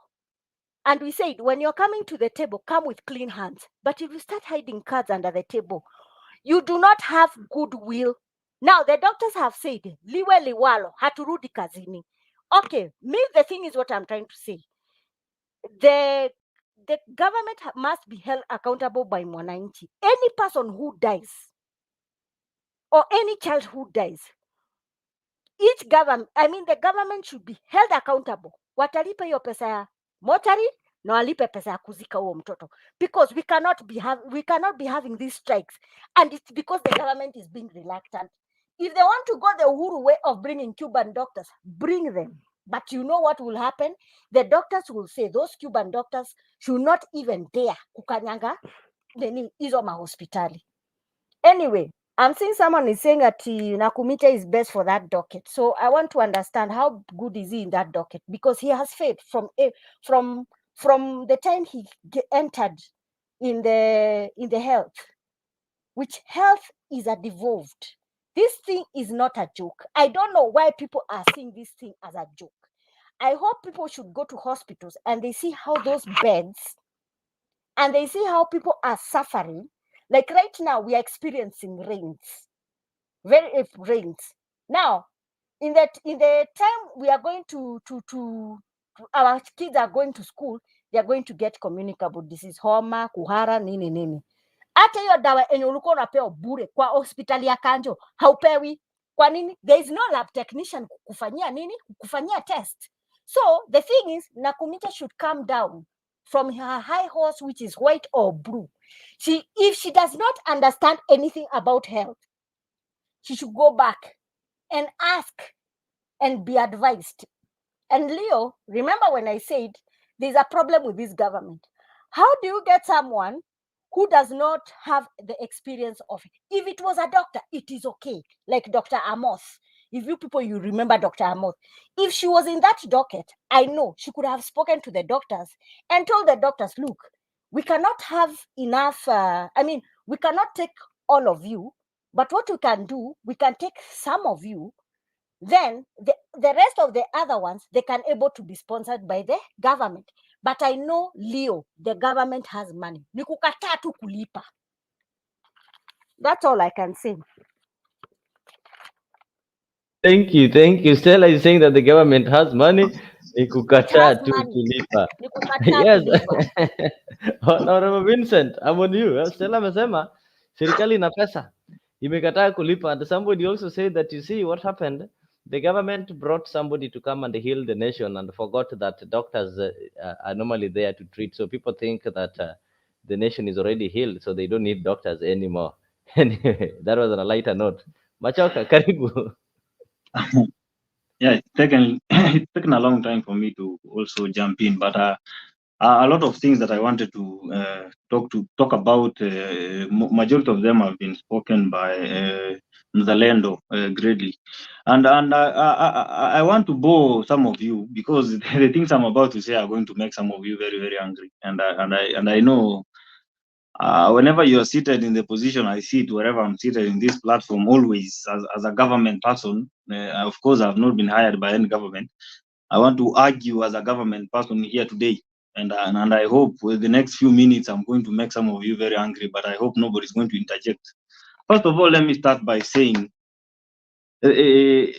and we said, when you're coming to the table, come with clean hands. But if you start hiding cards under the table, you do not have goodwill. Now, the doctors have said, liwe liwalo, haturudi kazini. Okay, me, the thing is what I'm trying to say. The government must be held accountable by mwananchi. Any person who dies, or any child who dies, the government should be held accountable. Watalipe hiyo pesa ya mochari na walipe pesa ya kuzika huo mtoto, because we cannot be having these strikes, and it's because the government is being reluctant. If they want to go the Uhuru way of bringing Cuban doctors, bring them. But you know what will happen? The doctors will say those Cuban doctors should not even dare kukanyanga hizo mahospitali. Anyway, I'm seeing someone is saying that Nakhumicha is best for that docket. So I want to understand how good is he in that docket, because he has faith from the time he entered in the health, which health is a devolved. This thing is not a joke. I don't know why people are seeing this thing as a joke. I hope people should go to hospitals and they see how those beds, and they see how people are suffering. Like right now, we are experiencing rains, rains. Now, in the time we are going to our kids are going to school, they are going to get communicable disease, homa, kuhara, nini nini. Hata hiyo dawa enye ulikuwa unapewa bure kwa hospitali ya Kanjo haupewi. Kwa nini? There is no lab technician kufanyia nini? Kufanyia test. So the thing is, Nakhumicha should come down from her high horse, which is white or blue. If she does not understand anything about health, she should go back and ask and be advised. And Leo, remember when I said there's a problem with this government? How do you get someone who does not have the experience of it? If it was a doctor, it is okay. Like Dr. Amos. If you remember Dr. Amos, if she was in that docket, I know she could have spoken to the doctors and told the doctors, look, we cannot have enough, we cannot take all of you, but what we can do, we can take some of you. Then the rest of the other ones, they can able to be sponsored by the government. But I know, Leo, the government has money. Ni kukataa tu kulipa. That's all I can say. Thank you. Stella is saying that the government has money. Ni It kukataa has tu money. kulipa. Ni kukataa Yes. kulipa. Honorable Vincent, I'm on you. Stella amesema serikali ina pesa imekataa kulipa, and somebody also said that, you see what happened, the government brought somebody to come and heal the nation and forgot that doctors are normally there to treat, so people think that the nation is already healed, so they don't need doctors anymore. Anyway, that was on a lighter note. Machoka, karibu. Yeah, it's taken a long time for me to also jump in, but a lot of things that I wanted to talk about. Majority of them have been spoken by Mzalendo greatly, and I want to bore some of you because the things I'm about to say are going to make some of you very very angry, and I know. Whenever you're seated in the position I sit, wherever I'm seated in this platform, always as a government person, of course, I've not been hired by any government. I want to argue as a government person here today. And I hope with the next few minutes, I'm going to make some of you very angry, but I hope nobody's going to interject. First of all, let me start by saying the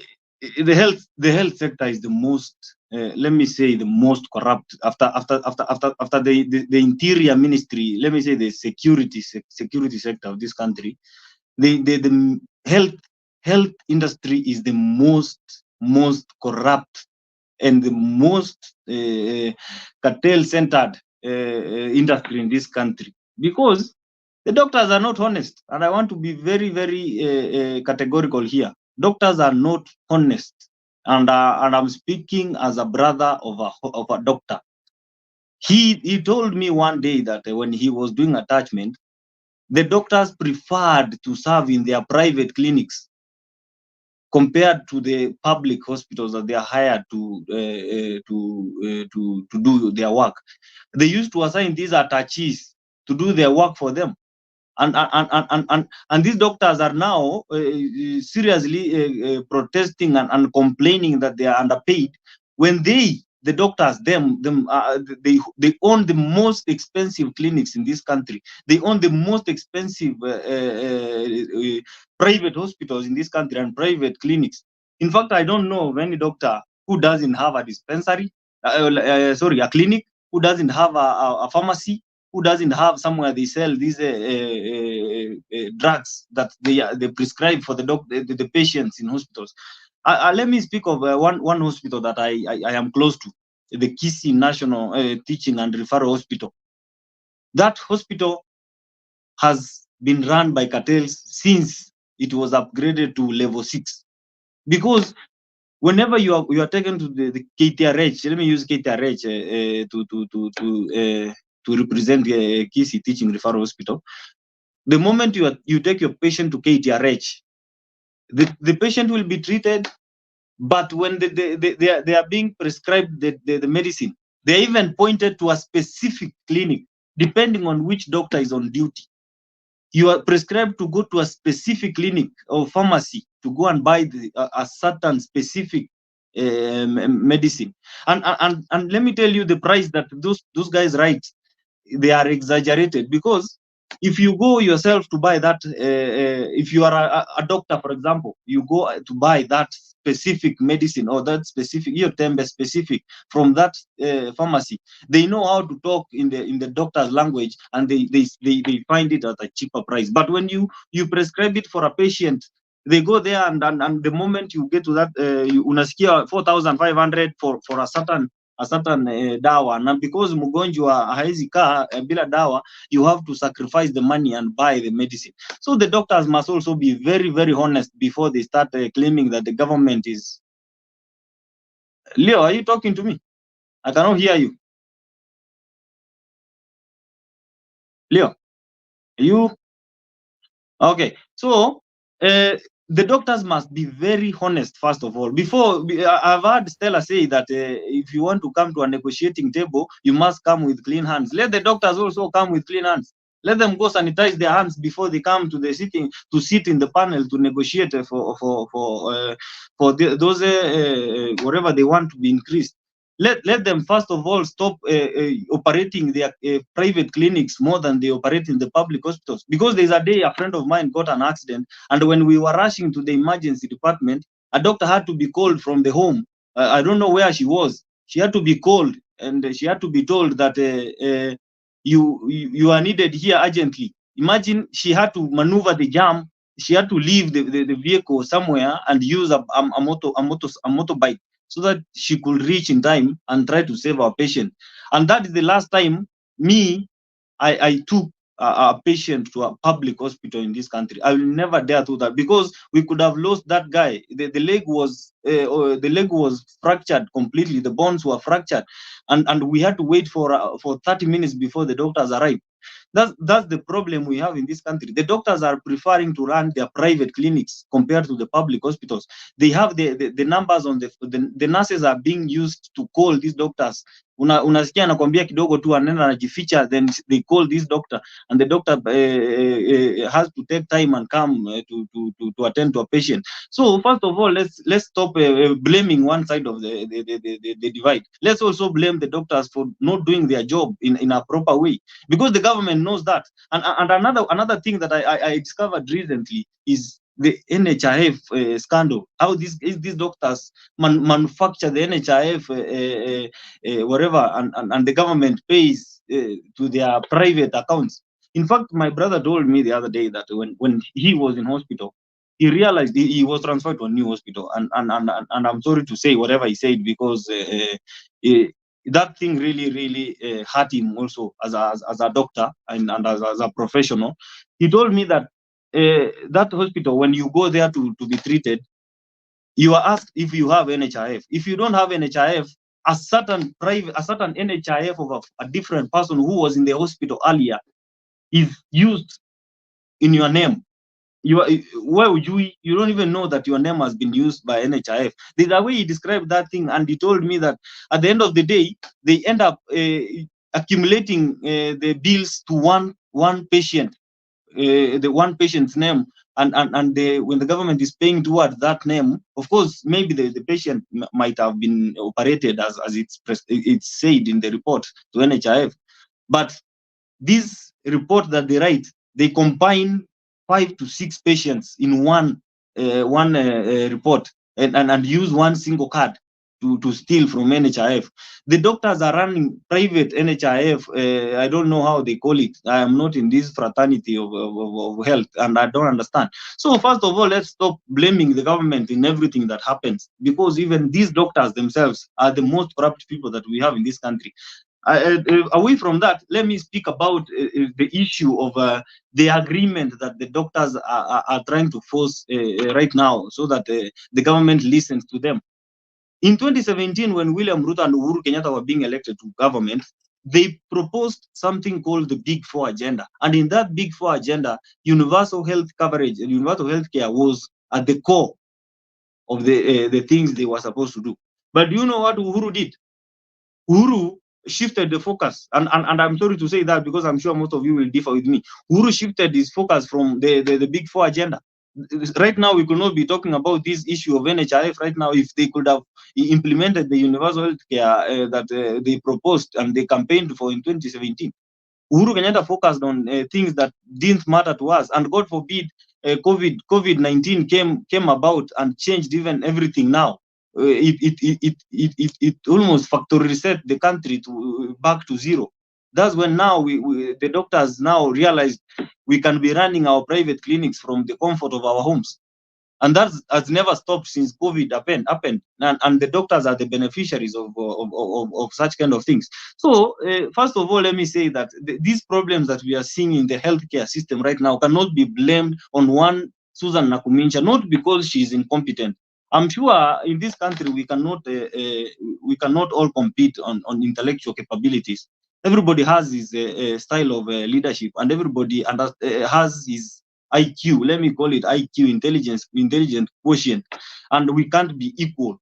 health sector is the most, let me say, the most corrupt after the interior ministry. Let me say the security sector of this country. The health industry is the most corrupt and the most cartel centered industry in this country, because the doctors are not honest, and I want to be very very categorical here. Doctors are not honest, and I'm speaking as a brother of a doctor. He told me one day that when he was doing attachment, the doctors preferred to serve in their private clinics compared to the public hospitals that they are hired to do their work. They used to assign these attaches to do their work for them. And these doctors are now seriously protesting and complaining that they are underpaid, when the doctors they own the most expensive clinics in this country. They own the most expensive private hospitals in this country and private clinics. In fact, I don't know of any doctor who doesn't have a dispensary, a clinic, who doesn't have a pharmacy, who doesn't have somewhere they sell these drugs that they prescribe for the patients in hospitals. Let me speak of one hospital that I am close to, the Kisii National Teaching and Referral Hospital. That hospital has been run by cartels since it was upgraded to level 6, because whenever you are taken to the KTRH, let me use KTRH to represent Kisii Teaching Referral Hospital. The moment you take your patient to KTRH, the patient will be treated, but when they are being prescribed the medicine, they even pointed to a specific clinic depending on which doctor is on duty. You are prescribed to go to a specific clinic or pharmacy to go and buy a certain specific medicine. And let me tell you, the price that those guys write, they are exaggerated, because if you go yourself to buy that, if you are a doctor, for example, you go to buy that specific medicine or that specific specific from that pharmacy, they know how to talk in the doctor's language, and they find it at a cheaper price. But when you prescribe it for a patient, they go there and the moment you get to that, you unasikia 4,500 for a certain dawa, na because mgonjwa haizi kaa bila dawa, you have to sacrifice the money and buy the medicine. So the doctors must also be very very honest before they start claiming that the government is. Leo, are you talking to me? I cannot hear you. Leo, you okay? So the doctors must be very honest, first of all. Before, I've heard Stella say that if you want to come to a negotiating table, you must come with clean hands. Let the doctors also come with clean hands. Let them go sanitize their hands before they come to sit in the panel to negotiate for those whatever they want to be increased. Let them first of all stop operating their private clinics more than they operate in the public hospitals. Because there's a day a friend of mine got an accident, and when we were rushing to the emergency department, a doctor had to be called from the home. I don't know where she was. She had to be called, and she had to be told that you are needed here urgently. Imagine she had to maneuver the jam. She had to leave the vehicle somewhere and use a motorbike so that she could reach in time and try to save our patient. And that is the last time I took a patient to a public hospital in this country. I will never dare do that, because we could have lost that guy. The leg was fractured completely. The bones were fractured, and we had to wait for 30 minutes before the doctors arrived. That's the problem we have in this country. The doctors are preferring to run their private clinics compared to the public hospitals. They have the numbers on the nurses are being used to call these doctors. Unasikia anakwambia kidogo tu anaenda anajificha, then they call this doctor, and the doctor has to take time and come to attend to a patient. So first of all, let's stop blaming one side of the divide. Let's also blame the doctors for not doing their job in a proper way, because the government knows that. And another thing that I discovered recently is the NHIF scandal. How these doctors manufacture the NHIF whatever, and the government pays to their private accounts. In fact, my brother told me the other day that when he was in hospital, he realized he was transferred to a new hospital, and I'm sorry to say whatever he said, because that thing really hurt him also as a doctor and as a professional. He told me that that hospital, when you go there to be treated, you are asked if you have NHIF. If you don't have NHIF, a certain NHIF of a different person who was in the hospital earlier is used in your name. You don't even know that your name has been used by NHIF. The way he described that thing, and he told me that at the end of the day, they end up accumulating the bills to one patient, the one patient's name, and when the government is paying towards that name, of course, maybe the patient might have been operated as it's said in the report to NHIF, but this report that they write, they combine 5 to 6 patients in one report, and use one single card to steal from NHIF. The doctors are running private NHIF. I don't know how they call it. I am not in this fraternity of health, and I don't understand. So first of all, let's stop blaming the government in everything that happens, because even these doctors themselves are the most corrupt people that we have in this country. Away from that, let me speak about the issue of the agreement that the doctors are trying to force right now, so that the government listens to them. In 2017, when William Ruto and Uhuru Kenyatta were being elected to government, they proposed something called the Big Four agenda. And in that Big Four agenda, universal health coverage and universal health care was at the core of the things they were supposed to do. But do you know what Uhuru did? Uhuru shifted the focus, and I'm sorry to say that, because I'm sure most of you will differ with me. Uhuru shifted his focus from the Big Four agenda. Right now, we could not be talking about this issue of NHIF right now if they could have implemented the universal health care that they proposed and they campaigned for in 2017. Uhuru Kenyatta focused on things that didn't matter to us, and God forbid, COVID-19 came about and changed even everything now. It almost factory reset the country back to zero. That's when now the doctors now realized we can be running our private clinics from the comfort of our homes. And that has never stopped since COVID happened. And the doctors are the beneficiaries of such kind of things. So first of all, let me say that these problems that we are seeing in the healthcare system right now cannot be blamed on one Susan Nakhumicha, not because she is incompetent. I'm sure in this country we cannot all compete on intellectual capabilities. Everybody has his style of leadership, and everybody has his IQ, let me call it IQ, intelligent quotient, and we can't be equal.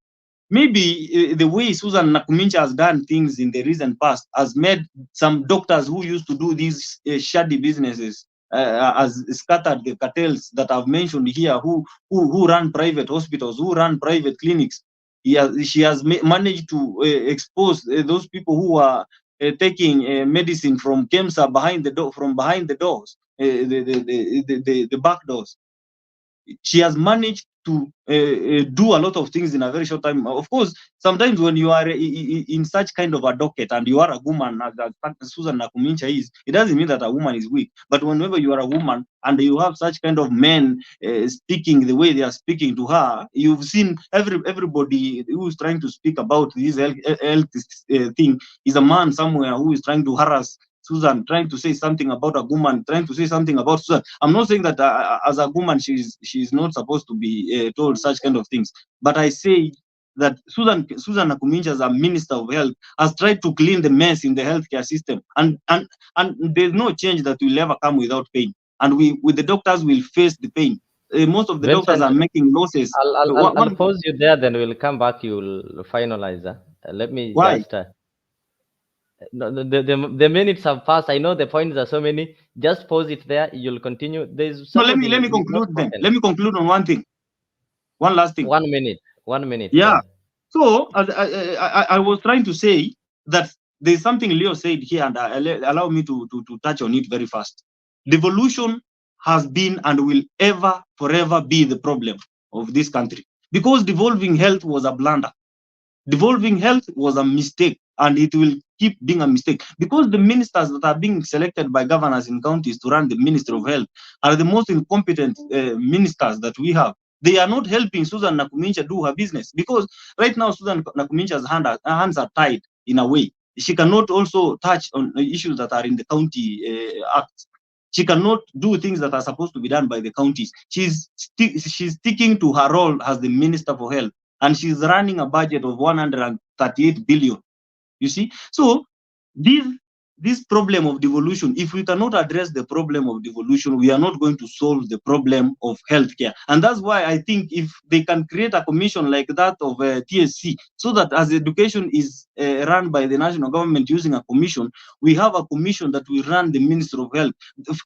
Maybe the way Susan Nakhumicha has done things in the recent past has made some doctors who used to do these shady businesses, as scattered the cartels that I've mentioned here, who run private hospitals, who run private clinics. She has managed to expose those people who are taking medicine from KEMSA from behind the doors, the back doors. She has managed to do a lot of things in a very short time. Of course, sometimes when you are in such kind of a docket and you are a woman, as Susan Nakhumicha is, it doesn't mean that a woman is weak. But whenever you are a woman and you have such kind of men speaking the way they are speaking to her, you've seen everybody who is trying to speak about this health thing is a man somewhere who is trying to harass Susan, trying to say something about a woman, trying to say something about Susan. I'm not saying that as a woman she's not supposed to be told such kind of things, but I say that Susan Nakhumicha, as a minister of health, has tried to clean the mess in the healthcare system, and there's no change that will ever come without pain. And we, with the doctors, will face the pain. Most of the doctors Vincent, are making losses. I'll pause you there, then we'll come back. You'll finalize. Let me Why? just. No, the minutes have passed. I know the points are so many. Just pause it there. You'll continue. There's No, let me somebody we've not conclude then. spoken. Let me conclude on one thing. One last thing. 1 minute. 1 minute. Yeah. Then. So I was trying to say that there's something Leo said here, and allow me to touch on it very fast. Devolution has been and will forever be the problem of this country, because devolving health was a blunder. Devolving health was a mistake, and it will keep being a mistake, because the ministers that are being selected by governors in counties to run the Ministry of Health are the most incompetent ministers that we have. They are not helping Susan Nakhumicha do her business, because right now Susan Nakhumicha's hands are tied in a way. She cannot also touch on issues that are in the county acts. She cannot do things that are supposed to be done by the counties. She's sticking to her role as the Minister for Health, and she's running a budget of 138 billion. You see, so this problem of devolution, if we cannot address the problem of devolution, we are not going to solve the problem of healthcare. And that's why I think if they can create a commission like that of TSC, so that as education is run by the national government using a commission, we have a commission that will run the Ministry of Health.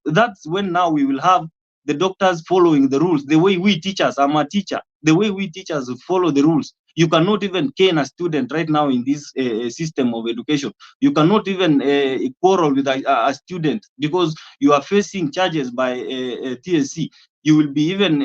That's when now we will have the doctors following the rules, the way we teachers, I'm a teacher, the way we teachers follow the rules. You cannot even cane a student right now in this system of education. You cannot even quarrel with a student because you are facing charges by TSC. You will be even,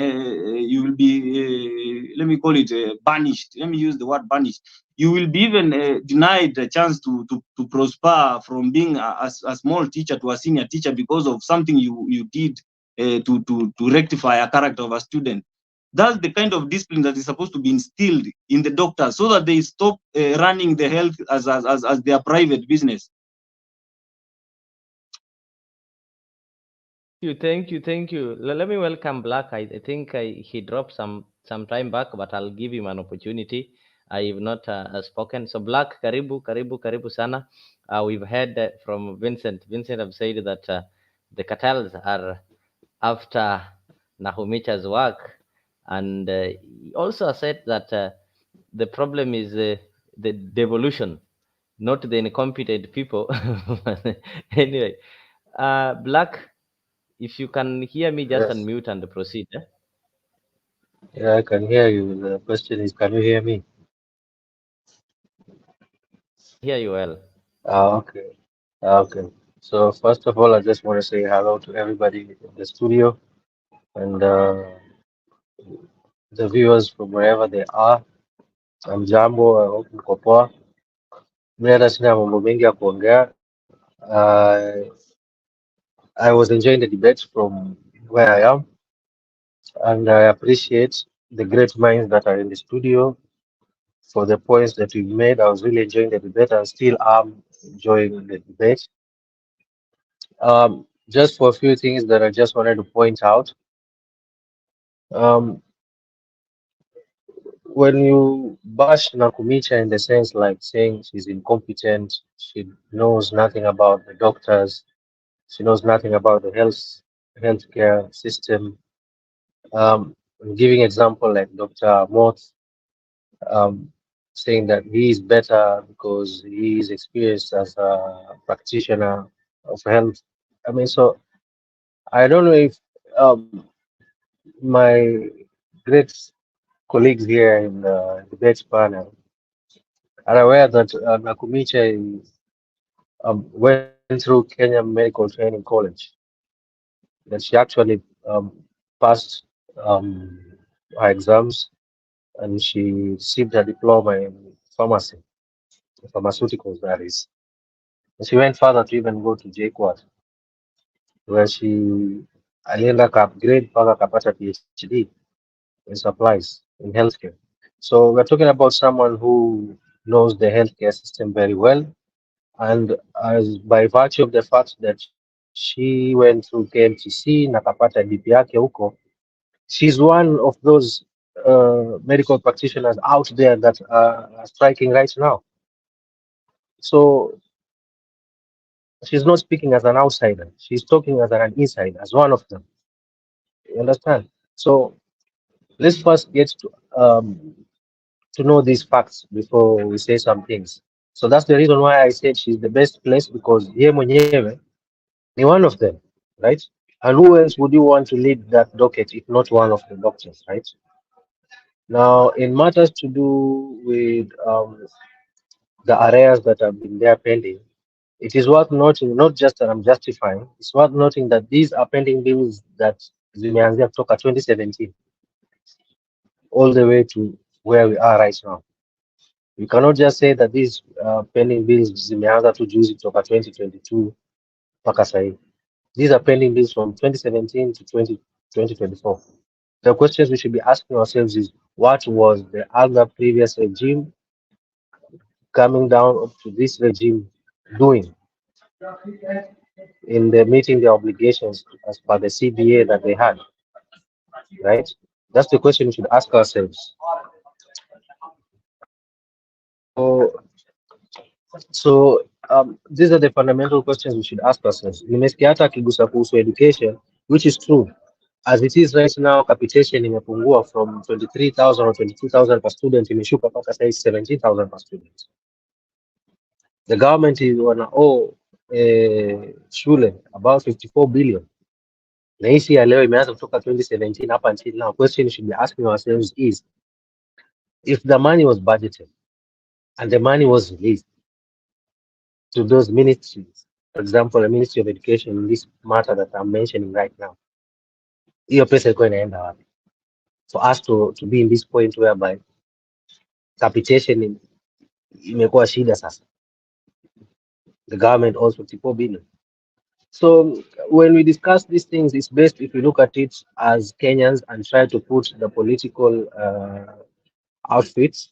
let me call it banished. Let me use the word banished. You will be even denied the chance to prosper from being a small teacher to a senior teacher because of something you did to rectify a character of a student. That's the kind of discipline that is supposed to be instilled in the doctors, so that they stop running the health as their private business. Thank you. Let me welcome Black. I think he dropped some time back, but I'll give him an opportunity. I've not spoken. So Black, karibu sana. We've heard from Vincent. Vincent have said that the cartels are after Nakhumicha's work, and he also said that the problem is the devolution, not the incompetent people. Anyway, Black, if you can hear me, just Yes. unmute and proceed. Yeah, I can hear you. The question is, can you hear me? Hear you well. Okay. Okay. So first of all, I just want to say hello to everybody in the studio and the viewers from wherever they are. I'm Jambo. I hope mko poa. Mimi hata sina mambo mengi ya kuongea. I was enjoying the debate from where I am, and I appreciate the great minds that are in the studio for the points that we've made. I was really enjoying the debate and still am enjoying the debate. Just for a few things that I just wanted to point out. Um, when you bash Nakhumicha in the sense like saying she's incompetent, she knows nothing about the doctors, she knows nothing about the healthcare system. Giving example like Dr. Moth, um, saying that he is better because he is experienced as a practitioner of health. I mean, so I don't know if um, my great colleagues here in the debate panel are aware that Nakhumicha went through Kenya Medical Training College, that she actually passed um, her exams, and she received her diploma in pharmacy, pharmaceuticals, that is. And she went further to even go to JKUAT, where she alienda upgrade mpaka akapata PhD in supplies in healthcare. So we're talking about someone who knows the healthcare system very well, and as by virtue of the fact that she went through KMTC na akapata DP yake huko, she's one of those medical practitioners out there that are striking right now. So she's not speaking as an outsider. She's talking as an insider, as one of them. You understand? So let's first get to know these facts before we say some things. So that's the reason why I said she's the best place, because ye mwenyewe ni one of them, right? And who else would you want to lead that docket if not one of the doctors, right? Now, in matters to do with the areas that have been there pending, it is worth noting, not just that I'm justifying, it's worth noting that these are pending bills that zimeanzia kutoka 2017 all the way to where we are right now. You cannot just say that these pending bills zimeanza tu juzi kutoka 2022 mpaka sahi. These are pending bills from 2017 to 2024. The questions we should be asking ourselves is, what was the other previous regime coming down up to this regime doing in the meeting their obligations as per the CBA that they had, right? That's the question we should ask ourselves. So, these are the fundamental questions we should ask ourselves. Nimesikia hata akigusa kuhusu education, which is true. As it is right now, capitation imepungua from 23,000 or 22,000 per student, imeshuka mpaka sasa 17,000 per student. The government is wana shule about 54 billion. Na hii ya leo imeanza kutoka 2017 up until now. Question we should be asking ourselves is, if the money was budgeted and the money was released to those ministries, for example, the Ministry of Education in this matter that I'm mentioning right now, hiyo pesa ilikuwa inaenda wapi? For us to be in this point whereby capitation imekuwa shida sasa. The government owes 54 billion. So when we discuss these things, it's best if we look at it as Kenyans and try to put the political outfits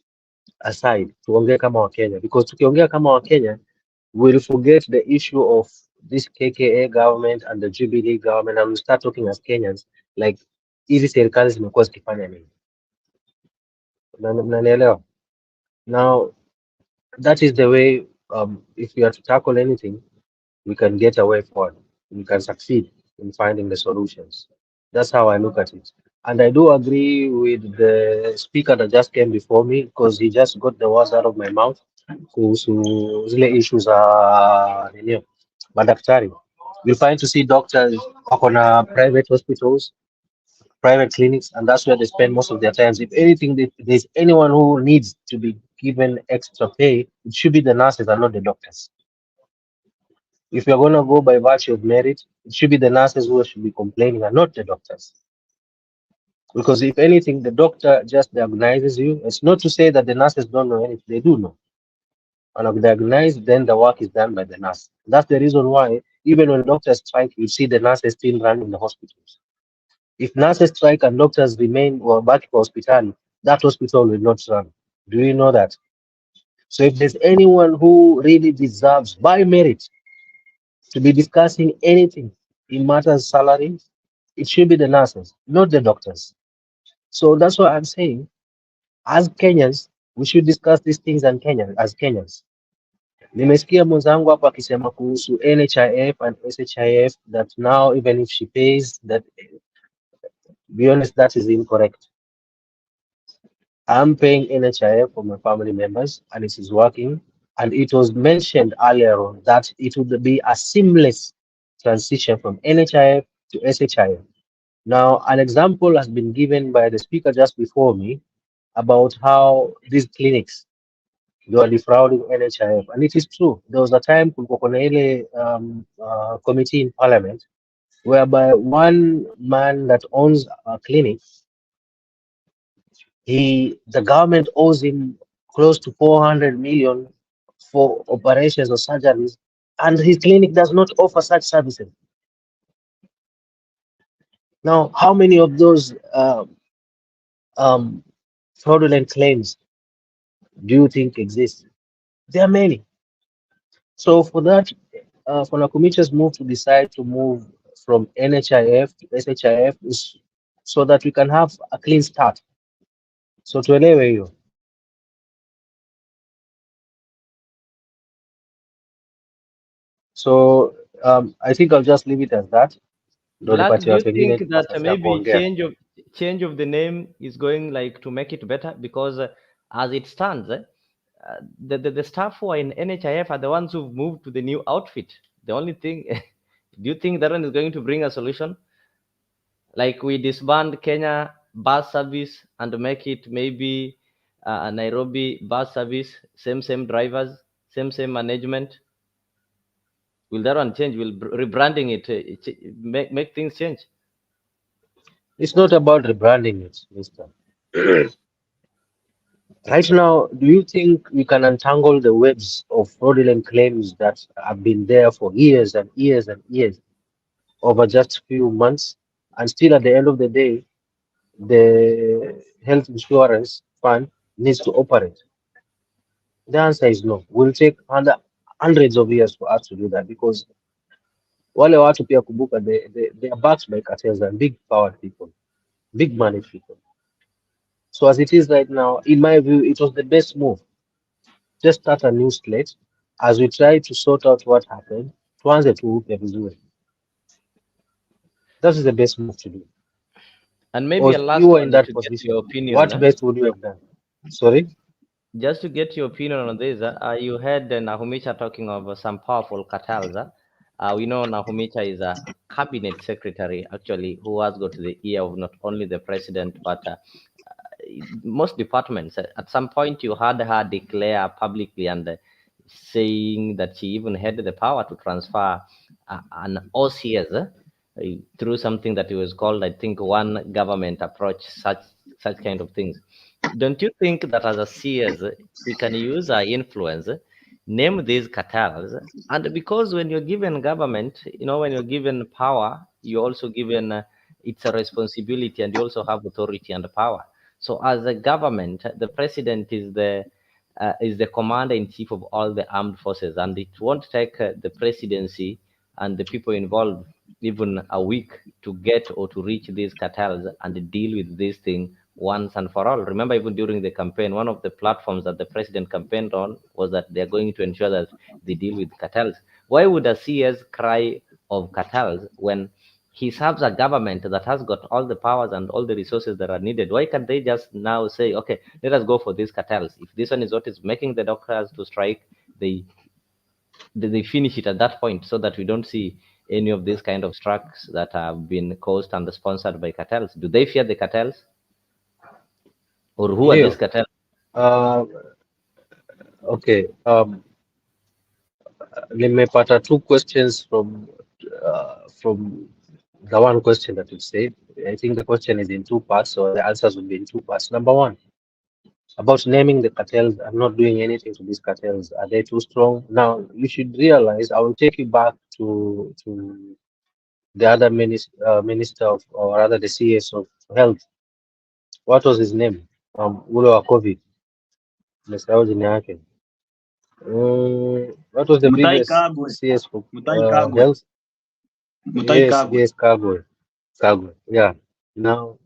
aside, tuongee kama Wakenya, because tukiongea kama Wakenya, we'll forget the issue of this KKA government and the Jubilee government, and we'll start talking as Kenyans like hizi serikali zimekuwa zikifanya nini. Mnanielewa? Now that is the way, if we are to tackle anything, we can get a way forward. We can succeed in finding the solutions. That's how I look at it. And I do agree with the speaker that just came before me, because he just got the words out of my mouth kuhusu zile issues za nini, madaktari. You'll find to see doctors wako na private hospitals, private clinics, and that's where they spend most of their times. If anything, if there's anyone who needs to be given extra pay, it should be the nurses and not the doctors. If you're going to go by virtue of merit, it should be the nurses who should be complaining and not the doctors. Because if anything, the doctor just diagnoses you. It's not to say that the nurses don't know anything, they do know. And if diagnose, then the work is done by the nurse. That's the reason why, even when doctors strike, you see the nurses still running the hospitals. If nurses strike and doctors remain or back to hospital, that hospital will not run. Do you know that? So if there's anyone who really deserves by merit to be discussing anything in matters salary, it should be the nurses, not the doctors. So that's what I'm saying. As Kenyans, we should discuss these things as Kenyans. Nimesikia mwenzangu hapa akisema kuhusu NHIF and SHIF that now even if she pays that, to be honest, that is incorrect. I'm paying NHIF for my family members and it is working. And it was mentioned earlier on that it would be a seamless transition from NHIF to SHIF. Now, an example has been given by the speaker just before me about how these clinics, they are defrauding NHIF. And it is true. There was a time kulikuwa kuna ile committee in parliament whereby one man that owns a clinic The government owes him close to 400 million for operations or surgeries, and his clinic does not offer such services. Now, how many of those um, fraudulent claims do you think exist? There are many. So for that, for Nakhumicha's move to decide to move from NHIF to SHIF is so that we can have a clean start. So tuelewe hiyo. So I think I'll just leave it as that. Ndio Black, nipatie do you watu wengine think that nafasi ya maybe kuongea. change of the name is going like to make it better? Because as it stands, the staff who are in NHIF are the ones who've moved to the new outfit. The only thing, do you think that one is going to bring a solution? Like we disband Kenya bus service and make it maybe a Nairobi bus service, same drivers, same management. Will that one change? Will rebranding it make things change? It's not about rebranding it, Mister. Right now, do you think we can untangle the webs of fraudulent claims that have been there for years and years and years over just few months, and still at the end of the day, the health insurance fund needs to operate? The answer is no. Will take hundreds of years for us to do that because wale watu pia kumbuka, they are backed by cartels and big powered people, big money people. So as it is right now, in my view, it was the best move. Just start a new slate as we try to sort out what happened. Tuanze tu upya vizuri. That is the best move to do. And Or maybe a if last you were in one that to get your position, opinion. what best would you have done? Sorry? Just to get your opinion on this, you heard Nakhumicha talking of some powerful cartels. We know Nakhumicha is a cabinet secretary, actually, who has got the ear of not only the president, but most departments. At some point, you heard her declare publicly and saying that she even had the power to transfer an OCS through something that was called, I think, one government approach, such kind of things. Don't you think that as a CS, we can use our influence, name these cartels, and because when you're given government, when you're given power, you're also given it's a responsibility, and you also have authority and power. So as a government, the president is the commander in chief of all the armed forces, and it won't take the presidency and the people involved even a week to get or to reach these cartels and deal with this thing once and for all. Remember, even during the campaign, one of the platforms that the president campaigned on was that they're going to ensure that they deal with cartels. Why would a CS cry of cartels when he serves a government that has got all the powers and all the resources that are needed? Why can't they just now say, okay, let us go for these cartels? If this one is what is making the doctors to strike, they finish it at that point, so that we don't see any of these kind of strikes that have been caused and sponsored by cartels. Do they fear the cartels, or who are these Ndio. cartels? Okay. Nimepata two questions from the one question that you said. I think the question is in two parts, so the answers will be in two parts. Number one, about naming the cartels. I'm not doing anything to these cartels. Are they too strong? Now, you should realize, I will take you back to the other minister of, or rather the CS of health. What was his name? Ule wa COVID. Nimesahau jina yake. What was the Mutai previous Kagwe. CS for Mutai Kagwe. health? Mutai Kagwe. Yes, Kagwe. Kagwe. Yeah. Now,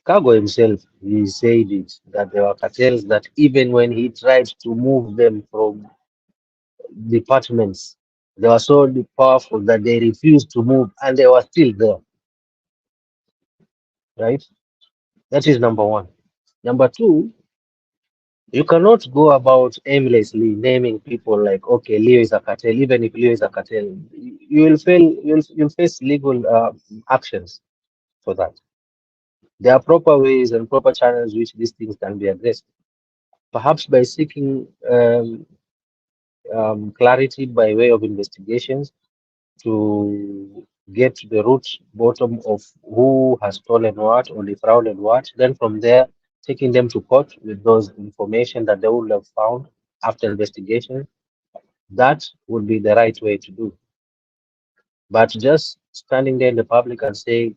Kagwe himself, he said it that there were cartels that even when he tried to move them from departments, they were so powerful that they refused to move and they were still there. Right? That is number one. Number two, you cannot go about aimlessly naming people like, okay, Leo is a cartel. Even if Leo is a cartel, you will fail. You'll face legal actions for that. There are proper ways and proper channels which these things can be addressed. Perhaps by seeking clarity by way of investigations to get to the root bottom of who has stolen what or defrauded what. Then from there, taking them to court with those information that they would have found after investigation, that would be the right way to do. But just standing there in the public and saying,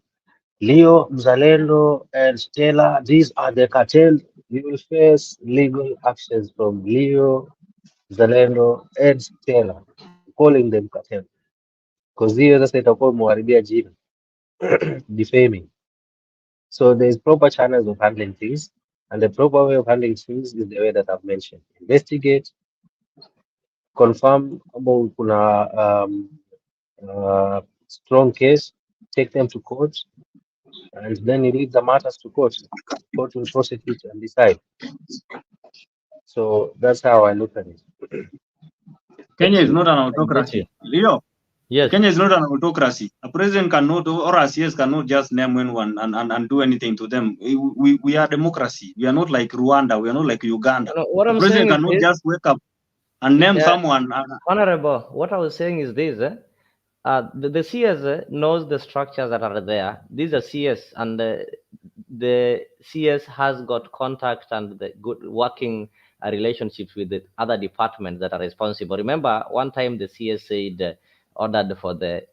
Leo, Mzalendo, and Stella, these are the cartel, you will face legal actions from Leo, Mzalendo, and Stella, calling them cartel. Because hiyo sasa itakuwa umeharibia jina, defaming. So there's proper channels of handling things, and the proper way of handling things is the way that I've mentioned. Investigate, confirm about kuna strong case, take them to court, and then you leave the matters to court. Court will prosecute and decide. So that's how I look at it. Kenya is not an I get you. autocracy. Leo, Yes. Kenya is not an autocracy. A president cannot, or a CS cannot just name anyone and do anything to them. We are democracy. We are not like Rwanda. We are not like Uganda. No, what The I'm president saying is cannot this, just wake up and name someone. Honorable, what I was saying is this. The CS knows the structures that are there. These are CS, and the CS has got contact and the good working relationships with the other departments that are responsible. Remember, one time the CS said ordered for the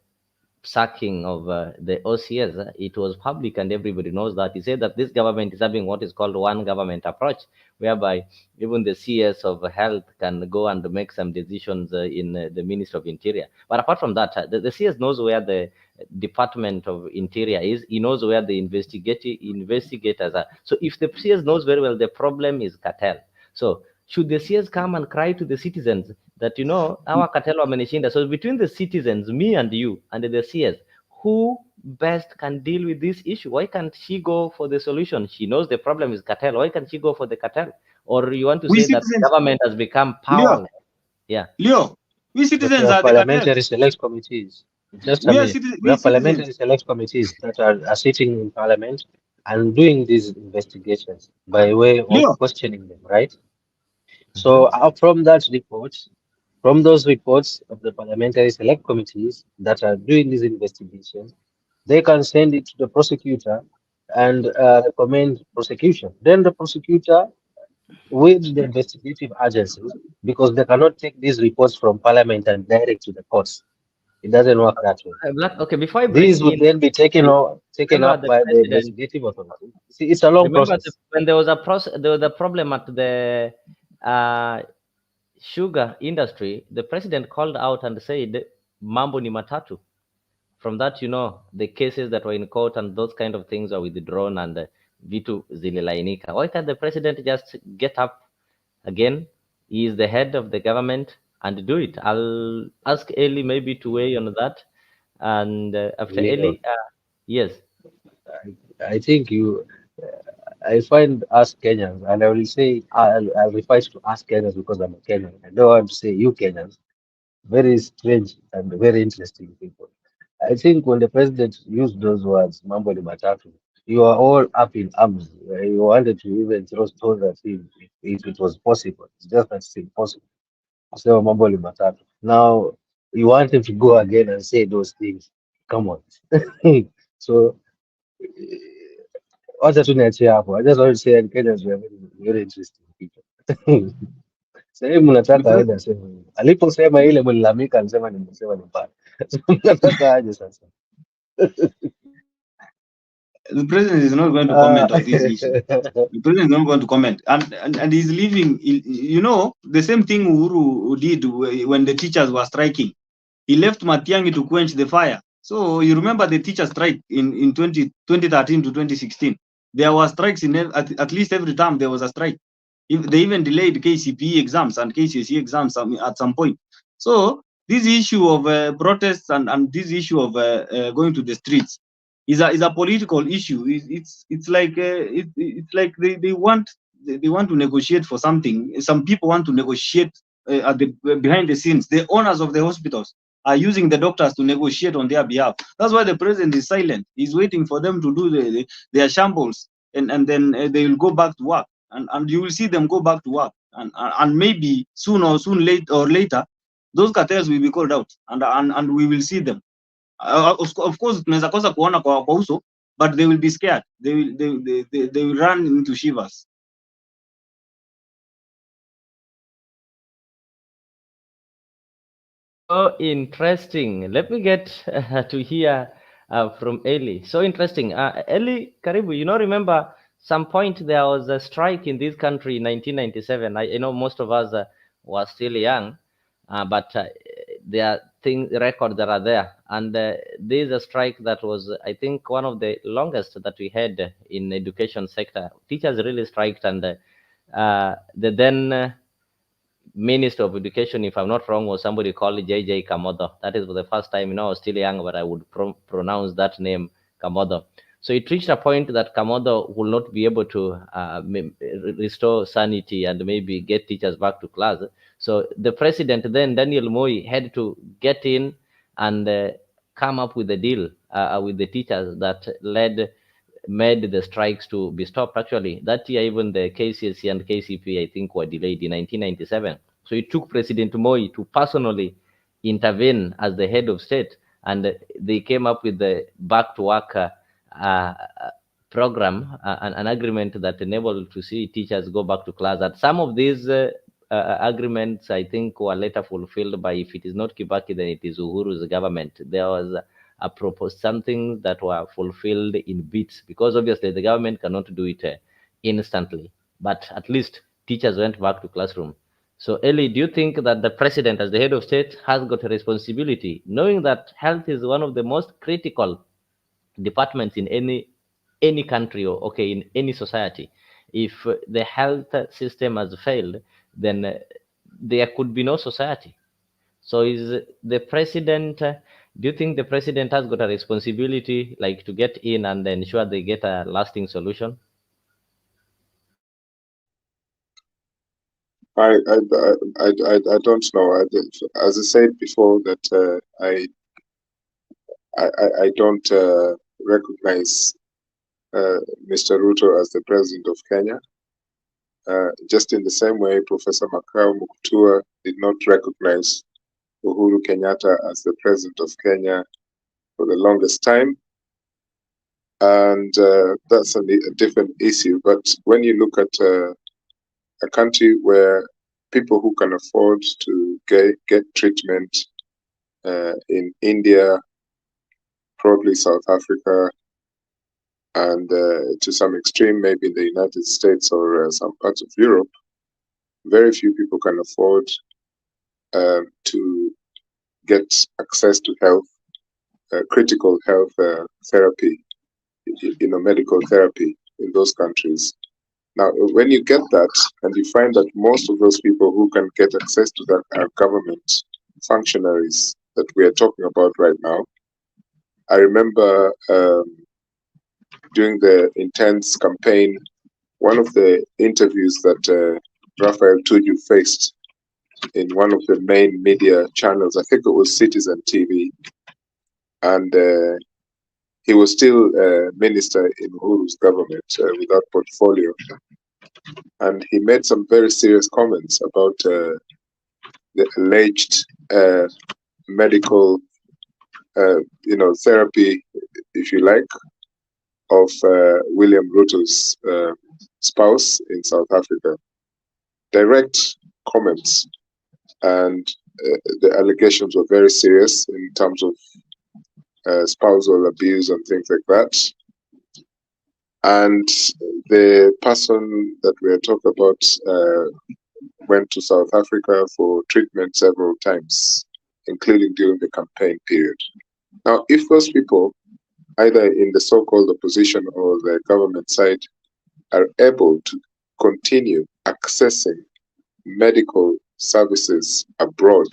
sacking of the OCS. It was public and everybody knows that. He said that this government is having what is called one government approach, whereby even the CS of health can go and make some decisions in the Ministry of Interior. But apart from that, the CS knows where the Department of Interior is. He knows where the investigators are. So if the CS knows very well, the problem is cartel. So should the CS come and cry to the citizens that, you know, our cartel wamenishinda? So between the citizens, me and you, and the CS, who best can deal with this issue? Why can't she go for the solution? She knows the problem is cartel. Why can't she go for the cartel? Or you want to say that the government has become powerless? Yeah. Leo, we But citizens we have are the parliamentary cartels. select committees. Just a We are minute. citizens. We have parliamentary select committees that are sitting in parliament and doing these investigations by way of Leo. questioning them, right? So from that report, from those reports of the parliamentary select committees that are doing these investigations, they can send it to the prosecutor and recommend prosecution. Then the prosecutor with the investigative agencies, because they cannot take these reports from parliament and direct to the courts. It doesn't work that way. Okay, before I These bring would in, then be taken up remember the by the president. investigative authority. See, it's a long Remember process. when there was a problem at the sugar industry, the president called out and said, "Mambo ni matatu." From that, you know, the cases that were in court and those kind of things are withdrawn and vitu zililainika. Why can't the president just get up again? He is the head of the government and do it. I'll ask Eli maybe to weigh on that. And after Eli, yes. I think I find us Kenyans, and I will say, I'll refer to us Kenyans because I'm a Kenyan. I don't want to say you Kenyans. Very strange and very interesting people. I think when the president used those words, Mambo ni matatu, you are all up in arms. You wanted to even throw stones at him if it was possible. It's just that it's impossible. So Mambo ni matatu. Now, you want him to go again and say those things. Come on. So, wacha tu niachie hapo. I just want to say Kenyans were very interesting people. Sasa mnataka aende aseme hivyo. Aliposema ile mlilamika alisema nimesema ni mbaya. Mnataka aje sasa? The president is not going to comment on this issue. The president is not going to comment, and he's leaving. You know, the same thing Uhuru did when the teachers were striking. He left Matiang'i to quench the fire. So you remember the teacher strike in 2013 to 2016. There were strikes in at least every time there was a strike. They even delayed KCPE exams and KCSE exams at some point. So this issue of protests and this issue of going to the streets is a political issue. It's like they want to negotiate for something. Some people want to negotiate behind the scenes. The owners of the hospitals are using the doctors to negotiate on their behalf. That's why the president is silent. He's waiting for them to do their shambles, and then they will go back to work. And you will see them go back to work. And maybe later, those cartels will be called out, and we will see them. Of course, tunaweza kosa kuona kwa uso, but they will be scared. They will run into shivers. So interesting. Let me get to hear from Eli. So interesting. Eli Karibu, remember some point there was a strike in this country in 1997. I know most of us were still young, but there are things, records that are there. And there is a strike that was, I think, one of the longest that we had in education sector. Teachers really striked, and the then Minister of Education, if I'm not wrong, was somebody called J.J. Kamodo. That is for the first time, I was still young, but I would pronounce that name Kamodo. So it reached a point that Kamodo will not be able to restore sanity and maybe get teachers back to class. So the president then, Daniel Moi, had to get in and come up with a deal with the teachers that made the strikes to be stopped. Actually, that year, even the KCSE and KCP, I think, were delayed in 1997. So it took President Moi to personally intervene as the head of state, and they came up with the back to work uh, program, an agreement that enabled to see teachers go back to class. And some of these agreements, I think, were later fulfilled by, if it is not Kibaki, then it is Uhuru's government. There was a proposed something that were fulfilled in bits, because obviously the government cannot do it instantly, but at least teachers went back to classroom. So Eli, do you think that the president as the head of state has got a responsibility, knowing that health is one of the most critical departments in any country, or okay, in any society? If the health system has failed, then there could be no society. So is the president, do you think the president has got a responsibility, like, to get in and ensure they get a lasting solution? I don't know. As I said before, that I don't recognize Mr. Ruto as the president of Kenya. Just in the same way, Professor Makau Muktua did not recognize Uhuru Kenyatta as the president of Kenya for the longest time. And that's a different issue. But when you look at a country where people who can afford to get treatment in India, probably South Africa, and to some extreme, maybe in the United States or some parts of Europe, very few people can afford to get access to health, critical health therapy, medical therapy in those countries. Now, when you get that, and you find that most of those people who can get access to that are government functionaries that we are talking about right now. I remember during the intense campaign, one of the interviews that Raphael Tuju faced in one of the main media channels, I think it was Citizen TV, and he was still minister in Uhuru's government without portfolio. And he made some very serious comments about the alleged medical, therapy, if you like, of William Ruto's spouse in South Africa. Direct comments, and the allegations were very serious in terms of spousal abuse and things like that. And the person that we are talking about went to South Africa for treatment several times, including during the campaign period. Now, if those people, either in the so-called opposition or the government side, are able to continue accessing medical services abroad,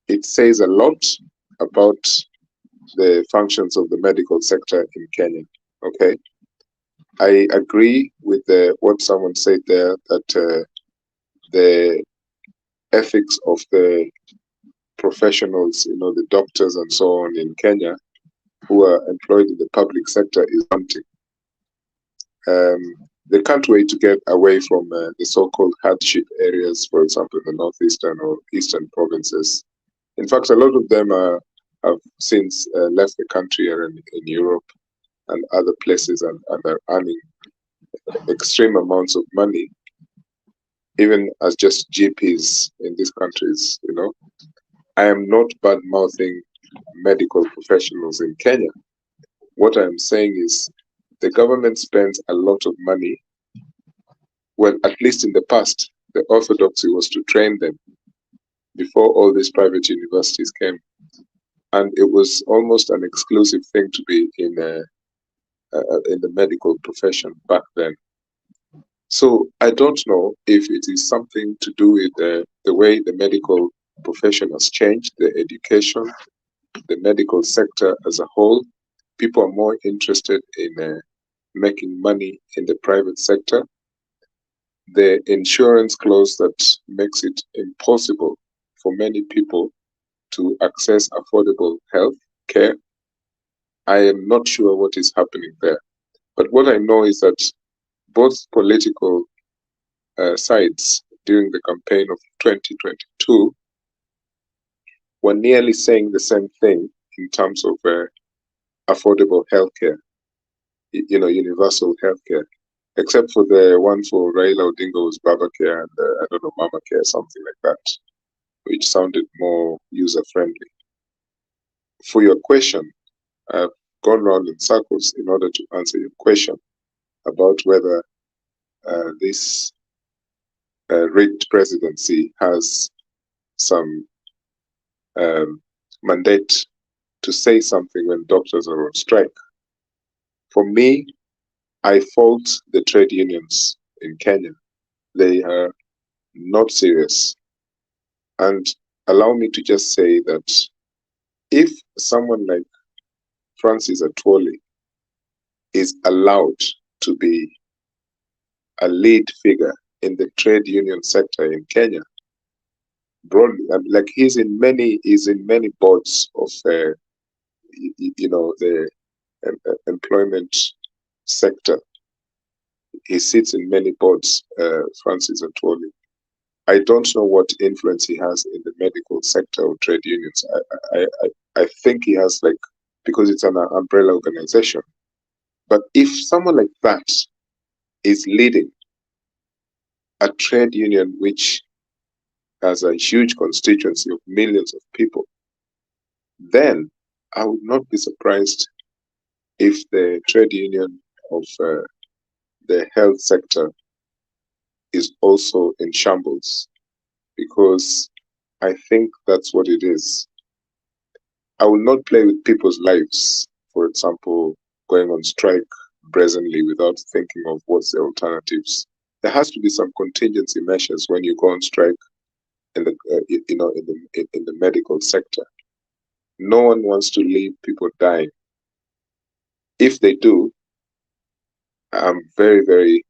it says a lot about the functions of the medical sector in Kenya. Okay, I agree with what someone said there, that the ethics of the professionals, the doctors and so on in Kenya, who are employed in the public sector, is wanting. They can't wait to get away from the so-called hardship areas, for example, the northeastern or eastern provinces. In fact, a lot of them have since left the country and in Europe and other places, and are earning extreme amounts of money, even as just GPs in these countries, I am not bad mouthing medical professionals in Kenya. What I'm saying is the government spends a lot of money. Well, at least in the past, the orthodoxy was to train them before all these private universities came. And it was almost an exclusive thing to be in the medical profession back then. So I don't know if it is something to do with the way the medical profession has changed, the education, the medical sector as a whole. People are more interested in making money in the private sector. The insurance clause that makes it impossible for many people to access affordable health care. I am not sure what is happening there. But what I know is that both political sides during the campaign of 2022 were nearly saying the same thing in terms of affordable healthcare, universal healthcare, except for the one for Raila Odinga was Baba Care and I don't know, Mama Care, something like that, which sounded more user friendly. For your question, I've gone round in circles in order to answer your question about whether this rigged presidency has some mandate to say something when doctors are on strike. For me, I fault the trade unions in Kenya. They are not serious. And allow me to just say that if someone like Francis Atwoli is allowed to be a lead figure in the trade union sector in Kenya, broadly, like he's in many boards of the employment sector. He sits in many boards, Francis Atwoli. I don't know what influence he has in the medical sector or trade unions. I think he has, like, because it's an umbrella organization. But if someone like that is leading a trade union which has a huge constituency of millions of people, then I would not be surprised if the trade union of the health sector is also in shambles, because I think that's what it is. I will not play with people's lives, for example, going on strike brazenly without thinking of what's the alternatives. There has to be some contingency measures when you go on strike in the in the medical sector. No one wants to leave people dying. If they do, I'm very, very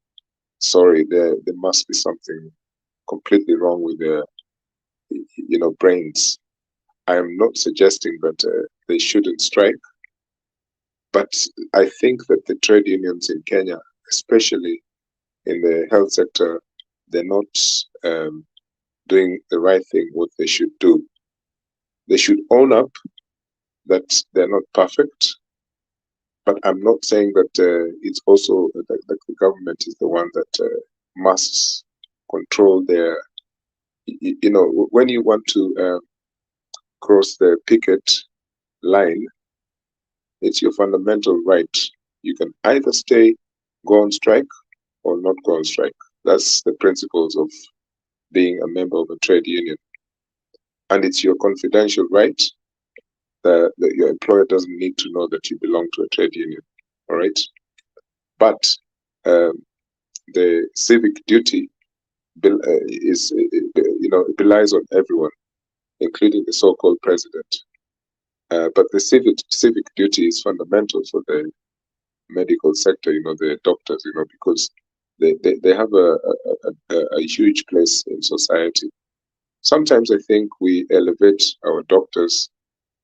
sorry. There must be something completely wrong with their brains. I am not suggesting that they shouldn't strike, but I think that the trade unions in Kenya, especially in the health sector, they're not doing the right thing, what they should do. They should own up that they're not perfect, but I'm not saying that it's also that the government is the one that must control their, when you want to cross the picket line, it's your fundamental right. You can either go on strike, or not go on strike. That's the principles of being a member of a trade union. And it's your confidential right that your employer doesn't need to know that you belong to a trade union. All right. But the civic duty relies on everyone, including the so-called president. But the civic duty is fundamental for the medical sector, the doctors, because they have a huge place in society. Sometimes I think we elevate our doctors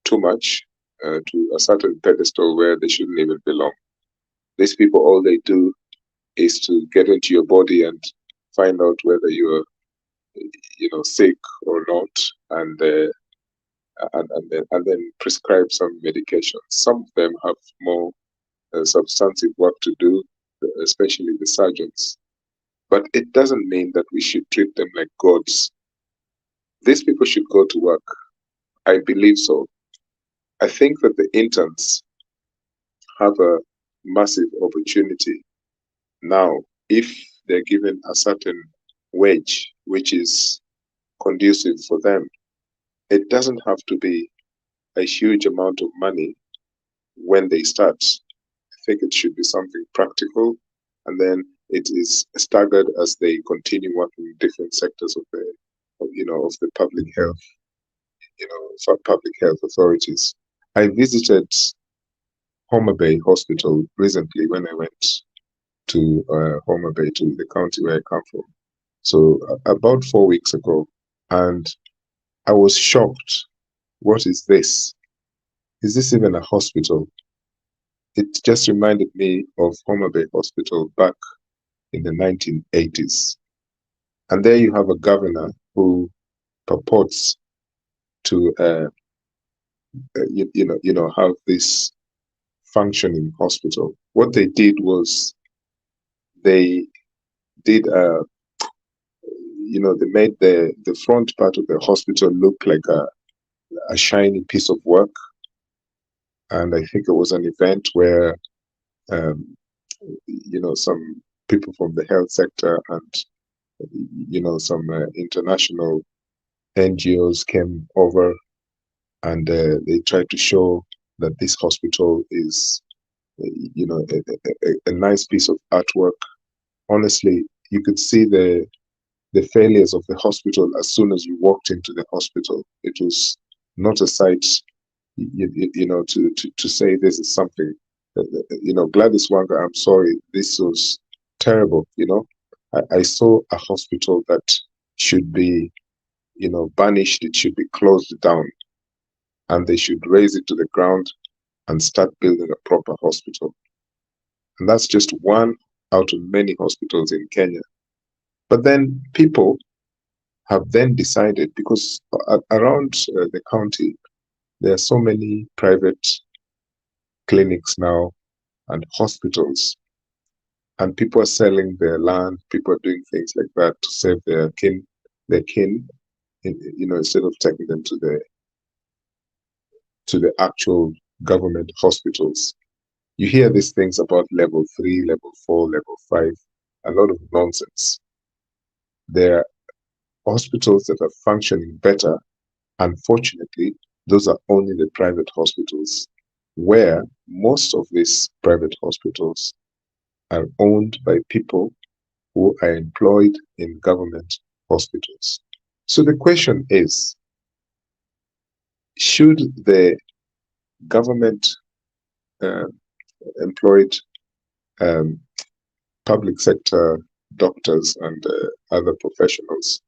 too much to a certain pedestal where they shouldn't even belong. These people, all they do is to get into your body and find out whether you're, sick or not, and then prescribe some medication. Some of them have more substantive work to do, especially the surgeons. But it doesn't mean that we should treat them like gods. These people should go to work. I believe so. I think that the interns have a massive opportunity now if they're given a certain wage which is conducive for them. It doesn't have to be a huge amount of money when they start. I think it should be something practical, and then it is staggered as they continue working in different sectors of the public health, for public health authorities. I visited Homa Bay Hospital recently when I went to Homa Bay, to the county where I come from. So about 4 weeks ago, and I was shocked. What is this? Is this even a hospital? It just reminded me of Homa Bay Hospital back in the 1980s. And there you have a governor who purports to, have this functioning hospital. What they did was they did, they made the front part of the hospital look like a shiny piece of work. And I think it was an event where, some people from the health sector and, some international NGOs came over, and they tried to show that this hospital is, a nice piece of artwork. Honestly, you could see the failures of the hospital as soon as you walked into the hospital. It was not a sight, to say this is something. Gladys Wanga, I'm sorry, this was terrible. I saw a hospital that should be, banished. It should be closed down, and they should raise it to the ground and start building a proper hospital. And that's just one out of many hospitals in Kenya. But then people have then decided, because around the county, there are so many private clinics now and hospitals, and people are selling their land, people are doing things like that to save their kin, instead of taking them to the actual government hospitals. You hear these things about level 3, level 4, level 5, a lot of nonsense. There are hospitals that are functioning better. Unfortunately, those are only the private hospitals, where most of these private hospitals are owned by people who are employed in government hospitals. So the question is, should the government employed public sector doctors and other professionals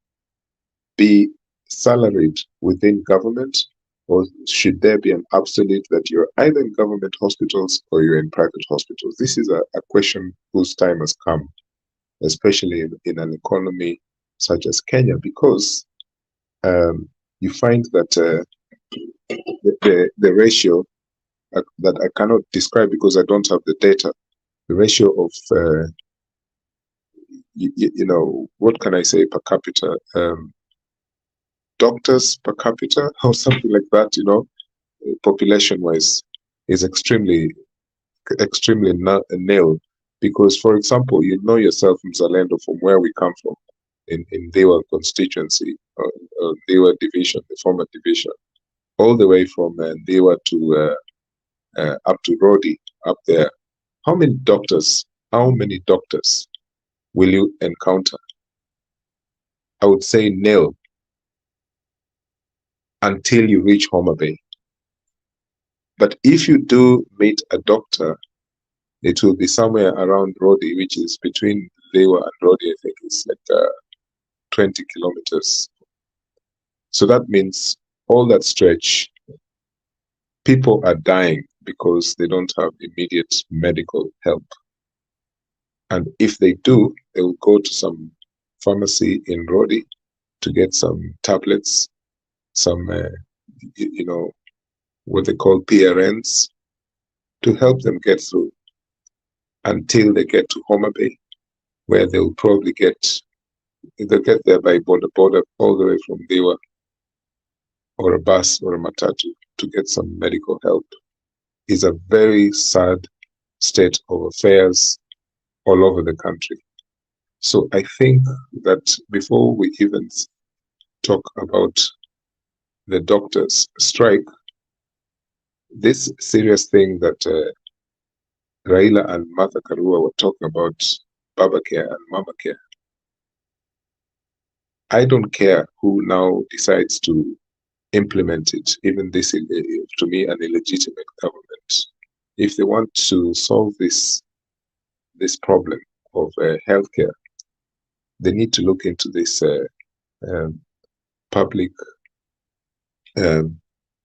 be salaried within government, or should there be an absolute that you're either in government hospitals or you're in private hospitals? This is a question whose time has come, especially in an economy such as Kenya, because you find that the ratio that I cannot describe because I don't have the data, the ratio of what can I say, per capita, doctors per capita or something like that, population wise, is extremely nil. Because, for example, yourself, Mzalendo, from where we come from, in Dewa constituency, Dewa division, the former division, all the way from Dewa to up to Rodi, up there. How many doctors will you encounter? I would say nil, until you reach Homa Bay. But if you do meet a doctor, it will be somewhere around Rodi, which is between Dewa and Rodi. I think it's like 20 kilometers. So that means all that stretch, people are dying because they don't have immediate medical help. And if they do, they will go to some pharmacy in Rodi to get some tablets, some, what they call PRNs, to help them get through until they get to Homa Bay, where they'll probably they'll get there by border all the way from Dewa, or a bus or a matatu to get some medical help is a very sad state of affairs all over the country. So I think that before we even talk about the doctors' strike, this serious thing that Raila and Martha Karua were talking about, Baba Care and Mama Care, I don't care who now decides to implement it, even this, to me, an illegitimate government. If they want to solve this problem of healthcare, they need to look into this um, public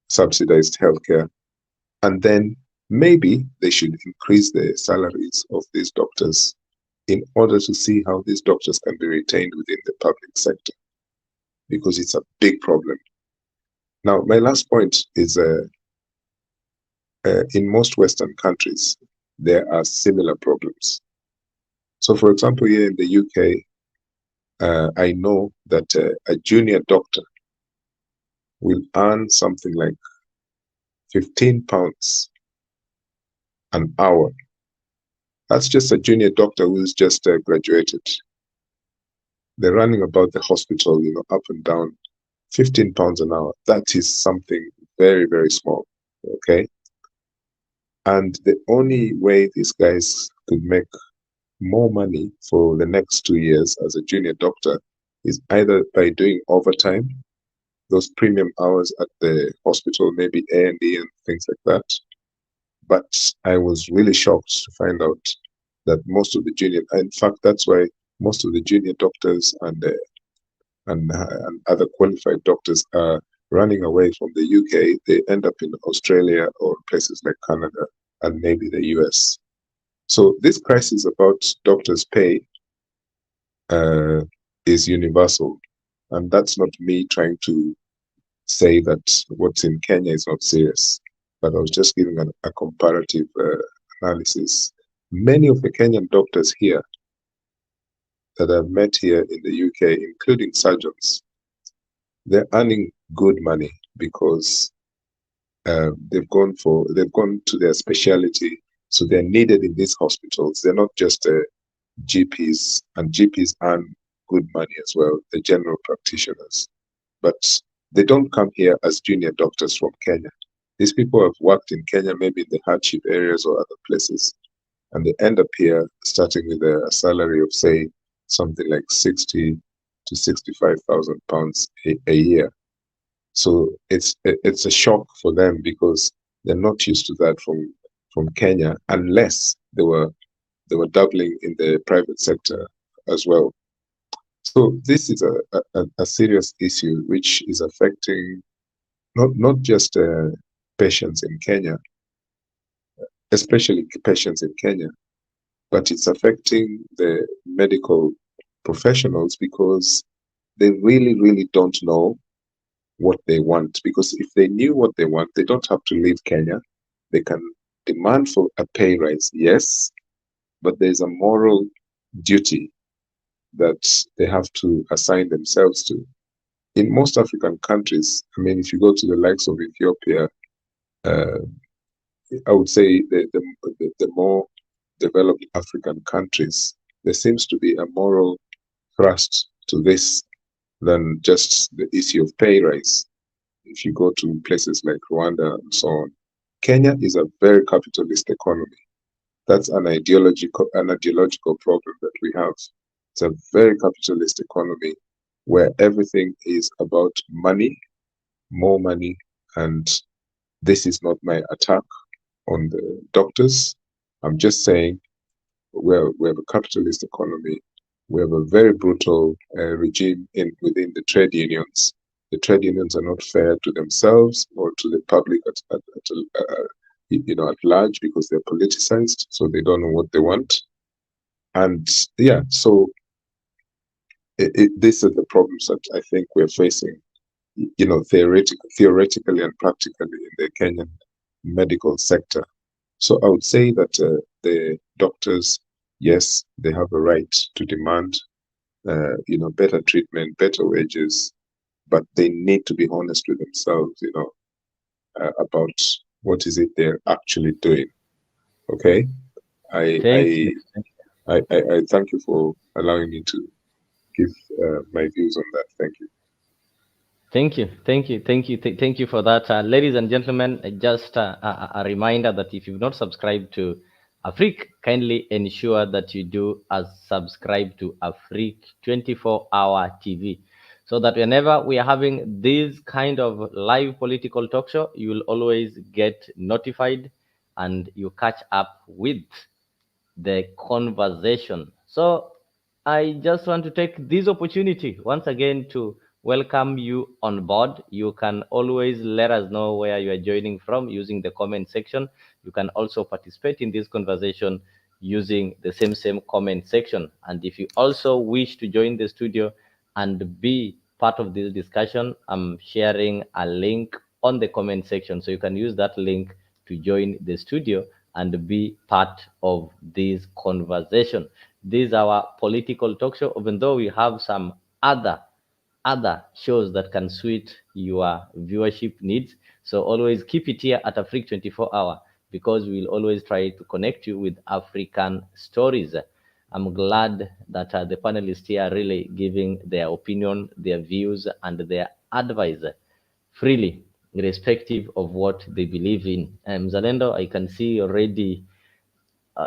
subsidized healthcare, and then maybe they should increase the salaries of these doctors in order to see how these doctors can be retained within the public sector, because it's a big problem. Now, my last point is in most Western countries, there are similar problems. So, for example, here in the UK, I know that a junior doctor will earn something like £15 an hour. That's just a junior doctor who's just graduated. They're running about the hospital, up and down, £15 an hour. That is something very, very small. Okay. And the only way these guys could make more money for the next 2 years as a junior doctor is either by doing overtime, those premium hours at the hospital, maybe A&E and things like that. But I was really shocked to find out that most of the junior, in fact, that's why most of the junior doctors and other qualified doctors are running away from the UK. They end up in Australia or places like Canada and maybe the US. So this crisis about doctors' pay is universal. And that's not me trying to say that what's in Kenya is not serious, but I was just giving a comparative analysis. Many of the Kenyan doctors here that I've met here in the UK, including surgeons, they're earning good money because they've gone to their specialty, so they're needed in these hospitals. They're not just GPs, and GPs earn good money as well, the general practitioners. But they don't come here as junior doctors from Kenya. These people have worked in Kenya, maybe in the hardship areas or other places, and they end up here starting with a salary of, say, something like 60 to 65,000 pounds a year. So it's a shock for them because they're not used to that from Kenya, unless they were doubling in the private sector as well. So this is a serious issue which is affecting not just patients in Kenya, especially patients in Kenya, but it's affecting the medical professionals because they really, really don't know what they want. Because if they knew what they want, they don't have to leave Kenya. They can demand for a pay rise, yes, but there's a moral duty that they have to assign themselves to. In most African countries, I mean, if you go to the likes of Ethiopia, I would say the more developed African countries, there seems to be a moral thrust to this than just the issue of pay rise. If you go to places like Rwanda and so on, Kenya is a very capitalist economy. That's an ideological problem that we have. It's a very capitalist economy where everything is about money, more money, and this is not my attack on the doctors. I'm just saying we have a capitalist economy. We have a very brutal regime within the trade unions. The trade unions are not fair to themselves or to the public at large because they're politicized, so they don't know what they want. And yeah, so these are the problems that I think we're facing, theoretically and practically in the Kenyan medical sector. So I would say that the doctors, yes, they have a right to demand, better treatment, better wages, but they need to be honest with themselves, about what is it they're actually doing. Okay, Thank you. I thank you for allowing me to give my views on that. Thank you. Thank you for that. Ladies and gentlemen, just a reminder that if you've not subscribed to Afriq, kindly ensure that you do as subscribe to Afriq 24-hour TV, so that whenever we are having this kind of live political talk show, you will always get notified and you catch up with the conversation. So I just want to take this opportunity once again to welcome you on board. You can always let us know where you are joining from using the comment section. You can also participate in this conversation using the same comment section. And if you also wish to join the studio and be part of this discussion, I'm sharing a link on the comment section. So you can use that link to join the studio and be part of this conversation. This is our political talk show, even though we have some other shows that can suit your viewership needs. So always keep it here at Afriq 24 hour, because we'll always try to connect you with African stories. I'm glad that the panelists here are really giving their opinion, their views, and their advice freely, irrespective of what they believe in. Zalendo, I can see already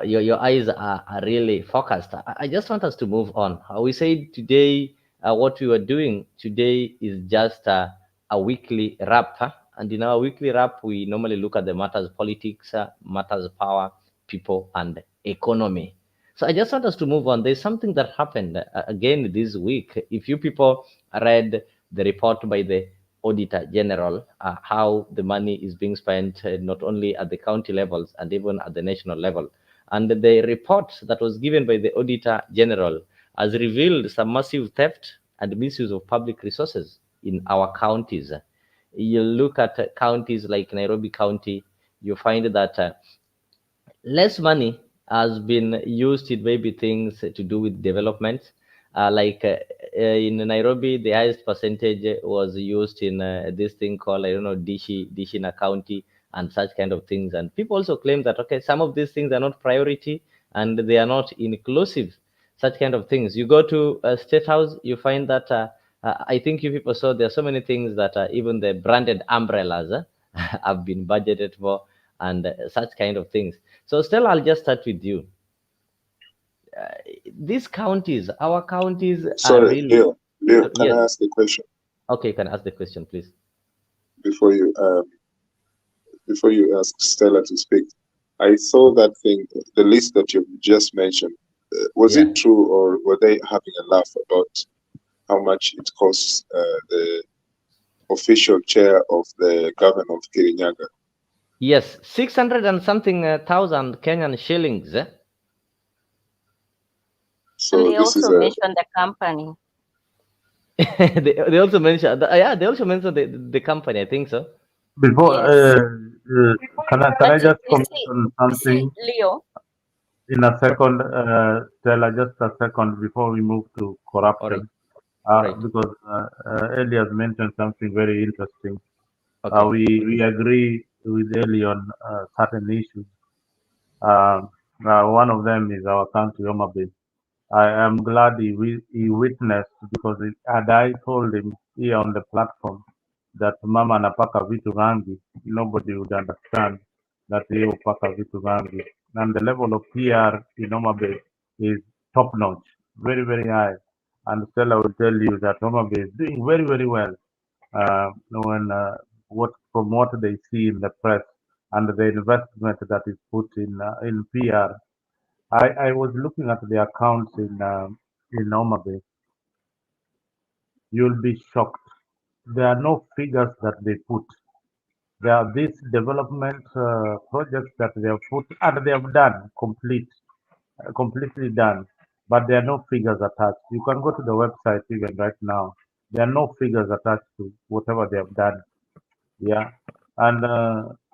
your eyes are really focused. I just want us to move on. We said today what we were doing today is just a weekly wrap. And in our weekly wrap, we normally look at the matters politics, matters power, people, and economy. So I just want us to move on. There's something that happened again this week. If you people read the report by the Auditor General, how the money is being spent not only at the county levels and even at the national level. And the report that was given by the Auditor General has revealed some massive theft and misuse of public resources in our counties. You look at counties like Nairobi County, you find that less money has been used in maybe things to do with development. In Nairobi, the highest percentage was used in this thing called, I don't know, Dishina County and such kind of things. And people also claim that, okay, some of these things are not priority and they are not inclusive, such kind of things. You go to State House, you find that I think you people saw there are so many things that even the branded umbrellas have been budgeted for and such kind of things. So, Stella, I'll just start with you. These counties, our counties are Sorry, really. Leo, can Yes. I ask a question Okay, you can ask the question, please. before you ask Stella to speak? I saw that thing, the list that you just mentioned. Was Yeah. it true, or were they having a laugh about how much it costs the official chair of the governor of Kirinyaga? Yes, 600 and something thousand Kenyan shillings. So And they this is also mentioned the company. They also mentioned, yeah, they also mentioned the company. I think so. Before, Yes. can I But just you comment see, on you see, something Leo, in a second, Stella, just a second before we move to All right. corruption, All right. because Elias mentioned something very interesting. Okay. We agree with Eli on certain issues. One of them is our country, Homa Bay. I am glad he witnessed, because had I told him here on the platform that mama anapaka vitu rangi, nobody would understand that yeye upaka vitu rangi. And the level of PR in Homa Bay is top notch, very, very high. And Stella will tell you that Homa Bay is doing very, very well from what they see in the press and the investment that is put in PR. I was looking at the accounts in Homa Bay. You'll be shocked. There are no figures that they put. There are these development projects that they have put and they have done completely done, but there are no figures attached. You can go to the website even right now. There are no figures attached to whatever they have done. Yeah, and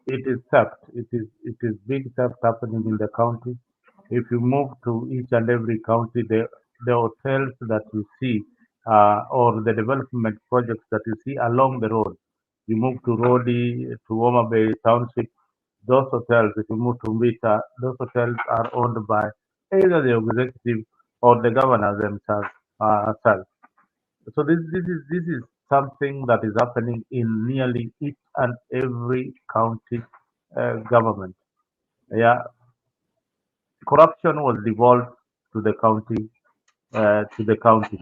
it is theft. It is big theft happening in the county. If you move to each and every county, the hotels that you see or the development projects that you see along the road. You move to Rodi, to Homa Bay Township, those hotels, if you move to Mbita, those hotels are owned by either the executive or the governor themselves. So this is something that is happening in nearly each and every county government. Yeah, corruption was devolved to the county to the county.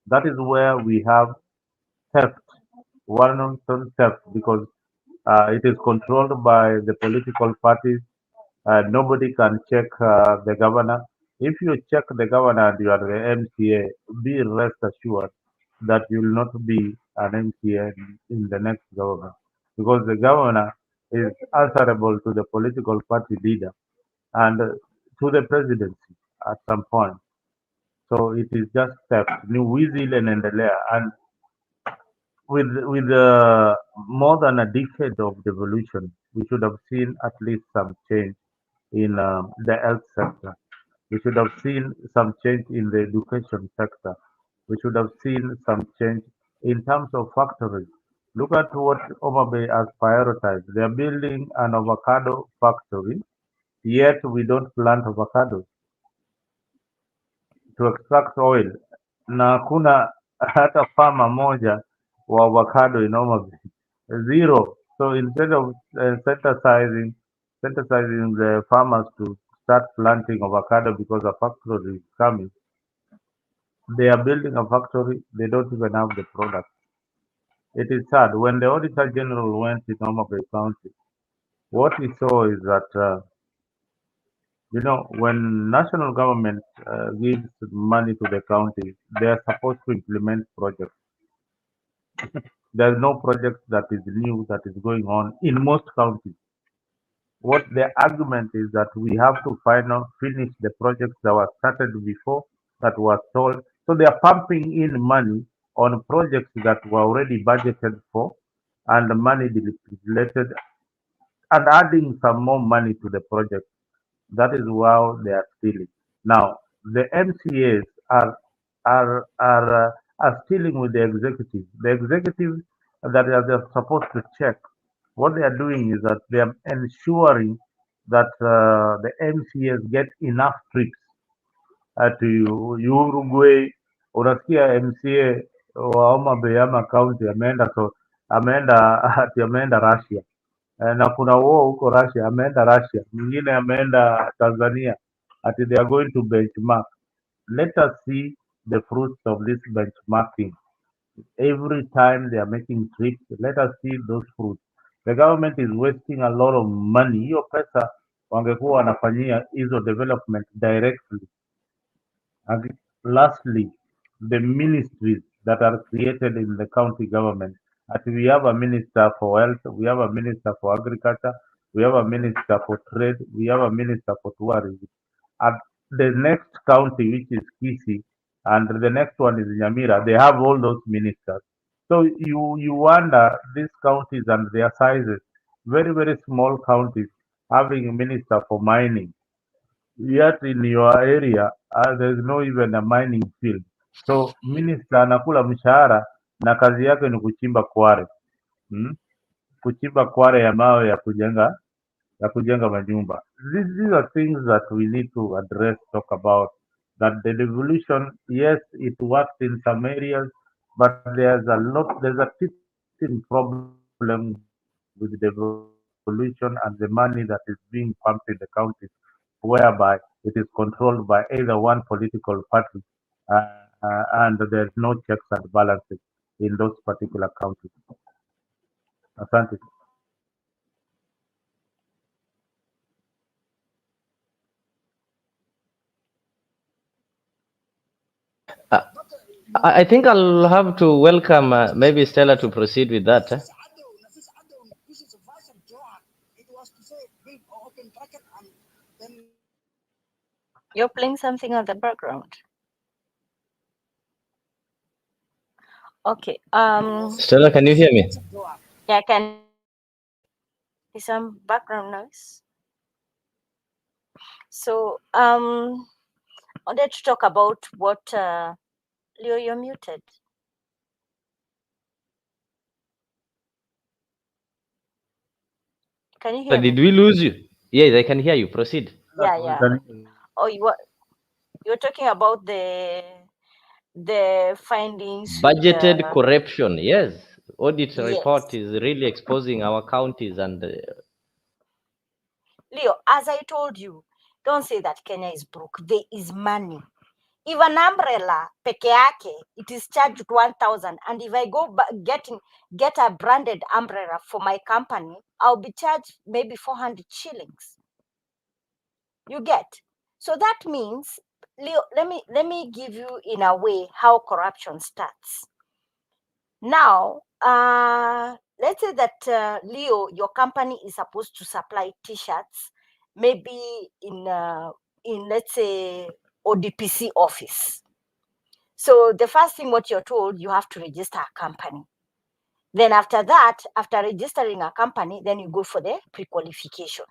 That is where we have theft, one-on-one theft, because it is controlled by the political parties. Nobody can check the governor. If you check the governor and you are the MCA, be rest assured that you will not be an MCA in the next government, because the governor is answerable to the political party leader and to the presidency at some point. So it is just theft. Ni wizi ile inaendelea, and with more than a decade of devolution, we should have seen at least some change in the health sector. We should have seen some change in the education sector. We should have seen some change in terms of factories. Look at what Omabay has prioritized. They are building an avocado factory, yet we don't plant avocados to extract oil, na hakuna hata farmer moja wa avocado in Omabay. Zero. So instead of synthesizing the farmers to start planting avocado because a factory is coming, they are building a factory, they don't even have the product. It is sad. When the Auditor General went to Homa Bay County, what he saw is that, when national government gives money to the county, they are supposed to implement projects. There's no project that is new that is going on in most counties. What the argument is that we have to finish the projects that were started before, that were sold. So they are pumping in money on projects that were already budgeted for, and the money depleted, and adding some more money to the project. That is how they are stealing. Now, the MCAs are stealing with the executive. The executive that they're supposed to check, what they are doing is that they are ensuring that the MCAs get enough trips to Uruguay. Unasikia MCA wa Homa Bay ama county ameenda Russia. Na kuna war huko Russia, ameenda Russia, mwingine ameenda Tanzania, ati they are going to benchmark. Let us see the fruits of this benchmarking. Every time they are making trips, let us see those fruits. The government is wasting a lot of money. Hiyo pesa wangekuwa wanafanyia hizo development directly. And lastly, the ministries that are created in the county government. We have a minister for health, we have a minister for agriculture, we have a minister for trade, we have a minister for tourism. At the next county, which is Kisi, and the next one is Nyamira, they have all those ministers. So you wonder these counties and their sizes, very, very small counties, having a minister for mining. Yet in your area, there's no even a mining field. So minister anakula mshahara na kazi yake ni kuchimba kware. Kuchimba kware ya mawe ya kujenga manyumba. These are things that we need to address, talk about. That the devolution, yes, it works in some areas, but there's a teething problem with devolution and the money that is being pumped in the counties, whereby it is controlled by either one political party, and there's no checks and balances in those particular counties. Asante. Uh, I think I'll have to welcome maybe Stella to proceed with that. You're playing something on the background. Okay. Stella, can you hear me? Yeah, can some background noise. So I wanted to talk about what Leo, you're muted. Can you So hear did me? we lose you? Yes, I can hear you. Proceed. Yeah, yeah. Oh, you're talking about the findings with Budgeted corruption. Yes. Audit report yes. is really exposing our counties and Leo, as I told you, don't say that Kenya is broke. There is money. If an umbrella peke yake, it is charged 1,000, and if I go get a branded umbrella for my company, I'll be charged maybe 400 shillings. You get? So that means, Leo, let me give you in a way how corruption starts. Now, let's say that Leo, your company is supposed to supply T-shirts, maybe in let's say ODPC office. So the first thing what you're told, you have to register a company. Then after that, after registering a company, then you go for the pre-qualification.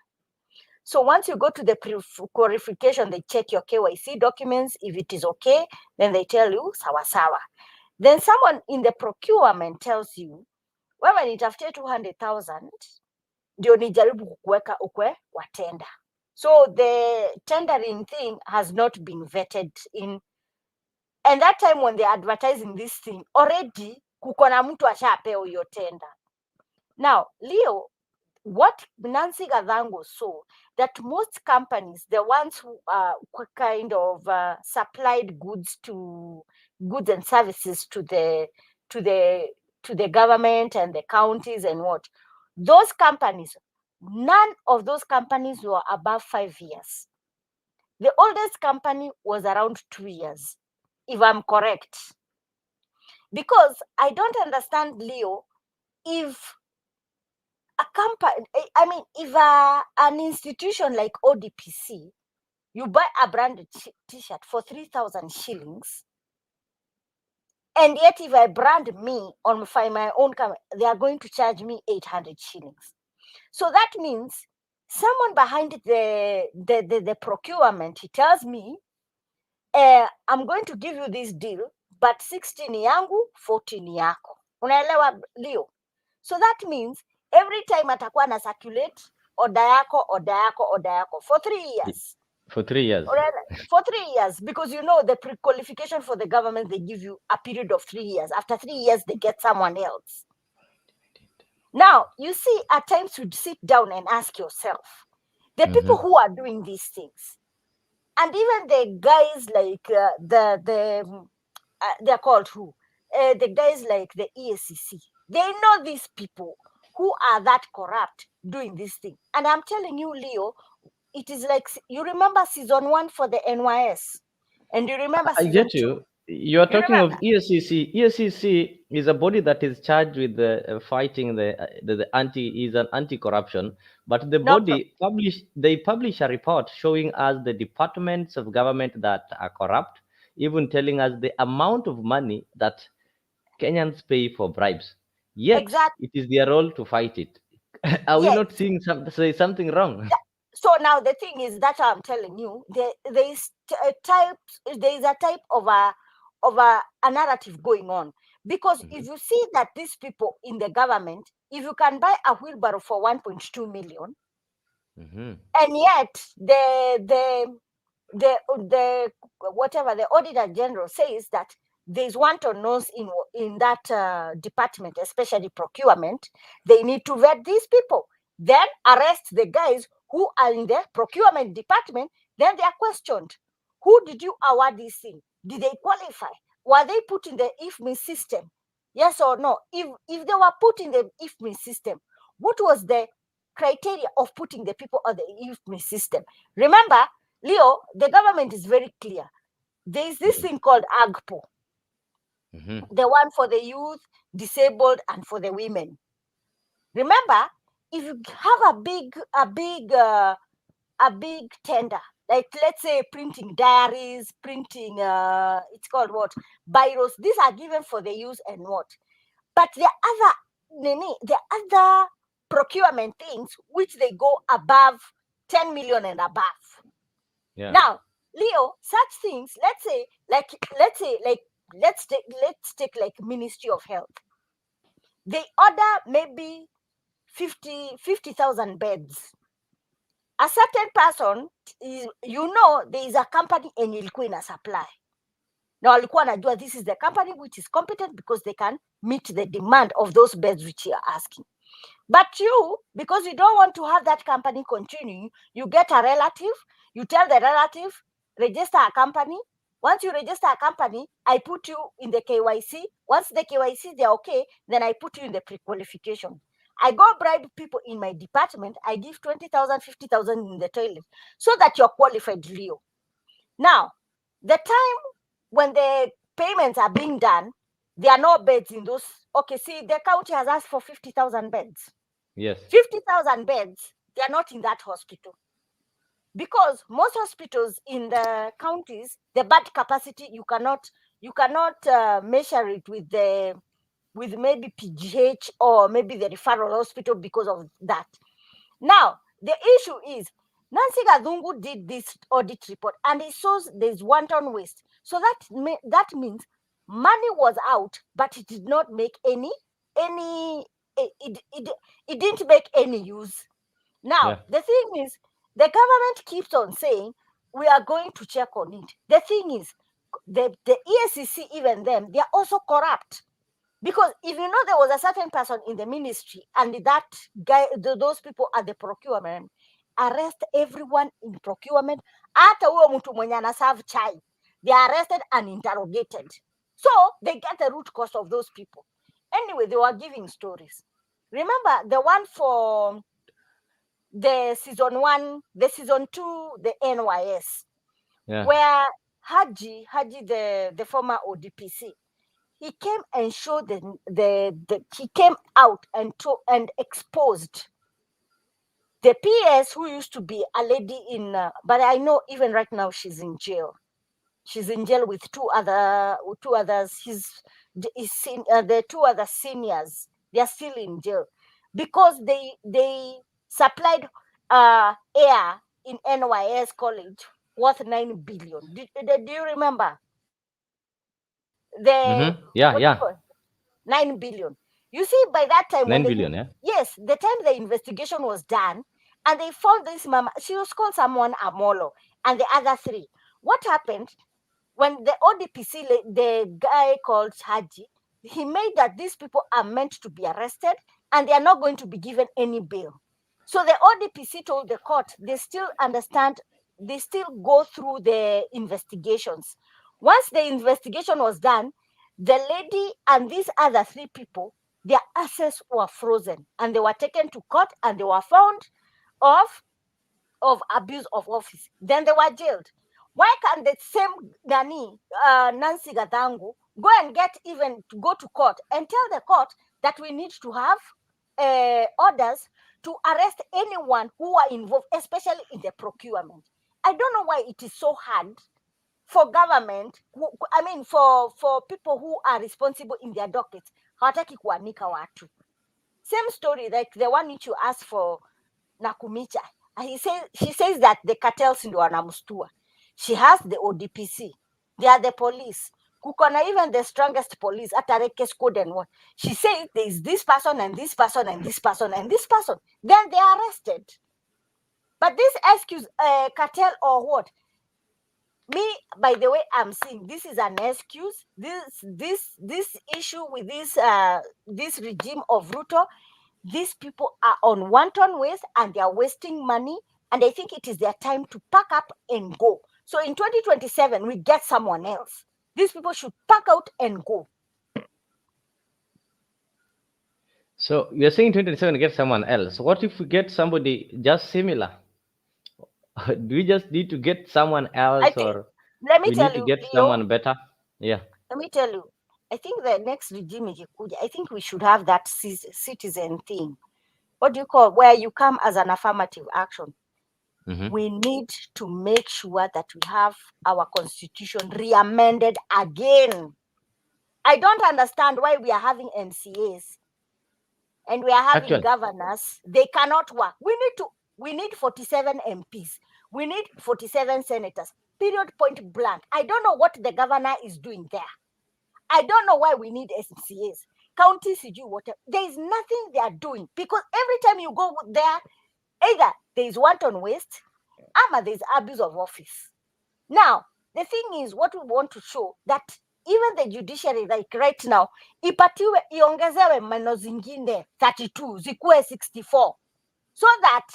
So once you go to the pre-qualification, they check your KYC documents. If it is okay, then they tell you sawa sawa. Then someone in the procurement tells you, wewe nitafutie 200,000 ndio nijaribu kukuweka ukwe wa tender. So the tendering thing has not been vetted in. And that time when they're advertising this thing, already kuko na mtu ashapeo hiyo tender. Now, Leo, what Nancy Gadhango saw, that most companies, the ones who kind of supplied goods and services to the government and the counties and what, those companies, none of those companies were above 5 years. The oldest company was around 2 years, if I'm correct. Because I don't understand, Leo, if a company, I mean, if an institution like ODPC, you buy a branded T-shirt for 3,000 shillings, and yet if I brand me on my own company, they are going to charge me 800 shillings. So that means someone behind the procurement, he tells me, I'm going to give you this deal, but 60 ni yangu, 40 ni yako. Unaelewa, Leo? So that means every time atakuwa na circulate order yako for 3 years. for 3 years. For 3 years, because you know the pre-qualification for the government, they give you a period of 3 years. After 3 years, they get someone else. Now, you see, at times you'd sit down and ask yourself, the people who are doing these things, and even the guys like they're called who? The guys like the ESCC, they know these people who are that corrupt doing this thing. And I'm telling you, Leo, it is like, you remember season 1 for the NYS, and you remember I season get 2. you. You are talking of remember? ESCC. ESCC is a body that is charged with fighting the anti is an anti-corruption. But the No, body publish a report showing us the departments of government that are corrupt, even telling us the amount of money that Kenyans pay for bribes. Yet exactly. it is their role to fight it. Are we Yes. not seeing something wrong? So now the thing is that I'm telling you, there is a type of a narrative going on, because if you see that these people in the government, if you can buy a wheelbarrow for 1.2 million, and yet the whatever the Auditor General says that there's wanton nose in that department, especially procurement, they need to vet these people, then arrest the guys who are in the procurement department. Then they are questioned. Who did you award this thing? Did they qualify? Were they put in the IFMI system? Yes or no? If they were put in the IFMI system, what was the criteria of putting the people on the IFMI system? Remember, Leo, the government is very clear. There is this thing called AGPO, the one for the youth, disabled, and for the women. Remember, if you have a big tender, like let's say printing diaries, printing it's called what, biros, these are given for the use and what. But the other procurement things which they go above 10 million and above. Yeah. Now, Leo, such things, let's take like Ministry of Health. They order maybe 50,000 beds. A certain person is, there is a company yenye ilikuwa ina supply na walikuwa najua this is the company which is competent because they can meet the demand of those beds which you are asking. But you, because you don't want to have that company continuing, you get a relative, you tell the relative, register a company. Once you register a company, I put you in the KYC. Once the KYC, they're okay, then I put you in the pre-qualification. I go bribe people in my department. I give 20,000, 50,000 in the toilet so that you're qualified, Leo. Now, the time when the payments are being done, there are no beds in those. Okay, see, the county has asked for 50,000 beds. Yes. 50,000 beds, they are not in that hospital. Because most hospitals in the counties, the bed capacity, you cannot measure it with maybe PGH or maybe the referral hospital because of that. Now, the issue is, Nancy Gadungu did this audit report and it shows there's wanton waste. So that means money was out, but it did not make it didn't make any use. Now, Yeah. the thing is, the government keeps on saying, we are going to check on it. The thing is, the ESCC, even them, they are also corrupt. Because if you know there was a certain person in the ministry and that guy, those people at the procurement, arrest everyone in procurement, hata huyo mtu mwenye anaserve chai, they are arrested and interrogated. So they get the root cause of those people. Anyway, they were giving stories. Remember the one for the season 1, the season 2, the NYS, Yeah. where Haji, the former ODPC, he came and showed he came out and exposed the PS who used to be a lady in, but I know even right now she's in jail. She's in jail with two others. The two other seniors. They are still in jail because they supplied air in NYS college worth 9 billion. Do you remember? The Yeah, what do you yeah. call it? 9 billion. You see, by that time, 9 billion, yeah. yes, the time the investigation was done, and they found this mama, she was called someone Amolo, and the other three. What happened when the ODPC, the guy called Haji, he made that these people are meant to be arrested and they are not going to be given any bail. So the ODPC told the court they still understand, they still go through the investigations. Once the investigation was done, the lady and these other three people, their assets were frozen and they were taken to court and they were found of abuse of office. Then they were jailed. Why can't the same Nancy Gadangu go and go to court and tell the court that we need to have orders to arrest anyone who are involved, especially in the procurement? I don't know why it is so hard for government, for people who are responsible in their dockets. Hawataki kuanika watu. Same story like the one which you asked for Nakhumicha. She says that the cartels ndio wanamstua. She has the ODPC. They are the police. Kukona even the strongest police at Rekes code and what. She says there is this person and this person and this person and this person. Then they are arrested. But this excuse cartel or what? Me, by the way, I'm saying this is an excuse. This issue with this regime of Ruto, these people are on wanton ways and they are wasting money. And I think it is their time to pack up and go. So in 2027, we get someone else. These people should pack out and go. So you're saying 2027 get someone else. What if we get somebody just similar? Do we just need to get someone else, or let me we tell need to you, get Leo, someone better? Yeah. let me tell you, I think the next regime, I think we should have that citizen thing. What do you call, where you come as an affirmative action? We need to make sure that we have our constitution re-amended again. I don't understand why we are having MCAs and we are having governors. They cannot work. We need 47 MPs. We need 47 senators. Period, point blank. I don't know what the governor is doing there. I don't know why we need MCAs. county sijui whatever. There is nothing they are doing, because every time you go there, either there is wanton waste, ama there is abuse of office. Now, the thing is, what we want to show that even the judiciary, like right now, ipatiwe iongezewe maneno zingine 32 zikuwe 64, so that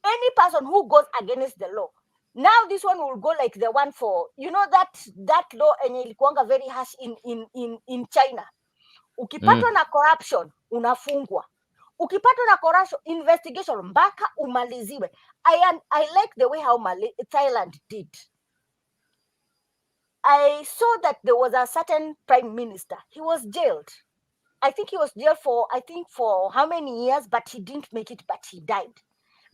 any person who goes against the law, now this one will go like the one for, you know, that law enye ilikuanga very harsh in China. Ukipatwa na corruption unafungwa, ukipatwa na corruption investigation mpaka umaliziwe. I like the way how Thailand did. I saw that there was a certain prime minister, he was jailed. I think he was jailed for how many years, but he didn't make it, but he died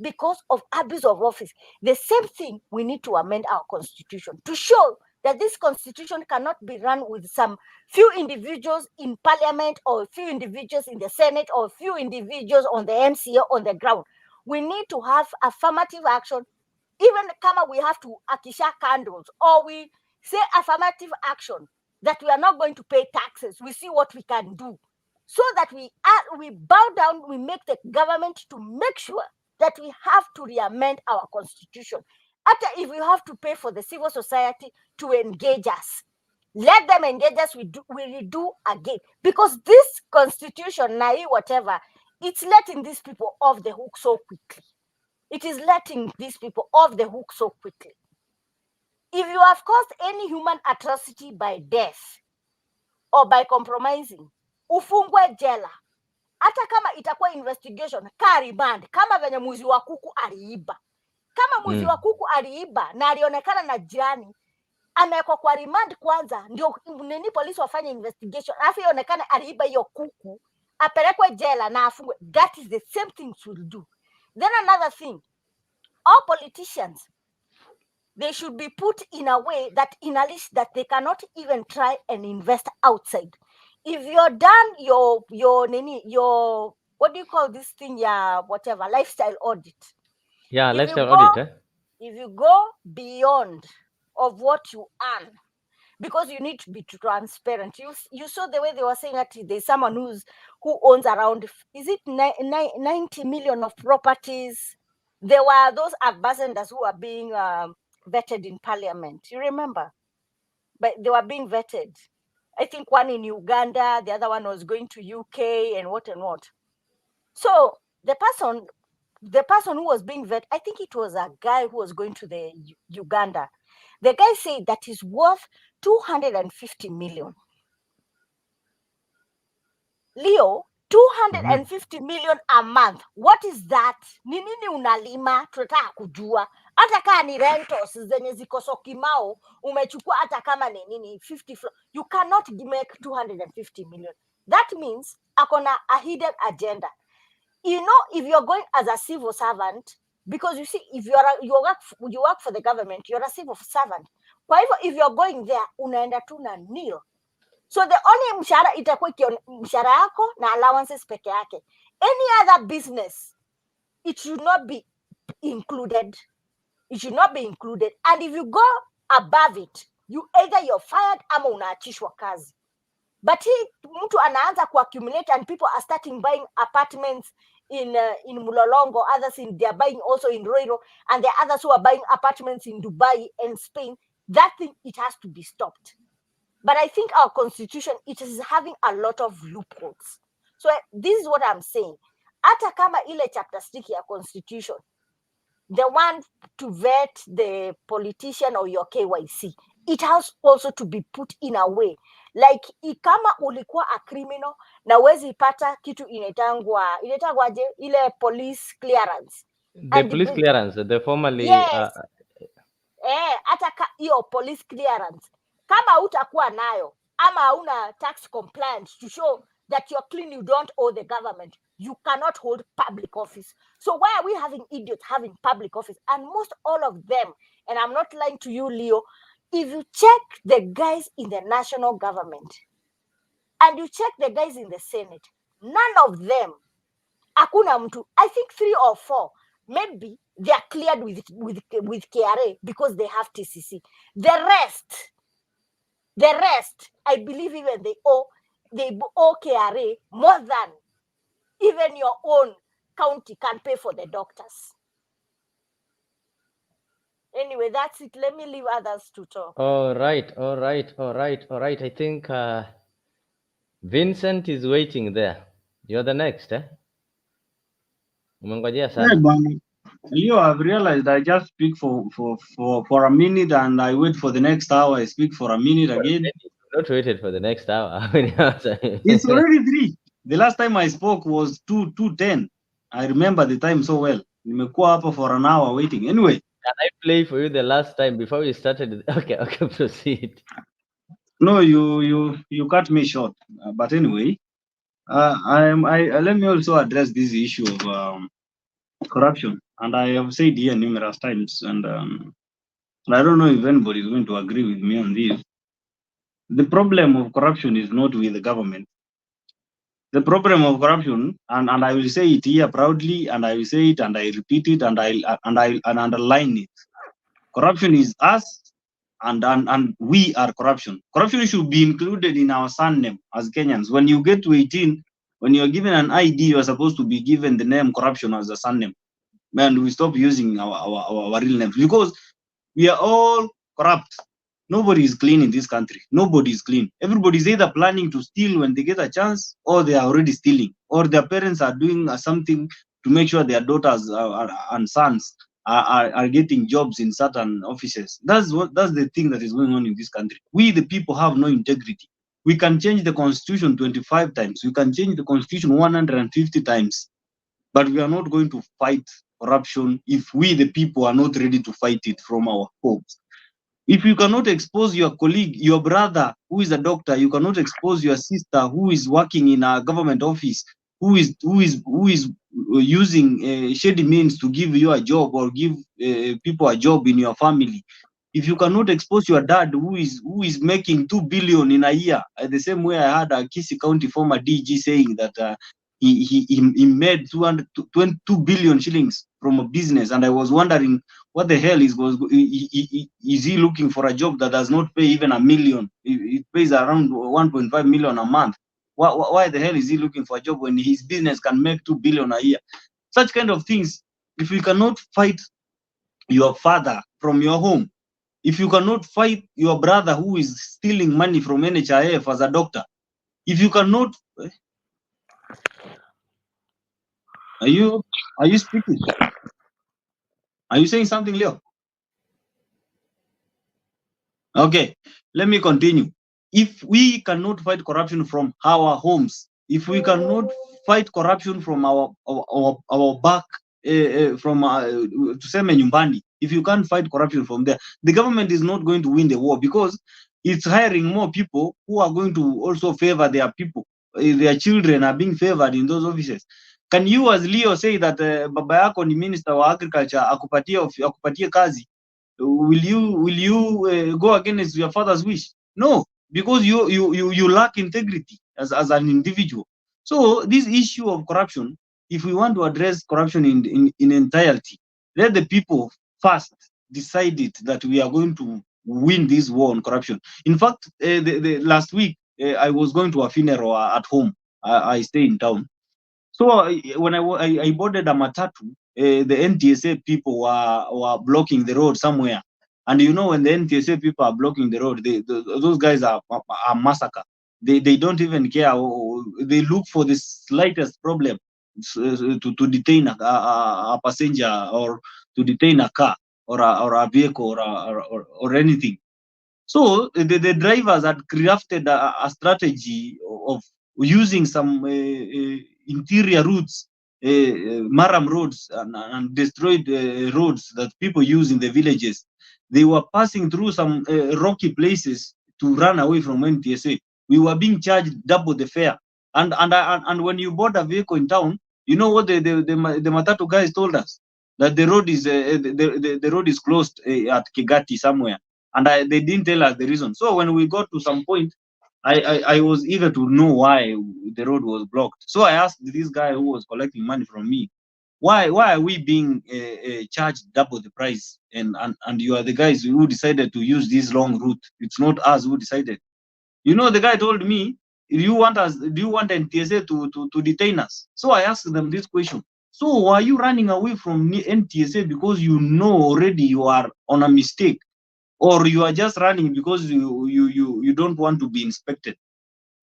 because of abuse of office. The same thing, we need to amend our constitution to show that this constitution cannot be run with some few individuals in parliament, or a few individuals in the Senate, or a few individuals on the MCA on the ground. We need to have affirmative action, even kama we have to akisha candles, or we say affirmative action that we are not going to pay taxes. We see what we can do, so that we bow down, we make the government to make sure that we have to re-amend our constitution. After, if we have to pay for the civil society to engage us, let them engage us, we redo again. Because this constitution, whatever, it's letting these people off the hook so quickly. It is letting these people off the hook so quickly. If you have caused any human atrocity by death or by compromising, ufungwe jela. Hata kama itakuwa investigation, ka remand, kama venye mwizi wa kuku aliiba. Kama mwizi wa kuku aliiba na alionekana na jirani, amewekwa kwa remand kwanza, ndio nini polisi wafanye investigation. Alafu ionekane aliiba hiyo kuku, apelekwe jela na afungwe. That is the same thing we'll do. Then another thing, all politicians, they should be put in a way that in a list that they cannot even try and invest outside. If you're done your what do you call this thing? Yeah, whatever, lifestyle audit. Yeah, If lifestyle you go, audit. if you go beyond of what you earn, because you need to be transparent. You saw the way they were saying that there's someone who owns around, is it 90 million of properties? There were those ambassadors who are being vetted in parliament. You remember? But they were being vetted. I think one in Uganda, the other one was going to UK and what and what. So the person who was being vetted, I think it was a guy who was going to the Uganda. The guy said that is worth 250 million. Leo, 250 million a month. What is that? Ni nini unalima? Tunataka kujua. Hata kama ni rentals zenye ziko Syokimau, umechukua hata kama ni nini 50 floor. You cannot make 250 million. That means akona a hidden agenda. You know, if you're going as a civil servant, because you see, if you work for the government, you're a civil servant. Kwa hivyo, if you're going there, unaenda tu na nil. So the only mshahara itakuwa mshahara yako na allowances peke yake. Any other business, it should not be included. It should not be included. And if you go above it, either you're fired ama unaachishwa kazi. But mtu anaanza accumulate, and people are starting buying apartments in Mulolongo, others they're buying also in Roiro, and the others who are buying apartments in Dubai and Spain. That thing, it has to be stopped. But I think our constitution, it is having a lot of loopholes. So this is what I'm saying. Hata kama ile chapter 6 ya constitution, the one to vet the politician or your KYC, it has also to be put in a way like kama ulikuwa a criminal na wezi pata kitu inaitangwaje ile police clearance. The police clearance, the formerly yes. Hata hiyo police clearance kama utakuwa nayo ama hauna tax compliance to show that you're clean, you don't owe the government, you cannot hold public office. So why are we having idiots having public office? And most all of them, and I'm not lying to you, Leo, if you check the guys in the national government and you check the guys in the Senate, none of them, hakuna mtu, I think 3 or 4, maybe they are cleared with KRA because they have TCC. The rest, I believe even they owe they owe KRA more than even your own county can pay for the doctors. Anyway, that's it. Let me leave others to talk. All right. I think Vincent is waiting there. You're the next, eh? Umengojea Yeah, sana. but you have realized I just speak for a minute and I wait for the next hour. I speak for a minute again. Not waited for the next hour. It's already 3. The last time I spoke was 2:10. I remember the time so well. Nimekuwa hapa for an hour waiting. Anyway, Can I play for you the last time before we started? Okay, proceed. no, you cut me short. But anyway, let me also address this issue of corruption. And I have said here numerous times, and I don't know if anybody is going to agree with me on this. The problem of corruption is not with the government. The problem of corruption, and I will say it here proudly, and I will say it and I repeat it and I underline it. Corruption is us, and we are corruption. Corruption should be included in our surname as Kenyans. When you get to 18, when you are given an ID, you are supposed to be given the name corruption as a surname. Man, we stop using our real names because we are all corrupt. Nobody is clean in this country. Nobody is clean. Everybody is either planning to steal when they get a chance, or they are already stealing, or their parents are doing something to make sure their daughters and sons are getting jobs in certain offices. That's the thing that is going on in this country. We, the people, have no integrity. We can change the constitution 25 times. We can change the constitution 150 times, but we are not going to fight corruption if we, the people, are not ready to fight it from our homes. If you cannot expose your colleague, your brother who is a doctor, you cannot expose your sister who is working in a government office, who is using shady means to give you a job or give people a job in your family. If you cannot expose your dad who is making 2 billion in a year, the same way I had a Kisii County former DG saying that he made 2 billion shillings from a business, and I was wondering what the hell is he looking for a job that does not pay even $1 million? It pays around 1.5 million a month. Why the hell is he looking for a job when his business can make 2 billion a year? Such kind of things. If you cannot fight your father from your home, if you cannot fight your brother who is stealing money from NHIF as a doctor, if you cannot, are you speaking? Are you saying something, Leo? Okay, let me continue. If we cannot fight corruption from our homes, if we cannot fight corruption from our back, from tuseme nyumbani, if you can't fight corruption from there, the government is not going to win the war because it's hiring more people who are going to also favor their people. Their children are being favored in those offices. Can you, as Leo, say that baba yako ni minister wa agriculture akupatie kazi? Will you go against your father's wish? No, because you lack integrity as an individual. So this issue of corruption, if we want to address corruption in entirety, let the people first decide it that we are going to win this war on corruption. In fact, the last week I was going to a funeral at home. I stay in town. So when I boarded a matatu, the NTSA people were blocking the road somewhere. And you know, when the NTSA people are blocking the road, those guys are massacre. They don't even care. They look for the slightest problem to detain a passenger or to detain a car or a vehicle or anything. So the drivers had crafted a strategy of using some interior routes, maram roads, and destroyed roads that people use in the villages. They were passing through some rocky places to run away from NTSA. We were being charged double the fare. And when you board a vehicle in town, you know what the Matatu guys told us? That the road is the road is closed at Kigati somewhere. And they didn't tell us the reason. So when we got to some point, I was eager to know why the road was blocked. So I asked this guy who was collecting money from me, why are we being charged double the price? And you are the guys who decided to use this long route. It's not us who decided. You know, the guy told me Do you want NTSA to detain us? So I asked them this question. So are you running away from NTSA because you know already you are on a mistake, or you are just running because you don't want to be inspected?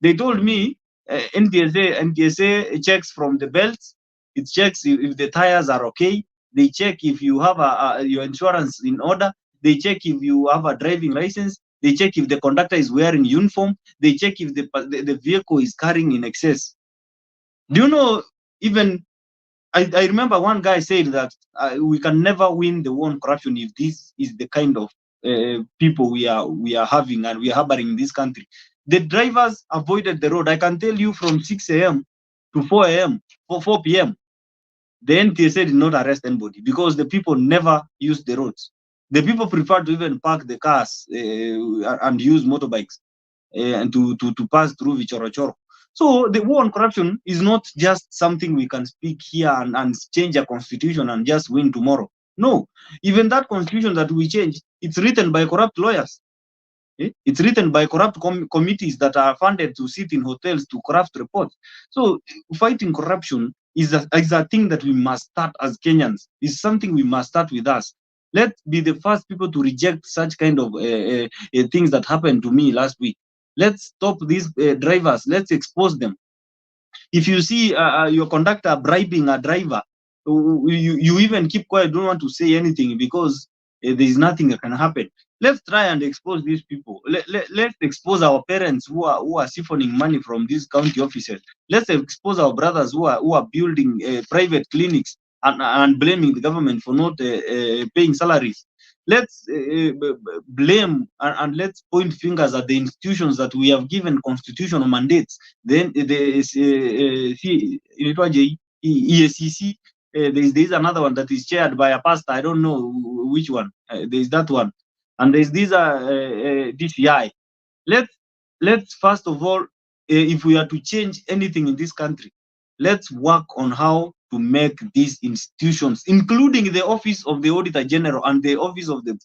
They told me NTSA checks from the belts. It checks if the tires are okay. They check if you have your insurance in order. They check if you have a driving license. They check if the conductor is wearing uniform. They check if the vehicle is carrying in excess. Do you know, even I remember one guy said that we can never win the war on corruption if this is the kind of people we are having and we are harboring in this country. The drivers avoided the road. I can tell you from 6 a.m. to 4 a.m. 4 p.m. the NTSA did not arrest anybody because the people never used the roads. The people prefer to even park the cars and use motorbikes and to pass through Vichorochoro. So the war on corruption is not just something we can speak here and change a constitution and just win tomorrow. No, even that constitution that we change, it's written by corrupt lawyers. It's written by corrupt committees that are funded to sit in hotels to craft reports. So fighting corruption is a thing that we must start as Kenyans. It's something we must start with us. Let's be the first people to reject such kind of things that happened to me last week. Let's stop these drivers. Let's expose them. If you see your conductor bribing a driver, you even keep quiet, don't want to say anything because there is nothing that can happen. Let's try and expose these people. Let's expose our parents who are siphoning money from these county offices. Let's expose our brothers who are building private clinics and blaming the government for not paying salaries. Let's blame and let's point fingers at the institutions that we have given constitutional mandates. Then the EACC, there is another one that is chaired by a pastor. I don't know which one. There is that one, and there is this DCI. Let's first of all, if we are to change anything in this country, let's work on how to make these institutions, including the office of the Auditor General and the office of the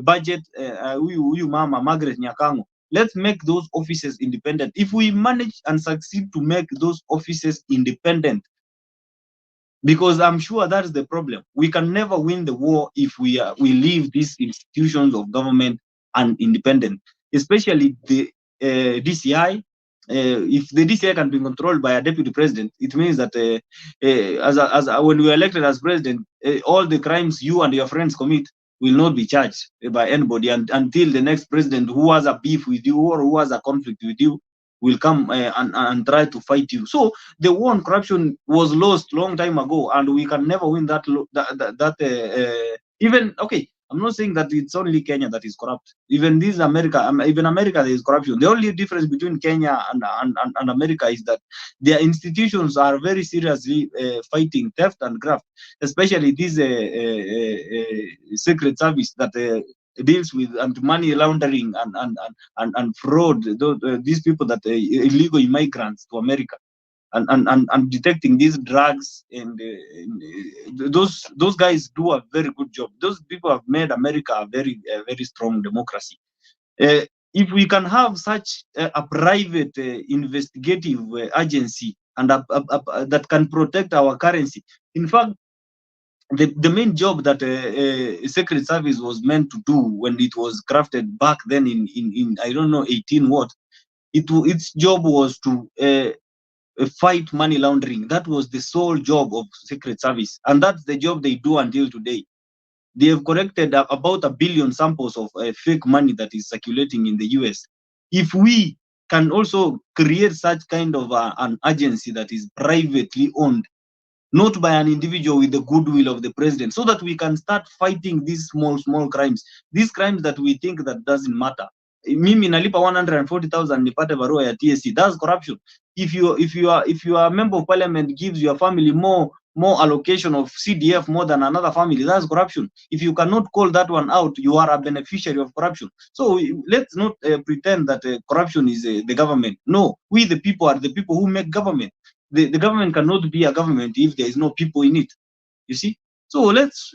budget, Mama Margaret Nyakango. Let's make those offices independent. If we manage and succeed to make those offices independent, because I'm sure that is the problem. We can never win the war if we leave these institutions of government independent, especially the DCI. If the DCI can be controlled by a deputy president, it means that when we are elected as president, all the crimes you and your friends commit will not be charged by anybody until the next president who has a beef with you or who has a conflict with you will come and try to fight you. So the war on corruption was lost long time ago, and we can never win that. Even okay, I'm not saying that it's only Kenya that is corrupt. Even America, there is corruption. The only difference between Kenya and America is that their institutions are very seriously fighting theft and graft, especially this secret service that deals with money laundering and fraud. These people that illegal immigrants to America. And detecting these drugs and those guys do a very good job. Those people have made America a very strong democracy. If we can have such a private investigative agency and that can protect our currency. In fact, the main job that Secret Service was meant to do when it was crafted back then in I don't know 18 what, its job was to fight money laundering. That was the sole job of Secret Service, and that's the job they do until today. They have collected about 1 billion samples of fake money that is circulating in the US. If we can also create such kind of an agency that is privately owned, not by an individual with the goodwill of the president, so that we can start fighting these small crimes, these crimes that we think that doesn't matter. Mimi nalipa 140,000 nipate barua ya TSC. That's corruption. If you are a member of parliament gives your family more allocation of CDF more than another family, that's corruption. If you cannot call that one out, you are a beneficiary of corruption. So let's not pretend that corruption is the government. No, we the people are the people who make government. The government cannot be a government if there is no people in it. You see? So let's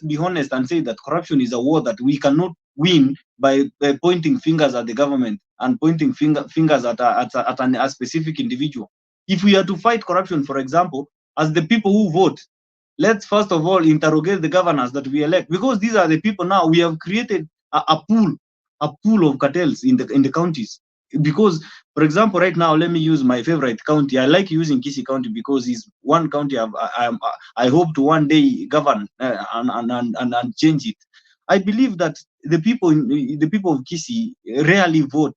be honest and say that corruption is a war that we cannot win by pointing fingers at the government and pointing fingers at a specific individual. If we are to fight corruption, for example, as the people who vote, let's first of all interrogate the governors that we elect, because these are the people. Now we have created a pool of cartels in the counties. Because, for example, right now, let me use my favorite county. I like using Kisii County because it's one county I hope to one day govern and change it. I believe that the people of Kisii rarely vote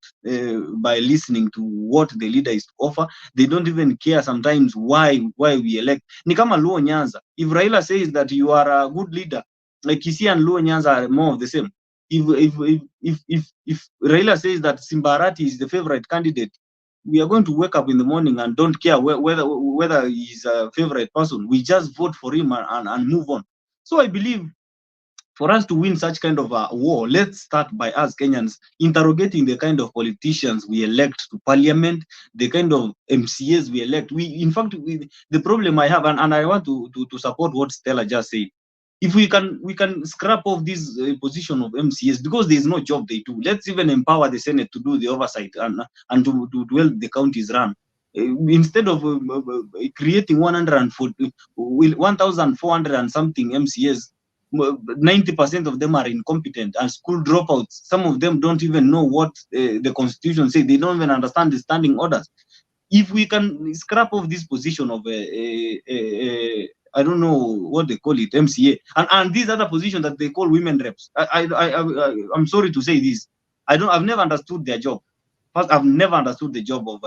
by listening to what the leader is to offer. They don't even care sometimes why we elect. Ni kama Luo Nyanza. If Raila says that you are a good leader, like Kisii and Luo Nyanza are more of the same. If Raila says that Simbarati is the favorite candidate, we are going to wake up in the morning and don't care whether he's a favorite person. We just vote for him and move on. So I believe for us to win such kind of a war, let's start by us Kenyans interrogating the kind of politicians we elect to parliament, the kind of MCAs we elect. The problem I have, and I want to support what Stella just said. If we can scrap off this position of MCAs, because there is no job they do. Let's even empower the Senate to do the oversight and to help the counties run. Instead of creating 1,400 and something MCAs, 90% of them are incompetent and school dropouts. Some of them don't even know what the constitution says. They don't even understand the standing orders. If we can scrap off this position of I don't know what they call it, MCA, and these other positions that they call women reps. I'm sorry to say this. I've never understood their job. First, I've never understood the job of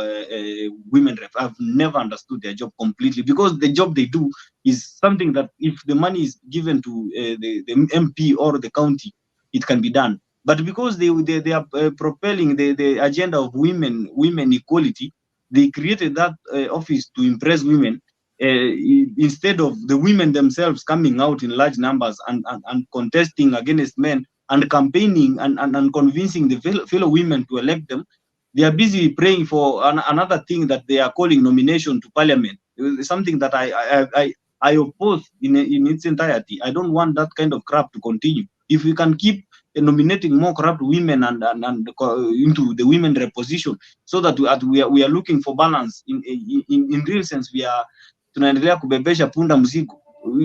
women rep. I've never understood their job completely, because the job they do is something that if the money is given to the MP or the county, it can be done. But because they are propelling the agenda of women equality, they created that office to impress women instead of the women themselves coming out in large numbers and contesting against men and campaigning and convincing the fellow women to elect them. They are busy praying for another thing that they are calling nomination to parliament. It's something that I oppose in its entirety. I don't want that kind of crap to continue. If we can keep nominating more corrupt women and into the women rep position, so that we are looking for balance in real sense, we are tunaendelea kubebesha punda mzigo.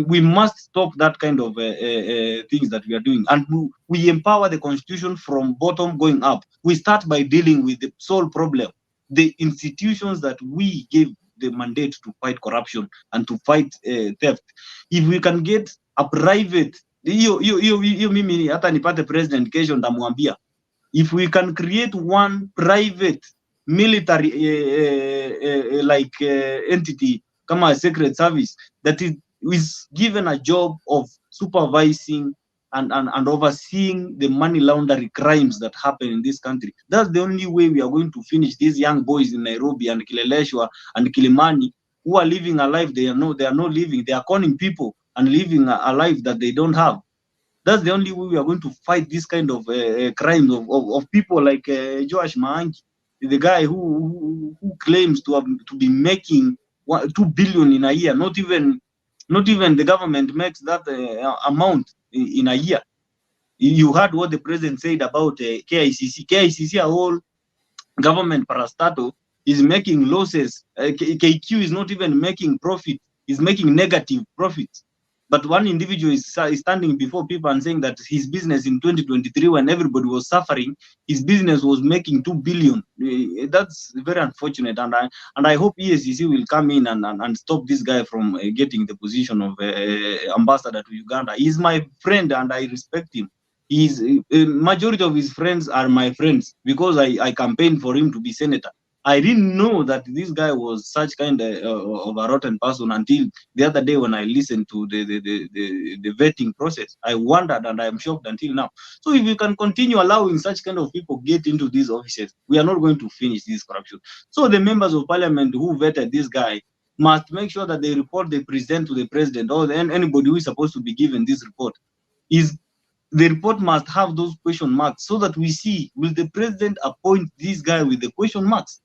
We must stop that kind of things that we are doing, and we empower the constitution from bottom going up. We start by dealing with the sole problem, the institutions that we gave the mandate to fight corruption and to fight theft. If we can get a private, hiyo mimi hata nipate president kesho ndamwambia, if we can create one private military entity kama a secret service that is given a job of supervising and overseeing the money laundering crimes that happen in this country. That's the only way we are going to finish these young boys in Nairobi and Kileleshwa and Kilimani who are living a life they are not living. They are conning people and living a life that they don't have. That's the only way we are going to fight this kind of crimes of people like Joash Maangi, the guy who claims to be making 2 billion in a year. Not even the government makes that amount in a year. You heard what the president said about KICC. KICC, a whole government parastatal, is making losses. KQ is not even making profit; is making negative profits. But one individual is standing before people and saying that his business in 2023, when everybody was suffering, his business was making 2 billion. That's very unfortunate, and I hope EACC will come in and stop this guy from getting the position of ambassador to Uganda. He's my friend and I respect him. Majority of his friends are my friends because I campaigned for him to be senator. I didn't know that this guy was such kind of a rotten person until the other day when I listened to the vetting process. I wondered and I am shocked until now. So if you can continue allowing such kind of people get into these offices, we are not going to finish this corruption. So the members of parliament who vetted this guy must make sure that they present to the president or anybody who is supposed to be given this report. The report must have those question marks so that we see, will the president appoint this guy with the question marks?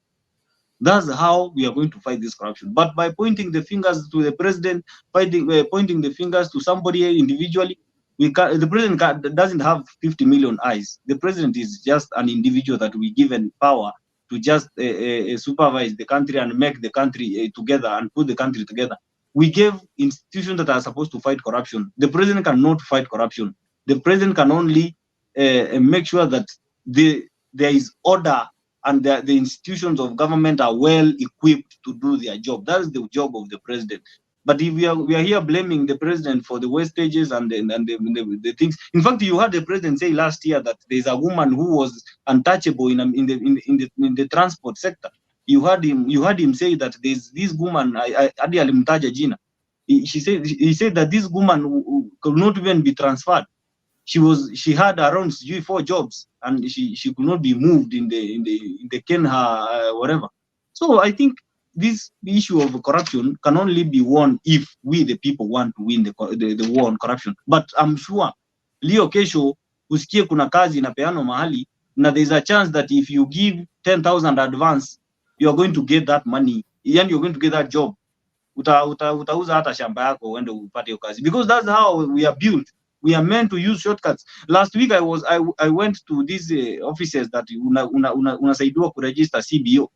That's how we are going to fight this corruption. But by pointing the fingers to the president, pointing the fingers to somebody individually, The president doesn't have 50 million eyes. The president is just an individual that we given power to just supervise the country and make the country together and put the country together. We gave institutions that are supposed to fight corruption. The president cannot fight corruption. The president can only make sure that there is order and the institutions of government are well equipped to do their job. That is the job of the president. But if we are here blaming the president for the wastages and the things. In fact, you heard the president say last year that there's a woman who was untouchable in the transport sector. You heard him say that there's this woman. Adi alimtaja jina. He said that this woman could not even be transferred. She had around 4 jobs and she could not be moved in the Kenha whatever. So I think this issue of corruption can only be won if we the people want to win the war on corruption. But I'm sure leo kesho usikie kuna kazi inapeano mahali na there's a chance that if you give 10,000 advance you are going to get that money and you're going to get that job. Utauza hata shamba yako uende upate hiyo kazi, because that's how we are built. We are meant to use shortcuts. Last week I went to these offices that unasaidiwa kuregister CBO.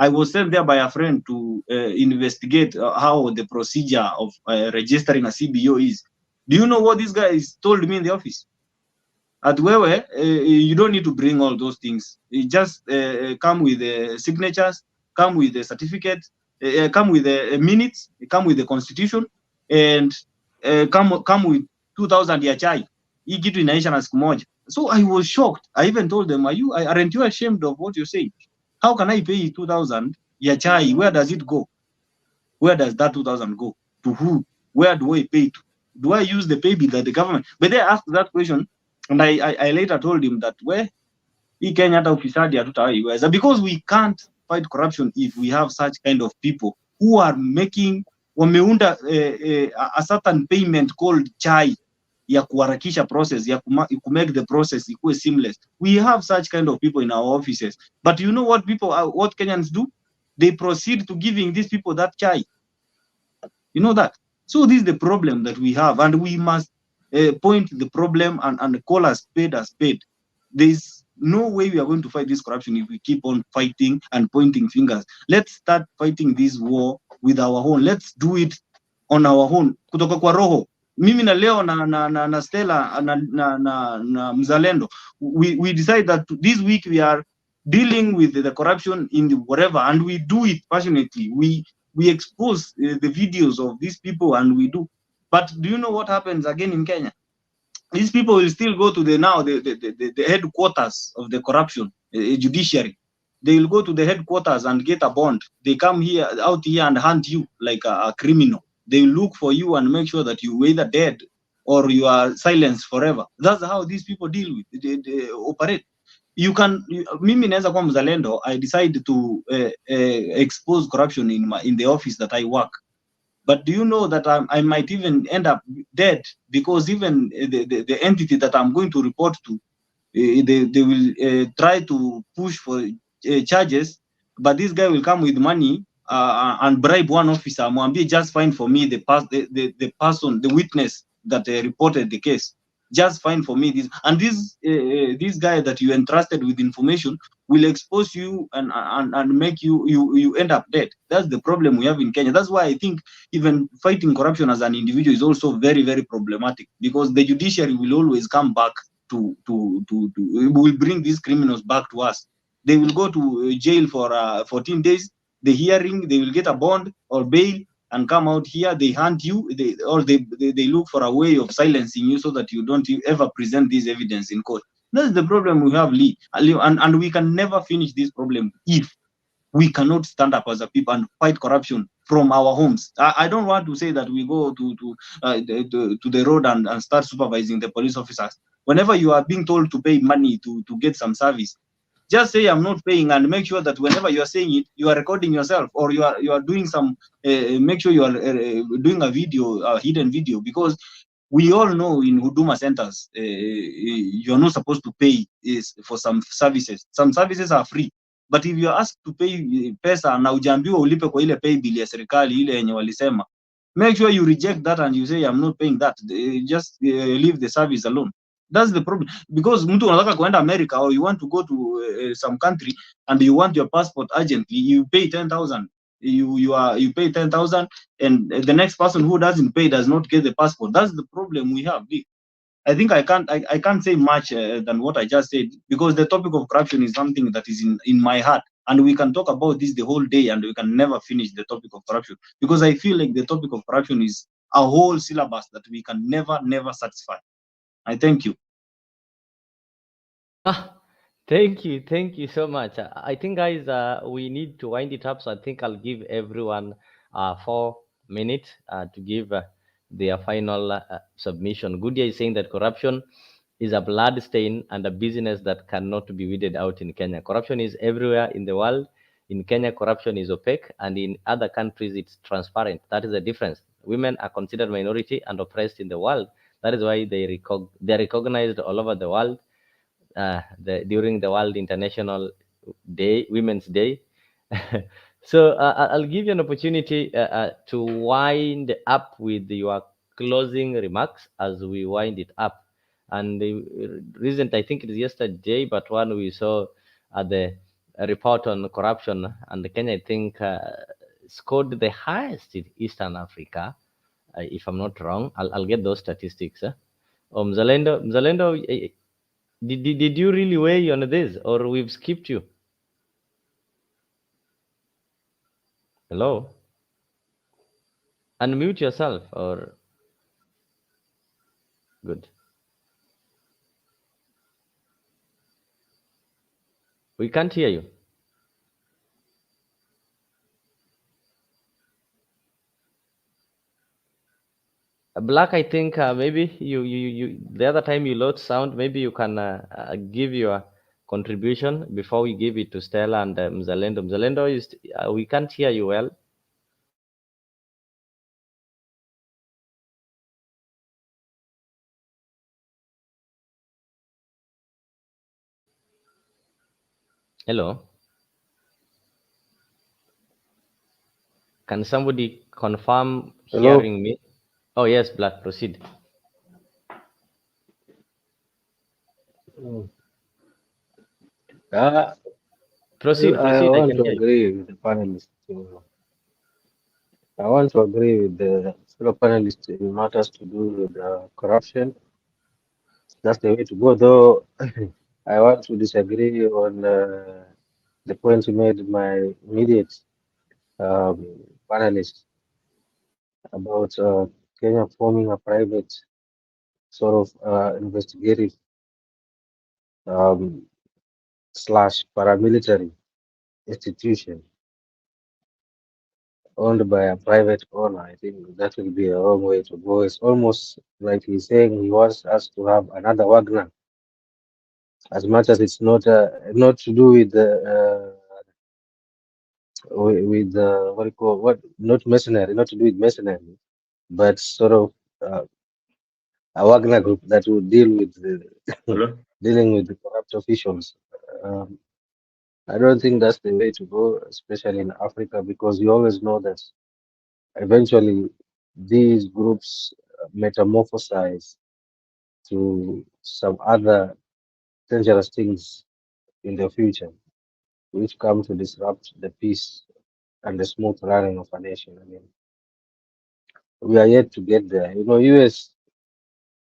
I was sent there by a friend to investigate how the procedure of registering a CBO is. Do you know what this guy told me in the office? At wewe, you don't need to bring all those things. You just come with the signatures, come with the certificate, come with the minutes, come with the constitution, and come with 2,000 ya chai. Hii kitu inaisha na siku moja. So I was shocked. I even told them, aren't you ashamed of what you're saying? How can I pay 2,000 ya chai? Where does it go? Where does that 2,000 go? To who? Where do I pay to? Do I use the pay bill that the government? But they asked that question, and I later told him that hii Kenya hata ufisadi hatutaweza, because we can't fight corruption if we have such kind of people who are wameunda a certain payment called chai ya kuharakisha process, ya make the process ikuwe seamless. We have such kind of people in our offices. But you know what what Kenyans do? They proceed to giving these people that chai. You know that? So this is the problem that we have, and we must point the problem and call a spade a spade. There's no way we are going to fight this corruption if we keep on fighting and pointing fingers. Let's start fighting this war with our own. Let's do it on our own. Kutoka kwa roho. Mimi na leo na Stella na Mzalendo, we decide that this week we are dealing with the corruption in the whatever, and we do it passionately. We expose the videos of these people and we do. But do you know what happens again in Kenya? These people will still go to the headquarters of the corruption judiciary. They will go to the headquarters and get a bond. They come out here and hunt you like a criminal. They will look for you and make sure that you either dead or you are silenced forever. That's how these people deal with, they operate. Mimi naweza kuwa mzalendo, I decide to expose corruption in the office that I work. But do you know that I might even end up dead, because even the entity that I'm going to report to, they will try to push for charges, but this guy will come with money and bribe one officer. Mwambie just fine for me the person, the witness that reported the case. Just fine for me this, and this guy that you entrusted with information will expose you and make you end up dead. That's the problem we have in Kenya. That's why I think even fighting corruption as an individual is also very, very problematic, because the judiciary will always come back will bring these criminals back to us. They will go to jail for 14 days. The hearing, they will get a bond or bail and come out here. They hunt you, they look for a way of silencing you so that you don't ever present this evidence in court. That's the problem we have, Lee. And we can never finish this problem if we cannot stand up as a people and fight corruption from our homes. I don't want to say that we go to the road and start supervising the police officers. Whenever you are being told to pay money to get some service, just say I'm not paying, and make sure that whenever you are saying it, you are recording yourself, or you are doing some. Make sure you are doing a video, a hidden video, because we all know in Huduma centers you are not supposed to pay for some services. Some services are free, but if you are asked to pay pesa na ujaambiwa ulipe kwa ile pay bill ya serikali ile yenye walisema, Make sure you reject that and you say, I'm not paying that. Just leave the service alone. That's the problem. Because mtu unataka kuenda America or you want to go to some country and you want your passport urgently, you pay 10,000. You pay 10,000 and the next person who doesn't pay does not get the passport. That's the problem we have. I think I can't say much than what I just said, because the topic of corruption is something that is in my heart, and we can talk about this the whole day and we can never finish the topic of corruption, because I feel like the topic of corruption is a whole syllabus that we can never satisfy. I thank you. Thank you so much. I think, guys, we need to wind it up. So I think I'll give everyone 4 minutes to give their final submission. Goodia is saying that corruption is a blood stain and a business that cannot be weeded out in Kenya. Corruption is everywhere in the world. In Kenya, corruption is opaque, and in other countries, it's transparent. That is the difference. Women are considered minority and oppressed in the world. That is why they're recognized all over the world during the World International Day, Women's Day. So I'll give you an opportunity to wind up with your closing remarks as we wind it up. And the recent, I think it is yesterday, but one we saw the report on corruption, and Kenya, I think, scored the highest in Eastern Africa, if I'm not wrong. I'll get those statistics. Mzalendo, did you really weigh on this, or we've skipped you? Hello? Unmute yourself, or good. We can't hear you. Black, I think maybe you the other time you lost sound. Maybe you can give your contribution before we give it to Stella and Mzalendo. Mzalendo, we can't hear you well. Hello? Can somebody confirm Hello. hearing me? Oh, yes, Black, proceed. Mm. Proceed, I I want can to hear you. agree with the panelists. I want to agree with the fellow panelists in matters to do with corruption. That's the way to go, though. I want to disagree on the points you made my immediate um, panelist about Kenya forming a private sort of investigative um, slash paramilitary institution owned by a private owner. I think that will be a wrong way to go. It's almost like he's saying he wants us to have another Wagner, as much as it's not to do with what do you call what not mercenary, not to do with mercenary, but sort of a Wagner group that will deal with Hello? dealing with the corrupt officials. Um, I don't think that's the way to go, especially in Africa, because you always know that eventually these groups metamorphosize to some other dangerous things in the future, which come to disrupt the peace and the smooth running of a nation. I mean, we are yet to get there. You know, US,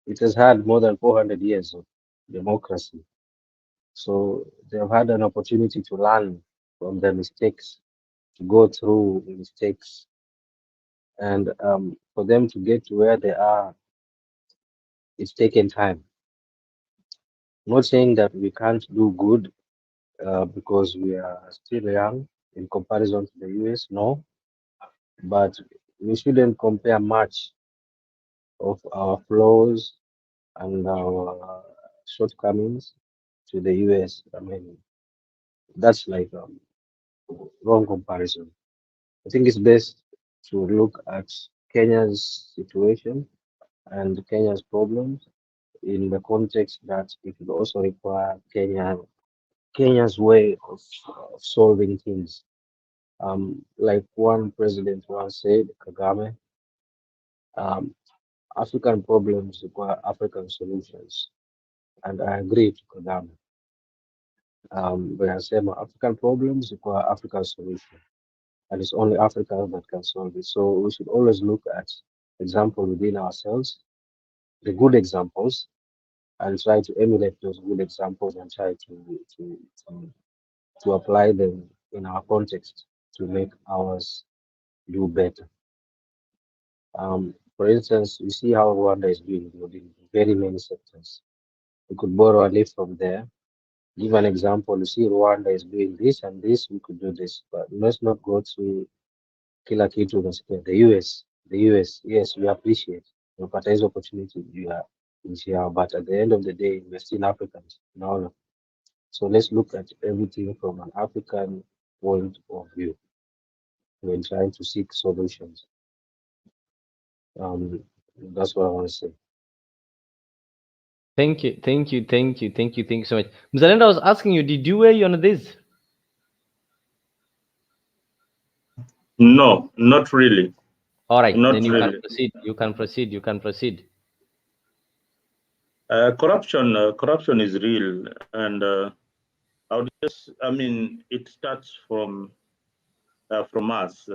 it has had more than 400 years of democracy. So they've had an opportunity to learn from their mistakes, to go through mistakes, and for them to get to where they are, it's taken time. Not saying that we can't do good because we are still young in comparison to the US, no, but we shouldn't compare much of our flaws and our shortcomings to the US. I mean, that's like wrong comparison. I think it's best to look at Kenya's situation and Kenya's problems in the context that it will also require Kenya's way of solving things. Like one president once said, Kagame, African problems require African solutions, and I agree to Kagame. When I say African problems require African solutions, and it's only Africa that can solve it. So we should always look at example within ourselves, the good examples, and try to emulate those good examples and try to apply them in our context to make ours do better. For instance, you see how Rwanda is doing good in very many sectors. We could borrow a leaf from there. Give an example. You see, Rwanda is doing this and this. We could do this, but let's not go to kila kitu unasikia. The US, yes, we appreciate. Unapata hizo opportunity juu ya nchi yao, but at the end of the day, we're still Africans. Unaona? So let's look at everything from an African point of view when trying to seek solutions. That's what I want to say. Thank you so much. Mzalendo, I was asking you, did you weigh on this? No, not really. All right, Not then you really. can proceed. You can proceed. Corruption is real, and it starts from us.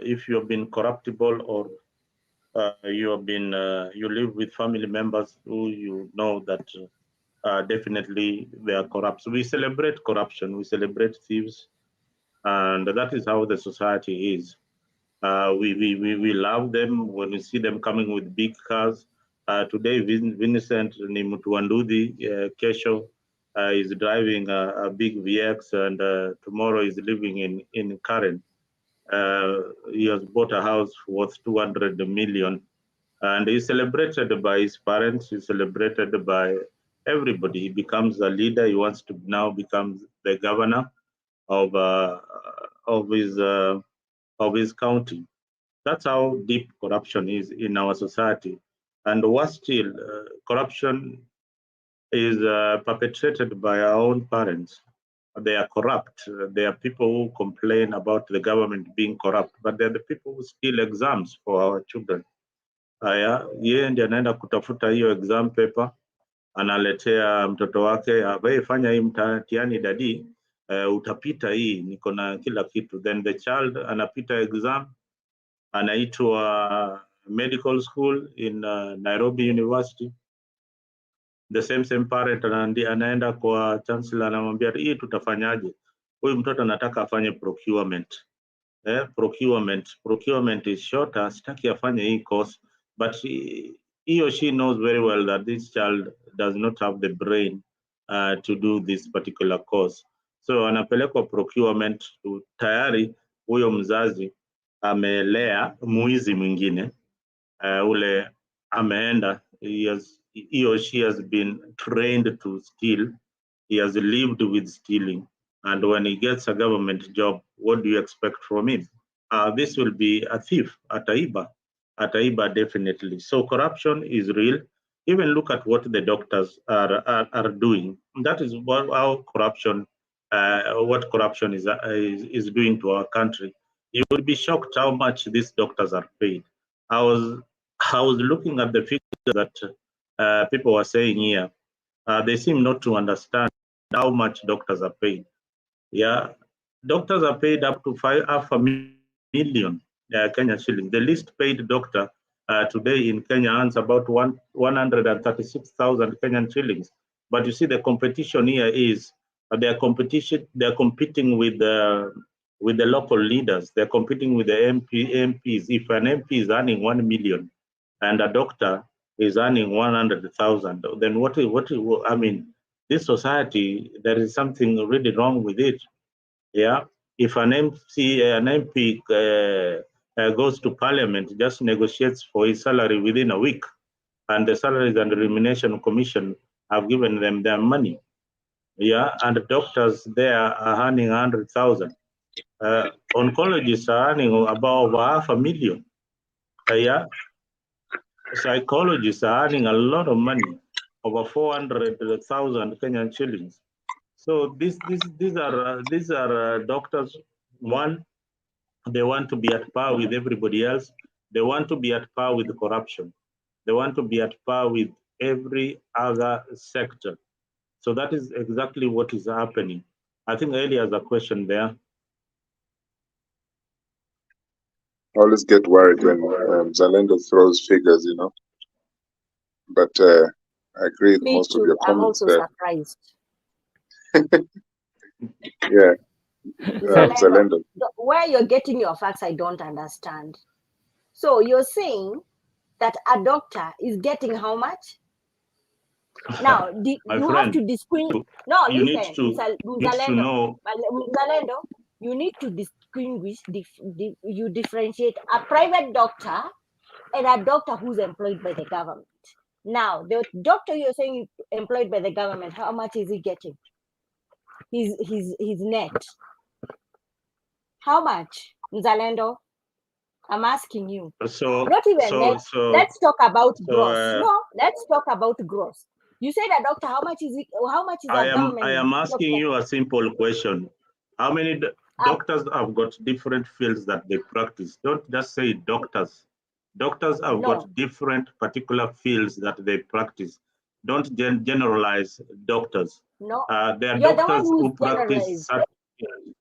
If you have been corruptible, or you live with family members who you know that definitely they are corrupt. So we celebrate corruption, we celebrate thieves, and that is how the society is. We love them when we see them coming with big cars. Today, Vincent Nimutuandudi Kesho is driving a big VX, and tomorrow is living in Karen. He has bought a house worth 200 million, and he's celebrated by his parents. He's celebrated by everybody. He becomes a leader. He wants to now become the governor of his county. That's how deep corruption is in our society. And worse still, corruption is perpetrated by our own parents. They are corrupt. They are people who complain about the government being corrupt, but they're the people who steal exams for our children. Haya, yeye ndiye anaenda kutafuta hiyo exam paper, analetea mtoto wake, wewe fanya hii mtihani dadi, utapita hii, niko na kila kitu. Then the child anapita exam, anaitwa medical school in Nairobi University. The same parent anaenda kwa chancellor, anamwambia hii tutafanyaje? Huyu mtoto anataka afanye procurement. Procurement is shorter, sitaki afanye hii course, but he or she knows very well that this child does not have the brain to do this particular course. So anapelekwa procurement, tayari huyo mzazi amelea muizi mwingine, ule ameenda, he or she has been trained to steal. He has lived with stealing. And when he gets a government job, what do you expect from him? This will be a thief, ataiba definitely. So corruption is real. Even look at what the doctors are doing. That is how corruption, what corruption is doing to our country. You will be shocked how much these doctors are paid. I was looking at the figures that people were saying here. They seem not to understand how much doctors are paid. Yeah, doctors are paid up to half a million Kenya shillings. The least paid doctor today in Kenya earns about 136,000 Kenyan shillings. But you see, the competition here is they are competing with the local leaders. They're competing with the MPs. If an MP is earning 1 million and a doctor is earning 100,000, then what? I mean, this society, there is something really wrong with it. Yeah, if an MP goes to parliament, just negotiates for his salary within a week, and the Salaries and Remuneration Commission have given them their money. Yeah, and the doctors there are earning 100,000. Oncologists are earning about 500,000. Yeah, psychologists are earning a lot of money, over 400,000 Kenyan shillings. So these are doctors. One, they want to be at par with everybody else. They want to be at par with corruption. They want to be at par with every other sector. So that is exactly what is happening. I think earlier has a question there. I always get worried when Zalendo throws figures, you know. But I agree with Me most of too. your I'm comments also there. surprised. Yeah, Zalendo, Zalendo. where you're getting your facts, I don't understand. So you're saying that a doctor is getting how much? Now, My you friend, have to distinguish. No, you need listen, to Zalendo, know. Zalendo, you need to distinguish, you differentiate a private doctor and a doctor who's employed by the government. Now, the doctor you're saying is employed by the government, how much is he getting? His net. How much, Zalendo? I'm asking you. So, Not even net. Let's talk about gross. No, let's talk about gross. You said a doctor, how much is it? How much is a government? I am asking you a simple question. How many doctors have got different fields that they practice? Don't just say doctors. Doctors have got different particular fields that they practice. Don't generalize doctors. No, there are you're the doctors one who who's practice generalized. certain.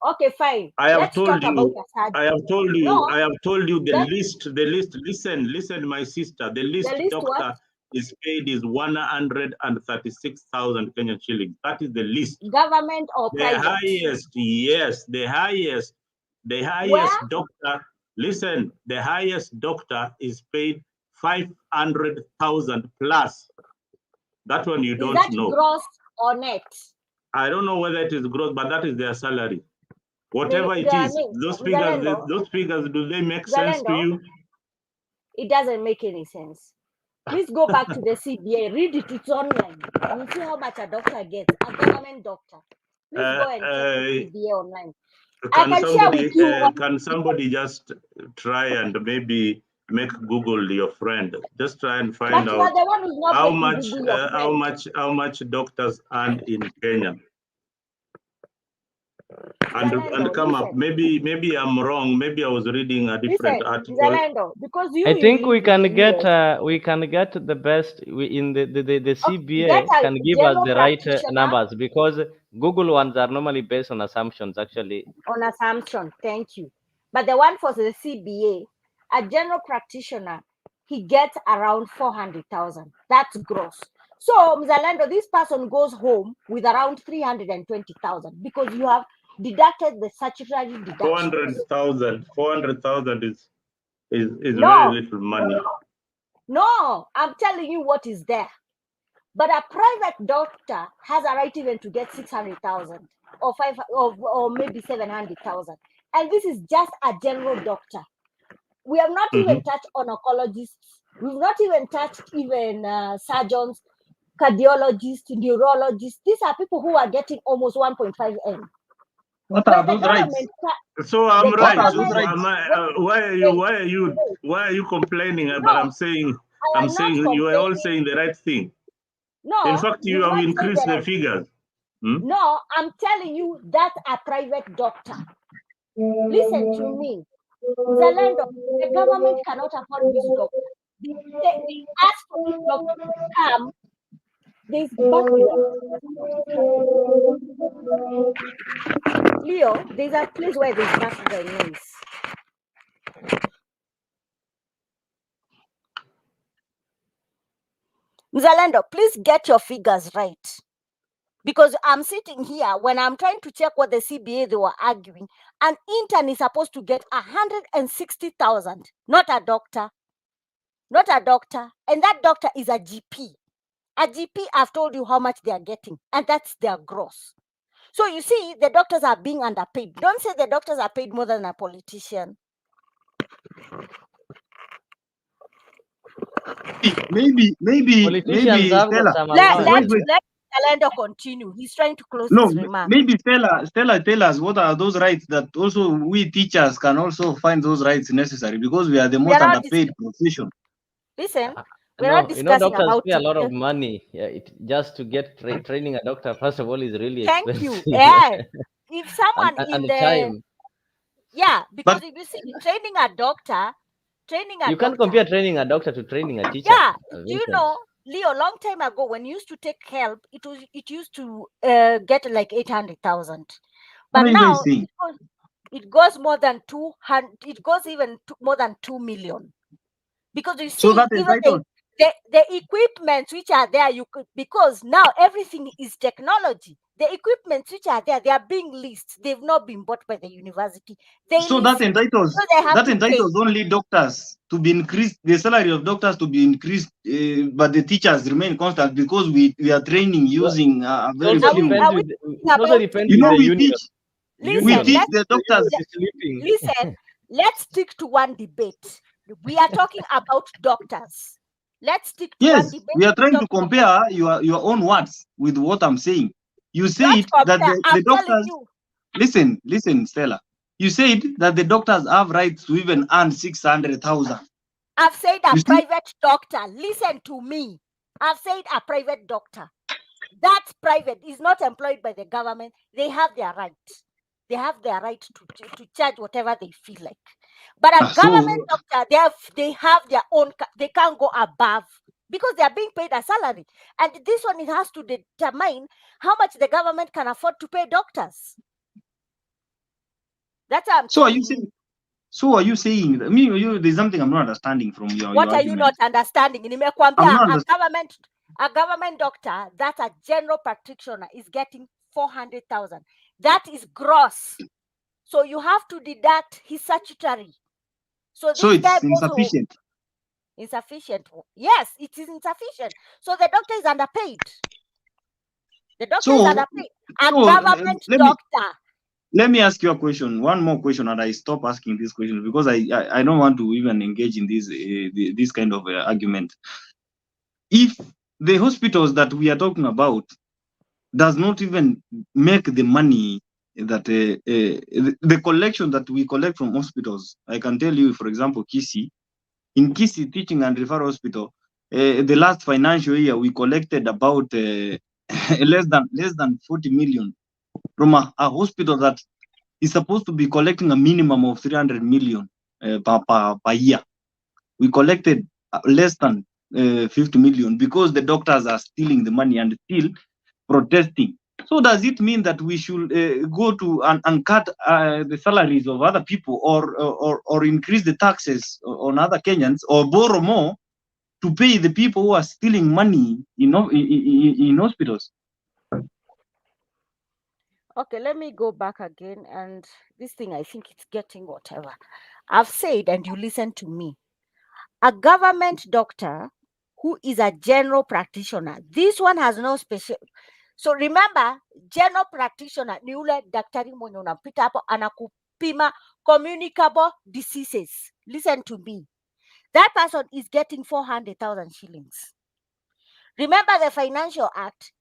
Okay, fine. I have Let's told talk you. about a surgeon. I have told you. No, I have told you the list. The list. Listen, my sister. The list doctor what? is paid is 136,000 Kenyan shillings. That is the list. Government or private? The highest, yes, the highest Where? doctor. Listen, the highest doctor is paid 500,000 plus. That one you don't know. Gross or net? I don't know whether it is gross, but that is their salary. Whatever it is, those figures, do they make sense to you? It doesn't make any sense. Please go back to the CBA, read it, it's online. You'll see how much a doctor gets, a government doctor. Please go and check the CBA online. Can somebody just try and maybe make Google your friend? Just try and find out how much doctors earn in Kenya. And come up. Maybe I'm wrong. Maybe I was reading a different article. Because I think we can get the best in the CBA can give us the right numbers, because Google ones are normally based on assumptions, actually. On assumption, thank you. But the one for the CBA, a general practitioner, he gets around 400,000. That's gross. So, Mzalendo, this person goes home with around 320,000 because you have deducted the statutory deduction. 400,000 is very little money. No, I'm telling you what is there. But a private doctor has a right even to get 600,000 or maybe 700,000. And this is just a general doctor. We have not even touched on oncologists. We've not even touched even surgeons, cardiologists, neurologists. These are people who are getting almost 1.5 M. What are those rights? So I'm right. Why are you complaining? No, but I'm saying you are all saying the right thing. No. In fact, you have increased the figures. No, I'm telling you that's a private doctor. Listen to me. Zalendo, the government cannot afford this doctor. They ask for this doctor to come. There's background. Leo, there's a place where there's background noise. Zalendo, please get your figures right. Because I'm sitting here, when I'm trying to check what the CBA they were arguing, an intern is supposed to get 160,000, not a doctor. Not a doctor. And that doctor is a GP. A GP, I've told you how much they are getting, and that's their gross. So you see, the doctors are being underpaid. Don't say the doctors are paid more than a politician. Maybe Stella. Let Calendar continue. He's trying to close his remarks. Maybe Stella tell us what are those rights that also we teachers can also find those rights necessary, because we are the most underpaid profession. Listen, we're not discussing doctors about pay a lot of money. Just to get training a doctor, first of all, is really expensive. Thank you. Yeah. If someone and time. Yeah, because if you see training a doctor, Training a You can't doctor. compare training a doctor to training a teacher. Yeah, Vincent. you know, Leo, long time ago when you used to take help, it used to get like 800,000, but What are you guys now saying? it goes more than 200. It goes even more than 2 million, because you So see, that even entitled. the equipments which are there, you could, because now everything is technology. The equipments which are there, they are being leased. They've not been bought by the university. They So lease that it, entitles so they have to pay. only doctors to be increased, the salary of doctors to be increased, but the teachers remain constant because we are training using It very also Are we few. depends are we with talking it also about depends You with know, the we union. teach listen? the The doctors. union is sleeping. Listen, let's stick to one debate. We are talking about doctors. Let's stick to one Yes, debate. we are trying to Talking about, compare your own words with what I'm saying. You don't said that compare. the I'm telling doctors. you. Listen, Stella. You said that the doctors have rights to even earn 600,000. I've said a You see? private doctor. Listen to me. I've said a private doctor. That's private. Is not employed by the government. They have their right. They have their right to charge whatever they feel like. But a government So doctor, they have their own. They can't go above, because they are being paid a salary. And this one, it has to determine how much the government can afford to pay doctors. That's what I'm so are telling you you. saying? So are you saying? I mean, there's something I'm not understanding from your What are you argument. not understanding? I'm Nimekwambia, not a government doctor, that's a general practitioner, is getting 400,000. That is gross. So you have to deduct his statutory. So So this guy it's goes home. insufficient. Insufficient. Yes, it is insufficient. So the doctor is underpaid. The doctor is So, underpaid. A so government doctor. let me ask you a question, one more question, and I stop asking this question because I don't want to even engage in this kind of argument. If the hospitals that we are talking about does not even make the money that the collection that we collect from hospitals, I can tell you, for example, in Kisii Teaching and Referral Hospital, the last financial year we collected about less than 40 million from a hospital that is supposed to be collecting a minimum of 300 million per year. We collected less than 50 million because the doctors are stealing the money and still protesting. So does it mean that we should go to and cut the salaries of other people, or increase the taxes on other Kenyans, or borrow more to pay the people who are stealing money in hospitals? Okay, let me go back again. And this thing, I think it's getting whatever. I've said, and you listen to me. A government doctor who is a general practitioner, this one has no special. So remember, general practitioner ni ule daktari mwenye unampita hapo anakupima communicable diseases. Listen to me. That person is getting 400,000 shillings. Remember the Financial Act.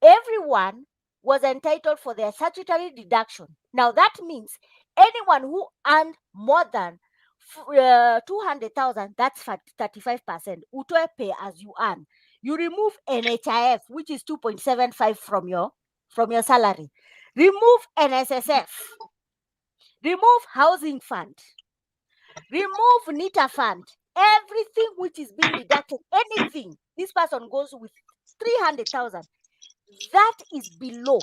Everyone was entitled for their statutory deduction. Now that means anyone who earned more than 200,000, that's 35%. Utoe pay as you earn. You remove NHIF, which is 2.75 from your salary. Remove NSSF. Remove housing fund. Remove NITA fund. Everything which is being deducted, anything, this person goes with 300,000. That is below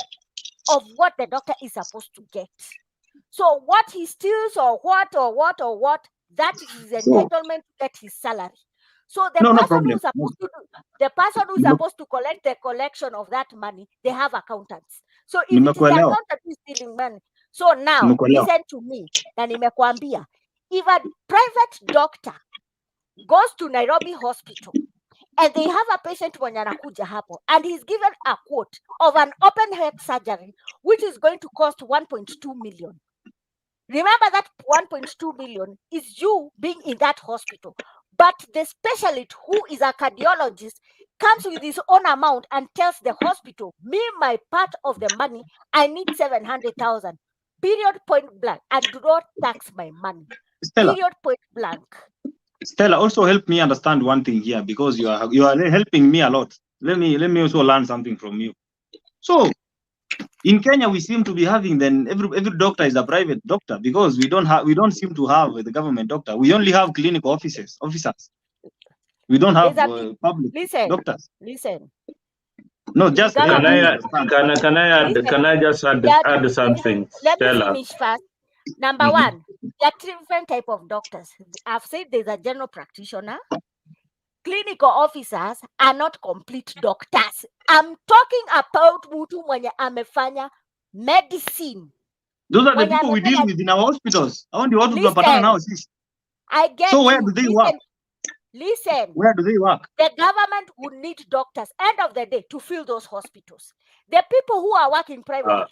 of what the doctor is supposed to get. So what he steals or what, that is his entitlement to get his salary. So the person who's supposed to do, the person who's supposed to collect the collection of that money, they have accountants. So if it is the accountant who's stealing money, so now listen to me, na nimekuambia, if a private doctor goes to Nairobi hospital and they have a patient mwenye anakuja hapo and he's given a quote of an open heart surgery which is going to cost 1.2 million. Remember that 1.2 million is you being in that hospital, but the specialist who is a cardiologist comes with his own amount and tells the hospital, me, my part of the money, I need 700,000. Period, point blank, and do not tax my money. Stella. Period, point blank. Stella, also help me understand one thing here, because you are helping me a lot. Let me also learn something from you. So In Kenya, we seem to be having then every doctor is a private doctor because we don't seem to have the government doctor. We only have clinical officers. We don't have public doctors. Listen. No, just Can I Listen. can I just add something? Let me Stella? finish first. Number one, there are different type of doctors. I've said there's a general practitioner. Clinical officers are not complete doctors. I'm talking about mtu mwenye amefanya medicine. Those are the people we deal with in our hospitals. I want to tunapatana nao sisi. I get so where you. do they work? Listen. Where do they work? The government would need doctors, end of the day, to fill those hospitals. The people who are working private,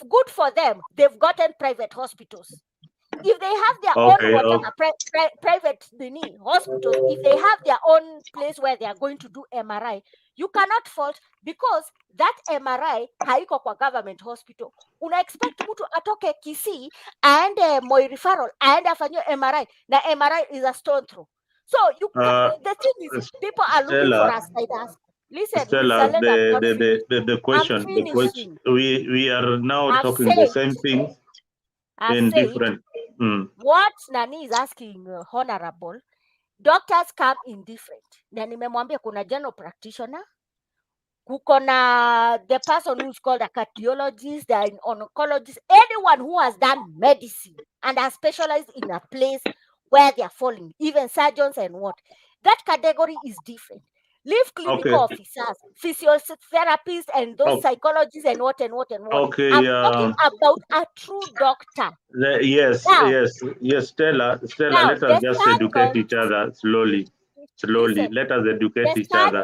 good for them. They've gotten private hospitals. If they have their own whatever private hospitals, if they have their own place where they are going to do MRI, you cannot fault because that MRI haiko kwa government hospital. Una expect mtu atoke Kisii aende Moi referral aende afanywe MRI na MRI is a stone throw. So the thing is, people are looking for us like us. Listen, Stella, the question, we are now talking the same thing in different. What Nani is asking, honorable, doctors come in different. Na nimemwambia kuna general practitioner, kukona the person who's called a cardiologist, an oncologist, anyone who has done medicine and has specialized in a place where they are falling, even surgeons and what. That category is different. Leave clinical officers, physiotherapists, and those psychologists and what. Okay, I'm talking about a true doctor. Yes, Stella, Now, let us just educate each other slowly. Listen, let us educate each other.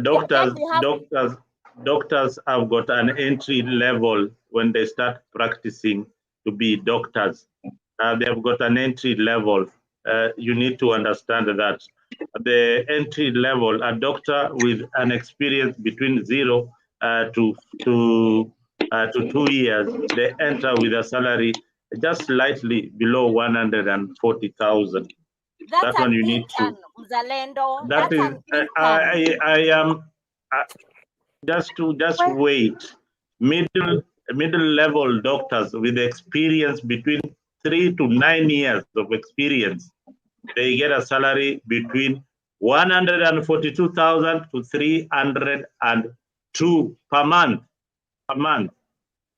Doctors have got an entry level when they start practicing to be doctors. They have got an entry level. You need to understand that the entry level, a doctor with an experience between 0 to 2 years, they enter with a salary just slightly below 140,000. That one you need to. Mzalendo. That is, I am just wait. Middle level doctors with experience between 3 to 9 years of experience, they get a salary between 142,000 to 302 per month.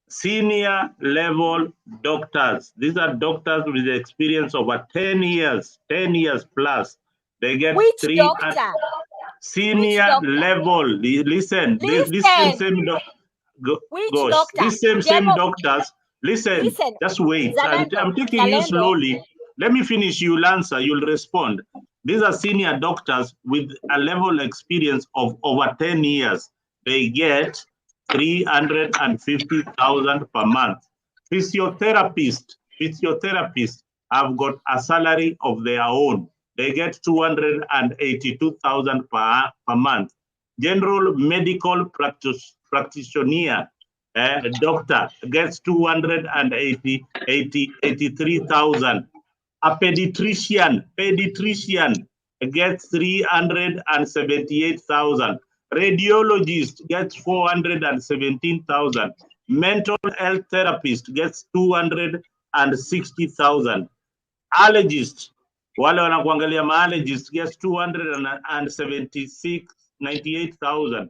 Senior level doctors, these are doctors with the experience over 10 years plus. They get senior level. Listen, this same doctors. Listen, just wait. I'm taking you slowly. Let me finish. You'll answer. You'll respond. These are senior doctors with a level experience of over 10 years. They get 350,000 per month. Physiotherapists have got a salary of their own. They get 282,000 per month. General medical practitioner, doctor gets 283,000. A pediatrician gets 378,000. Radiologist gets 417,000. Mental health therapist gets 260,000. Allergist, wale wanakuangalia allergist gets 298,000.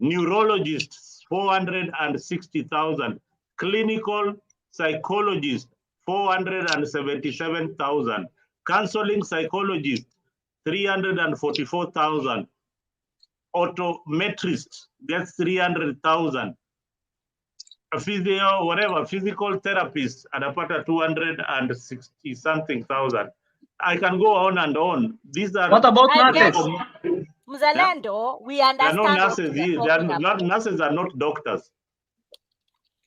Neurologist 460,000. Clinical psychologist 477,000. Counseling psychologist 344,000. Optometrist gets 300,000. Physical therapist anapata 260 something thousand. I can go on and on. These are what about nurses? Mzalendo, we understand. There are no nurses here. Nurses are not doctors.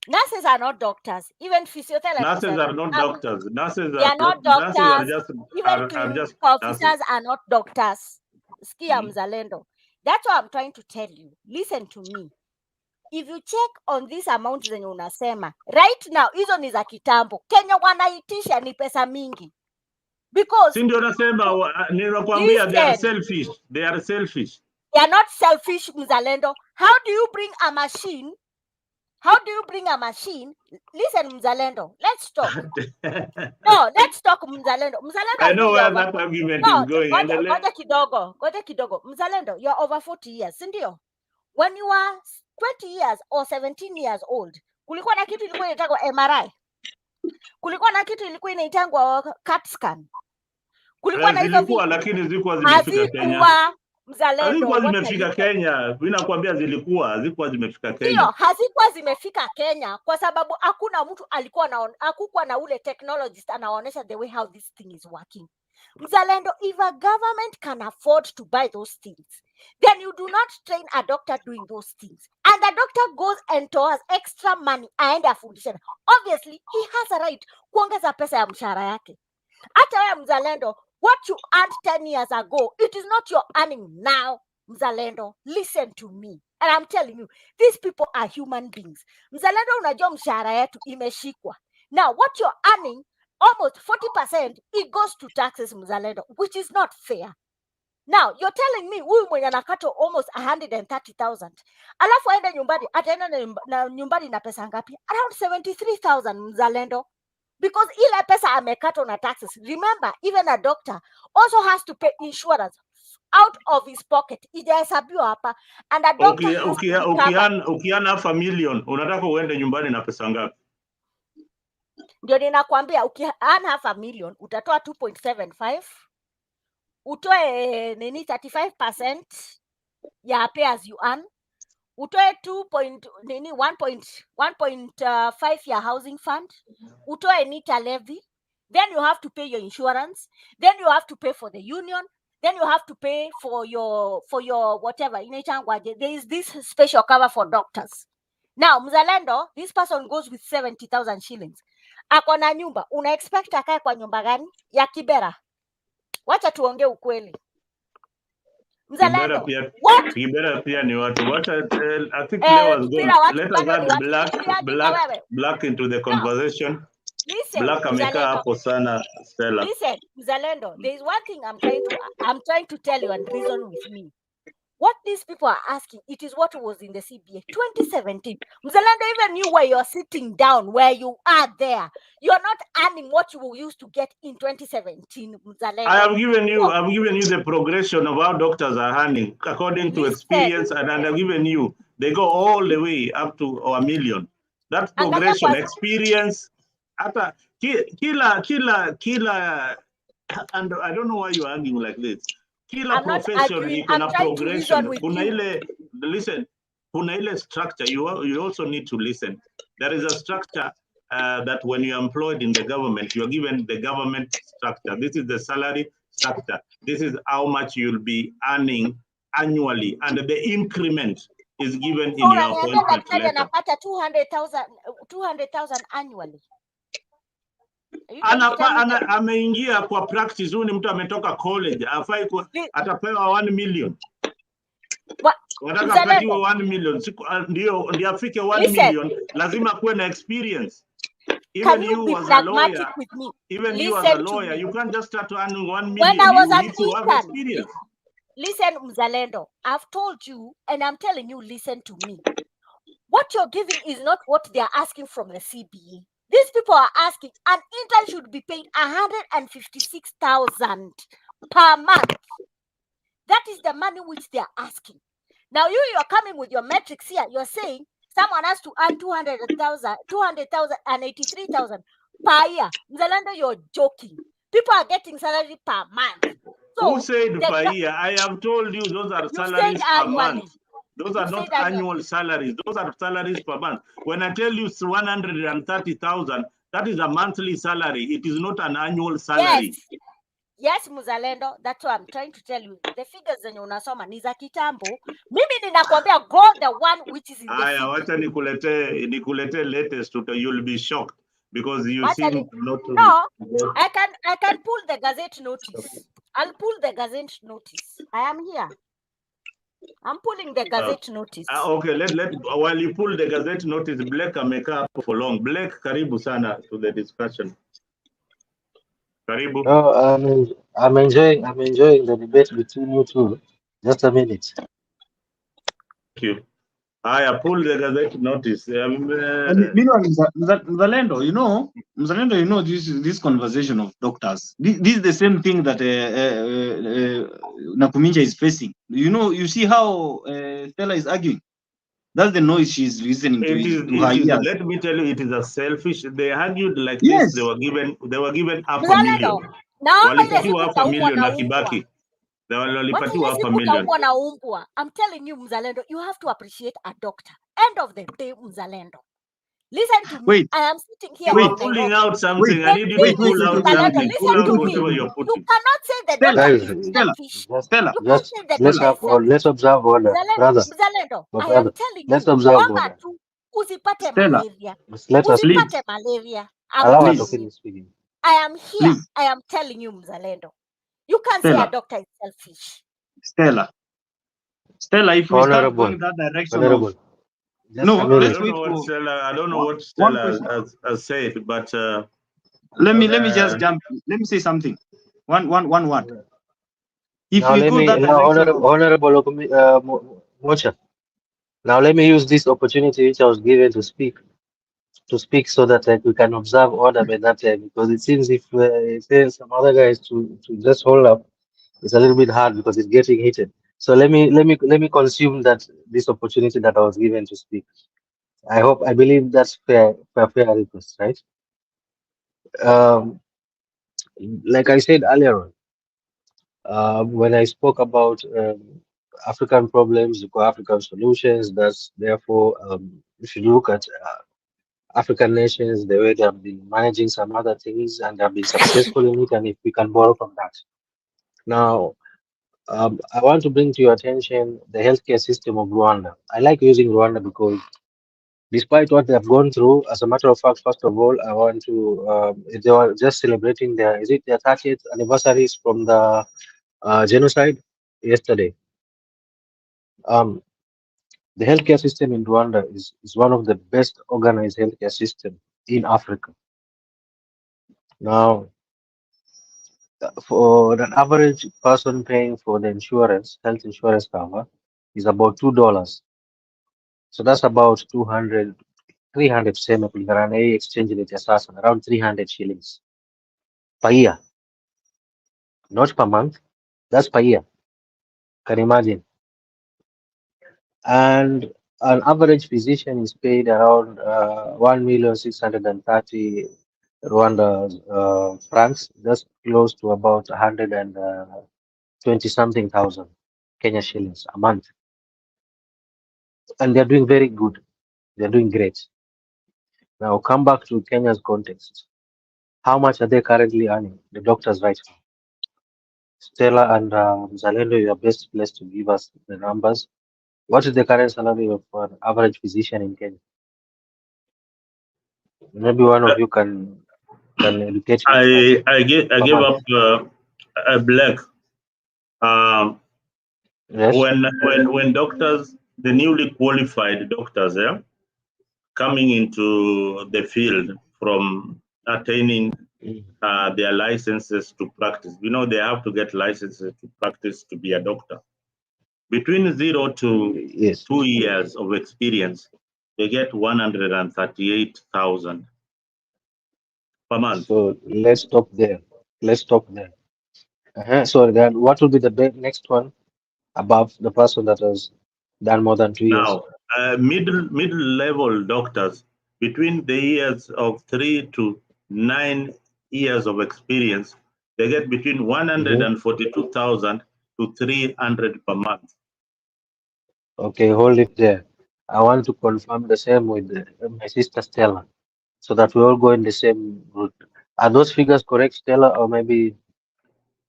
Nurses are not doctors. Even physiotherapists. Nurses are not doctors. They are not doctors. Even clinical officers are not doctors. Skia Mzalendo. That's what I'm trying to tell you. Listen to me. If you check on this amount zenye unasema right now, hizo ni za kitambo. Kenya wanaitisha ni pesa mingi. Because si ndio nasema ninakwambia they are selfish. They are not selfish, Mzalendo. How do you bring a machine How do you bring a machine? Listen, Mzalendo, let's talk. No, let's talk Mzalendo. Mzalendo, I I know know you're where over. that argument No, is going. goja kidogo. Mzalendo, you're over 40 years, sindio? When you are 20 years or 17 years old, kulikuwa na kitu ilikuwa inaitangwa MRI. Kulikuwa na kitu ilikuwa inaitangwa CAT scan. Kulikuwa na hizo Zilikuwa, vitu. lakini zilikuwa zimefika Kenya. Hazikuwa, Mzalendo, Hazikuwa what are zimefika you saying? Kenya. Mimi nakwambia hazikuwa zimefika Ndio, Kenya. hazikuwa zimefika Kenya kwa sababu hakuna mtu hakukuwa na ule technologist anaonyesha the way how this thing is working. Mzalendo, if a government can afford to buy those things, then you do not train a doctor doing those things. And the doctor goes and tours extra money aende afundishe. Obviously, he has a right kuongeza pesa ya mshahara yake. Hata wewe Mzalendo, what you earned 10 years ago, it is not your earning now. Mzalendo, listen to me. And I'm telling you, these people are human beings. Mzalendo, unajua mshahara yetu imeshikwa. Now, what you're earning, almost 40%, it goes to taxes, Mzalendo, which is not fair. Now, you're telling me, huyu mwenye anakata almost 130,000. Alafu aende nyumbani, ataenda na nyumbani na pesa ngapi? Around 73,000, Mzalendo. Because ile pesa amekatwa na taxes. Remember, even a doctor also has to pay insurance out of his pocket. Ijahesabiwa hapa. And a doctor has to recover. Ukiana half a million, unataka uende nyumbani na pesa ngapi? Ndio ninakwambia, ukiana half a million, utatoa 2.75. Utoe 35% ya pay as you earn. Utoe 1.5 ya housing fund. Utoe NITA levy. Then you have to pay your insurance. Then you have to pay for the union. Then you have to pay for your whatever. There is this special cover for doctors. Now, Mzalendo, this person goes with 70,000 shillings. Ako na nyumba. Una expect akae kwa nyumba gani? Ya Kibera. Wacha tuongee ukweli. Mzalendo, Kibera pia ni watu. I think let us add black into the conversation. No. Listen, Black amekaa hapo sana, Stella. Listen, Mzalendo, there is one thing I'm trying to tell you and reason with me. What these people are asking, it is what was in the CBA 2017. Mzalendo, even you where you're sitting down, where you are there, you're not earning what you used to get in 2017, Mzalendo. I have given you the progression of how doctors are earning according to experience, and I've given you, they go all the way up to a million. That progression, experience, hata kila, and I don't know why you're arguing like this. Kila profession iko na progression. Kuna ile structure. You also need to listen. There is a structure that when you're employed in the government, you're given the government structure. This is the salary structure. This is how much you'll be earning annually, and the increment is given in your appointment letter. 200,000 annually. Ameingia kwa practice. Huyu ni mtu ametoka college, afai atapewa 1 million. Wanataka apatiwe 1 million. Ndio afike 1 million, lazima kuwe na experience. Even you as a lawyer, you can't just start earning 1 million. When I was an intern, listen, Mzalendo, I've told you, and I'm telling you, listen to me. What you're giving is not what they are asking from the CBA. These people are asking, an intern should be paid 156,000 per month. That is the money which they are asking. Now you're coming with your metrics here. You're saying someone has to earn 200,000 and 83,000 per year. Mzalendo, you're joking. People are getting salary per month. So who said per year? I have told you those are salaries per month. Those are not annual salaries. Those are salaries per month. When I tell you 130,000, that is a monthly salary. It is not an annual salary. Yes, Mzalendo, that's what I'm trying to tell you. The figures zenye unasoma ni za kitambo. Mimi ninakwambia go the one which is in the Aya, wacha nikulete latest, you'll be shocked because you seem not to. No, I can pull the Gazette notice. I'll pull the Gazette notice. I am here. I'm pulling the Gazette notice. Okay, while you pull the Gazette notice, Blake amekaa hapo for long. Blake, karibu sana to the discussion. Karibu. No, I'm enjoying the debate between you two. Just a minute. Thank you. I pull the Gazette notice. Meanwhile, Mzalendo, you know, this conversation of doctors. This is the same thing that Nakhumicha is facing. You see how Stella is arguing. That's the noise she's listening to her ears. Let me tell you, it is a selfish. They argued like Yes. this. They were given half a Mzalendo, million. naomba ile siku Walipatiwa half a utaumwa million na na umbwa. Kibaki. Wacha Walipatiwa ile half a siku million. utaumwa na umbwa. I'm telling you, Mzalendo, you have to appreciate a doctor. End of the day, Mzalendo. Listen to me. Wait. I am sitting here You in are pulling Nairobi. out something. The I need you thing to pull is, out Mzalendo, something. Pull listen to out me. whatever you're You putting. cannot say the Stella, doctor Guys, is Stella, selfish. Stella. You can't say the let's doctor is selfish. let's observe order, brother. Mzalendo, My I am brother, telling let's you, observe kwamba order. tu usipate Stella, malaria. Let us Please. Usipate malaria. I'm allow her to telling you. finish speaking. I am here. Please. I am telling you, Mzalendo. You can't say a Stella. doctor is selfish. Stella, if we start Honorable, going that direction honorable. of Just a no, minute. let's wait for I don't know what one Stella question. has said, but Let me just jump. Let me say something. One word. If Now we let go me that now direction of honorable Mocha. Now let me use this opportunity which I was given to speak so that we can observe order by that time, because it seems if some other guys to just hold up, it's a little bit hard because it's getting heated. So let me consume that this opportunity that I was given to speak. I believe that's fair request, right? Like I said earlier on, when I spoke about African problems, African solutions, that's therefore if you look at African nations, the way they have been managing some other things and have been successful in it, and if we can borrow from that. Now, I want to bring to your attention the healthcare system of Rwanda. I like using Rwanda because despite what they have gone through, as a matter of fact, first of all, I want to, they were just celebrating their 30th anniversaries from the genocide yesterday. The healthcare system in Rwanda is one of the best organized healthcare systems in Africa. Now, for an average person paying for the health insurance cover is about $2. So that's about 200, 300 tuseme kulingana na hii exchange rate ya sasa, around 300 shillings per year, not per month. That's per year. Can you imagine? And an average physician is paid around 1,630,000 Rwanda francs. That's close to about 120 something thousand Kenya shillings a month. And they're doing very good. They're doing great. Now come back to Kenya's context. How much are they currently earning? The doctors right now. Stella and Zalendo, you are best placed to give us the numbers. What is the current salary of an average physician in Kenya? Maybe one of you can educate me. I gave up a black. Yes. When doctors, the newly qualified doctors, coming into the field from attaining their licenses to practice. They have to get licenses to practice to be a doctor. Between 0 to 2 years of experience, they get 138,000 per month. So let's stop there. So then, what will be the next one above the person that has done more than 2 years? Now, middle level doctors between the years of 3 to 9 years of experience, they get between 142,000 to 300 per month. Okay, hold it there. I want to confirm the same with my sister Stella, so that we all go in the same route. Are those figures correct, Stella, or maybe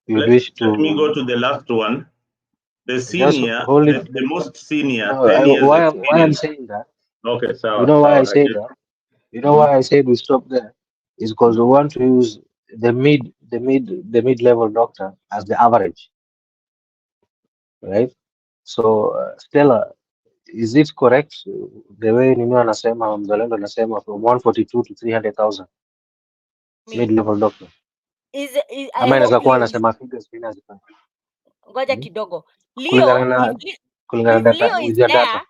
you wish to? Let me go to the last one. The senior, hold it. the most senior, No, 10 years why experience. I'm saying that? Okay, so You know why I say that? You know why I said we stop there? Is because we want to use the mid-level doctor as the average, right? So Stella, is it correct the way Nino anasema Mzalendo anasema from 142 to 300,000 mid-level doctor? Ama inaweza kuwa anasema figures zingine hazifai. Ngoja kidogo. Kulingana na Leo data, with your data.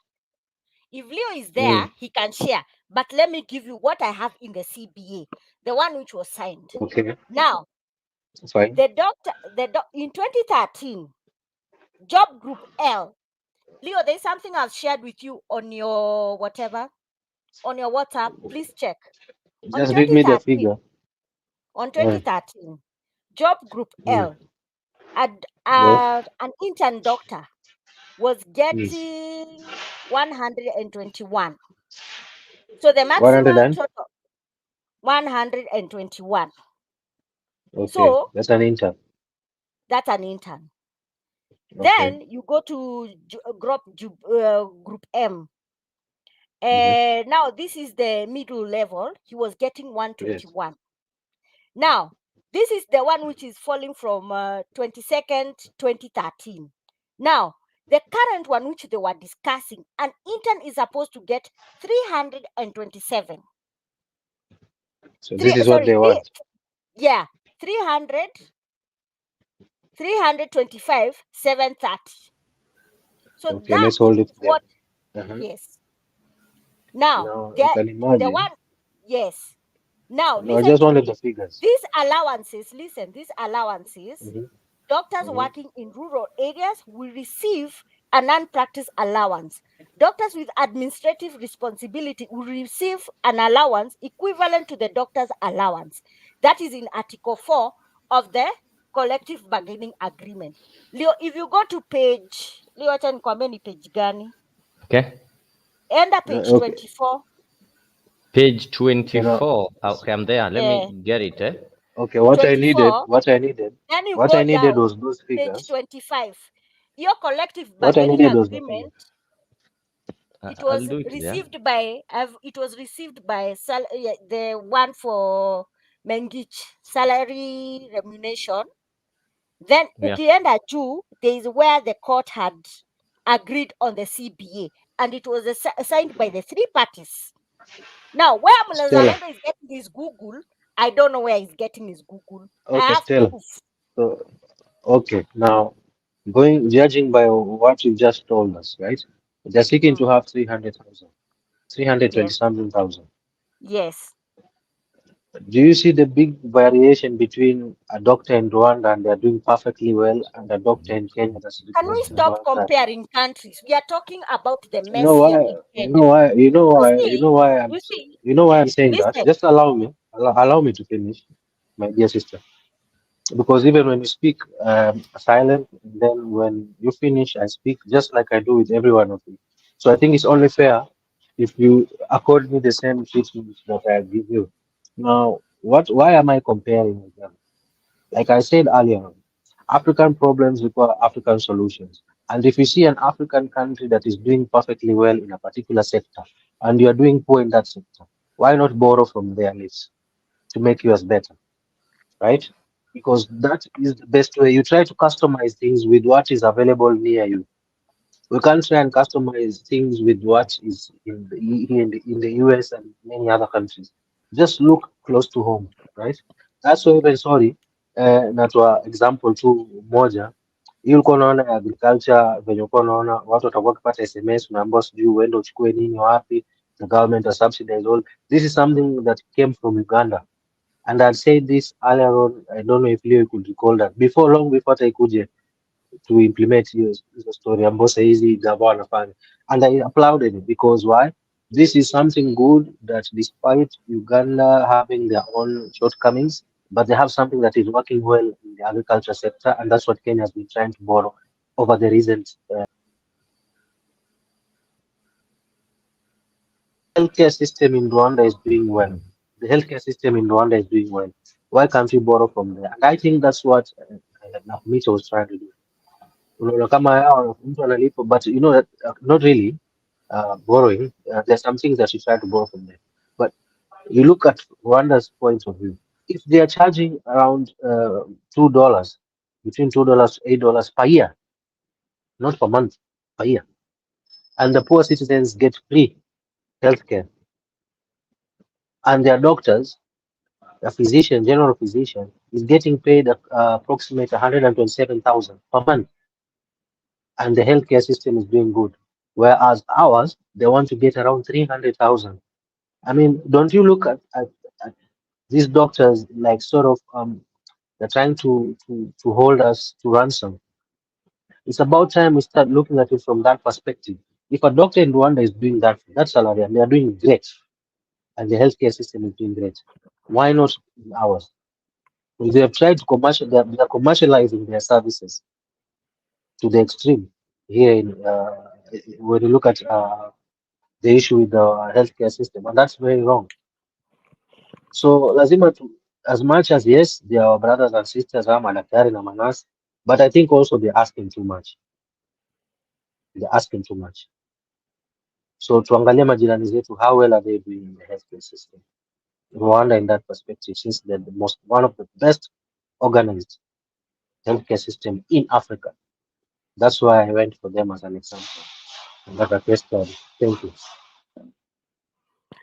If Leo is there, he can share. But let me give you what I have in the CBA, the one which was signed. Okay, Now, fine. the in 2013, job group L. Leo, there's something I've shared with you on your whatever, on your WhatsApp. Please check. Just read me the figure. On 2013, job group L, Yes. an intern doctor was getting 121. So the maximum total 121. Okay, So that's an intern. that's an intern. Okay. Then you go to group M. Now this is the middle level. He was getting 121. Yes. Now this is the one which is falling from 22nd 2013. Now the current one which they were discussing, an intern is supposed to get 327. So this is what they want. Yeah, 300, 325, 730. So okay, that let's hold it is what, yes. Now I can imagine. the one, yes. Now, no, I just wanted the figures. These allowances, doctors working in rural areas will receive a non-practice allowance. Doctors with administrative responsibility will receive an allowance equivalent to the doctor's allowance. That is in Article 4 of the collective bargaining agreement. Leo, if you go to page, Leo, acha nikwambie ni page gani? Okay. Enda page 24. Page 24. Okay, I'm there. Let me get it. Okay, what 24, I needed then you what go I needed down, was those figures. Page 25. Your collective bargaining agreement. It was received by the one for Mengich, salary remuneration. Then ukienda juu, there is where the court had agreed on the CBA, and it was signed by the three parties. Now, where Mnazalendo is getting his Google, I don't know where he's getting his Google. Okay, I have proof. So, okay, now judging by what you just told us, right? They're seeking to have 300,000, 320 something thousand. Yes. Do you see the big variation between a doctor in Rwanda and they're doing perfectly well and a doctor in Kenya that's Can we stop comparing countries? We are talking about the mess here in Kenya. You know why I'm saying that? Just allow me to finish, my dear sister. Because even when you speak silent, then when you finish, I speak just like I do with every one of you. So I think it's only fair if you accord me the same treatment that I give you. Now, why am I comparing with them? Like I said earlier, African problems require African solutions. And if you see an African country that is doing perfectly well in a particular sector, and you are doing poor in that sector, why not borrow from their needs to make yours better, right? Because that is the best way. You try to customize things with what is available near you. We can't try and customize things with what is in the US and many other countries. Just look close to home, right? That's why even sorry, natoa example tu moja. Hii ulikuwa unaona agriculture venye ulikuwa unaona watu watakuwa wakipata SMS unaambiwa sijui uende uchukue nini wapi, the government has subsidized all. This is something that came from Uganda. And I said this earlier on, I don't know if Leo could recall that. Before long before Taikuje to implement hiyo story ambayo saa hizi gava wanafanya. And I applauded it because why? This is something good that despite Uganda having their own shortcomings, but they have something that is working well in the agriculture sector, and that's what Kenya has been trying to borrow over the recent healthcare system in Rwanda is doing well. The healthcare system in Rwanda is doing well. Why can't we borrow from there? And I think that's what Nakhumicha was trying to do. Unaona kama hao mtu analipa, but you know that not really borrowing. There's some things that you try to borrow from there. But you look at Rwanda's point of view. If they are charging around $2, between $2 to $8 per year, not per month, per year, and the poor citizens get free healthcare, and their doctors, a physician, general physician, is getting paid approximately 127,000 per month, and the healthcare system is doing good. Whereas ours, they want to get around 300,000. I mean, don't you look at these doctors like sort of they're trying to hold us to ransom. It's about time we start looking at it from that perspective. If a doctor in Rwanda is doing that salary, and they are doing great, and the healthcare system is doing great, why not ours? Well, they have tried to they are commercializing their services to the extreme here when you look at the issue with the healthcare system, and that's very wrong. So lazima as much as yes, they are our brothers and sisters, madaktari na manasi, but I think also they're asking too much. They're asking too much. So tuangalie majirani zetu, how well are they doing in the healthcare system? Rwanda, in that perspective, since they're one of the best organized healthcare system in Africa. That's why I went for them as an example. And that a case study. Thank you.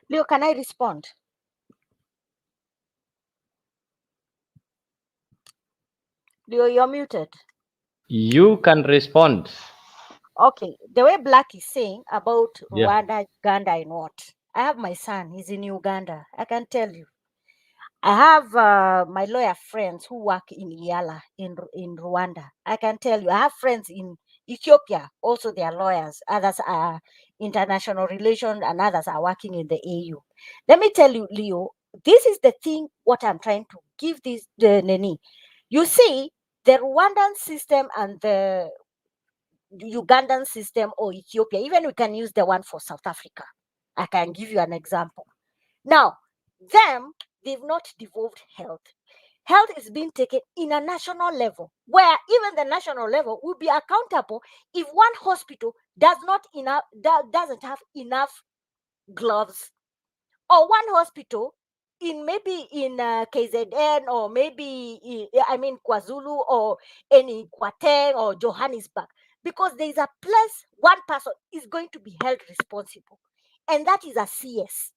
Leo, can I respond? Leo, you're muted. You can respond. Okay, the way Black is saying about Yeah. Rwanda, Uganda, and what? I have my son, he's in Uganda. I can tell you. I have my lawyer friends who work in Yala in Rwanda. I can tell you, I have friends in Ethiopia, also they are lawyers. Others are international relations, and others are working in the AU. Let me tell you, Leo, this is the thing. What I'm trying to give this the Neni. You see, the Rwandan system and the Ugandan system or Ethiopia, even we can use the one for South Africa. I can give you an example. Now, they've not devolved health. Health is being taken in a national level, where even the national level will be accountable if one hospital doesn't have enough gloves, or one hospital maybe in KZN, or maybe KwaZulu, or any Kwateng or Johannesburg, because there is a place one person is going to be held responsible, and that is a CS.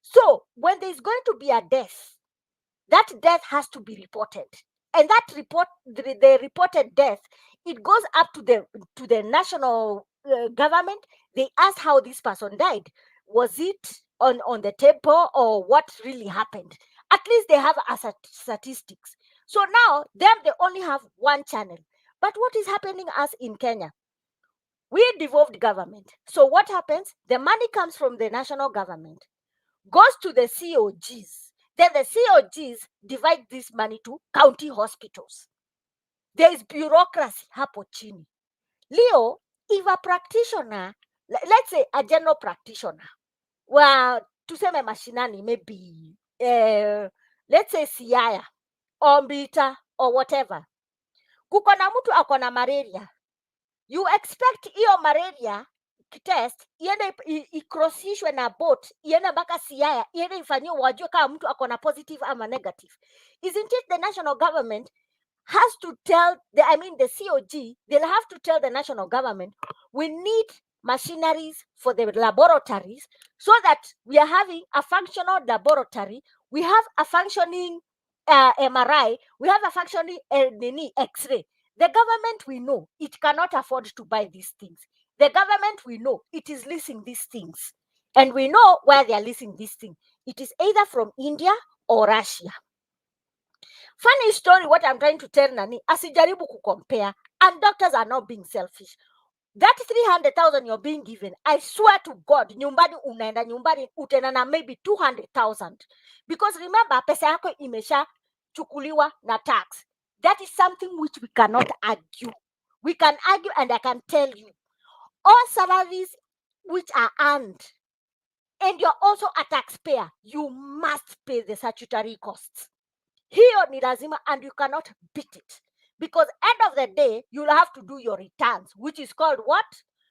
So when there is going to be a death, that death has to be reported, and that the reported death, it goes up to the national government. They ask how this person died. Was it on the table, or what really happened? At least they have statistics. So now they only have one channel. But what is happening us in Kenya? We devolved government. So what happens? The money comes from the national government, goes to the COGs. Then the COGs divide this money to county hospitals. There is bureaucracy hapo chini. Leo, if a practitioner, let's say a general practitioner, well, tuseme mashinani, maybe let's say Siaya or Mbita or whatever, kuko na mtu ako na malaria, you expect hiyo malaria test iende ikrosishwe na boat iende mpaka Siaya, iende ifanyiwe wajue kama mtu ako na positive ama negative. Isn't it the national government has to tell the COG, they'll have to tell the national government, we need machineries for the laboratories, so that we are having a functional laboratory, we have a functioning MRI, we have a functioning X-ray. The government, we know it cannot afford to buy these things. The government, we know it is leasing these things, and we know where they are leasing these things. It is either from India or Russia. Funny story, what I'm trying to tell Nani, asijaribu kucompare, and doctors are not being selfish. That 300,000 you're being given, I swear to God, nyumbani unaenda nyumbani utena na maybe 200,000. Because remember, pesa yako imesha chukuliwa na tax. That is something which we cannot argue. We can argue, and I can tell you, all salaries which are earned, and you're also a taxpayer, you must pay the statutory costs. Hiyo ni lazima, and you cannot beat it, because end of the day you'll have to do your returns, which is called what?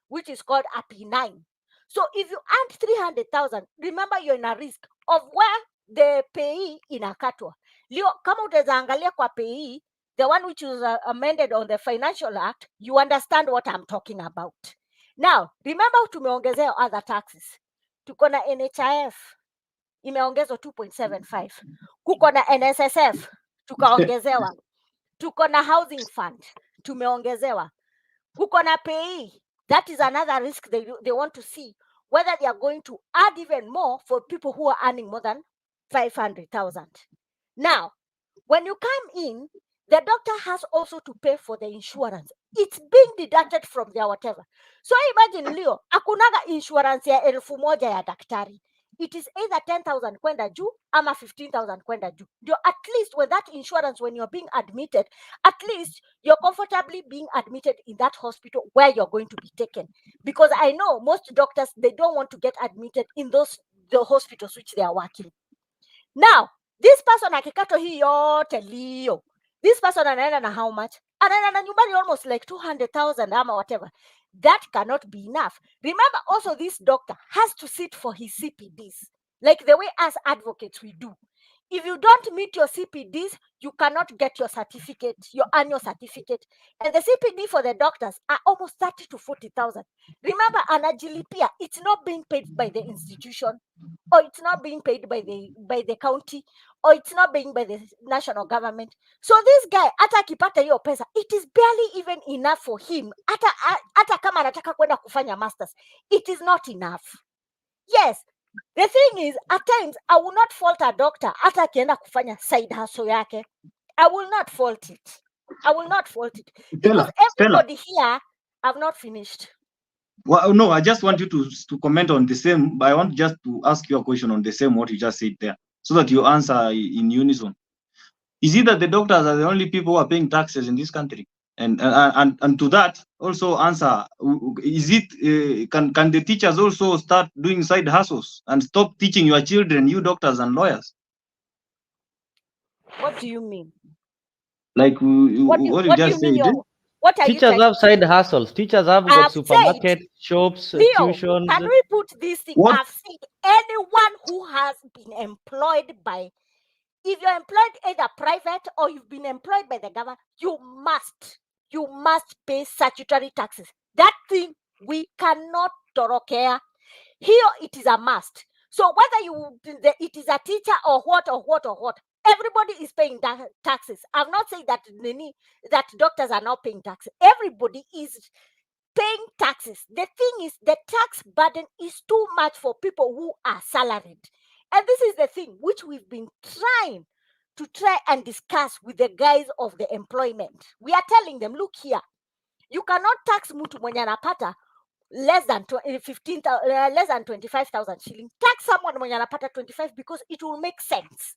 Which is called a P9. So if you earn 300,000, remember you're in a risk of where the payee inakatwa. Leo kama utaangalia kwa payee, the one which was amended on the Financial Act, you understand what I'm talking about. Now remember tumeongezea other taxes. Tuko na NHIF imeongezwa 2.75, kuko na NSSF tukaongezewa, tuko na housing fund tumeongezewa, kuko na pay That is another risk they want to see, whether they are going to add even more for people who are earning more than 500,000. Now, when you come in, the doctor has also to pay for the insurance. It's being deducted from their whatever. So imagine Leo, akunaga insurance ya 1,000 ya daktari. It is either 10,000 kwenda juu ama 15,000 kwenda juu. At least with that insurance, when you're being admitted, at least you're comfortably being admitted in that hospital where you're going to be taken. Because I know most doctors, they don't want to get admitted in the hospitals which they are working. Now, this person akikato hii yote Leo, this person anaenda na how much? Anaenda na nyumbani almost like 200,000 ama whatever. That cannot be enough. Remember also, this doctor has to sit for his CPDs, like the way as advocates we do. If you don't meet your CPDs, you cannot get your certificate, your annual certificate. And the CPD for the doctors are almost 30 to 40,000. Remember, anajilipia, it's not being paid by the institution, or it's not being paid by the county, or it's not being by the national government. So this guy, hata akipata hiyo pesa, it is barely even enough for him. Hata kama anataka kwenda kufanya masters, it is not enough. Yes, the thing is, at times, I will not fault a doctor hata akienda kufanya side hustle yake. I will not fault it. I will not fault it. Because everybody here, I've not finished. Well, no, I just want you to comment on the same. I want just to ask you a question on the same what you just said there, so that you answer in unison. Is it that the doctors are the only people who are paying taxes in this country? And to that also answer, is it can the teachers also start doing side hustles and stop teaching your children, you doctors and lawyers? What do you mean? Like what you just said. What are Teachers you have side hustles. Teachers have got supermarket, shops, Leo, tuitions. can we put this thing? I've seen anyone who has been employed by, if you're employed either private or you've been employed by the government, you must pay statutory taxes. That thing we cannot torokea. Here it is a must. So whether it is a teacher or what, everybody is paying taxes. I've not said that doctors are not paying taxes. Everybody is paying taxes. The thing is, the tax burden is too much for people who are salaried. And this is the thing which we've been trying and discuss with the guys of the employment. We are telling them, look here, you cannot tax mtu mwenye anapata less than 25,000 shillings. Tax someone mwenye anapata 25 because it will make sense.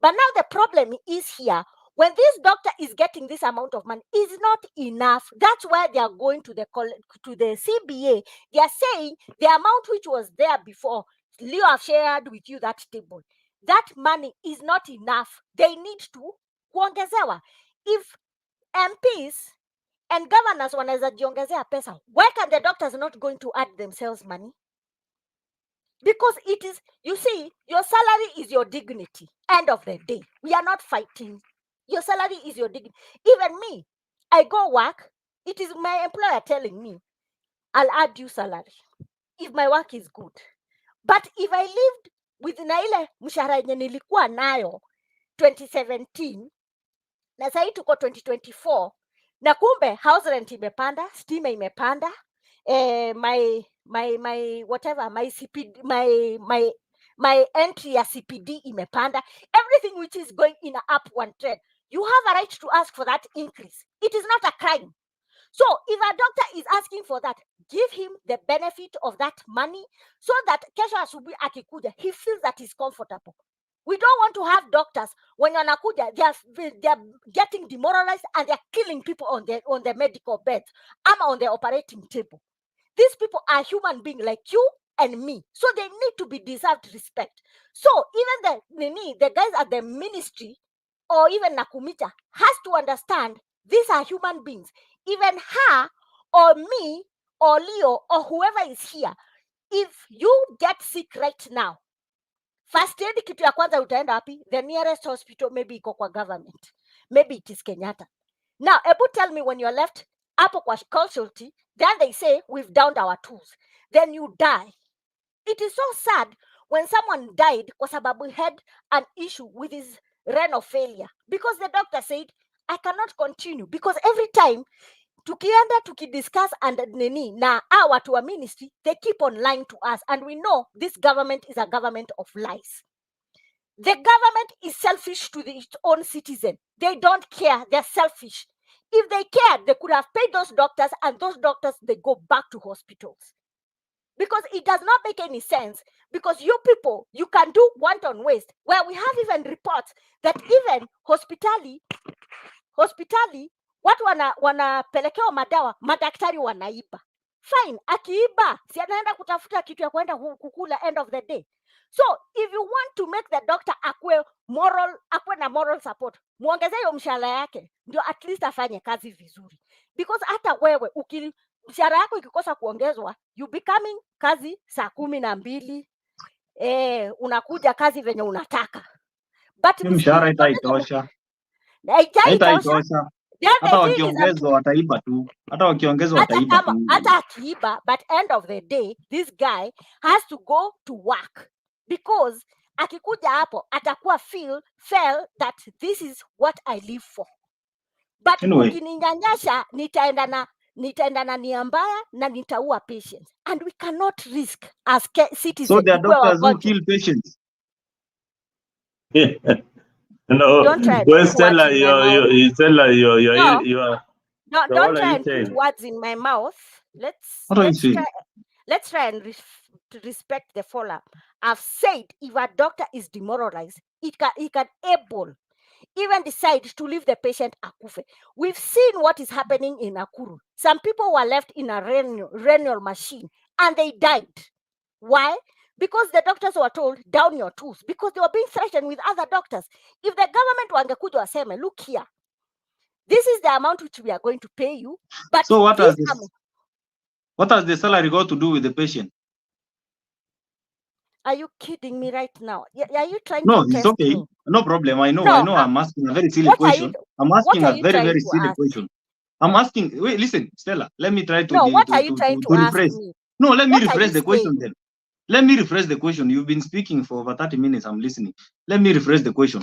But now the problem is here. When this doctor is getting this amount of money, is not enough. That's why they are going to the CBA. They are saying the amount which was there before, Leo have shared with you that table. That money is not enough. They need to kuongezewa. If MPs and governors wanaweza jiongezea pesa, why can the doctors not going to add themselves money? Because it is, you see, your salary is your dignity. End of the day. We are not fighting. Your salary is your dignity. Even me, I go work. It is my employer telling me, I'll add you salary if my work is good. But if I lived with na ile mshahara yenye nilikuwa nayo 2017 na sasa tuko 2024 na kumbe house rent imepanda, stima imepanda, my whatever, my CPD, my entry ya CPD imepanda, everything which is going in an upward trend, you have a right to ask for that increase. It is not a crime. So if a doctor is asking for that, give him the benefit of that money so that kesho asubuhi akikuja, he feels that he's comfortable. We don't want to have doctors when wanakuja, they are getting demoralized and they are killing people on the medical bed or on the operating table. These people are human beings like you and me, so they need to be deserved respect. So even the guys at the ministry or even Nakhumicha has to understand these are human beings. Even her or me or Leo or whoever is here, if you get sick right now, first aid kitu ya kwanza utaenda wapi? The nearest hospital, maybe iko kwa government, maybe it is Kenyatta. Now, Ebu, tell me, when you're left hapo kwa casualty, then they say we've downed our tools, then you die. It is so sad when someone died kwa sababu he had an issue with his renal failure because the doctor said, I cannot continue, because every time tukienda tukidiscuss and nini na watu wa ministry, they keep on lying to us, and we know this government is a government of lies. The government is selfish to its own citizen. They don't care. They're selfish. If they cared, they could have paid those doctors, and those doctors, they go back to hospitals. Because it does not make any sense. Because you people, you can do wanton waste, where we have even reports that even hospitali watu wanapelekewa madawa, madaktari wanaiba. Fine, akiiba si anaenda kutafuta kitu ya kwenda kukula end of the day. So if you want to make the doctor akwe na moral support, muongeze hiyo mshahara yake, ndio at least afanye kazi vizuri. Because hata wewe mshahara yako ikikosa kuongezwa, you becoming kazi saa 12, unakuja kazi venye unataka. But mshahara haitaitosha. Hata wakiongezwa wataiba tu. Hata akiiba, but end of the day this guy has to go to work, because akikuja hapo atakuwa feel that this is what I live for. But anyway, ukininyanyasha nitaenda na nia mbaya na nitaua patients, and we cannot risk as citizens. So there are doctors who kill patients. No, don't try well, Stella, you don't try and put words in my mouth. Let's try and respect the follow-up. I've said if a doctor is demoralized, he can able even decide to leave the patient akufe. We've seen what is happening in Nakuru. Some people were left in a renal machine and they died. Why? Because the doctors were told, down your tools, because they were being threatened with other doctors. If the government wangekuja waseme, look here, this is the amount which we are going to pay you. But so what has the salary got to do with the patient? Are you kidding me right now? Are you trying to test it's okay. me? No problem. I know I'm asking a very silly question. I'm asking a very, very silly question. I'm asking, wait, listen, Stella, let me try to what are you trying to rephrase. Ask me? No, let me rephrase the question then. Let me rephrase the question. You've been speaking for over 30 minutes. I'm listening. Let me rephrase the question.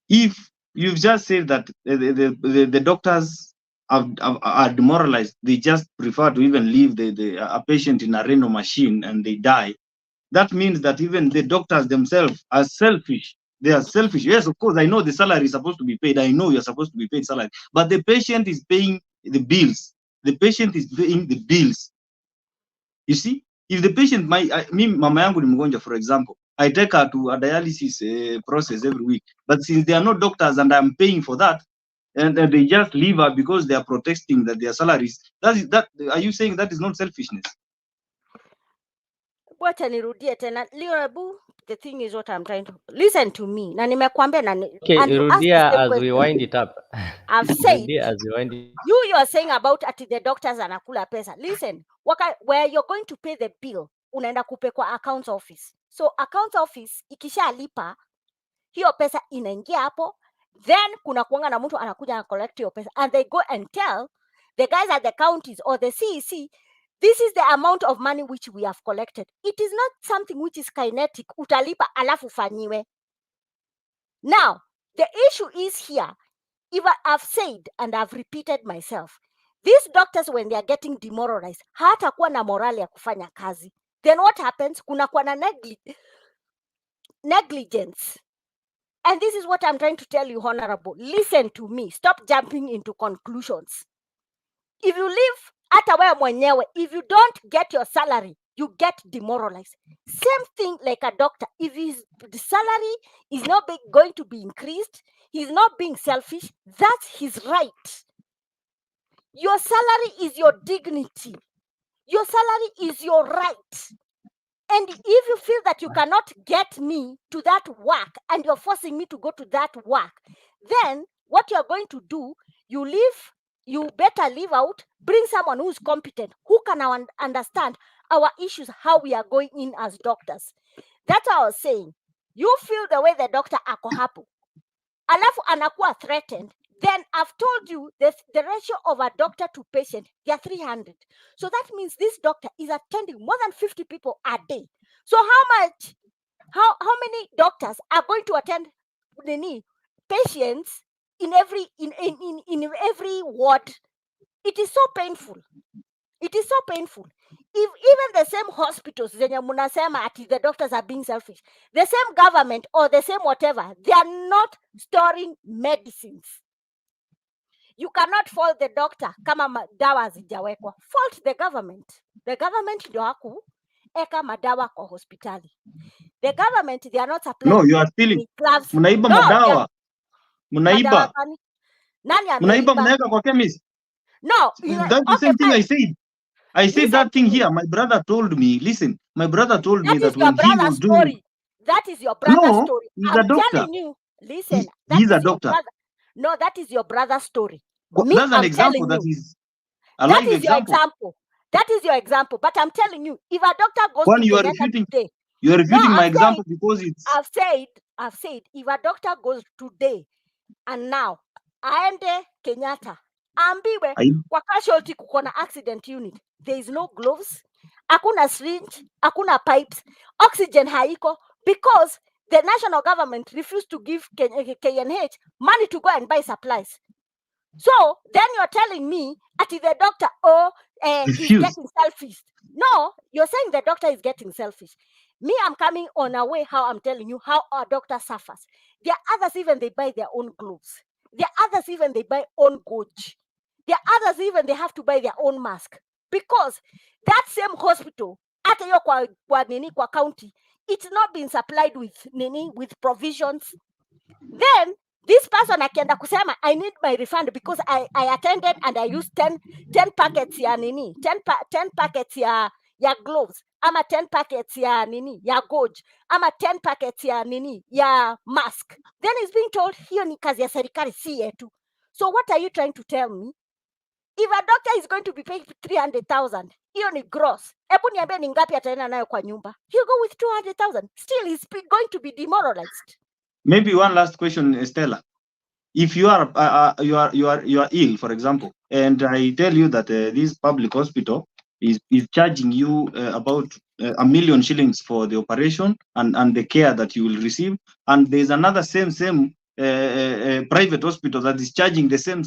If you've just said that the doctors are demoralized, they just prefer to even leave a patient in a renal machine and they die, that means that even the doctors themselves are selfish. They are selfish. Yes, of course, I know the salary is supposed to be paid. I know you're supposed to be paid salary. But the patient is paying the bills. The patient is paying the bills. You see? If the patient, mama yangu ni mgonjwa, for example, I take her to a dialysis process every week. But since there are no doctors and I'm paying for that, and they just leave her because they are protesting that their salaries, are you saying that is not selfishness? Wacha nirudie tena. The thing is what I'm trying to listen to me. Na nimekwambia okay, Rudia, as we wind it up. I've said you are saying about the doctors anakula pesa. Listen, where you're going to pay the bill, unaenda kupe kwa accounts office. So accounts office ikishalipa hiyo pesa inaingia hapo, then kuna kuanga na mtu anakuja na collect hiyo pesa, and they go and tell the guys at the counties or the CEC, this is the amount of money which we have collected. It is not something which is kinetic, utalipa alafu fanyiwe. Now, the issue is here, if I've said and I've repeated myself, these doctors when they are getting demoralized, hatakuwa na morale ya kufanya kazi. Then what happens? Kuna kuwa na negligence. And this is what I'm trying to tell you, Honorable. Listen to me. Stop jumping into conclusions. If you live hata wewe mwenyewe, if you don't get your salary, you get demoralized. Same thing like a doctor. If the salary is not going to be increased, he's not being selfish, that's his right. Your salary is your dignity. Your salary is your right. And if you feel that you cannot get me to that work and you're forcing me to go to that work, then what you're going to do, you better leave out, bring someone who's competent, who can understand our issues, how we are going in as doctors. That's what I was saying. You feel the way the doctor ako hapo, alafu anakuwa threatened, then I've told you the ratio of a doctor to patient, they are 300. So that means this doctor is attending more than 50 people a day. So how many doctors are going to attend patients in every ward It is so painful. It is so painful. If even the same hospitals, zenye munasema ati the doctors are being selfish, the same government or the same whatever, they are not storing medicines. You cannot fault the doctor kama madawa hazijawekwa. Fault the government. The government ndio hakuweka madawa kwa hospitali. The government, they are not supplying No, you are stealing. gloves. Mnaiba No, madawa. madawa Mnaiba. gani? Nani Mnaiba ameiba? mnaweka kwa chemist. No, That's the okay, same thing I fine. said. I said Listen that to thing me. here. My brother told me, listen, my brother told me That is that your when he brother's was doing, story. That is your brother's no, story. he's a I'm doctor. telling you. Listen, that He's a is your doctor. brother. No, that is your brother's story. Me, That's an I'm example telling that you. is a That live is your example. example. That is your example. But I'm telling you, if a doctor goes When to you are Kenyatta refuting, today, you are no, refuting my I've example because it's said, if a doctor goes today and now, aende Kenyatta, ambiwe I, kwa casualty kuko na accident unit, there is no gloves, hakuna syringe, hakuna pipes, oxygen haiko, because the national government refused to give KNH money to go and buy supplies. So then you're telling me that the doctor, he's refuse. getting selfish. No, you're saying the doctor is getting selfish. Me, I'm coming on a way how I'm telling you how our doctor suffers. There are others, even they buy their own gloves. There are others, even they buy own gauge. There are others, even they have to buy their own mask. Because that same hospital, at your kwa county, it's not been supplied with provisions. Then this person akienda kusema I need my refund because I attended and I used 10 packets ya 10 packets ya gloves, ama 10 packets ya ya gauge, ama 10 packets ya mask. Then he's being told hiyo ni kazi ya serikali si yetu. So what are you trying to tell me? If a doctor is going to be paid 300,000, hiyo ni gross. Hebu niambie ni ngapi ataenda nayo kwa nyumba? He'll go with 200,000. Still he's going to be demoralized. Maybe one last question, Stella. If you are ill, for example, and I tell you that this public hospital is charging you about 1 million shillings for the operation and the care that you will receive, and there's another same private hospital that is charging the same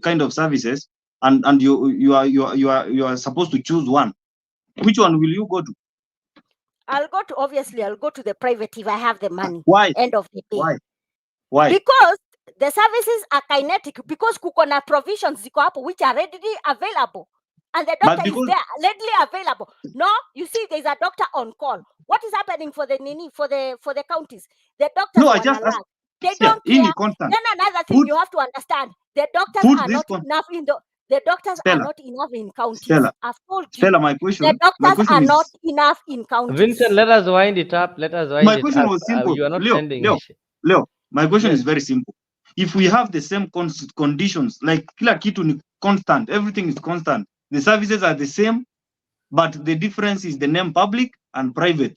kind of services, and you are supposed to choose one. Which one will you go to? I'll go to the private if I have the money. Why? End of the day. Why? Because the services are kinetic, because kuko na provisions ziko hapo which are readily available. And the doctor is there, readily available. No, you see, there's a doctor on call. What is happening for the for the counties? The doctors No, I just asked, they don't care. Constant. Then another thing you have to understand: the doctors are not enough in the doctors Stella, are not enough in counties. Stella, I've told you. Stella, my question are is, not enough in counties. Vincent, let us wind it up. My question was simple. You are not Leo, my question is very simple. If we have the same conditions, like kila kitu ni constant, everything is constant, the services are the same, but the difference is the name public and private.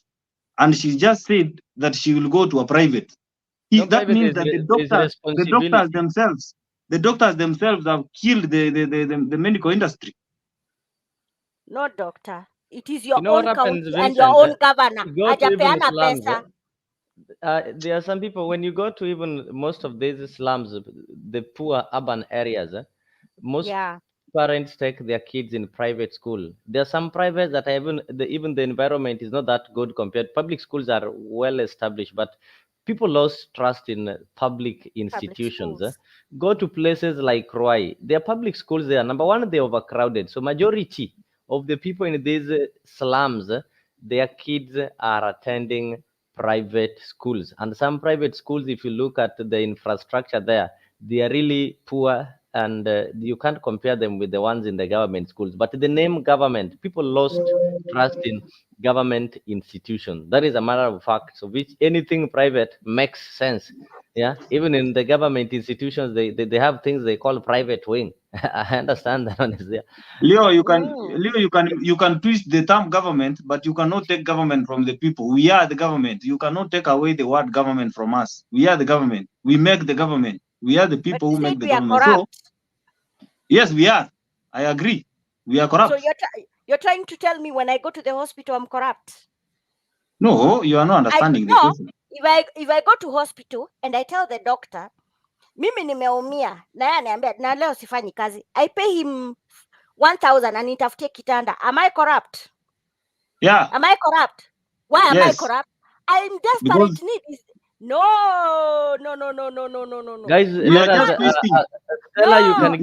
And she just said that she will go to a private. That means that the doctors themselves have killed the medical industry. No, doctor. It is your own county and your own governor. Hajapeana pesa. There are some people, when you go to even most of these slums, the poor urban areas, most parents take their kids in private school. There are some privates that even the environment is not that good compared. Public schools are well established, but people lost trust in public institutions. Go to places like Roy. Their public schools, they are number one, they're overcrowded. So majority of the people in these slums, their kids are attending private schools. And some private schools, if you look at the infrastructure there, they are really poor, and you can't compare them with the ones in the government schools. But the name government, people lost trust in government institutions. That is a matter of fact. So which anything private makes sense. Yeah, even in the government institutions, they have things they call private wing. I understand that one is there. Leo, you can twist the term government, but you cannot take government from the people. We are the government. You cannot take away the word government from us. We are the government. We make the government. We are the people who make the government. So, yes, we are. I agree. We are corrupt. So you're trying to tell me when I go to the hospital I'm corrupt? No, you are not understanding the question. If I go to hospital and I tell the doctor Mimi nimeumia na yeye ananiambia na leo sifanyi kazi. I pay him 1,000 and nitafutie kitanda. Am I corrupt? Yeah. Am I corrupt? Why am I Yes. corrupt? I'm desperate. Because Need is no. Guys, you are let us, just wasting. Stella, you No, can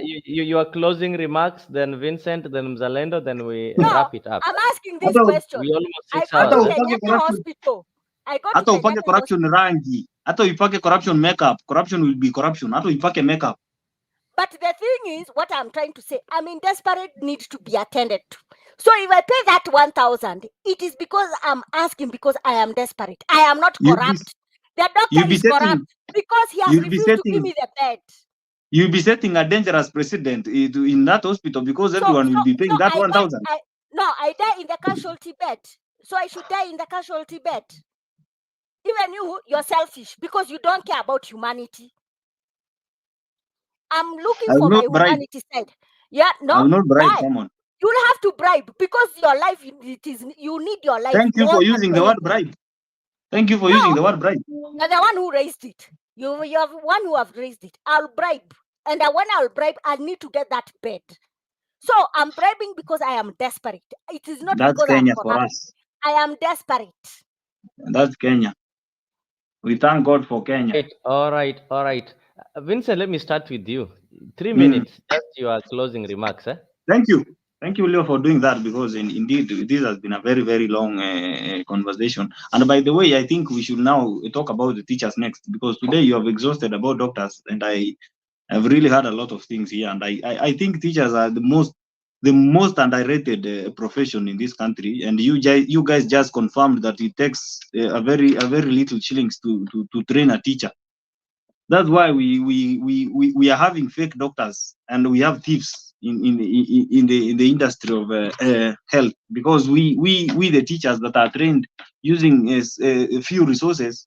You, give your closing remarks, then Vincent, then Mzalendo, then we no. wrap it up. I'm asking this hata question. We almost I 6 go hata to hours. upake Kenyatta corruption, Hospital. I go to hata upake Kenyatta corruption Hospital. rangi, hata upake corruption makeup, corruption will be corruption. Hata upake makeup. But the thing is, what I'm trying to say, I'm in desperate need to be attended to. So if I pay that 1,000, it is because I'm asking because I am desperate. I am not You'll be corrupt. The doctor you'll be is corrupt setting because he has you'll be refused to give setting me the bed. you'll be setting a dangerous precedent in that hospital because So everyone will be paying that I 1,000. I die in the casualty bed. So I should die in the casualty bed. Even you're selfish because you don't care about humanity. I'm looking I will for my not bribe. humanity side. Yeah, I no. will not bribe Why? someone. You'll have to bribe because your life, you need your life Thank you more for than using the word anything. bribe. Thank you for No, using the word bribe. you're the one who raised it. You have one who have raised it. I'll bribe. And when I'll bribe, I need to get that bed. So I'm bribing because I am desperate. It is not That's because I'm Kenya for corrupt. us. I am desperate. That's Kenya. We thank God for Kenya. All right. Vincent, let me start with you. 3 Mm. minutes, just your closing remarks. Thank you. Thank you, Leo, for doing that because indeed this has been a very, very long conversation. And by the way, I think we should now talk about the teachers next because today you have exhausted about doctors and I've really had a lot of things here. And I think teachers are the most underrated profession in this country. And you guys just confirmed that it takes a very little shillings to train a teacher. That's why we are having fake doctors and we have thieves in the industry of health because we the teachers that are trained using a few resources.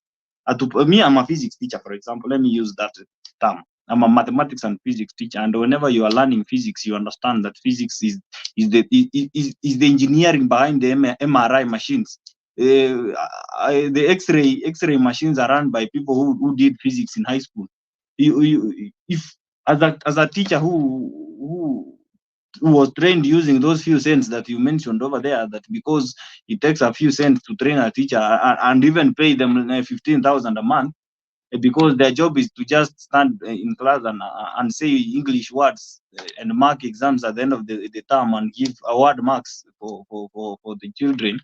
Me, I'm a physics teacher, for example. Let me use that term. I'm a mathematics and physics teacher, and whenever you are learning physics, you understand that physics is the engineering behind the MRI machines. The X-ray machines are run by people who did physics in high school. If as a teacher who was trained using those few cents that you mentioned over there, that because it takes a few cents to train a teacher and even pay them 15,000 a month, because their job is to just stand in class and say English words and mark exams at the end of the term and give award marks for the children,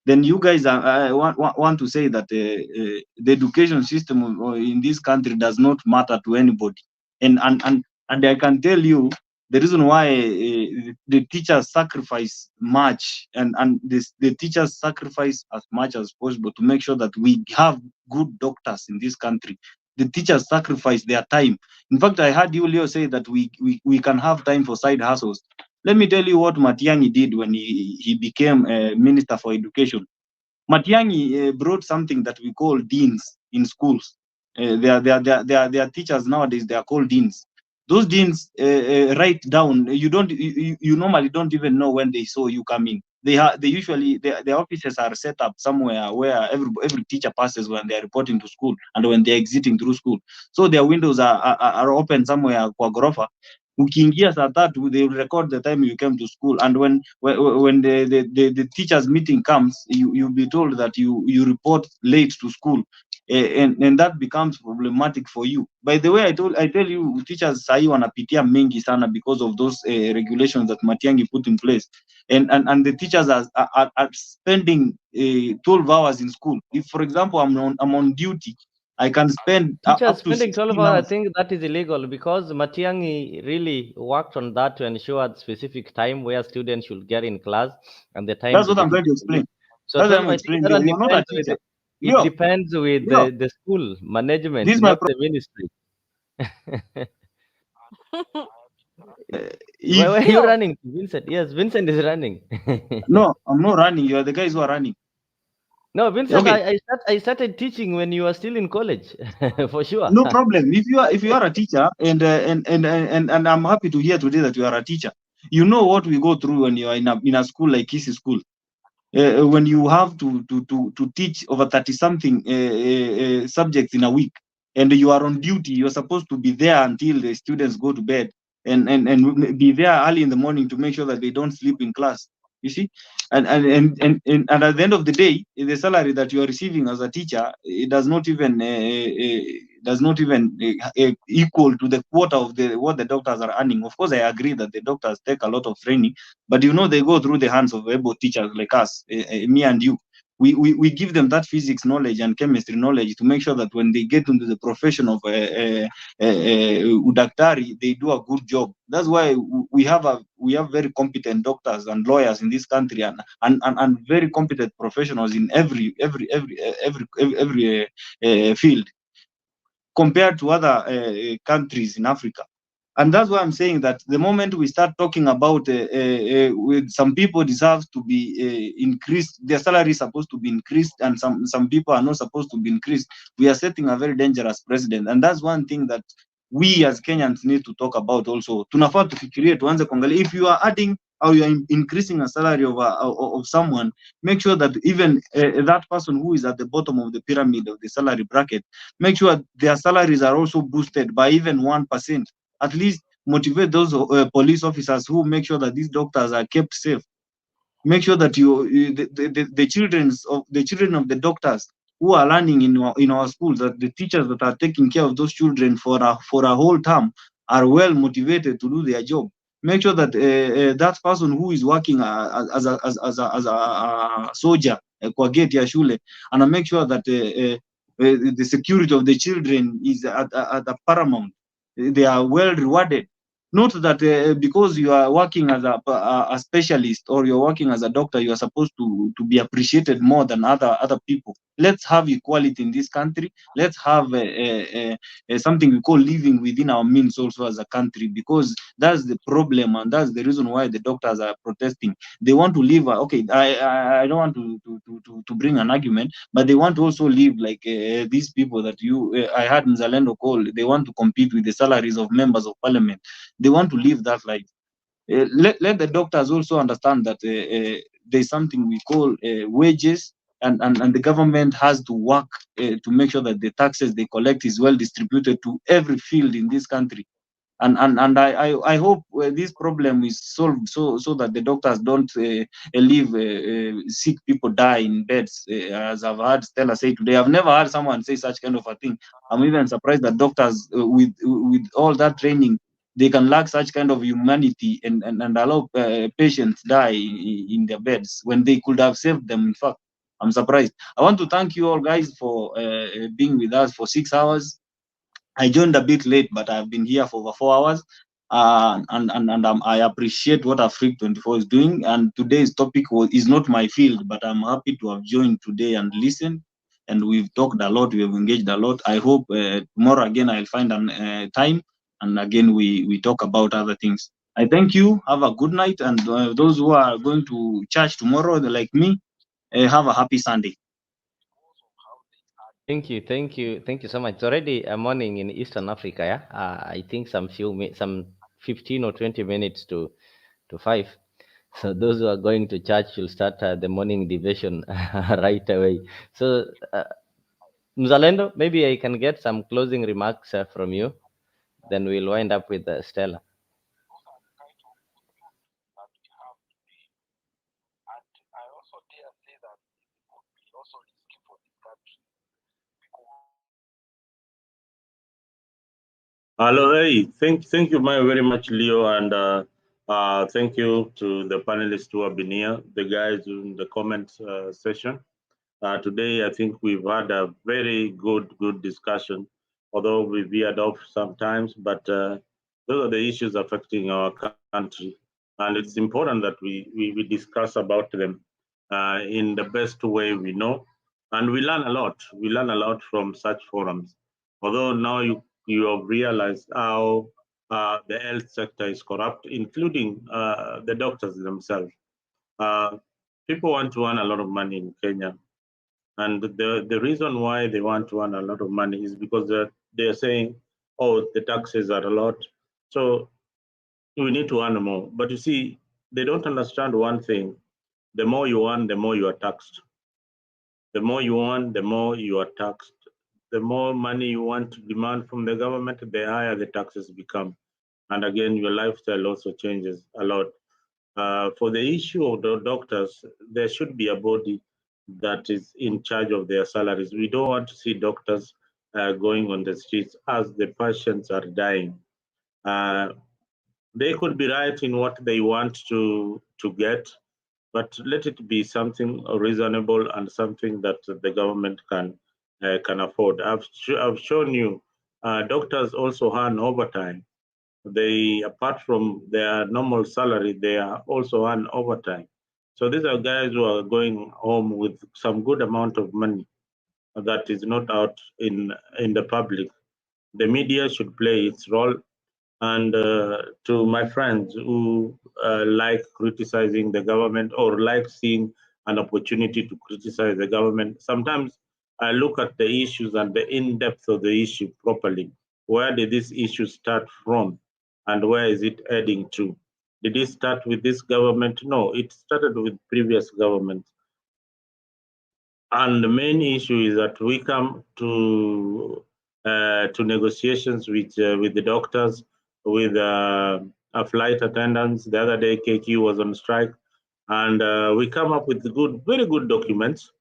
then you guys want to say that the education system in this country does not matter to anybody. And I can tell you the reason why the teachers sacrifice much and the teachers sacrifice as much as possible to make sure that we have good doctors in this country. The teachers sacrifice their time. In fact, I heard you, Leo, say that we can have time for side hustles. Let me tell you what Matiang'i did when he became Minister for Education. Matiang'i brought something that we call deans in schools. They are teachers nowadays. They are called deans. Those deans write down. You normally don't even know when they saw you come in. They usually their offices are set up somewhere where every teacher passes when they are reporting to school and when they are exiting through school. So their windows are open somewhere kwa ghorofa. Ukiingia saa tatu, they will record the time you came to school, and when the teachers meeting comes, you'll be told that you report late to school, and that becomes problematic for you. By the way, I tell you, teachers sahi wanapitia mengi sana because of those regulations that Matiang'i put in place, and the teachers are spending 12 hours in school. If, for example, I'm on duty, I can spend Teachers up to spending 12 16 hours, I hours. think that is illegal because Matiang'i really worked on that to ensure specific time where students should get in class and the time That's to what be I'm trying to teaching. explain. So That's what 12, I'm I think explaining. that one You're not a depends with teacher. it depends with Leo, the school management, this is my not the ministry. Why are if you Leo, running, Vincent? Yes, Vincent is running. no, I'm not running. You are the guys who are running. No, Vincent, Okay, I started teaching when you were still in college, for sure. no problem. If you are a teacher, and I'm happy to hear today that you are a teacher. You know what we go through when you are in a school like KC school. When you have to teach over 30 something subjects in a week, and you are on duty, you're supposed to be there until the students go to bed, and be there early in the morning to make sure that they don't sleep in class. You see, and at the end of the day, the salary that you are receiving as a teacher, it does not even equal to the quota of what the doctors are earning. Of course, I agree that the doctors take a lot of training, but they go through the hands of able teachers like us, me and you. We give them that physics knowledge and chemistry knowledge to make sure that when they get into the profession of udaktari, they do a good job. That's why we have very competent doctors and lawyers in this country, and very competent professionals in every field, compared to other countries in Africa. And that's why I'm saying that the moment we start talking about with some people deserve to be increased, their salary is supposed to be increased, and some people are not supposed to be increased, we are setting a very dangerous precedent. And that's one thing that we as Kenyans need to talk about also. Tunafaa tufikirie, tuanze kuangalia, if you are adding or you are increasing a salary of someone, make sure that even that person who is at the bottom of the pyramid of the salary bracket, make sure their salaries are also boosted by even 1%. At least motivate those police officers who make sure that these doctors are kept safe. Make sure that the children of the doctors who are learning in our schools, that the teachers that are taking care of those children for a whole term are well motivated to do their job. Make sure that that person who is working as a soldier kwa gate ya shule, and make sure that the security of the children is at the paramount. They are well rewarded. Not that because you are working as a specialist, or you're working as a doctor, you are supposed to be appreciated more than other people. Let's have equality in this country. Let's have something we call living within our means also as a country, because that's the problem, and that's the reason why the doctors are protesting. They want to live. Okay, I don't want to bring an argument, but they want to also live like these people that I heard Mzalendo call. They want to compete with the salaries of members of parliament. They want to live that life. Let the doctors also understand that there's something we call wages, and the government has to work to make sure that the taxes they collect is well distributed to every field in this country. And I hope this problem is solved, so that the doctors don't leave sick people die in beds, as I've heard Stella say today. I've never heard someone say such kind of a thing. I'm even surprised that doctors, with all that training, they can lack such kind of humanity and allow patients die in their beds when they could have saved them. In fact, I'm surprised. I want to thank you all guys for being with us for 6 hours. I joined a bit late, but I've been here for over 4 hours. I appreciate what Afriq 24 is doing. And today's topic is not my field, but I'm happy to have joined today and listened. And we've talked a lot, we have engaged a lot. I hope tomorrow again I'll find a time, and again we talk about other things. I thank you. Have a good night, and those who are going to church tomorrow, like me, have a happy Sunday. Thank you so much. It's already a morning in Eastern Africa. Yeah, I think some 15 or 20 minutes to 5. So those who are going to church will start the morning devotion right away. So Mzalendo, maybe I can get some closing remarks from you. Then we'll wind up with Stella. Hello, hey, thank you very much, Leo, and thank you to the panelists who have been here, the guys in the comment session. Today, I think we've had a very good discussion, although we veered off sometimes, but those are the issues affecting our country. And it's important that we discuss about them in the best way we know. And we learn a lot. We learn a lot from such forums. Although now you have realized how the health sector is corrupt, including the doctors themselves. People want to earn a lot of money in Kenya. And the reason why they want to earn a lot of money is because they're saying, oh, the taxes are a lot, so we need to earn more. But you see, they don't understand one thing. The more you earn, the more you are taxed. The more you earn, the more you are taxed. the more money you want to demand from the government, the higher the taxes become. And again, your lifestyle also changes a lot. For the issue of the doctors, there should be a body that is in charge of their salaries. We don't want to see doctors going on the streets as the patients are dying. They could be right in what they want to get, but let it be something reasonable and something that the government can afford. I've shown you doctors also earn overtime. They, apart from their normal salary, they are also earn overtime. So these are guys who are going home with some good amount of money that is not out in the public. The media should play its role. And to my friends who like criticizing the government or like seeing an opportunity to criticize the government, sometimes I look at the issues and the in-depth of the issue properly. Where did this issue start from and where is it heading to? Did it start with this government? No, it started with previous governments. And the main issue is that we come to negotiations with the doctors, with flight attendants. The other day, KQ was on strike, and we come up with very good documents,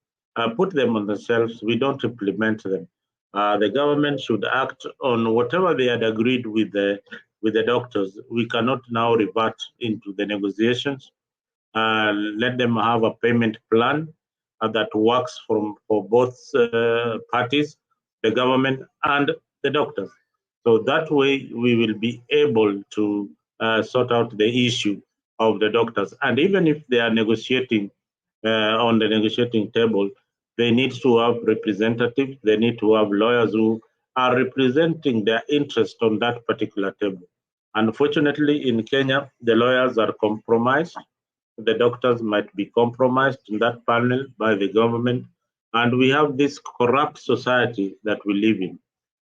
put them on the shelves. We don't implement them. The government should act on whatever they had agreed with the doctors. We cannot now revert into the negotiations. Let them have a payment plan that works for both parties, the government and the doctors. So that way we will be able to sort out the issue of the doctors. And even if they are negotiating on the negotiating table, they need to have representatives, they need to have lawyers who are representing their interest on that particular table. Unfortunately, in Kenya, the lawyers are compromised. The doctors might be compromised in that panel by the government. And we have this corrupt society that we live in.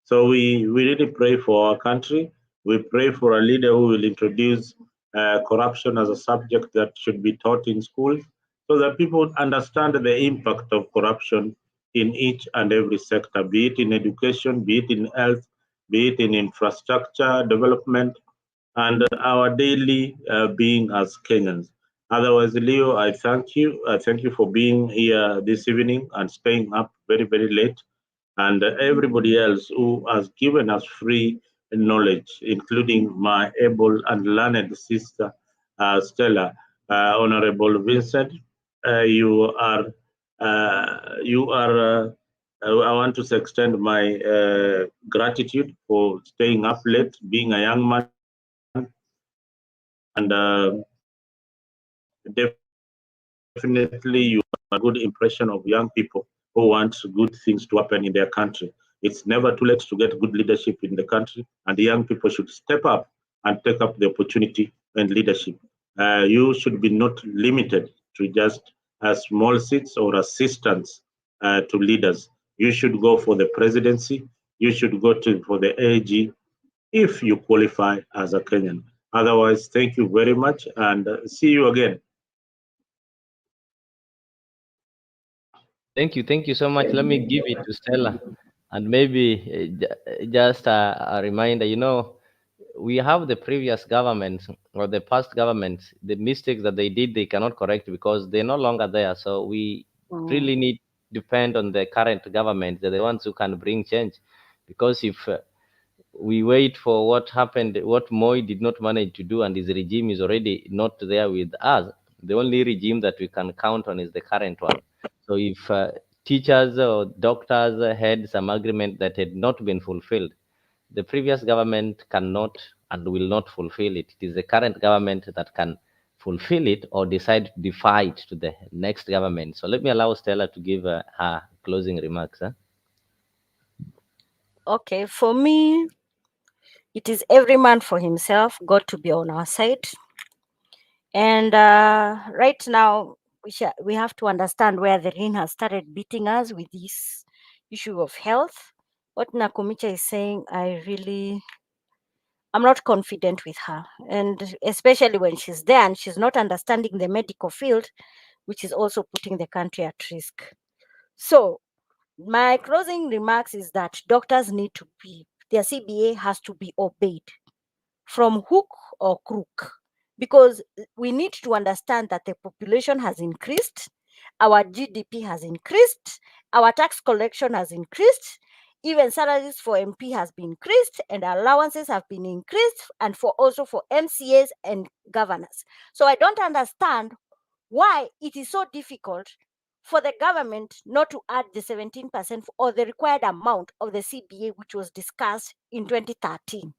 So we really pray for our country. We pray for a leader who will introduce corruption as a subject that should be taught in schools so that people understand the impact of corruption in each and every sector, be it in education, be it in health, be it in infrastructure development, and our daily being as Kenyans. Otherwise, Leo, I thank you. I thank you for being here this evening and staying up very, very late. And everybody else who has given us free knowledge, including my able and learned sister, Stella, Honorable Vincent. You are, I want to extend my gratitude for staying up late, being a young man, and definitely you have a good impression of young people who want good things to happen in their country. It's never too late to get good leadership in the country, and the young people should step up and take up the opportunity and leadership. You should be not limited to just small seats or assistants to leaders. You should go for the presidency. You should go for the AG if you qualify as a Kenyan. Otherwise, thank you very much and see you again. Thank you so much. Let me give it to Stella, and maybe just a reminder. We have the previous government or the past government. The mistakes that they did, they cannot correct because they're no longer there. So we really need depend on the current government. They're the ones who can bring change, because if we wait for what happened, what Moi did not manage to do, and his regime is already not there with us. The only regime that we can count on is the current one. So if teachers or doctors had some agreement that had not been fulfilled, the previous government cannot and will not fulfill it. It is the current government that can fulfill it or decide to defy it to the next government. So let me allow Stella to give her closing remarks. Okay, for me, it is every man for himself, God to be on our side. And right now, we have to understand where the rain has started beating us with this issue of health. What Nakhumicha is saying, I'm not confident with her. And especially when she's there and she's not understanding the medical field, which is also putting the country at risk. So My closing remarks is that doctors need to be, their CBA has to be obeyed from hook or crook, because we need to understand that the population has increased, our GDP has increased, our tax collection has increased, even salaries for MP has been increased, and allowances have been increased, and for also for MCAs and governors. So I don't understand why it is so difficult for the government not to add the 17% or the required amount of the CBA, which was discussed in 2013.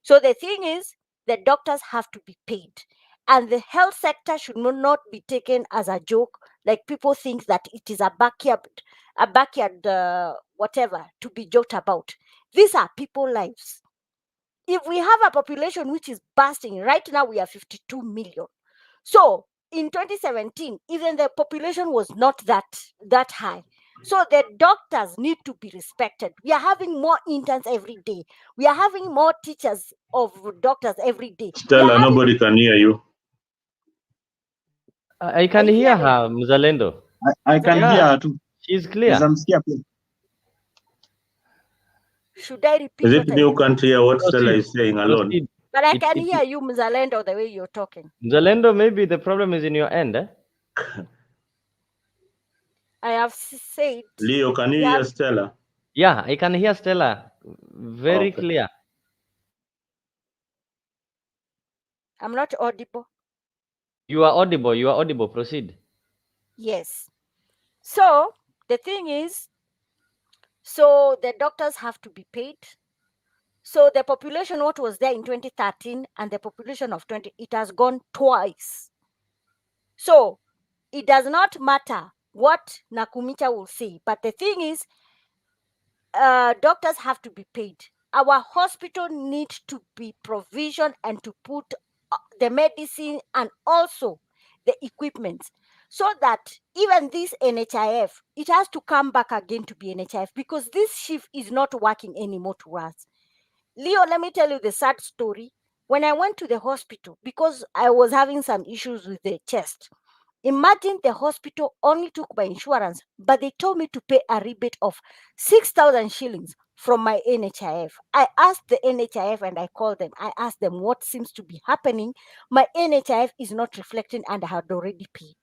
So the thing is, the doctors have to be paid, and the health sector should not be taken as a joke, like people think that it is a backyard whatever to be joked about. These are people lives. If we have a population which is bursting right now, we are 52 million. So in 2017, even the population was not that high. So the doctors need to be respected. We are having more interns every day. We are having more teachers of doctors every day. We are Stella, having, nobody can hear you. I are can you hear hearing? her, Mzalendo. I can Yeah, hear her too. she's clear. Namsikia pia. Should I Is repeat it what I you said? can't hear what Stella Proceed. is saying alone? Proceed. But I It, can it, hear you, Mzalendo, the way you're talking. Mzalendo, maybe the problem is in your end. Eh? I have said Leo, can you we hear have. Stella? Yeah, I can hear Stella very Okay. clear. I'm not audible. You are audible. You are audible. Proceed. Yes. So the thing is, so the doctors have to be paid. So the population, what was there in 2013 and the population of 20, it has gone twice. So it does not matter what Nakhumicha will say, but the thing is, doctors have to be paid. Our hospital needs to be provisioned and to put the medicine and also the equipment, so that even this NHIF, it has to come back again to be NHIF, because this shift is not working anymore to us. Leo, let me tell you the sad story. When I went to the hospital, because I was having some issues with the chest, imagine the hospital only took my insurance, but they told me to pay a rebate of 6,000 shillings from my NHIF. I asked the NHIF and I called them. I asked them what seems to be happening. My NHIF is not reflecting and I had already paid.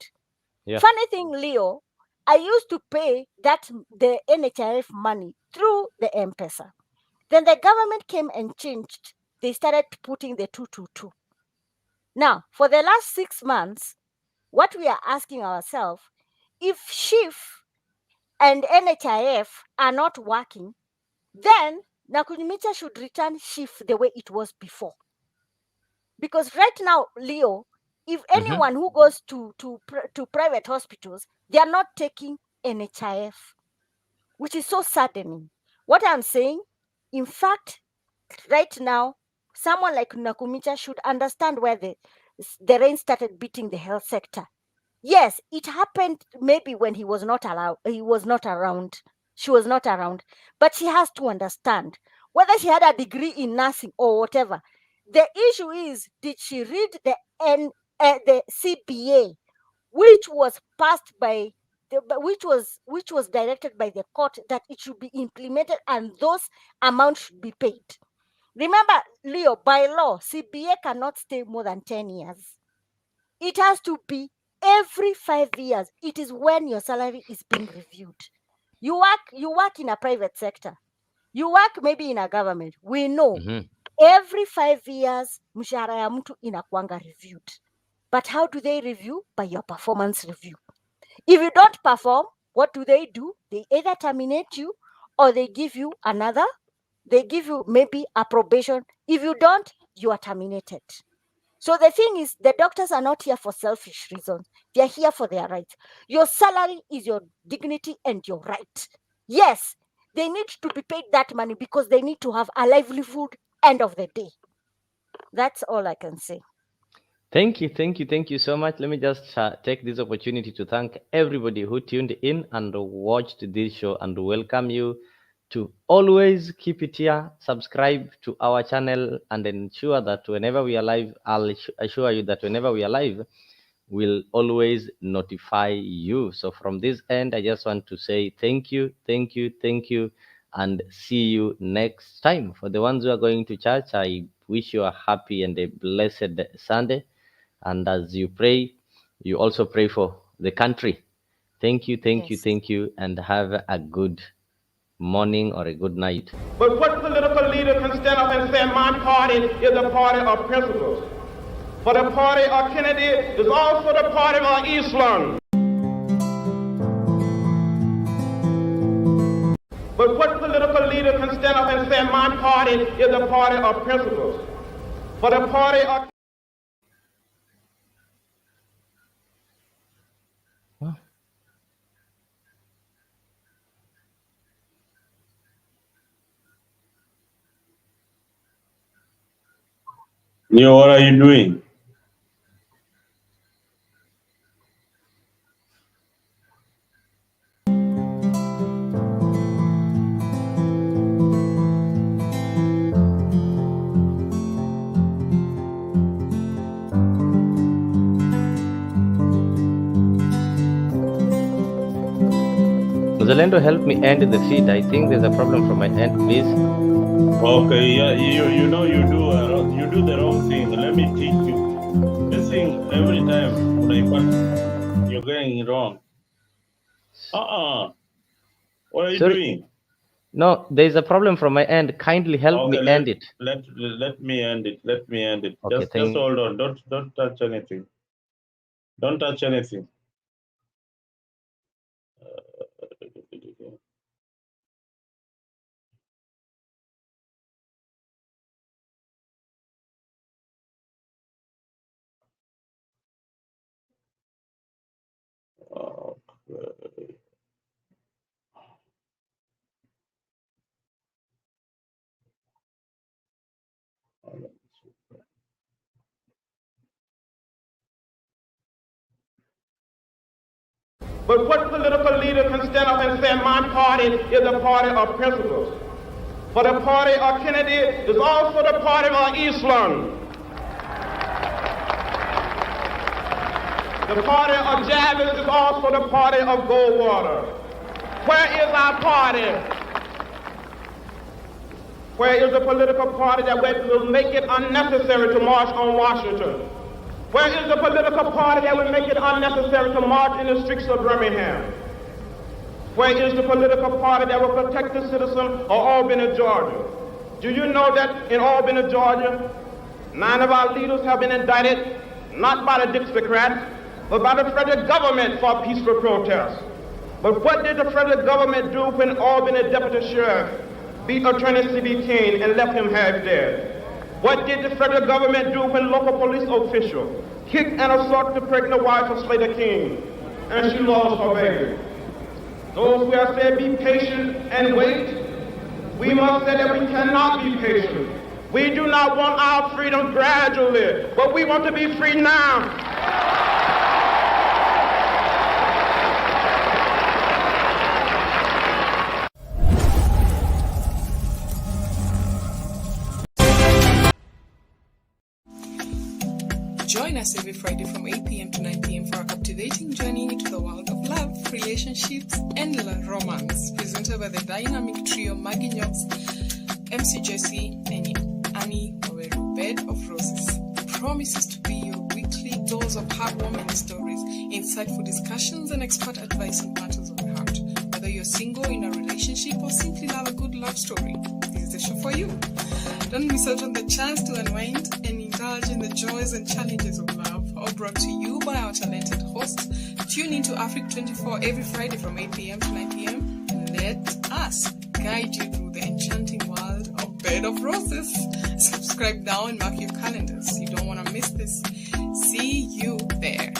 Yeah. Funny thing, Leo, I used to pay the NHIF money through the M-Pesa. Then the government came and changed. They started putting the 222. Now, for the last 6 months, what we are asking ourselves, if SHIF and NHIF are not working, then Nakhumicha should return SHIF the way it was before. Because right now, Leo, if anyone who goes to private hospitals, they are not taking NHIF, which is so saddening. What I'm saying, in fact, right now, someone like Nakhumicha should understand where the rain started beating the health sector. Yes, it happened maybe when he was not allowed. He was not around. She was not around. But she has to understand whether she had a degree in nursing or whatever. The issue is, did she read the CBA, which was passed by which was directed by the court, that it should be implemented and those amounts should be paid. Remember, Leo, by law, CBA cannot stay more than 10 years. It has to be every 5 years. It is when your salary is being reviewed. You work in a private sector. You work maybe in a government. We know every 5 years mshahara ya mtu inakuanga reviewed. But how do they review? By your performance review. If you don't perform, what do? They either terminate you or they give you maybe a probation. If you don't, you are terminated. So the thing is, the doctors are not here for selfish reasons. They are here for their rights. Your salary is your dignity and your right. Yes, they need to be paid that money because they need to have a livelihood end of the day. That's all I can say. Thank you so much. Let me just take this opportunity to thank everybody who tuned in and watched this show and welcome you to always keep it here, subscribe to our channel, and ensure that whenever we are live, I'll assure you that whenever we are live, will always notify you. So from this end, I just want to say thank you, thank you, thank you, and see you next time. For the ones who are going to church, I wish you a happy and a blessed Sunday. And as you pray, you also pray for the country. Thank you, thank you, Yes. thank you, and have a good morning or a good night. But what political leader can stand up and say, my party is a party of principles? For the party of Kennedy is also the party of Islam. But what political leader can stand up and say, my party is a party of principles? For the party of Yo, what are you doing? Muzalendo, help me end the feed. I think there's a problem from my end, please. Okay, yeah, you know you do the wrong thing. Let me teach you. This thing every time you're getting it wrong. What are you Sorry. doing? No, there's a problem from my end. Kindly help me end it. Let me end it. Let me end it. Okay, Just hold on. Don't touch anything. Don't touch anything. Okay. But what political leader can stand up and say, my party is a party of principles? For the party of Kennedy is also the party of Islam. The party of Jarvis is also the party of Goldwater. Where is our party? Where is the political party that will make it unnecessary to march on Washington? Where is the political party that will make it unnecessary to march in the streets of Birmingham? Where is the political party that will protect the citizen of Albany, Georgia? Do you know that in Albany, Georgia, 9 of our leaders have been indicted, not by the Dixiecrats, but by the federal government for peaceful protest? But what did the federal government do when Albany Deputy Sheriff beat Attorney C.B. King and left him half dead? What did the federal government do when local police officials kicked and assaulted the pregnant wife of Slater King and she lost her baby? Those who have said be patient and wait, we must say that we cannot be patient. We do not want our freedom gradually, but we want to be free now. Join us every Friday from 8 p.m. to 9 p.m. for a captivating journey into the world of love, relationships, and romance. Presented by the dynamic trio Maggie Knox, MC Jesse, and Annie Oweru, Bed of Roses. Promises to be your weekly dose of heartwarming stories, insightful discussions, and expert advice on matters of the heart. Whether you're single, in a relationship, or simply love a good love story, this is the show for you. Don't miss out on the chance to unwind and indulge in the joys and challenges of love, all brought to you by our talented hosts. Tune into Afriq 24 every Friday from 8 p.m. to 9 p.m. and let us guide you through the enchanting world of Bed of Roses. Subscribe now and mark your calendars. You don't want to miss this. See you there.